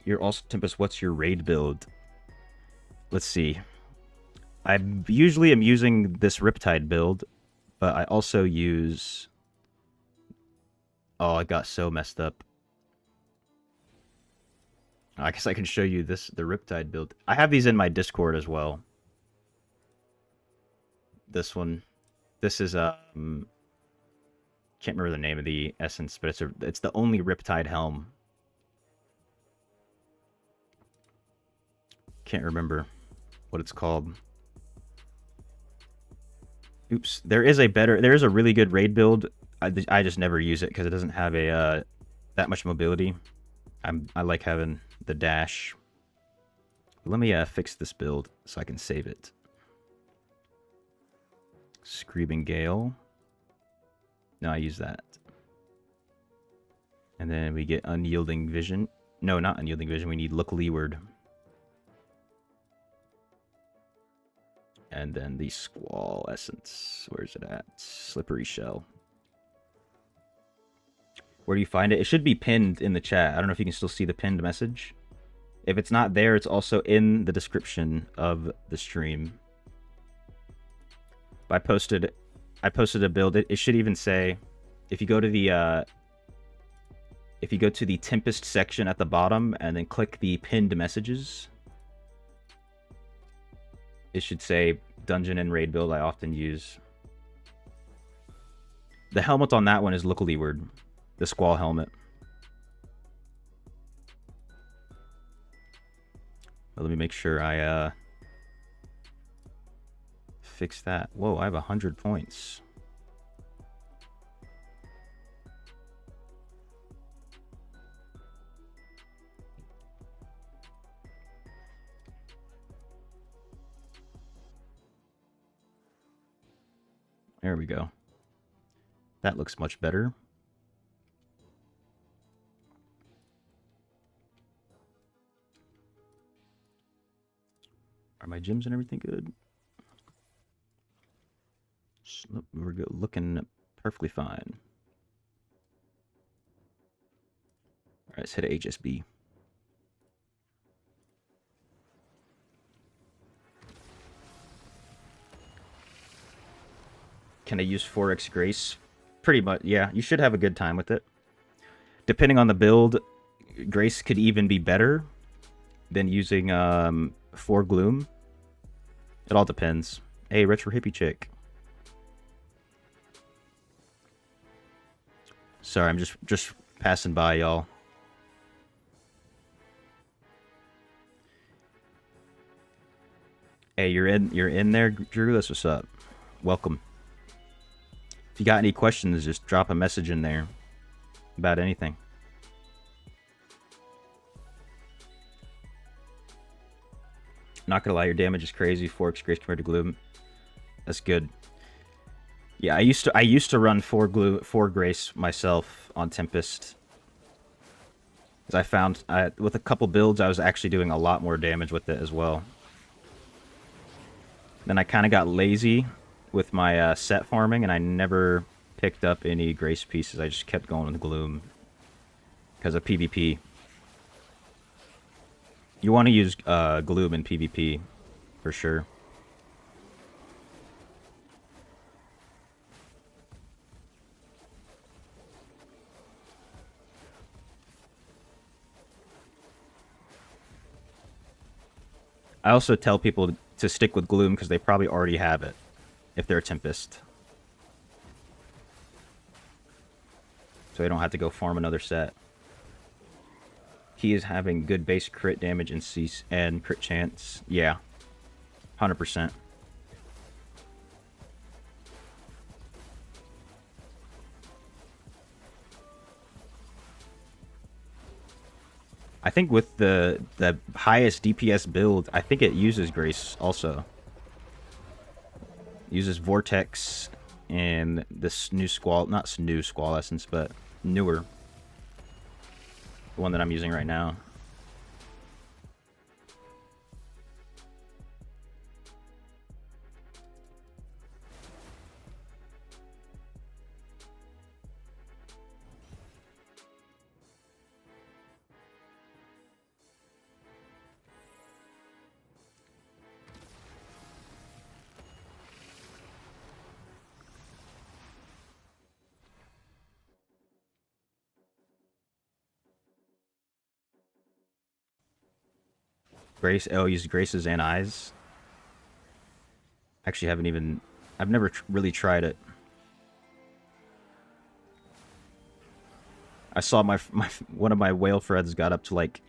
You're also Tempest. What's your raid build? Let's see. I usually am using this Riptide build, but I also use... Oh, I got so messed up. I guess I can show you the Riptide build. I have these in my Discord as well. This one. This is can't remember the name of the essence, but it's the only Riptide helm. Can't remember what it's called. Oops. There is a really good raid build. I just never use it because it doesn't have a that much mobility. I like having the dash. Let me fix this build so I can save it. Screaming Gale. No, I use that. And then we get Unyielding Vision. No, not Unyielding Vision. We need Look Leeward. And then the Squall Essence. Where's it at? Slippery Shell. Where do you find it? It should be pinned in the chat. I don't know if you can still see the pinned message. If it's not there, it's also in the description of the stream. I posted a build. It should even say, if you go to the Tempest section at the bottom and then click the pinned messages, it should say dungeon and raid build I often use. The helmet on that one is Look Leeward, the Squall helmet. Well, let me make sure I fix that. Whoa, I have 100 points. There we go. That looks much better. Are my gyms and everything good? We're good, looking perfectly fine. All right, let's hit a HSB. Can I use 4x Grace? Pretty much, yeah. You should have a good time with it. Depending on the build, Grace could even be better than using 4 Gloom. It all depends. Hey, Retro Hippie Chick. Sorry, I'm just passing by, y'all. Hey, you're in there, Drew. That's what's up. Welcome. If you got any questions, just drop a message in there about anything. Not gonna lie, your damage is crazy. 4x Grace compared to Gloom. That's good. Yeah, I used to run 4 Grace myself on Tempest. 'Cause I found with a couple builds, I was actually doing a lot more damage with it as well. Then I kind of got lazy with my set farming, and I never picked up any grace pieces. I just kept going with gloom because of PvP. You want to use gloom in PvP for sure. I also tell people to stick with gloom because they probably already have it if they're a Tempest. So they don't have to go farm another set. He is having good base crit damage and cease and crit chance. Yeah. 100%. I think with the highest DPS build, I think it uses Grace also. It uses Vortex and this new Squall, not new Squall Essence, but newer. The one that I'm using right now. Grace, oh, use Graces and Eyes. Actually, haven't even, I've never really tried it. I saw my one of my whale threads got up to like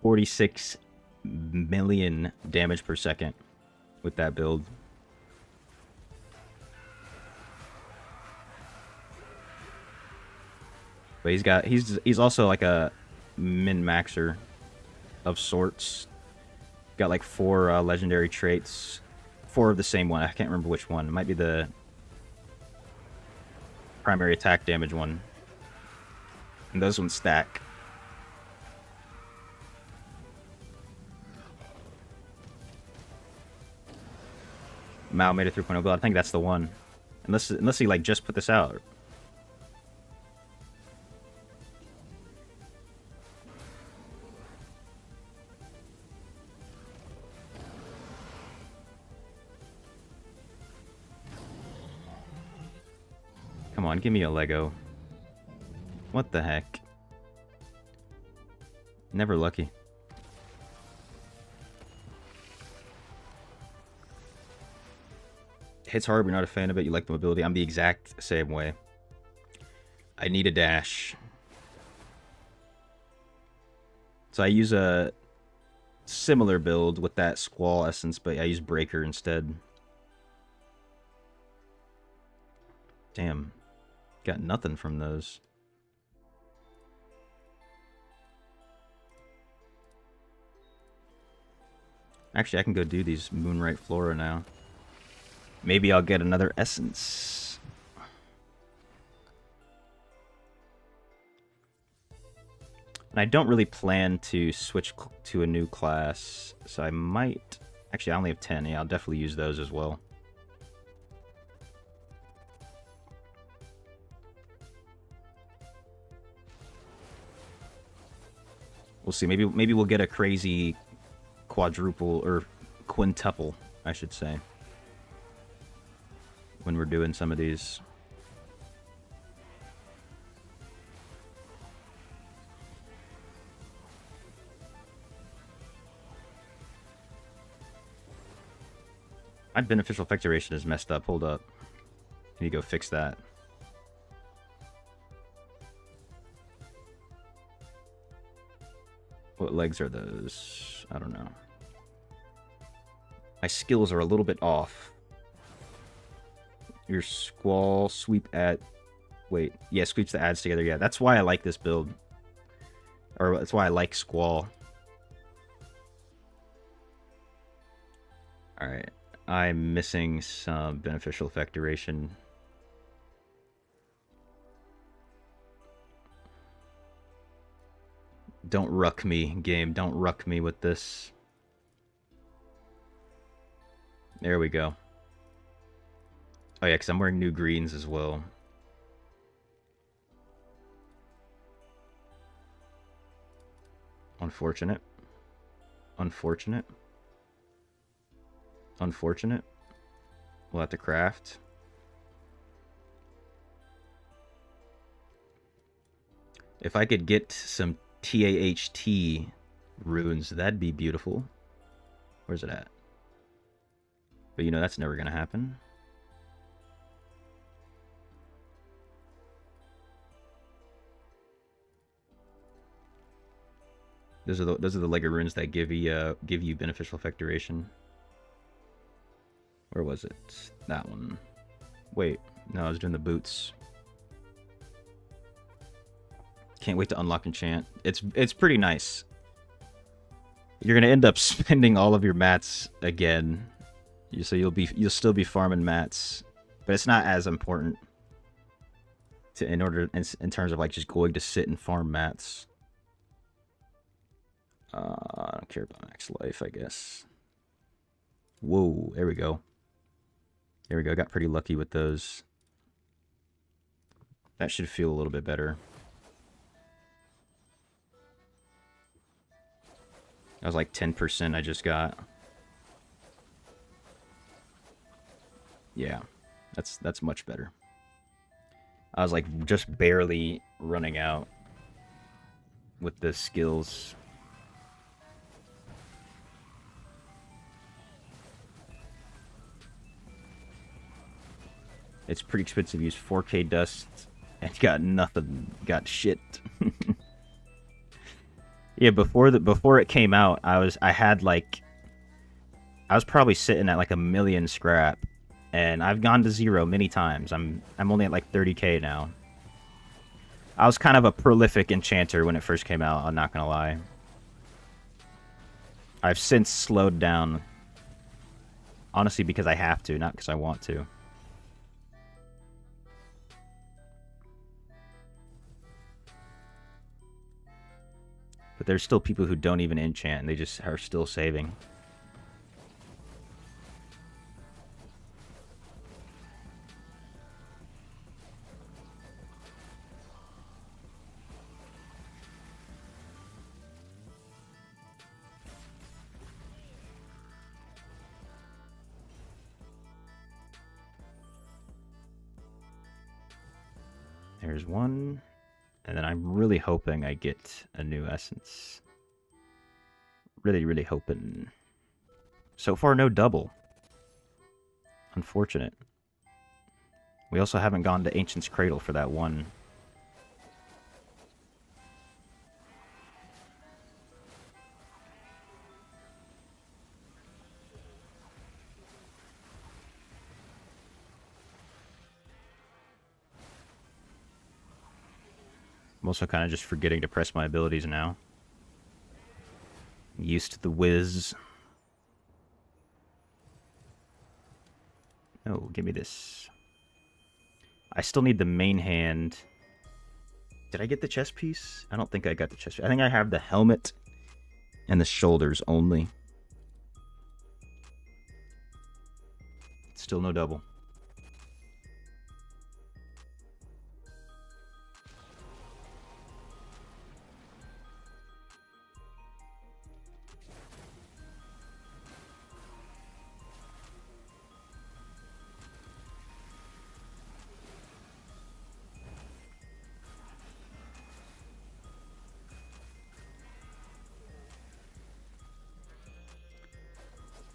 46 million damage per second with that build. But he's also like a min-maxer of sorts. Got like 4 legendary traits. 4 of the same one. I can't remember which one. It might be the primary attack damage one. And those ones stack. Mao made a 3.0 build. I think that's the one. Unless he like just put this out. Come on, give me a Lego. What the heck? Never lucky. Hits hard, we're not a fan of it. You like the mobility. I'm the exact same way. I need a dash. So I use a similar build with that Squall Essence, but I use Breaker instead. Damn. Got nothing from those. Actually, I can go do these Moonlight Flora now. Maybe I'll get another Essence. And I don't really plan to switch to a new class, so I might... Actually, I only have 10. Yeah, I'll definitely use those as well. We'll see. Maybe we'll get a crazy quadruple or quintuple, I should say, when we're doing some of these. My beneficial effect duration is messed up. Hold up. Can you go fix that? What legs are those? I don't know. My skills are a little bit off. Your Squall, sweep at... Wait. Yeah, sweeps the adds together. Yeah, that's why I like this build. Or that's why I like Squall. Alright. I'm missing some beneficial effect duration. Don't ruck me, game. Don't ruck me with this. There we go. Oh yeah, because I'm wearing new greens as well. Unfortunate. Unfortunate. Unfortunate. We'll have to craft. If I could get some TAHT runes, that'd be beautiful. Where's it at? But you know, that's never gonna happen. Those are the Lego runes that give you beneficial effect duration. Where was it? That one. Wait, no, I was doing the boots. Can't wait to unlock enchant. It's pretty nice. You're gonna end up spending all of your mats again, so you'll still be farming mats, but it's not as important in terms of like just going to sit and farm mats. I don't care about max life, I guess. Whoa, there we go. There we go. Got pretty lucky with those. That should feel a little bit better. That was like 10% I just got. Yeah, that's much better. I was like just barely running out with the skills. It's pretty expensive to use 4K dust and got nothing, got shit. Yeah, before it came out, I was probably sitting at like 1,000,000 scrap, and I've gone to 0 many times. I'm only at like 30K now. I was kind of a prolific enchanter when it first came out, I'm not gonna lie. I've since slowed down. Honestly, because I have to, not because I want to. But there's still people who don't even enchant, and they just are still saving. There's one. And then I'm really hoping I get a new essence. Really, really hoping. So far, no double. Unfortunate. We also haven't gone to Ancient's Cradle for that one. I'm also kind of just forgetting to press my abilities now. Used to the whiz. Oh, give me this. I still need the main hand. Did I get the chest piece? I don't think I got the chest piece. I think I have the helmet and the shoulders only. Still no double.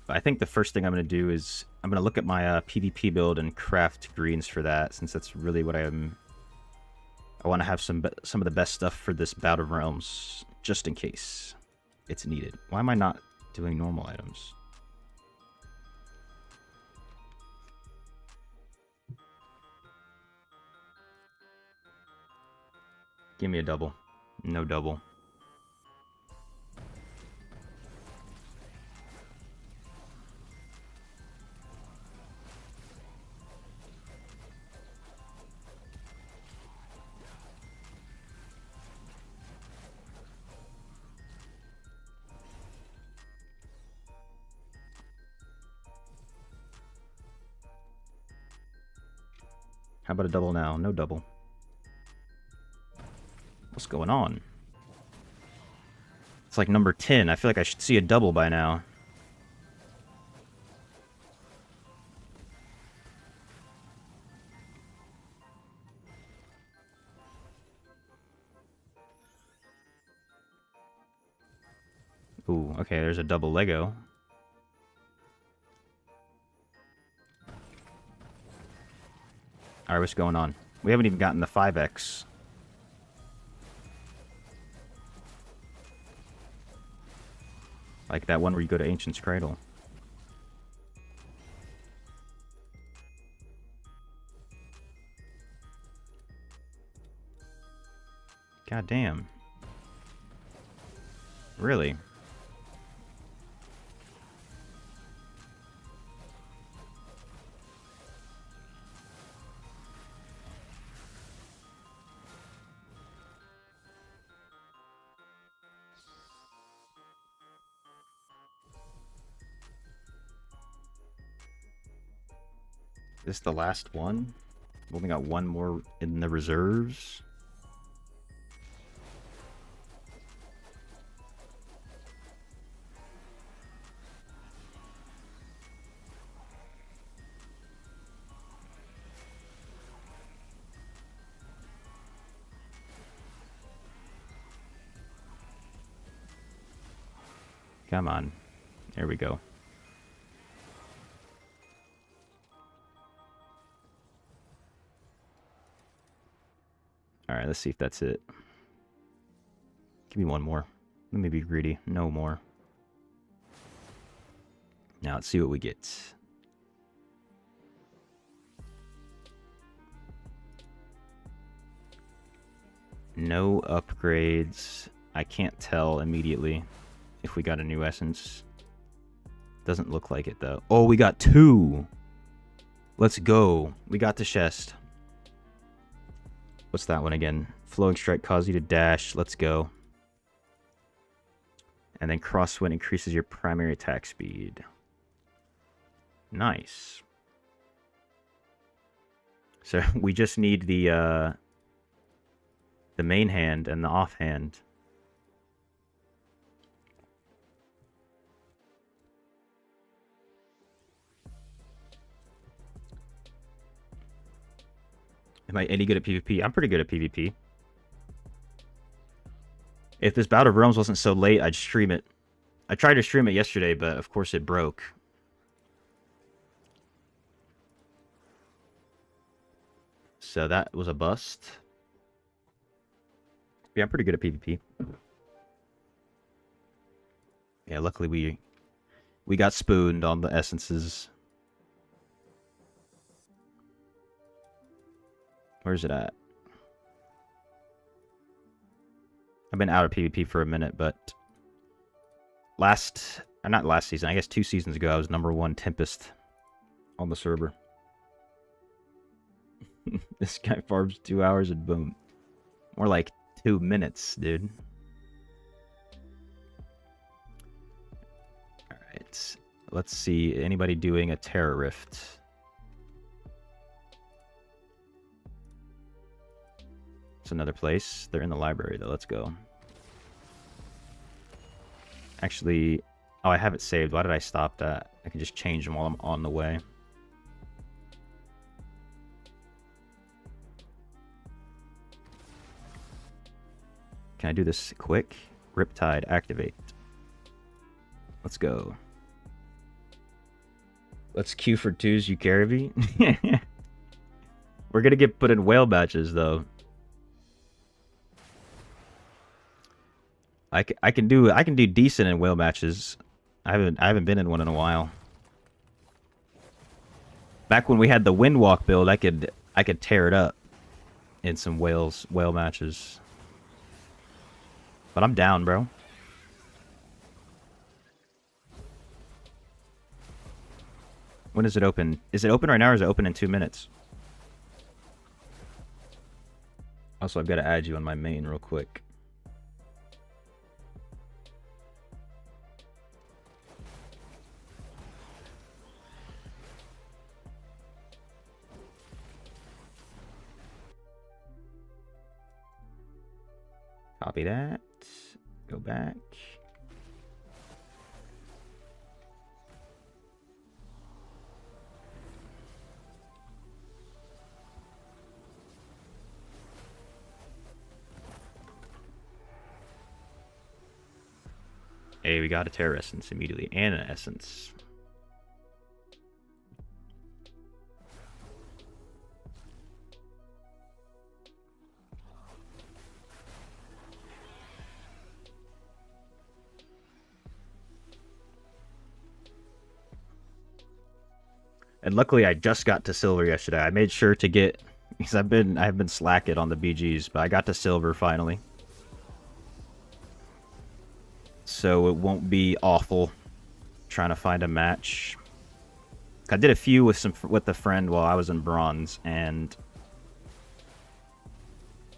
I think the first thing I'm going to do is I'm going to look at my PvP build and craft greens for that, since that's really what I want to have some of the best stuff for this Bout of Realms, just in case it's needed. Why am I not doing normal items? Give me a double. No double. How about a double now? No double. What's going on? It's like number 10. I feel like I should see a double by now. Ooh, okay, there's a double Lego. Alright, what's going on? We haven't even gotten the 5X. Like that one where you go to Ancient's Cradle. God damn. Really? Is this the last one? We've only got one more in the reserves. Come on. There we go. Alright, let's see if that's it. Give me one more. Let me be greedy. No more. Now let's see what we get. No upgrades. I can't tell immediately if we got a new essence. Doesn't look like it though. Oh, we got 2! Let's go. We got the chest. What's that one again? Flowing Strike causes you to dash. Let's go. And then Crosswind increases your primary attack speed. Nice. So we just need the main hand and the offhand. Am I any good at PvP? I'm pretty good at PvP. If this Bout of Realms wasn't so late, I'd stream it. I tried to stream it yesterday, but of course it broke. So that was a bust. Yeah, I'm pretty good at PvP. Yeah, luckily we got spooned on the essences. Where's it at? I've been out of PvP for a minute, but not last season, I guess 2 seasons ago, I was #1 Tempest on the server. This guy farms 2 hours and boom. More like 2 minutes, dude. Alright. Let's see. Anybody doing a Terror Rift? It's another place. They're in the library, though. Let's go. Actually... Oh, I have it saved. Why did I stop that? I can just change them while I'm on the way. Can I do this quick? Riptide, activate. Let's go. Let's queue for 2's Ukaravi. We're gonna get put in whale batches, though. I can do decent in whale matches. I haven't been in one in a while. Back when we had the Windwalk build, I could tear it up in some whale matches. But I'm down, bro. When does it open? Is it open right now or is it open in 2 minutes? Also, I've got to add you on my main real quick. Copy that. Go back. Hey, we got a Terror Essence immediately, and an Essence. And luckily, I just got to silver yesterday. I made sure to get, because I've been slacking on the BGs, but I got to silver finally. So it won't be awful trying to find a match. I did a few with a friend while I was in bronze, and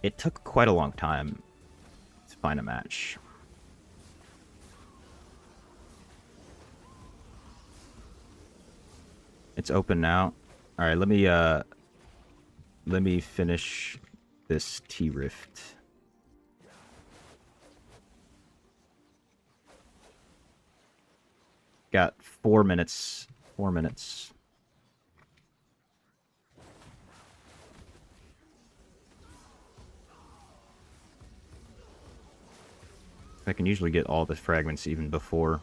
it took quite a long time to find a match. It's open now. All right, let me finish this T-Rift. Got 4 minutes. 4 minutes. I can usually get all the fragments even before.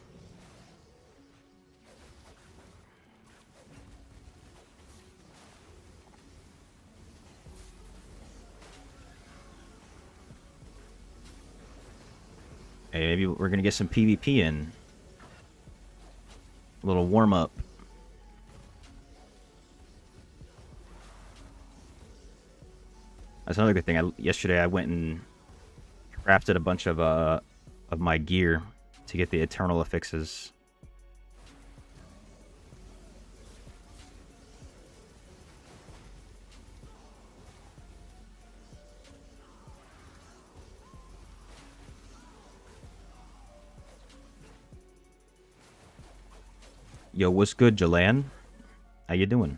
Hey, maybe we're gonna get some PvP in. A little warm up. That's another good thing. Yesterday I went and crafted a bunch of my gear to get the eternal affixes. Yo, what's good, Jalan? How you doing?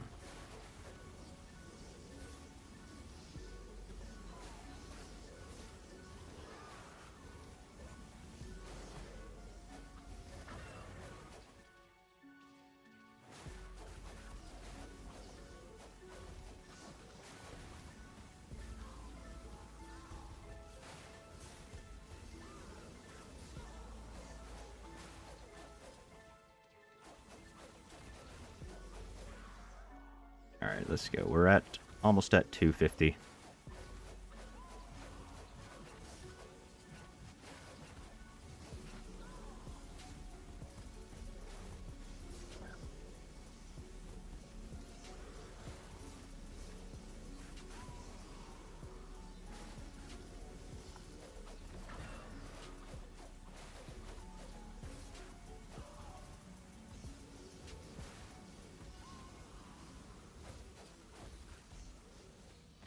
All right, let's go. We're at almost at 250.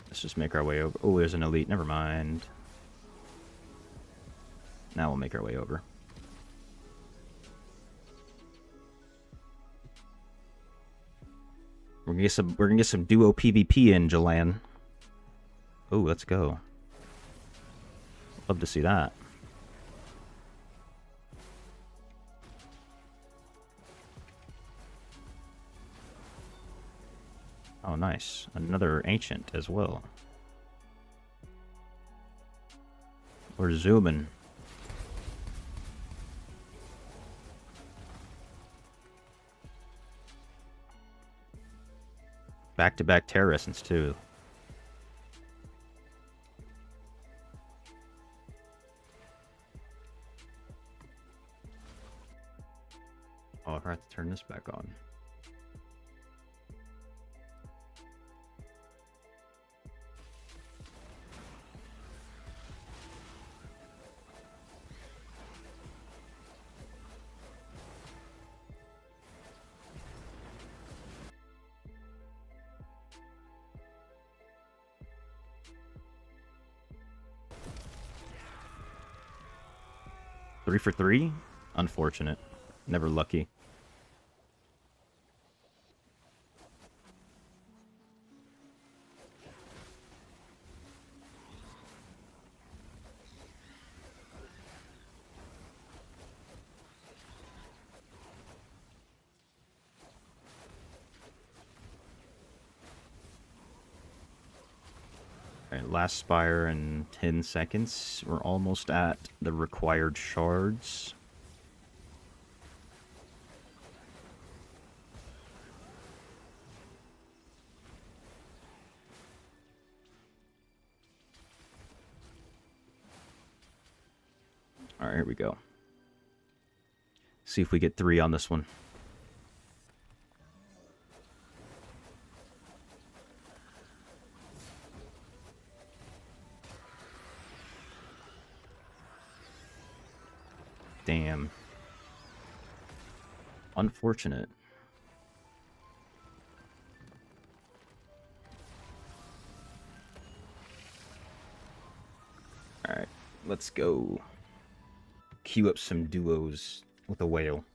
Let's just make our way over. Oh, there's an elite. Never mind. Now we'll make our way over. We're gonna get some duo PvP in, Jalan. Oh, let's go. Love to see that. Oh, nice. Another ancient as well. We're zooming. Back-to-back Terror Essence, too. Oh, I forgot to turn this back on. Three for three? Unfortunate. Never lucky. Alright, last spire in 10 seconds. We're almost at the required shards. Alright, here we go. See if we get 3 on this one. Damn. Unfortunate. Alright, let's go. Queue up some duos with a whale.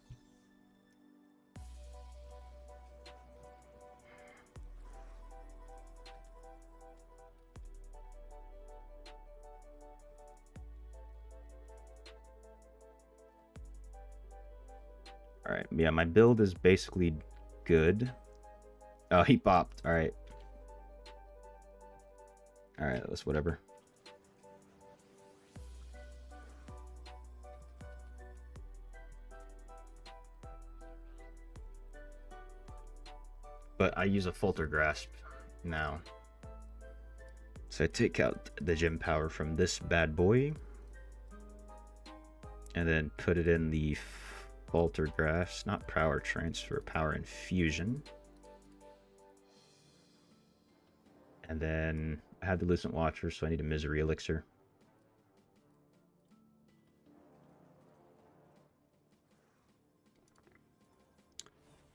Alright, yeah, my build is basically good. Oh, he popped. Alright. Alright, that's whatever. But I use a Falter Grasp now. So I take out the gem power from this bad boy. And then put it in the Falter Grasp, not Power Transfer, Power Infusion. And then I have the Lucent Watcher, so I need a Misery Elixir.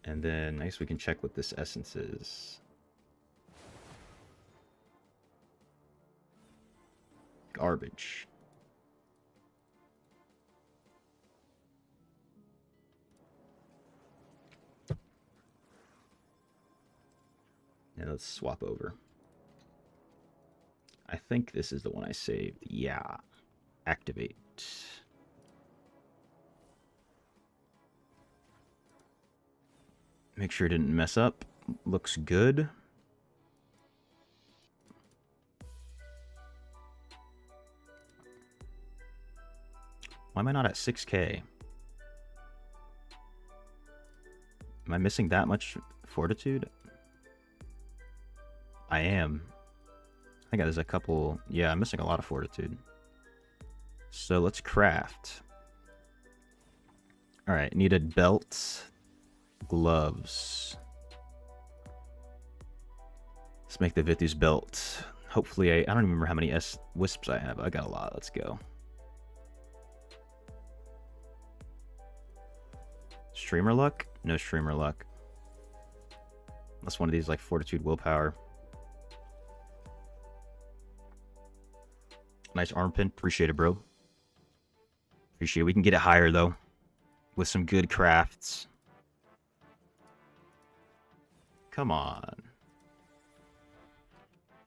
And then I guess we can check what this essence is. Garbage. And let's swap over. I think this is the one I saved. Yeah. Activate. Make sure it didn't mess up. Looks good. Why am I not at 6K? Am I missing that much fortitude? I am. I think there's a couple... Yeah, I'm missing a lot of fortitude. So let's craft. Alright, needed belts. Gloves. Let's make the Vithu's belt. Hopefully I don't even remember how many wisps I have. I got a lot. Let's go. Streamer luck? No streamer luck. Unless one of these like fortitude willpower. Nice arm pin. Appreciate it, bro. Appreciate it. We can get it higher though. With some good crafts. Come on.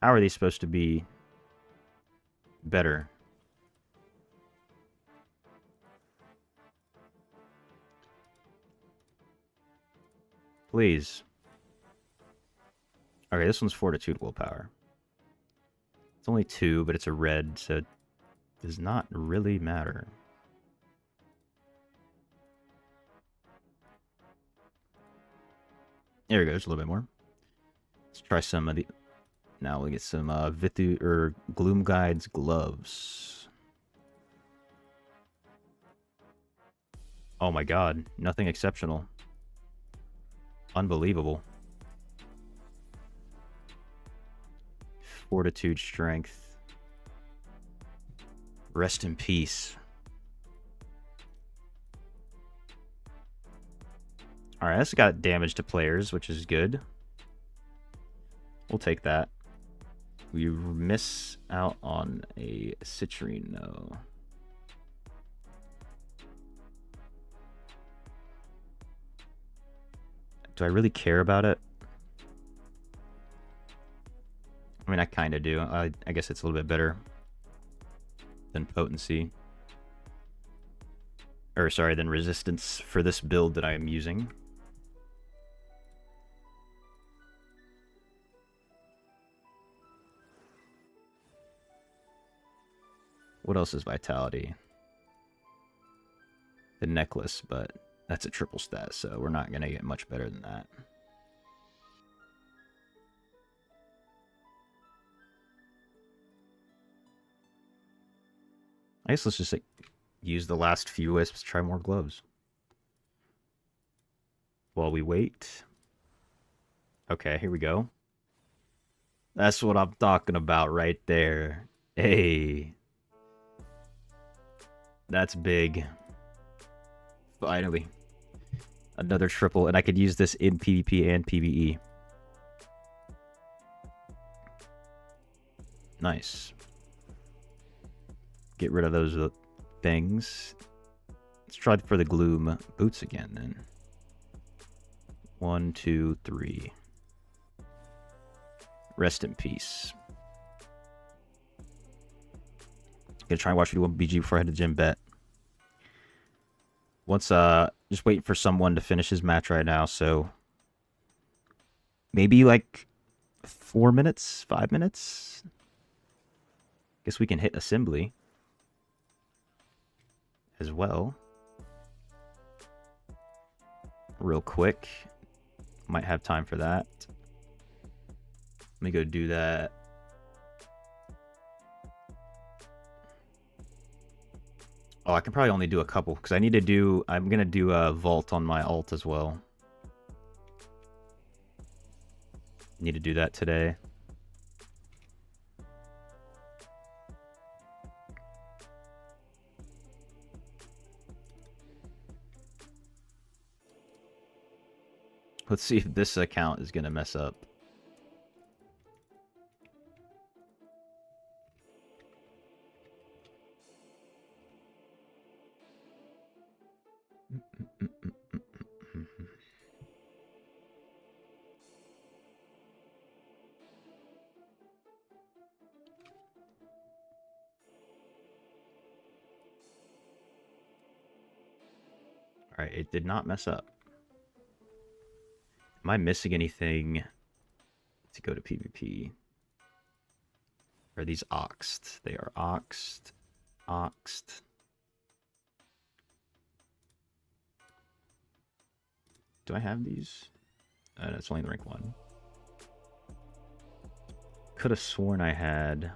How are these supposed to be better? Please. Okay, this one's fortitude willpower. It's only 2, but it's a red, so it does not really matter. There we go, there's a little bit more. Let's try some of the... Now we'll get some Vithu or Gloom Guide's gloves. Oh my god, nothing exceptional. Unbelievable. Fortitude, strength. Rest in peace. Alright, that's got damage to players, which is good. We'll take that. We miss out on a citrine, though. Do I really care about it? I mean, I kind of do. I guess it's a little bit better than potency. Or, sorry, than resistance for this build that I am using. What else is vitality? The necklace, but that's a triple stat, so we're not going to get much better than that. I guess let's just like, use the last few wisps to try more gloves. While we wait. Okay, here we go. That's what I'm talking about right there. Hey. That's big. Finally. Another triple, and I could use this in PvP and PvE. Nice. Get rid of those things. Let's try for the Gloom boots again, then. 1, 2, 3. Rest in peace. Gonna try and watch video 1 BG before I head to gym, bet. Once, just waiting for someone to finish his match right now, so maybe like 4 minutes, 5 minutes. Guess we can hit assembly as well. Real quick. Might have time for that. Let me go do that. Oh, I can probably only do a couple because I need to do. I'm gonna do a vault on my alt as well. Need to do that today. Let's see if this account is gonna mess up. Alright, it did not mess up. Am I missing anything to go to PvP? Are these oxed? They are oxed. Oxed. Do I have these? It's only the rank 1. Could have sworn I had.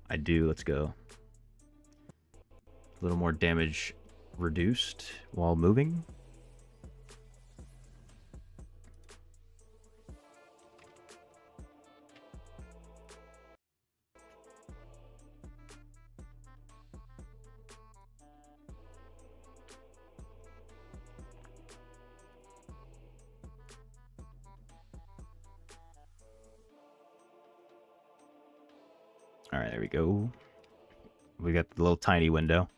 I do. Let's go. A little more damage reduced while moving. All right, there we go. We got the little tiny window.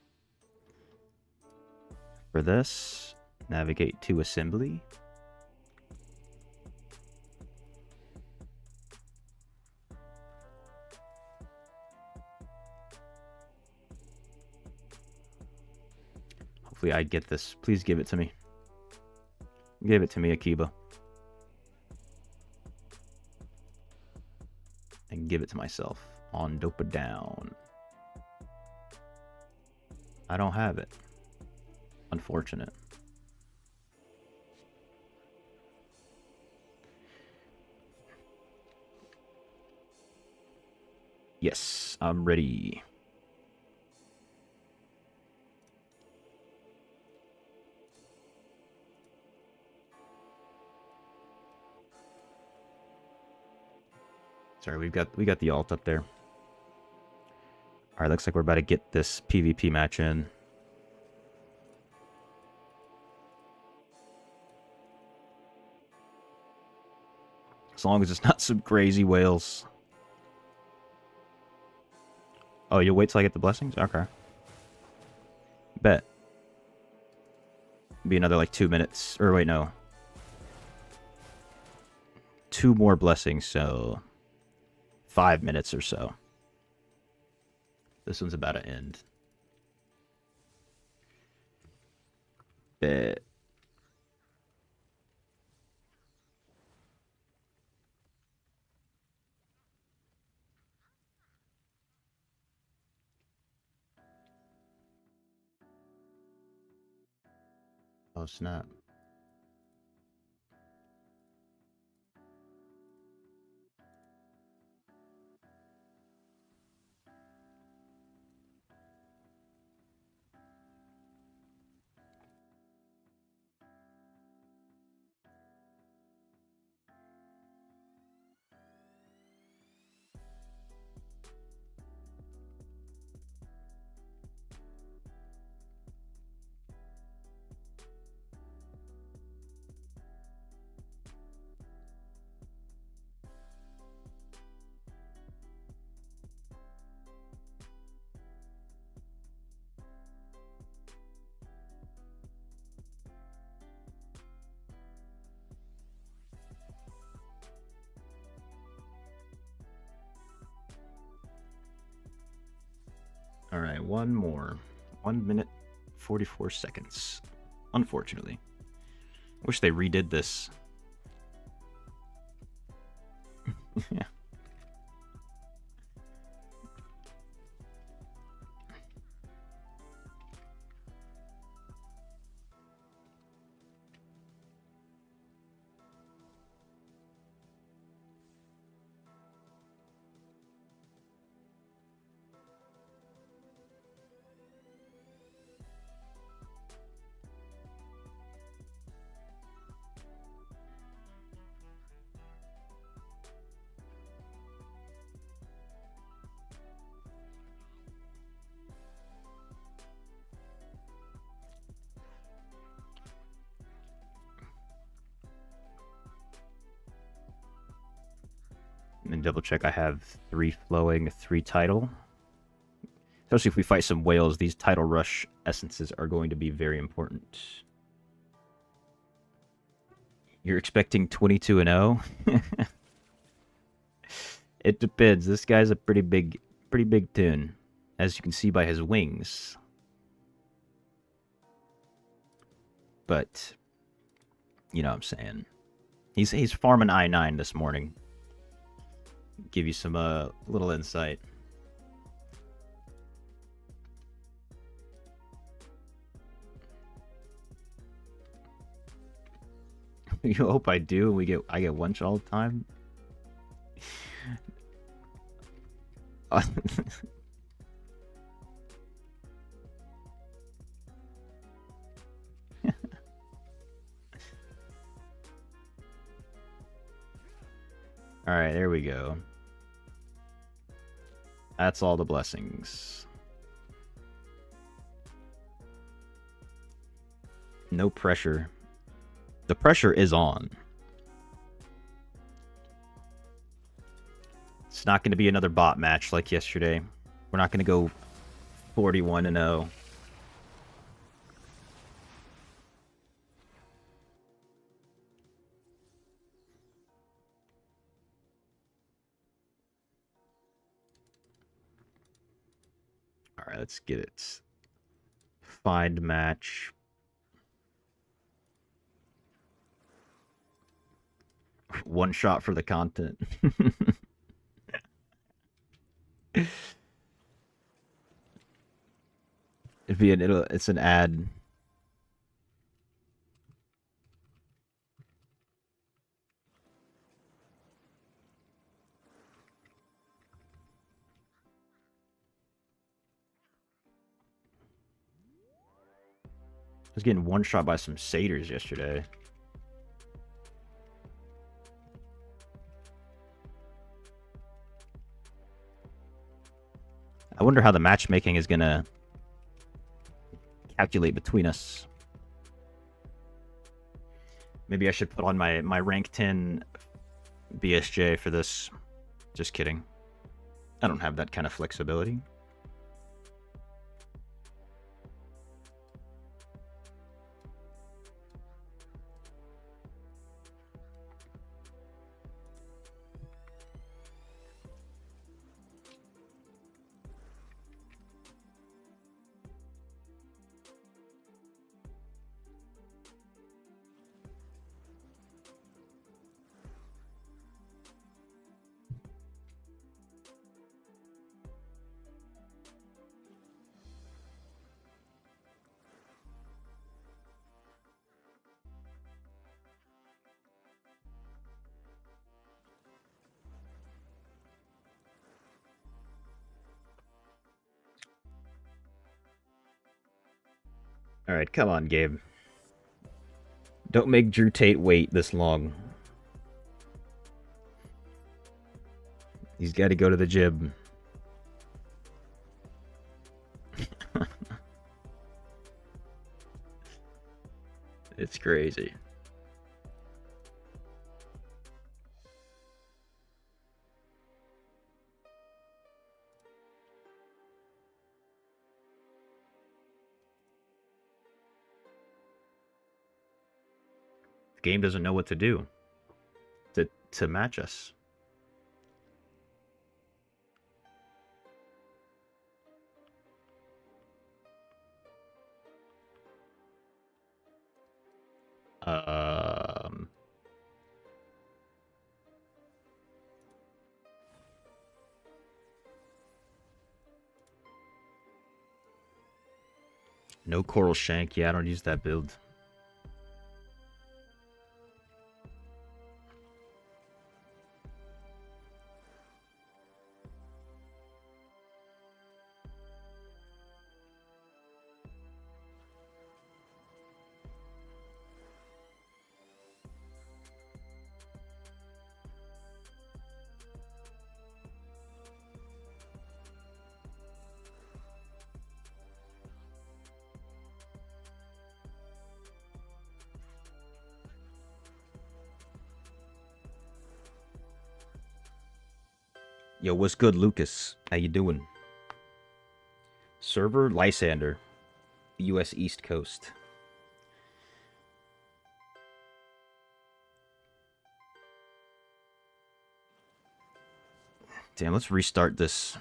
For this, navigate to assembly. Hopefully I get this. Please give it to me. Give it to me, Akiba. And give it to myself on Dopa Down. I don't have it. Unfortunate. Yes, I'm ready. Sorry, we got the alt up there. All right, looks like we're about to get this PvP match in. As long as it's not some crazy whales. Oh, you'll wait till I get the blessings? Okay. Bet. Be another like 2 minutes. Or wait, no. 2 more blessings, so 5 minutes or so. This one's about to end. Bet. Oh, snap. All right, one more. 1 minute, 44 seconds. Unfortunately. Wish they redid this. Yeah. And double check I have 3 flowing, 3 tidal. Especially if we fight some whales, these tidal rush essences are going to be very important. You're expecting 22 and 0? It depends. This guy's a pretty big tune, as you can see by his wings. But you know what I'm saying. He's farming I-9 this morning. Give you some little insight. You hope I do. I get one shot all the time. All right, there we go. That's all the blessings. No pressure. The pressure is on. It's not going to be another bot match like yesterday. We're not going to go 41 and 0. All right, let's get it. Find match. One shot for the content. It's an ad. I was getting one shot by some satyrs yesterday. I wonder how the matchmaking is gonna calculate between us. Maybe I should put on my rank 10 BSJ for this. Just kidding. I don't have that kind of flexibility. All right, come on, Gabe. Don't make Drew Tate wait this long. He's got to go to the gym. It's crazy. The game doesn't know what to do to match us. Um, no Coral Shank. Yeah, I don't use that build. Yo, what's good, Lucas? How you doing? Server Lysander, U.S. East Coast. Damn, let's restart this.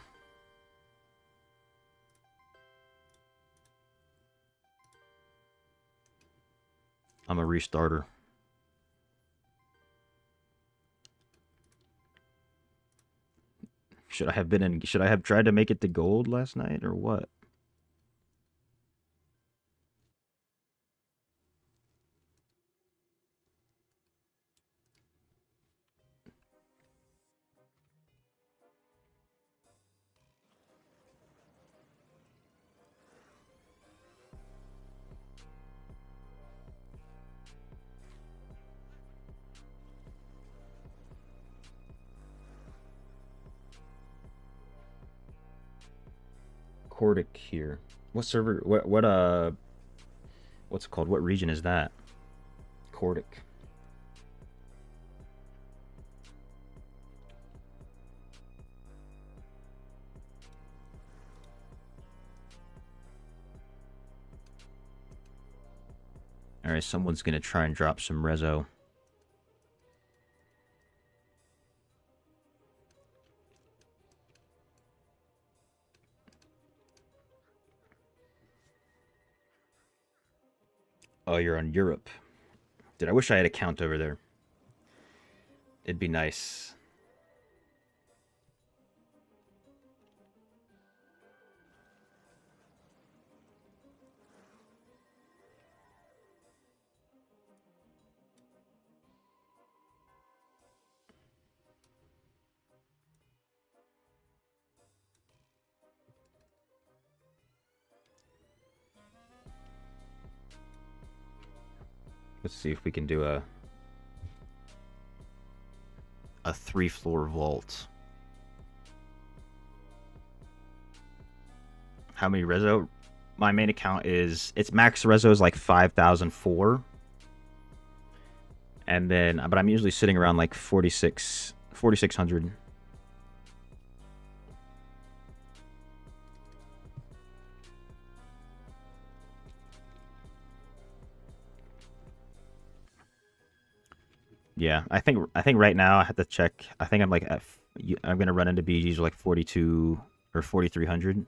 I'm a restarter. Should I have tried to make it to gold last night or what? Cordic here. What server? What's it called? What region is that? Cordic. All right, someone's gonna try and drop some rezo. Oh, you're on Europe. Dude, I wish I had a count over there. It'd be nice. Let's see if we can do a 3-floor vault. How many rezo? My main account its max rezo is like 5,004. And then, but I'm usually sitting around like 4,600. Yeah, I think right now I have to check. I think I'm gonna run into BGs like 42 or 4,300.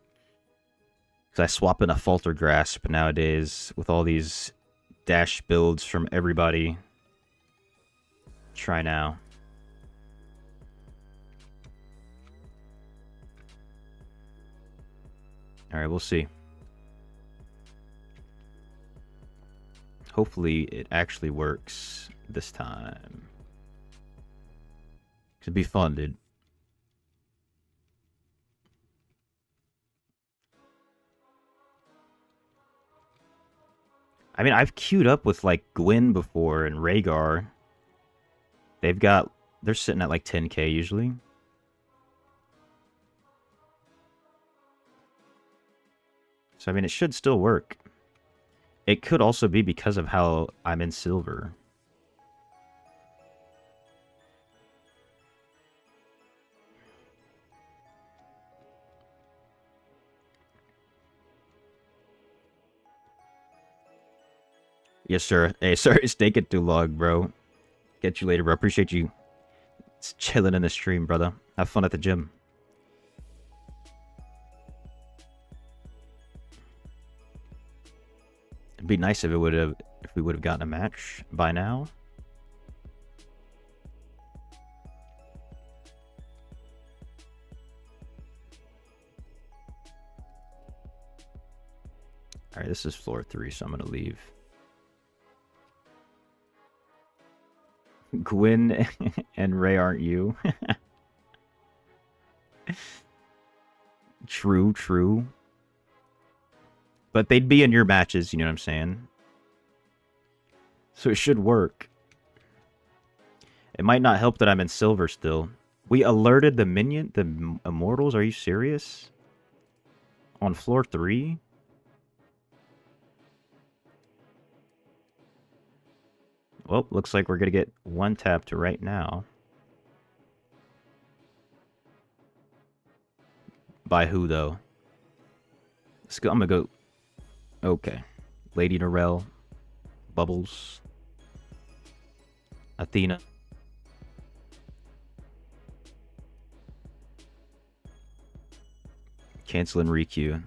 Because I swap in a Falter Grasp nowadays with all these dash builds from everybody. Try now. Alright, we'll see. Hopefully it actually works this time. It'd be fun, dude. I mean, I've queued up with like Gwyn before and Rhaegar. They're sitting at like 10k usually. So I mean, it should still work. It could also be because of how I'm in silver. Yes, sir. Hey, sorry it's taking too long, bro. Get you later, bro. Appreciate you chilling in the stream, brother. Have fun at the gym. It'd be nice if we would have gotten a match by now. All right, this is floor 3, so I'm gonna leave. Gwyn and Ray aren't you? True, true. But they'd be in your matches, you know what I'm saying? So it should work. It might not help that I'm in silver still. We alerted the minion, the immortals? Are you serious? On floor 3? Well, looks like we're going to get one tapped right now. By who, though? Let's go. I'm going to go... Okay. Lady Norell. Bubbles. Athena. Cancel and requeue.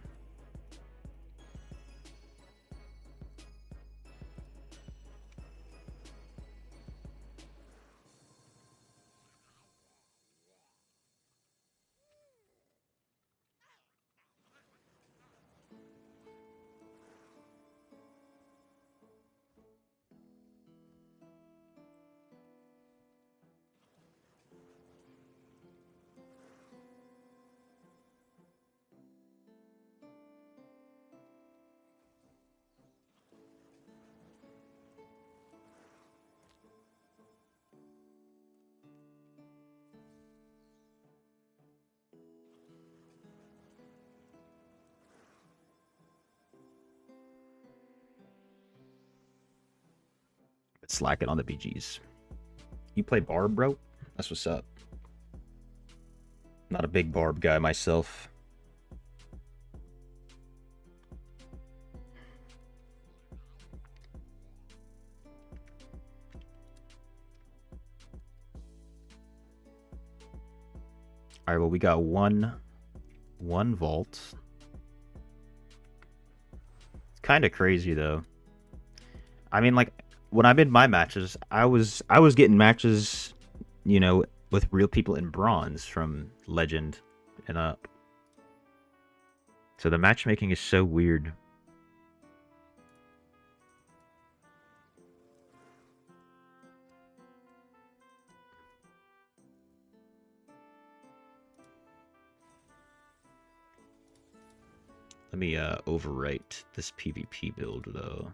Slacking on the BGs. You play Barb, bro? That's what's up. Not a big Barb guy myself. All right, well, we got one vault. It's kind of crazy though. I mean, like, when I'm in my matches, I was getting matches, you know, with real people in bronze from legend and up. So the matchmaking is so weird. Let me overwrite this PvP build though.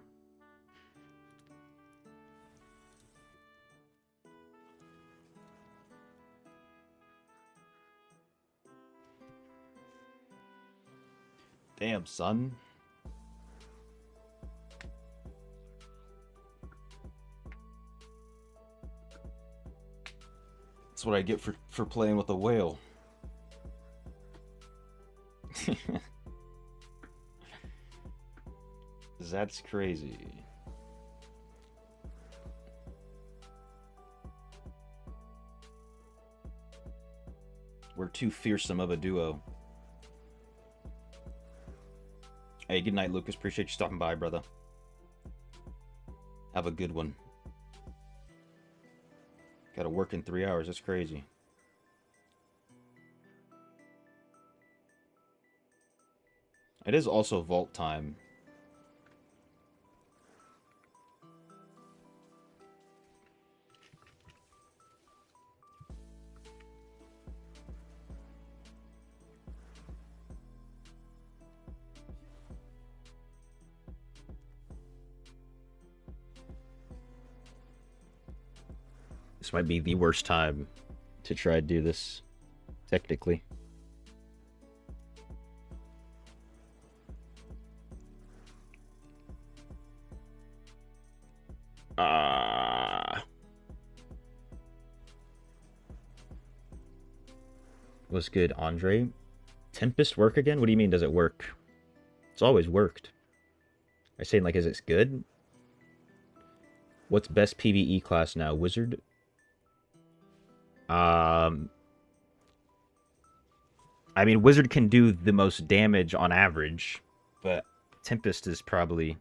Damn, son. That's what I get for playing with a whale. That's crazy. We're too fearsome of a duo. Hey, good night, Lucas. Appreciate you stopping by, brother. Have a good one. Gotta work in 3 hours. That's crazy. It is also vault time. This might be the worst time to try to do this, technically. What's good, Andre? Tempest work again? What do you mean, does it work? It's always worked. Are you saying, like, is it good? What's best PvE class now? Wizard? I mean, Wizard can do the most damage on average, but Tempest is probably...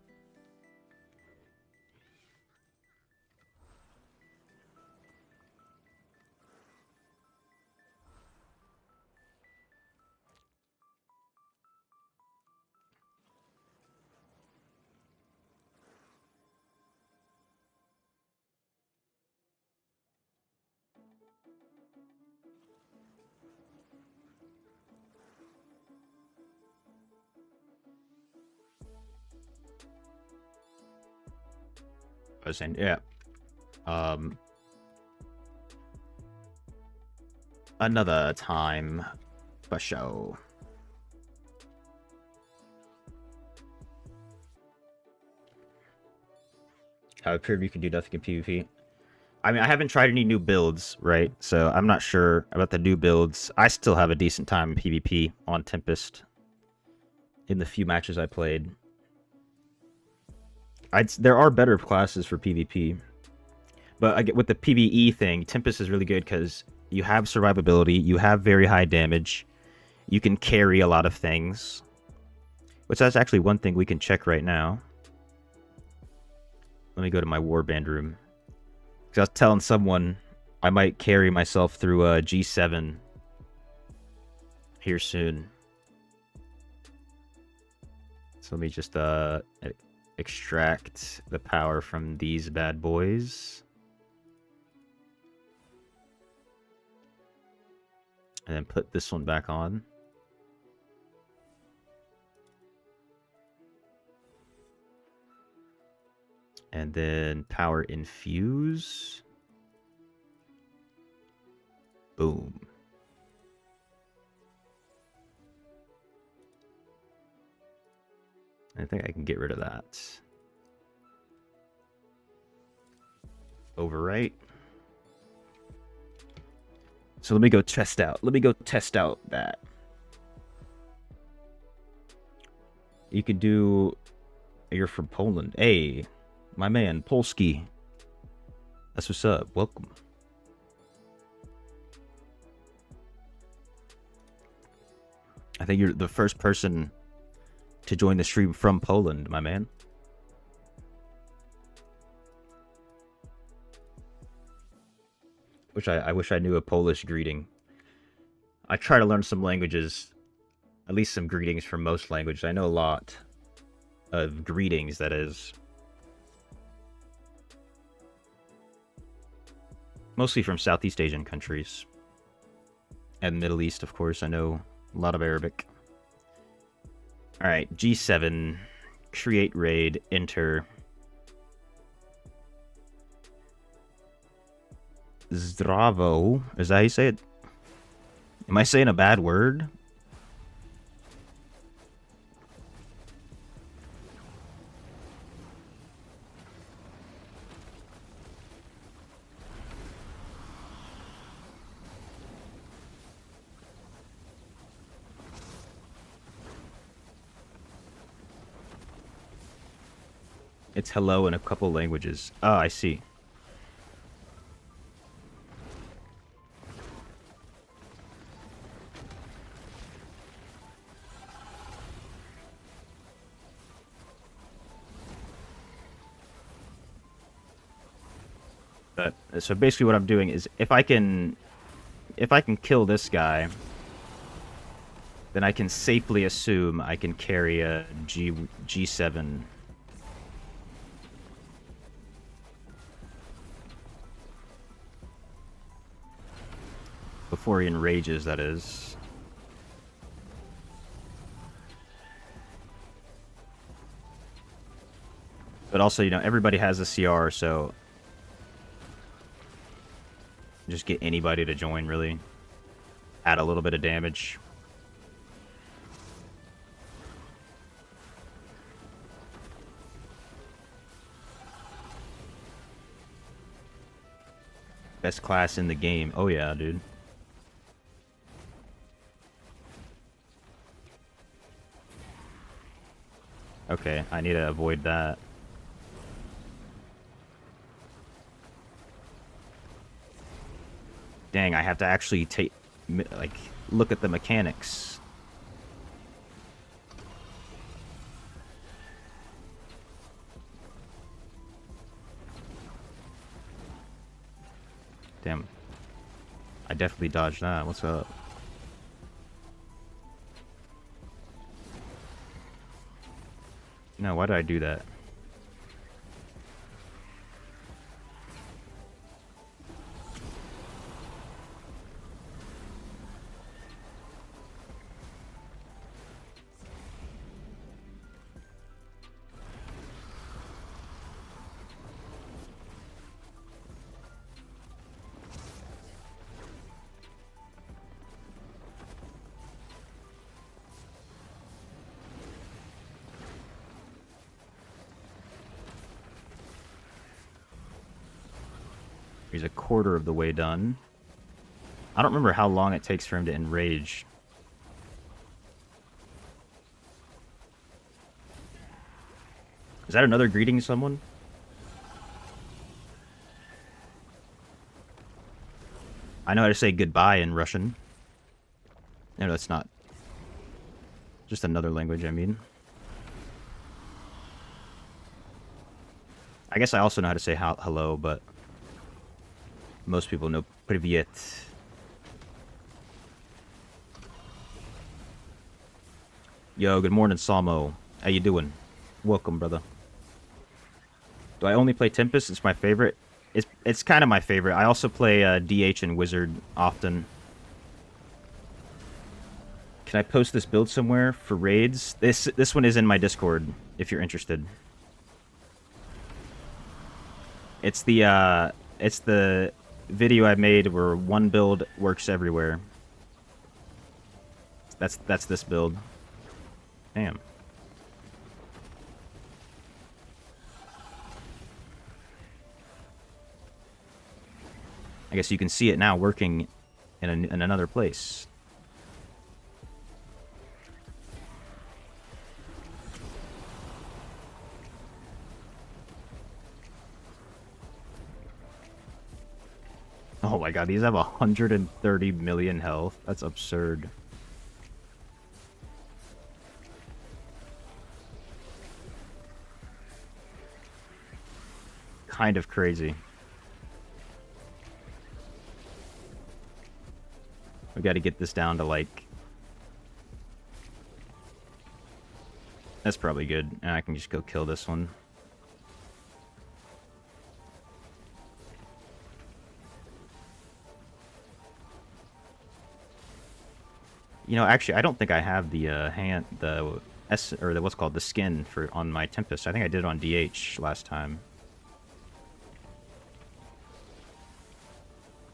I was saying, yeah. Another time for show. How it proved you can do nothing in PvP. I mean, I haven't tried any new builds, right? So I'm not sure about the new builds. I still have a decent time in PvP on Tempest in the few matches I played. There are better classes for PvP. But I get with the PvE thing, Tempest is really good because you have survivability, you have very high damage, you can carry a lot of things. Which that's actually one thing we can check right now. Let me go to my warband room. Because I was telling someone I might carry myself through a G7 here soon. So let me just extract the power from these bad boys. And then put this one back on. And then power infuse. Boom. I think I can get rid of that. Overwrite. So let me go test out. Let me go test out that. You could do... You're from Poland. Hey, my man, Polski. That's what's up. Welcome. I think you're the first person to join the stream from Poland, my man. I wish I knew a Polish greeting. I try to learn some languages, at least some greetings from most languages. I know a lot of greetings, that is. Mostly from Southeast Asian countries. And Middle East, of course. I know a lot of Arabic. Alright, G7. Create raid. Enter. Zdravo. Is that how you say it? Am I saying a bad word? It's hello in a couple languages. Oh, I see. But so basically what I'm doing is if I can kill this guy, then I can safely assume I can carry a G7. Before he enrages, that is. But also, you know, everybody has a CR, so Just get anybody to join, really. Add a little bit of damage. Best class in the game. Oh yeah, dude. Okay, I need to avoid that. Dang, I have to actually look at the mechanics. Damn. I definitely dodged that. What's up? No, why did I do that? He's a quarter of the way done. I don't remember how long it takes for him to enrage. Is that another greeting someone? I know how to say goodbye in Russian. No, that's not. Just another language, I mean. I guess I also know how to say hello, but most people know Privyet. Yo, good morning, Salmo. How you doing? Welcome, brother. Do I only play Tempest? It's my favorite. It's kind of my favorite. I also play DH and Wizard often. Can I post this build somewhere for raids? This one is in my Discord, if you're interested. It's the video I made where one build works everywhere. That's this build. Damn. I guess you can see it now working in another place. Oh my god, these have 130 million health. That's absurd. Kind of crazy. We got to get this down to like... That's probably good. And I can just go kill this one. You know, actually, I don't think I have the what's called the skin for on my Tempest. I think I did it on DH last time.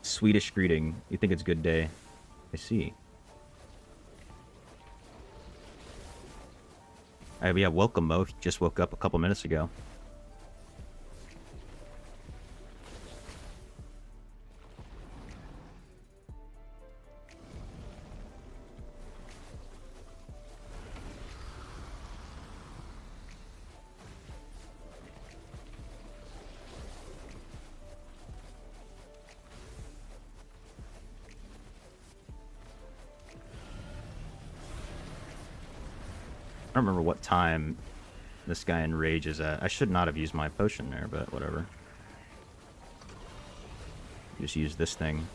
Swedish greeting. You think it's good day? I see. Yeah, welcome, Mo. If you just woke up a couple minutes ago. I don't remember what time this guy enrages at. I should not have used my potion there, but whatever. Just use this thing.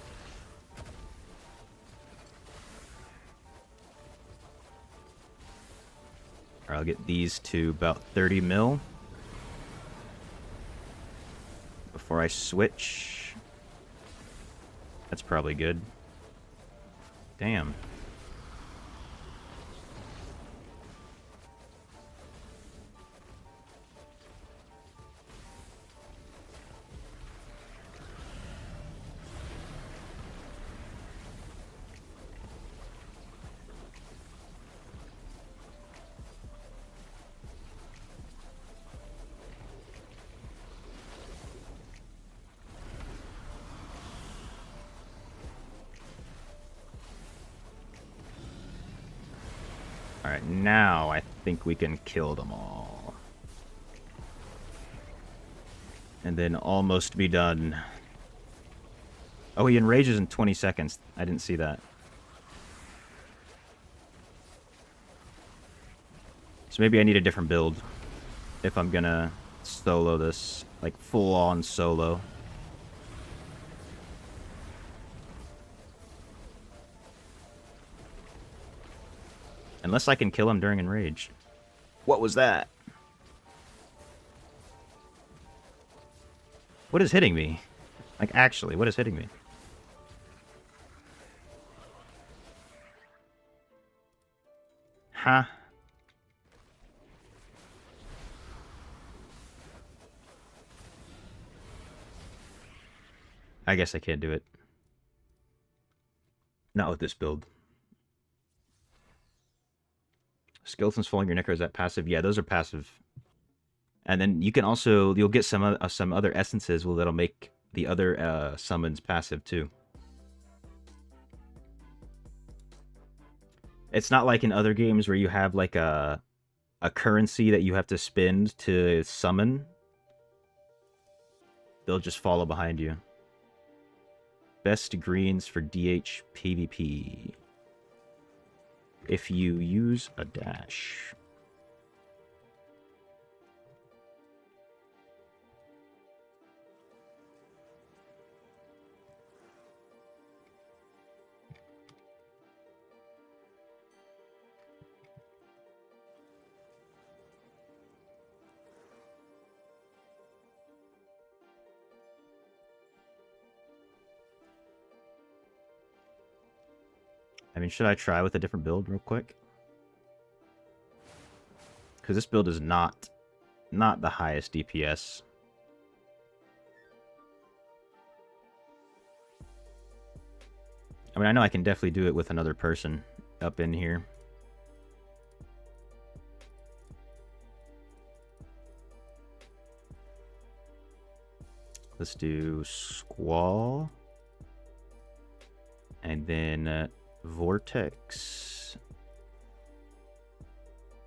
Alright, I'll get these to about 30 mil. Before I switch. That's probably good. Damn. Alright, now I think we can kill them all. And then almost be done. Oh, he enrages in 20 seconds. I didn't see that. So maybe I need a different build if I'm gonna solo this. Like, full-on solo. Unless I can kill him during enrage. What was that? What is hitting me? Like, actually, what is hitting me? Huh? I guess I can't do it. Not with this build. Skeletons falling your necro, is that passive? Yeah, those are passive. And then you can also, you'll get some other essences that'll make the other summons passive too. It's not like in other games where you have like a currency that you have to spend to summon. They'll just follow behind you. Best greens for DH PvP. If you use a dash. I mean, should I try with a different build real quick? Because this build is not the highest DPS. I mean, I know I can definitely do it with another person up in here. Let's do Squall. And then Vortex.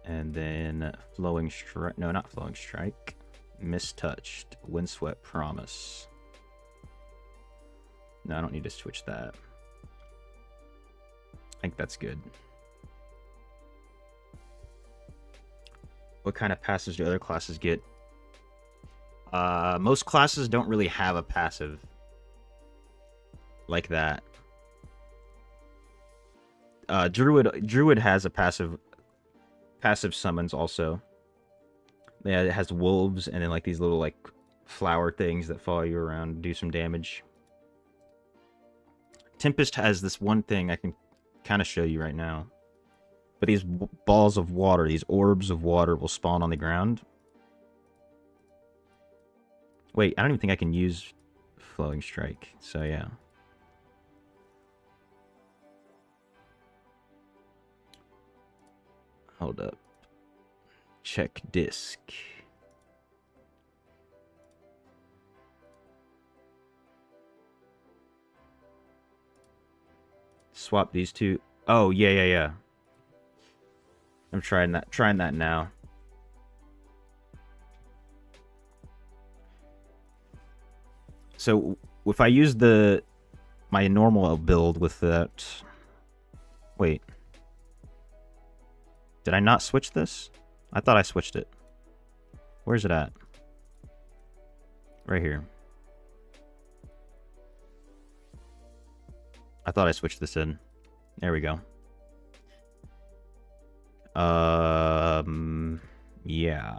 And then Flowing Strike. No, not Flowing Strike. Mistouched. Windswept Promise. No, I don't need to switch that. I think that's good. What kind of passives do other classes get? Most classes don't really have a passive like that. Druid has a passive summons also. Yeah, it has wolves and then like these little like flower things that follow you around and do some damage. Tempest has this one thing I can kind of show you right now. But these balls of water, these orbs of water will spawn on the ground. Wait, I don't even think I can use Flowing Strike, so yeah. Hold up. Check disc. Swap these two. Oh, yeah. I'm trying that now. So if I use my normal build with that... Wait. Did I not switch this? I thought I switched it. Where's it at? Right here. I thought I switched this in. There we go. Yeah.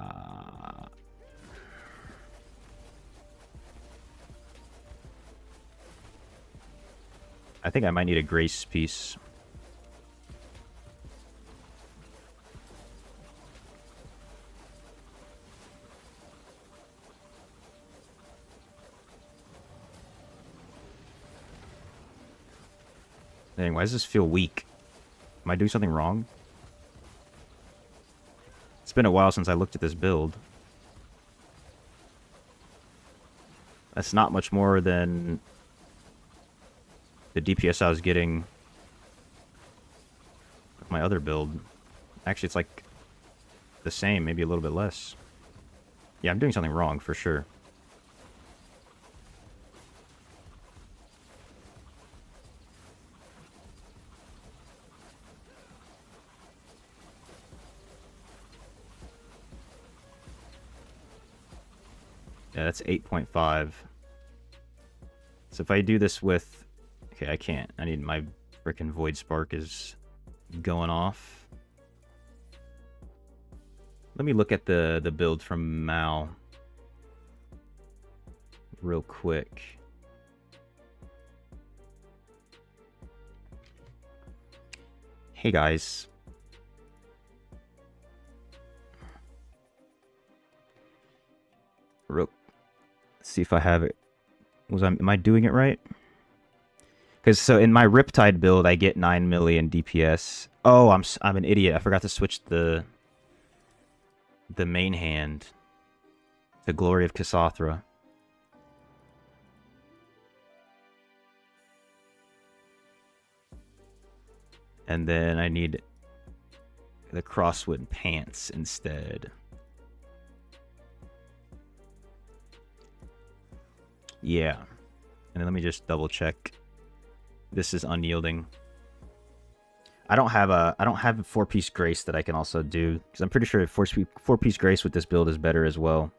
I think I might need a grace piece. Dang, why does this feel weak? Am I doing something wrong? It's been a while since I looked at this build. That's not much more than the DPS I was getting with my other build. Actually, it's like the same, maybe a little bit less. Yeah, I'm doing something wrong for sure. Yeah, that's 8.5. So if I do this with... Okay, I can't. I need my frickin' Void Spark is going off. Let me look at the build from Mao real quick. Hey guys. Let's see if I have it. Am I doing it right? Because so in my Riptide build, I get 9 million DPS. Oh, I'm an idiot. I forgot to switch the main hand. The Glory of Kasathra. And then I need the Crosswind Pants instead. Yeah. And then let me just double check. This is unyielding. I don't have a 4-piece Grace that I can also do, because I'm pretty sure 4-piece Grace with this build is better as well.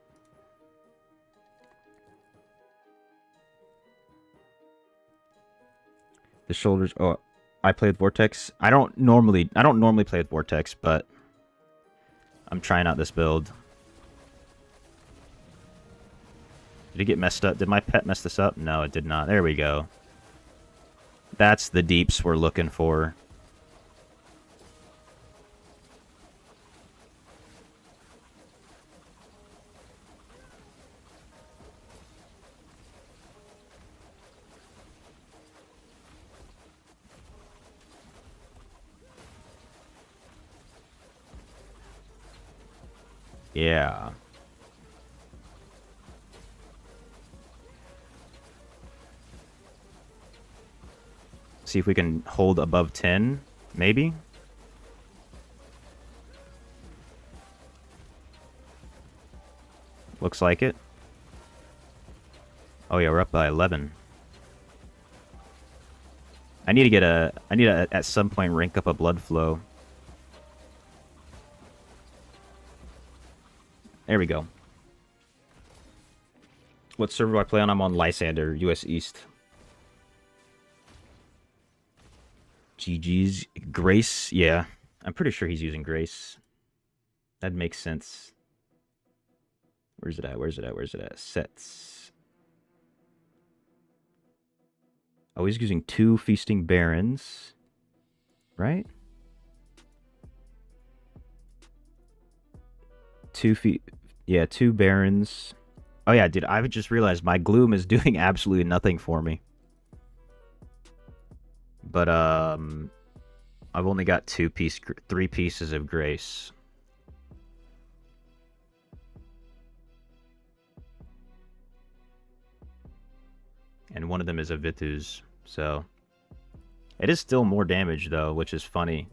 The shoulders. Oh, I play with Vortex. I don't normally play with Vortex, but I'm trying out this build. Did it get messed up? Did my pet mess this up? No, it did not. There we go. That's the deeps we're looking for. Yeah. See if we can hold above 10, maybe? Looks like it. Oh yeah, we're up by 11. I need to at some point rank up a blood flow. There we go. What server do I play on? I'm on Lysander, US East. GG's. Grace, yeah. I'm pretty sure he's using Grace. That makes sense. Where's it at? Where's it at? Where's it at? Sets. Oh, he's using 2 Feasting Barons. Right? 2 Barons. Oh yeah, dude, I just realized my Gloom is doing absolutely nothing for me. But, I've only got 3 pieces of Grace. And one of them is a Vitus, so... It is still more damage, though, which is funny.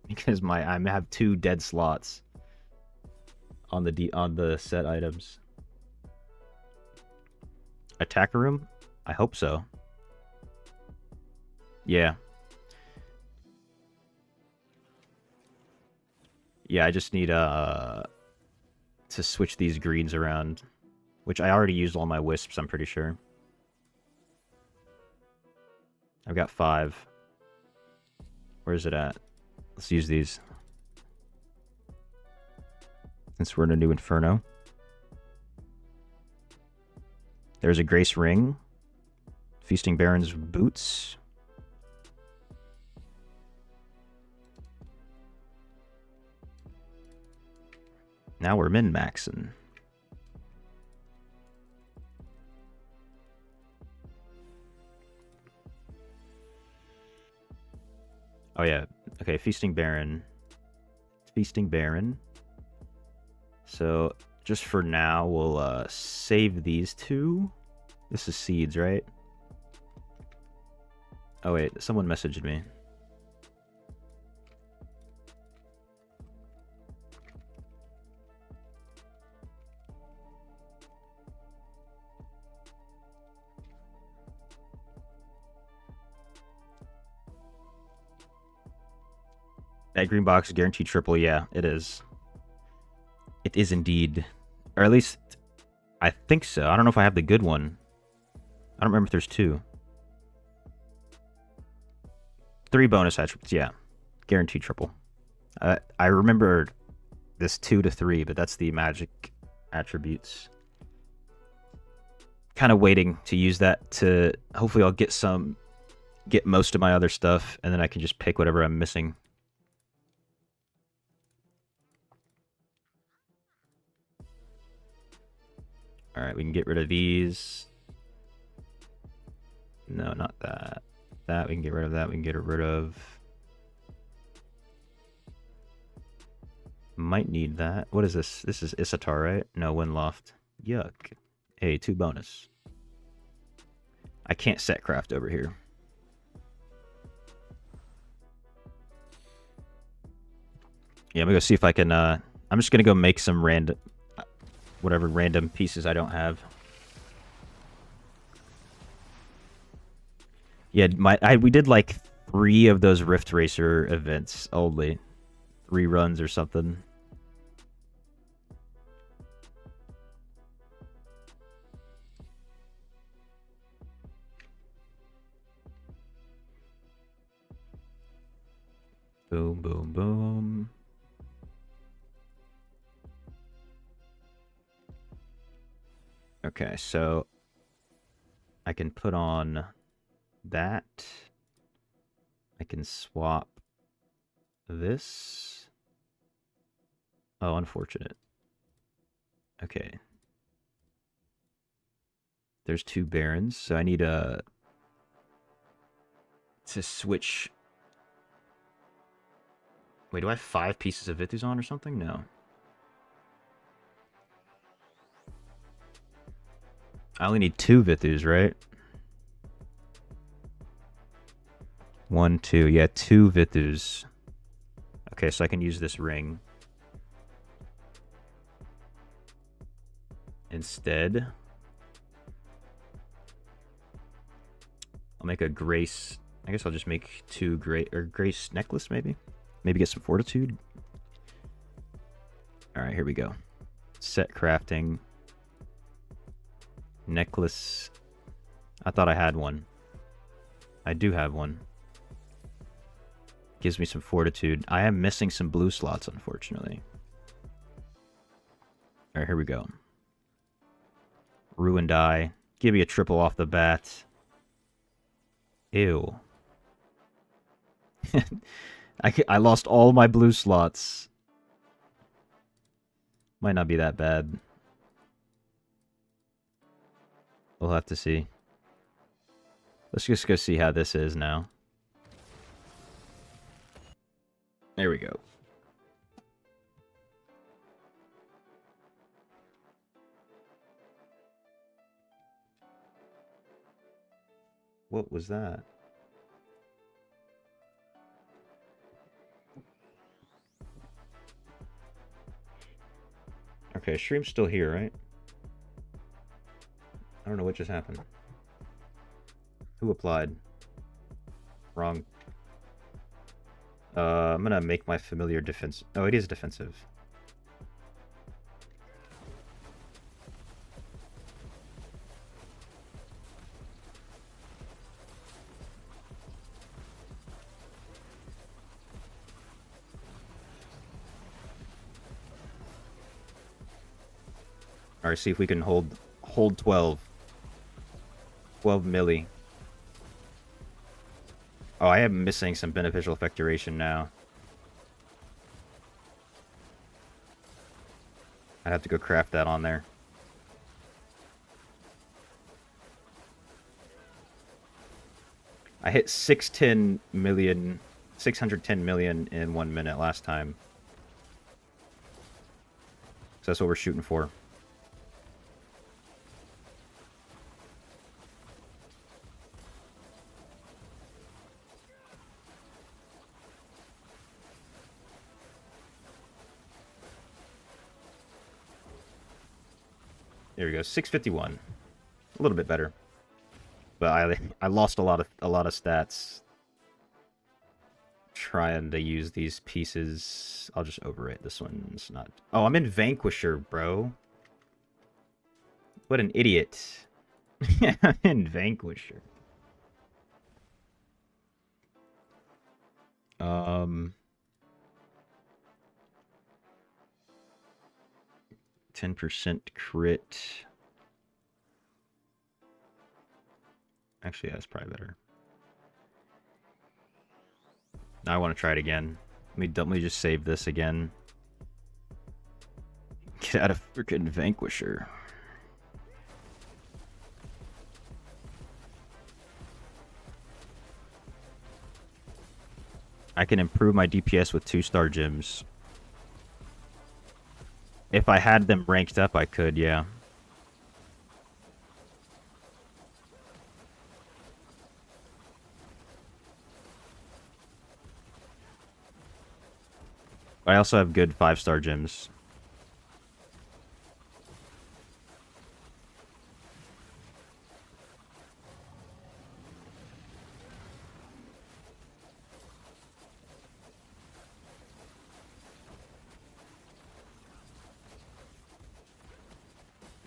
Because I have 2 dead slots on the set items. Attacker room? I hope so. Yeah. Yeah, I just need to switch these greens around. Which I already used all my wisps, I'm pretty sure. I've got 5. Where is it at? Let's use these. Since we're in a new Inferno. There's a Grace Ring. Feasting Baron's Boots. Now we're min-maxing. Oh yeah, okay, Feasting Baron. Feasting Baron. So, just for now, we'll save these 2. This is seeds, right? Oh wait, someone messaged me. That green box is guaranteed triple. Yeah, it is. It is indeed. Or at least, I think so. I don't know if I have the good one. I don't remember if there's two. 3 bonus attributes, yeah. Guaranteed triple. I remember this 2 to 3, but that's the magic attributes. Kind of waiting to use that to... Hopefully I'll get most of my other stuff, and then I can just pick whatever I'm missing. Alright, we can get rid of these. No, not that. That, we can get rid of that. We can get rid of... Might need that. What is this? This is Isatar, right? No, Windloft. Yuck. Hey, 2 bonus. I can't set craft over here. Yeah, I'm gonna go see if I can, I'm just gonna go make some random... Whatever random pieces I don't have. Yeah, we did like 3 of those Rift Racer events only. Reruns or something. Boom, boom, boom. Okay, so I can put on that. I can swap this. Oh, unfortunate. Okay. There's 2 Barons, so I need to switch. Wait, do I have 5 pieces of Vithus on or something? No. I only need 2 Vithus, right? 1, 2. Yeah, 2 Vithus. Okay, so I can use this ring. Instead, I'll make a Grace. I guess I'll just make 2 Grace necklace, maybe? Maybe get some Fortitude. Alright, here we go. Set crafting. Necklace. I thought I had one. I do have one. Gives me some Fortitude. I am missing some blue slots, unfortunately. Alright, here we go. Ruined Eye. Give me a triple off the bat. Ew. I lost all my blue slots. Might not be that bad. We'll have to see. Let's just go see how this is now. There we go. What was that? Okay, stream's still here, right? I don't know what just happened. Who applied? Wrong. I'm gonna make my familiar defense. Oh, it is defensive. Alright, see if we can hold 12. 12 milli. Oh, I am missing some beneficial effect duration now. I have to go craft that on there. I hit 610 million, 610 million in 1 minute last time. So that's what we're shooting for. There we go, 651. A little bit better. But I lost a lot of stats trying to use these pieces. I'll just overwrite this one. It's not. Oh, I'm in Vanquisher, bro. What an idiot. I'm in Vanquisher. 10% crit. Actually, that's probably better. Now I want to try it again. Let me just save this again. Get out of freaking Vanquisher. I can improve my DPS with 2-star gems. If I had them ranked up, I could, yeah. I also have good 5-star gems.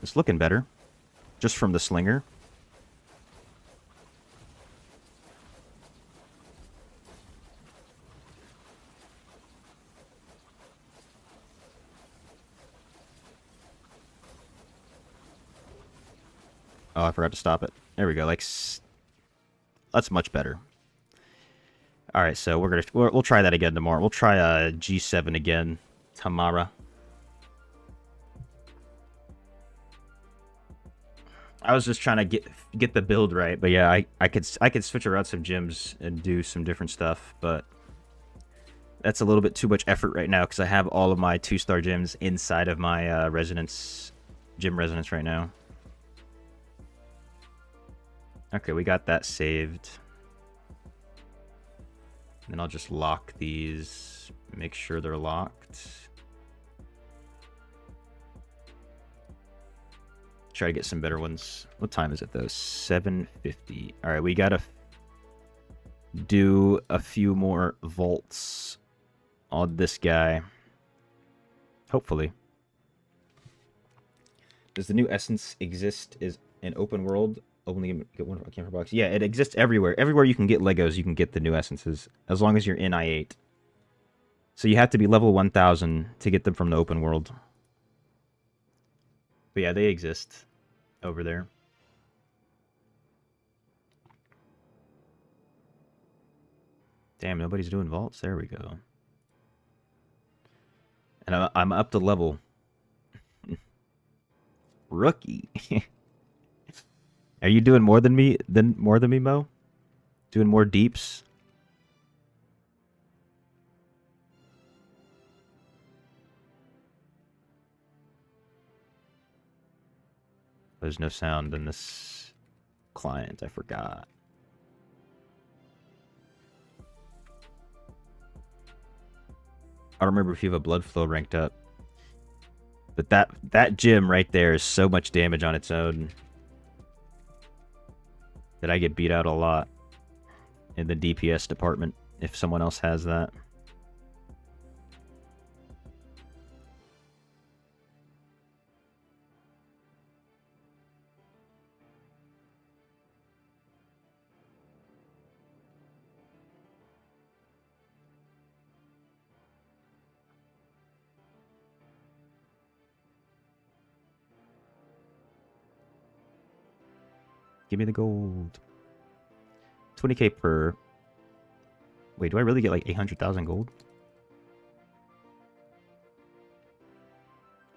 It's looking better. Just from the slinger. Oh, I forgot to stop it. There we go. Like, that's much better. All right, so we'll try that again tomorrow. We'll try G7 again tomorrow. I was just trying to get the build right, but yeah, I could switch around some gyms and do some different stuff, but that's a little bit too much effort right now because I have all of my 2-star gyms inside of my gym residence right now. Okay, we got that saved. Then I'll just lock these, make sure they're locked. Try to get some better ones. What time is it though? 7:50. All right, we gotta do a few more vaults on this guy. Hopefully. Does the new essence exist? Is an open world? Only get one camera box. Yeah, it exists everywhere. Everywhere you can get Legos, you can get the new essences, as long as you're in I8. So you have to be level 1000 to get them from the open world. But yeah, they exist over there. Damn, nobody's doing vaults. There we go. And I'm up to level. Rookie. Are you doing more than me? More than me, Mo? Doing more deeps? There's no sound in this client. I forgot. I don't remember if you have a blood flow ranked up. But that gym right there is so much damage on its own that I get beat out a lot in the DPS department if someone else has that. Give me the gold. 20k per... Wait, do I really get like 800,000 gold?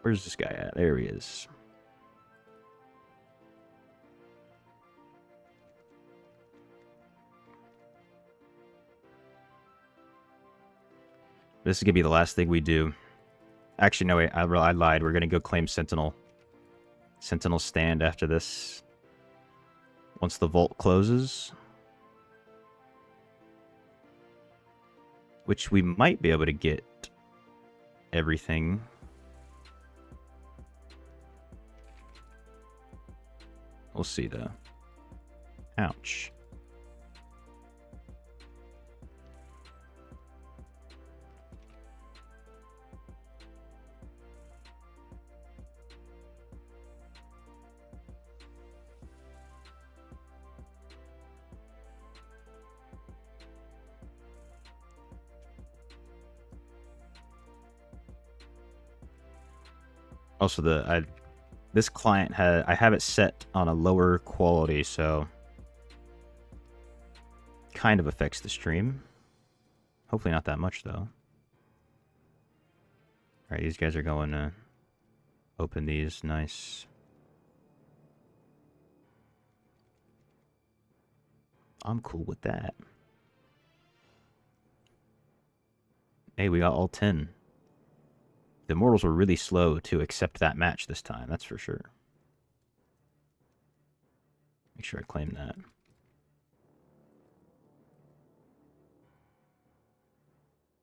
Where's this guy at? There he is. This is going to be the last thing we do. Actually, no, wait, I lied. We're going to go claim Sentinel. Sentinel stand after this. Once the vault closes. Which we might be able to get everything. We'll see, though. Ouch. Also, this client I have it set on a lower quality, so kind of affects the stream. Hopefully not that much though. All right, these guys are going to open these. Nice. I'm cool with that. Hey, we got all 10. The Immortals were really slow to accept that match this time, that's for sure. Make sure I claim that.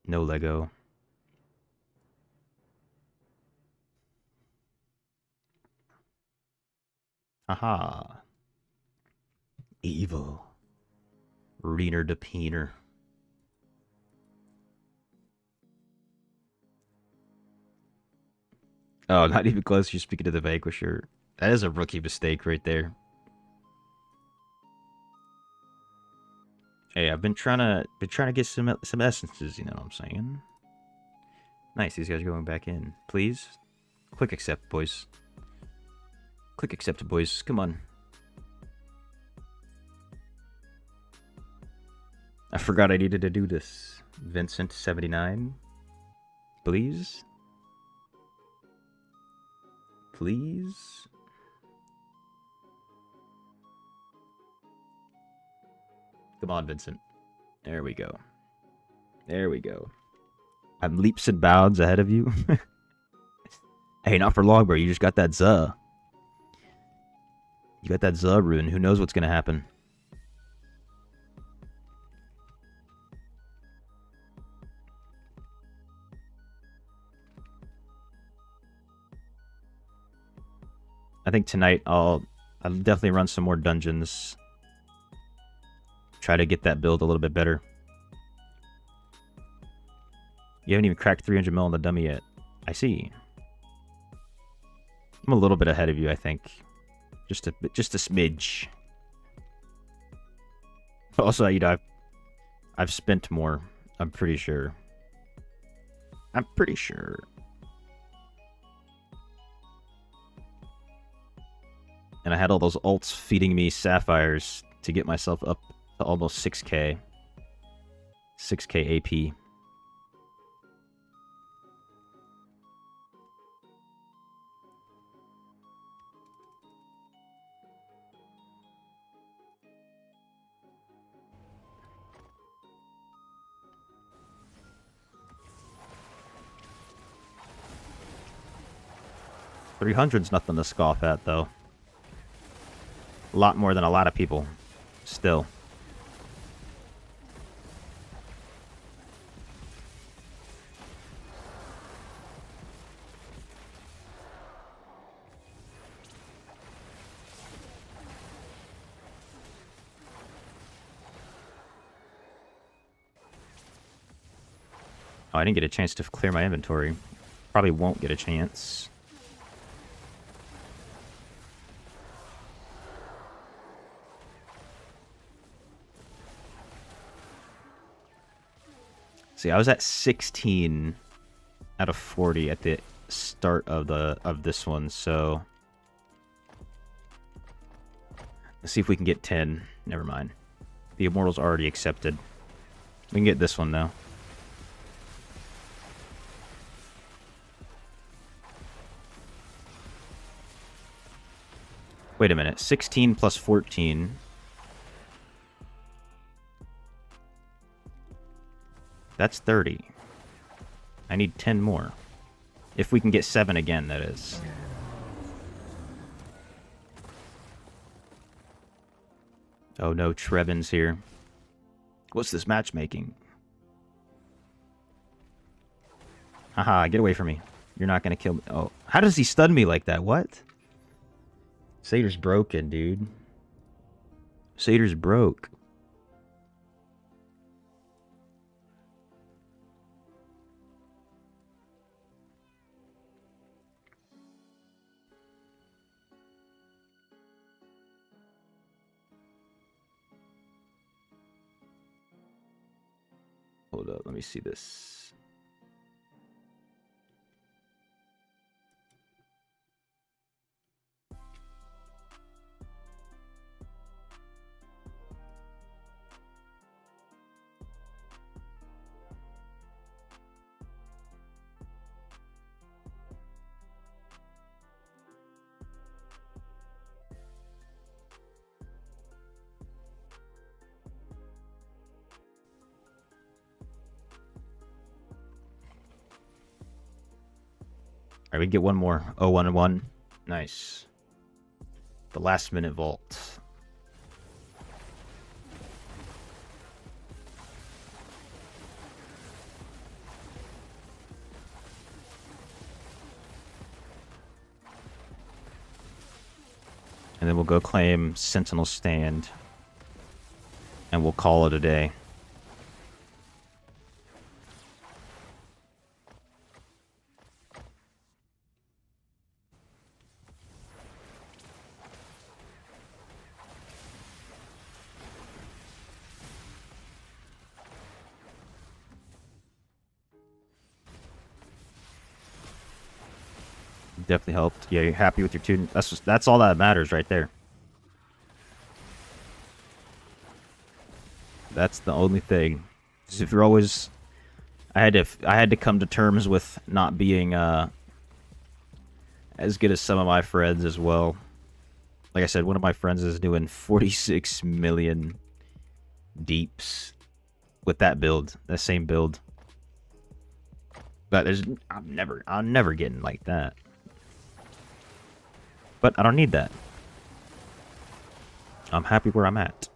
No Lego. Haha. Evil. Reener de Peener. Oh, not even close. You're speaking to the Vanquisher. That is a rookie mistake right there. Hey, I've been trying to get some essences. You know what I'm saying? Nice. These guys are going back in. Please, click accept, boys. Click accept, boys. Come on. I forgot I needed to do this. Vincent 79. Please. Please. Come on, Vincent. There we go. There we go. I'm leaps and bounds ahead of you. Hey, not for long, bro. You just got that Zuh. You got that Zuh rune. Who knows what's going to happen? I think tonight I'll definitely run some more dungeons. Try to get that build a little bit better. You haven't even cracked 300 mil on the dummy yet. I see. I'm a little bit ahead of you, I think. Just a smidge. Also, you know, I've spent more. I'm pretty sure. I'm pretty sure. And I had all those alts feeding me sapphires to get myself up to almost 6k. 6k AP. $300's nothing to scoff at, though. A lot more than a lot of people. Still. Oh, I didn't get a chance to clear my inventory. Probably won't get a chance. See, I was at 16 out of 40 at the start of this one, so let's see if we can get 10. Never mind. The Immortal's already accepted. We can get this one though. Wait a minute. 16 plus 14. That's 30. I need 10 more. If we can get 7 again, that is. Oh no, Trevin's here. What's this matchmaking? Haha, get away from me. You're not gonna kill me. Oh, how does he stun me like that? What? Satyr's broken, dude. Satyr's broke. Hold up, let me see this. Alright, we get one more. 0-1 and 1. Nice. The last minute vault. And then we'll go claim Sentinel Stand. And we'll call it a day. Definitely helped. Yeah, you're happy with your tune. That's all that matters right there. That's the only thing. Because if you're always, I had to come to terms with not being as good as some of my friends as well. Like I said, one of my friends is doing 46 million deeps with that build, that same build. But I'm never getting like that. But I don't need that. I'm happy where I'm at.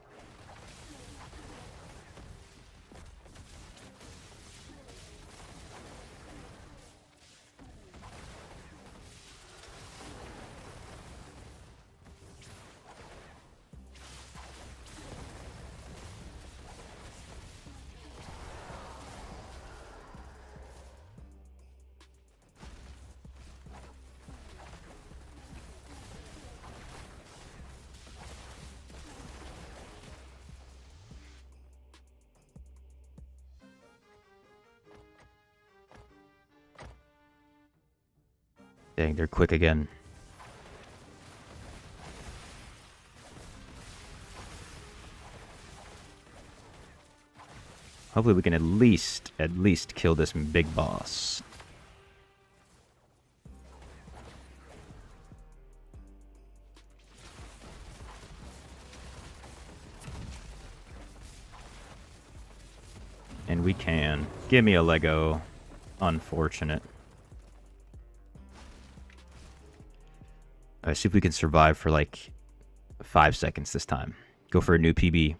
Dang, they're quick again. Hopefully we can at least kill this big boss. And we can. Give me a Lego. Unfortunate. Alright, see if we can survive for like 5 seconds this time. Go for a new PB.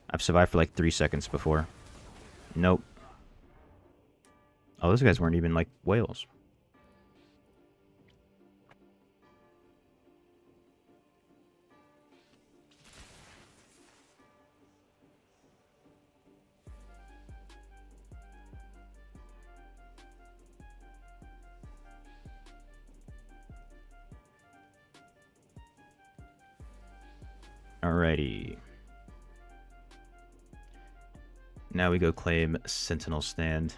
I've survived for like 3 seconds before. Nope. Oh, those guys weren't even like whales. Alrighty. Now we go claim Sentinel Stand.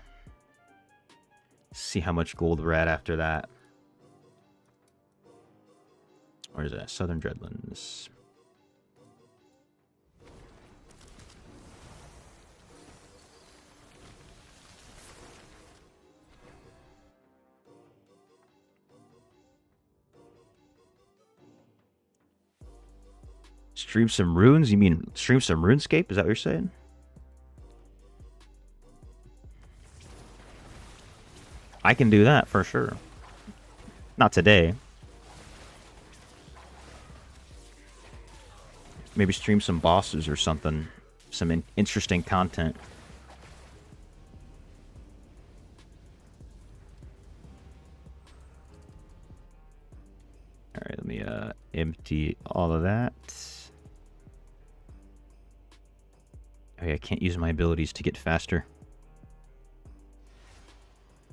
See how much gold we're at after that. Where is that? Southern Dreadlands. Stream some runes? You mean stream some RuneScape? Is that what you're saying? I can do that for sure. Not today. Maybe stream some bosses or something. Some interesting content. Alright, let me empty all of that. Okay, I can't use my abilities to get faster.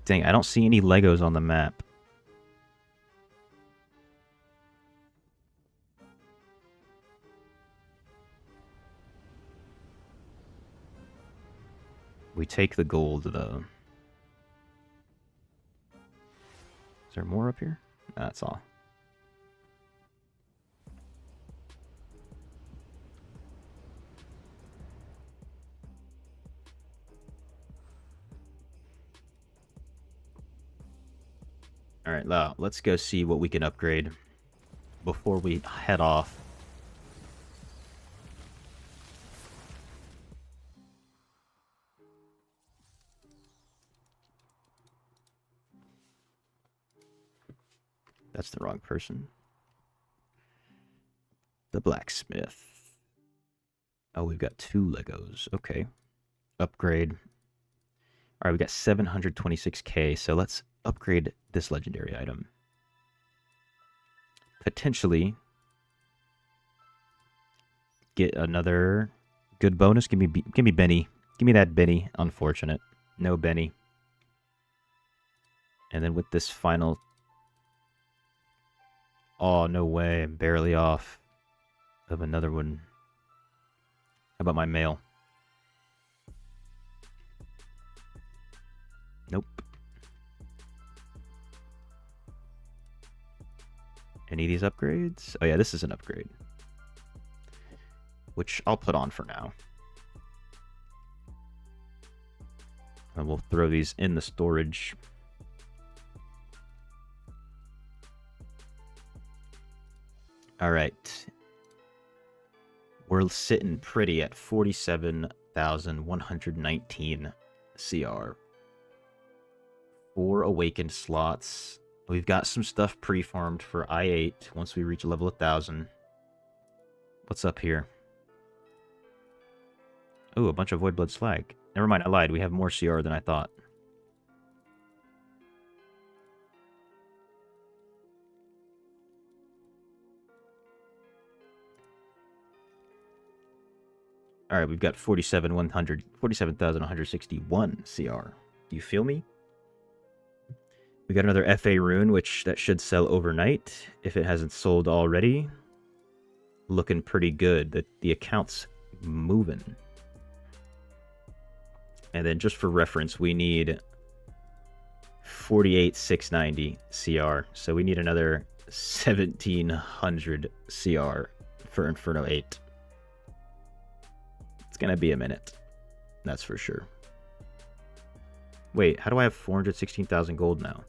Dang, I don't see any Legos on the map. We take the gold, though. Is there more up here? That's all. Alright, now let's go see what we can upgrade before we head off. That's the wrong person. The blacksmith. Oh, we've got 2 Legos. Okay. Upgrade. All right, we got 726k, so let's upgrade this legendary item. Potentially get another good bonus. Give me Benny. Give me that Benny. Unfortunate. No Benny. And then with this final... Oh, no way. I'm barely off of another one. How about my mail? Nope. Any of these upgrades? Oh yeah, this is an upgrade. Which I'll put on for now. And we'll throw these in the storage. Alright. We're sitting pretty at 47,119 CR. 4 awakened slots. We've got some stuff pre-farmed for I8 once we reach level 1,000. What's up here? Oh, a bunch of Voidblood Slag. Never mind, I lied. We have more CR than I thought. Alright, we've got 47,161 CR. Do you feel me? We got another FA rune, which that should sell overnight if it hasn't sold already. Looking pretty good. The account's moving. And then just for reference, we need 48,690 CR. So we need another 1,700 CR for Inferno 8. It's gonna be a minute. That's for sure. Wait, how do I have 416,000 gold now?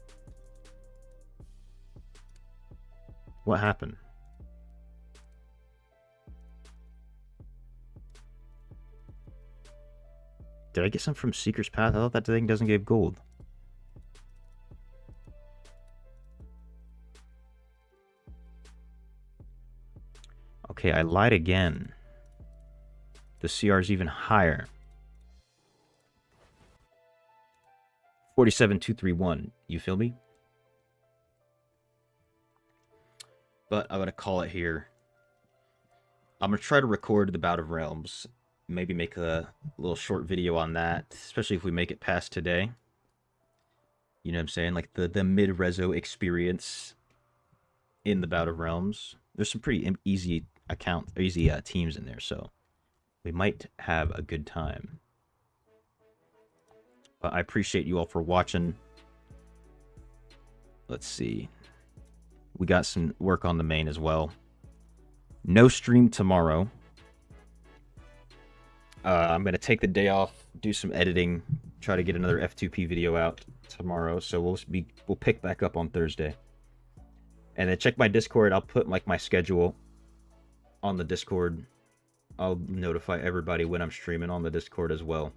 What happened? Did I get some from Seeker's Path? I thought that thing doesn't give gold. Okay, I lied again. The CR is even higher. 47,231. You feel me? But I'm going to call it here. I'm going to try to record the Bout of Realms. Maybe make a little short video on that, especially if we make it past today. You know what I'm saying? Like the mid-rezo experience in the Bout of Realms. There's some pretty easy teams in there, so we might have a good time. But I appreciate you all for watching. Let's see. We got some work on the main as well. No stream tomorrow. I'm going to take the day off, do some editing, try to get another F2P video out tomorrow. So we'll pick back up on Thursday. And then check my Discord. I'll put like my schedule on the Discord. I'll notify everybody when I'm streaming on the Discord as well.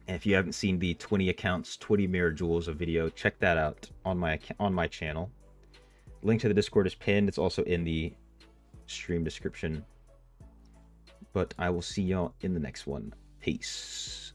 And if you haven't seen the 20 accounts, 20 mirror jewels of video, check that out on my channel. Link to the Discord is pinned. It's also in the stream description. But I will see y'all in the next one. Peace.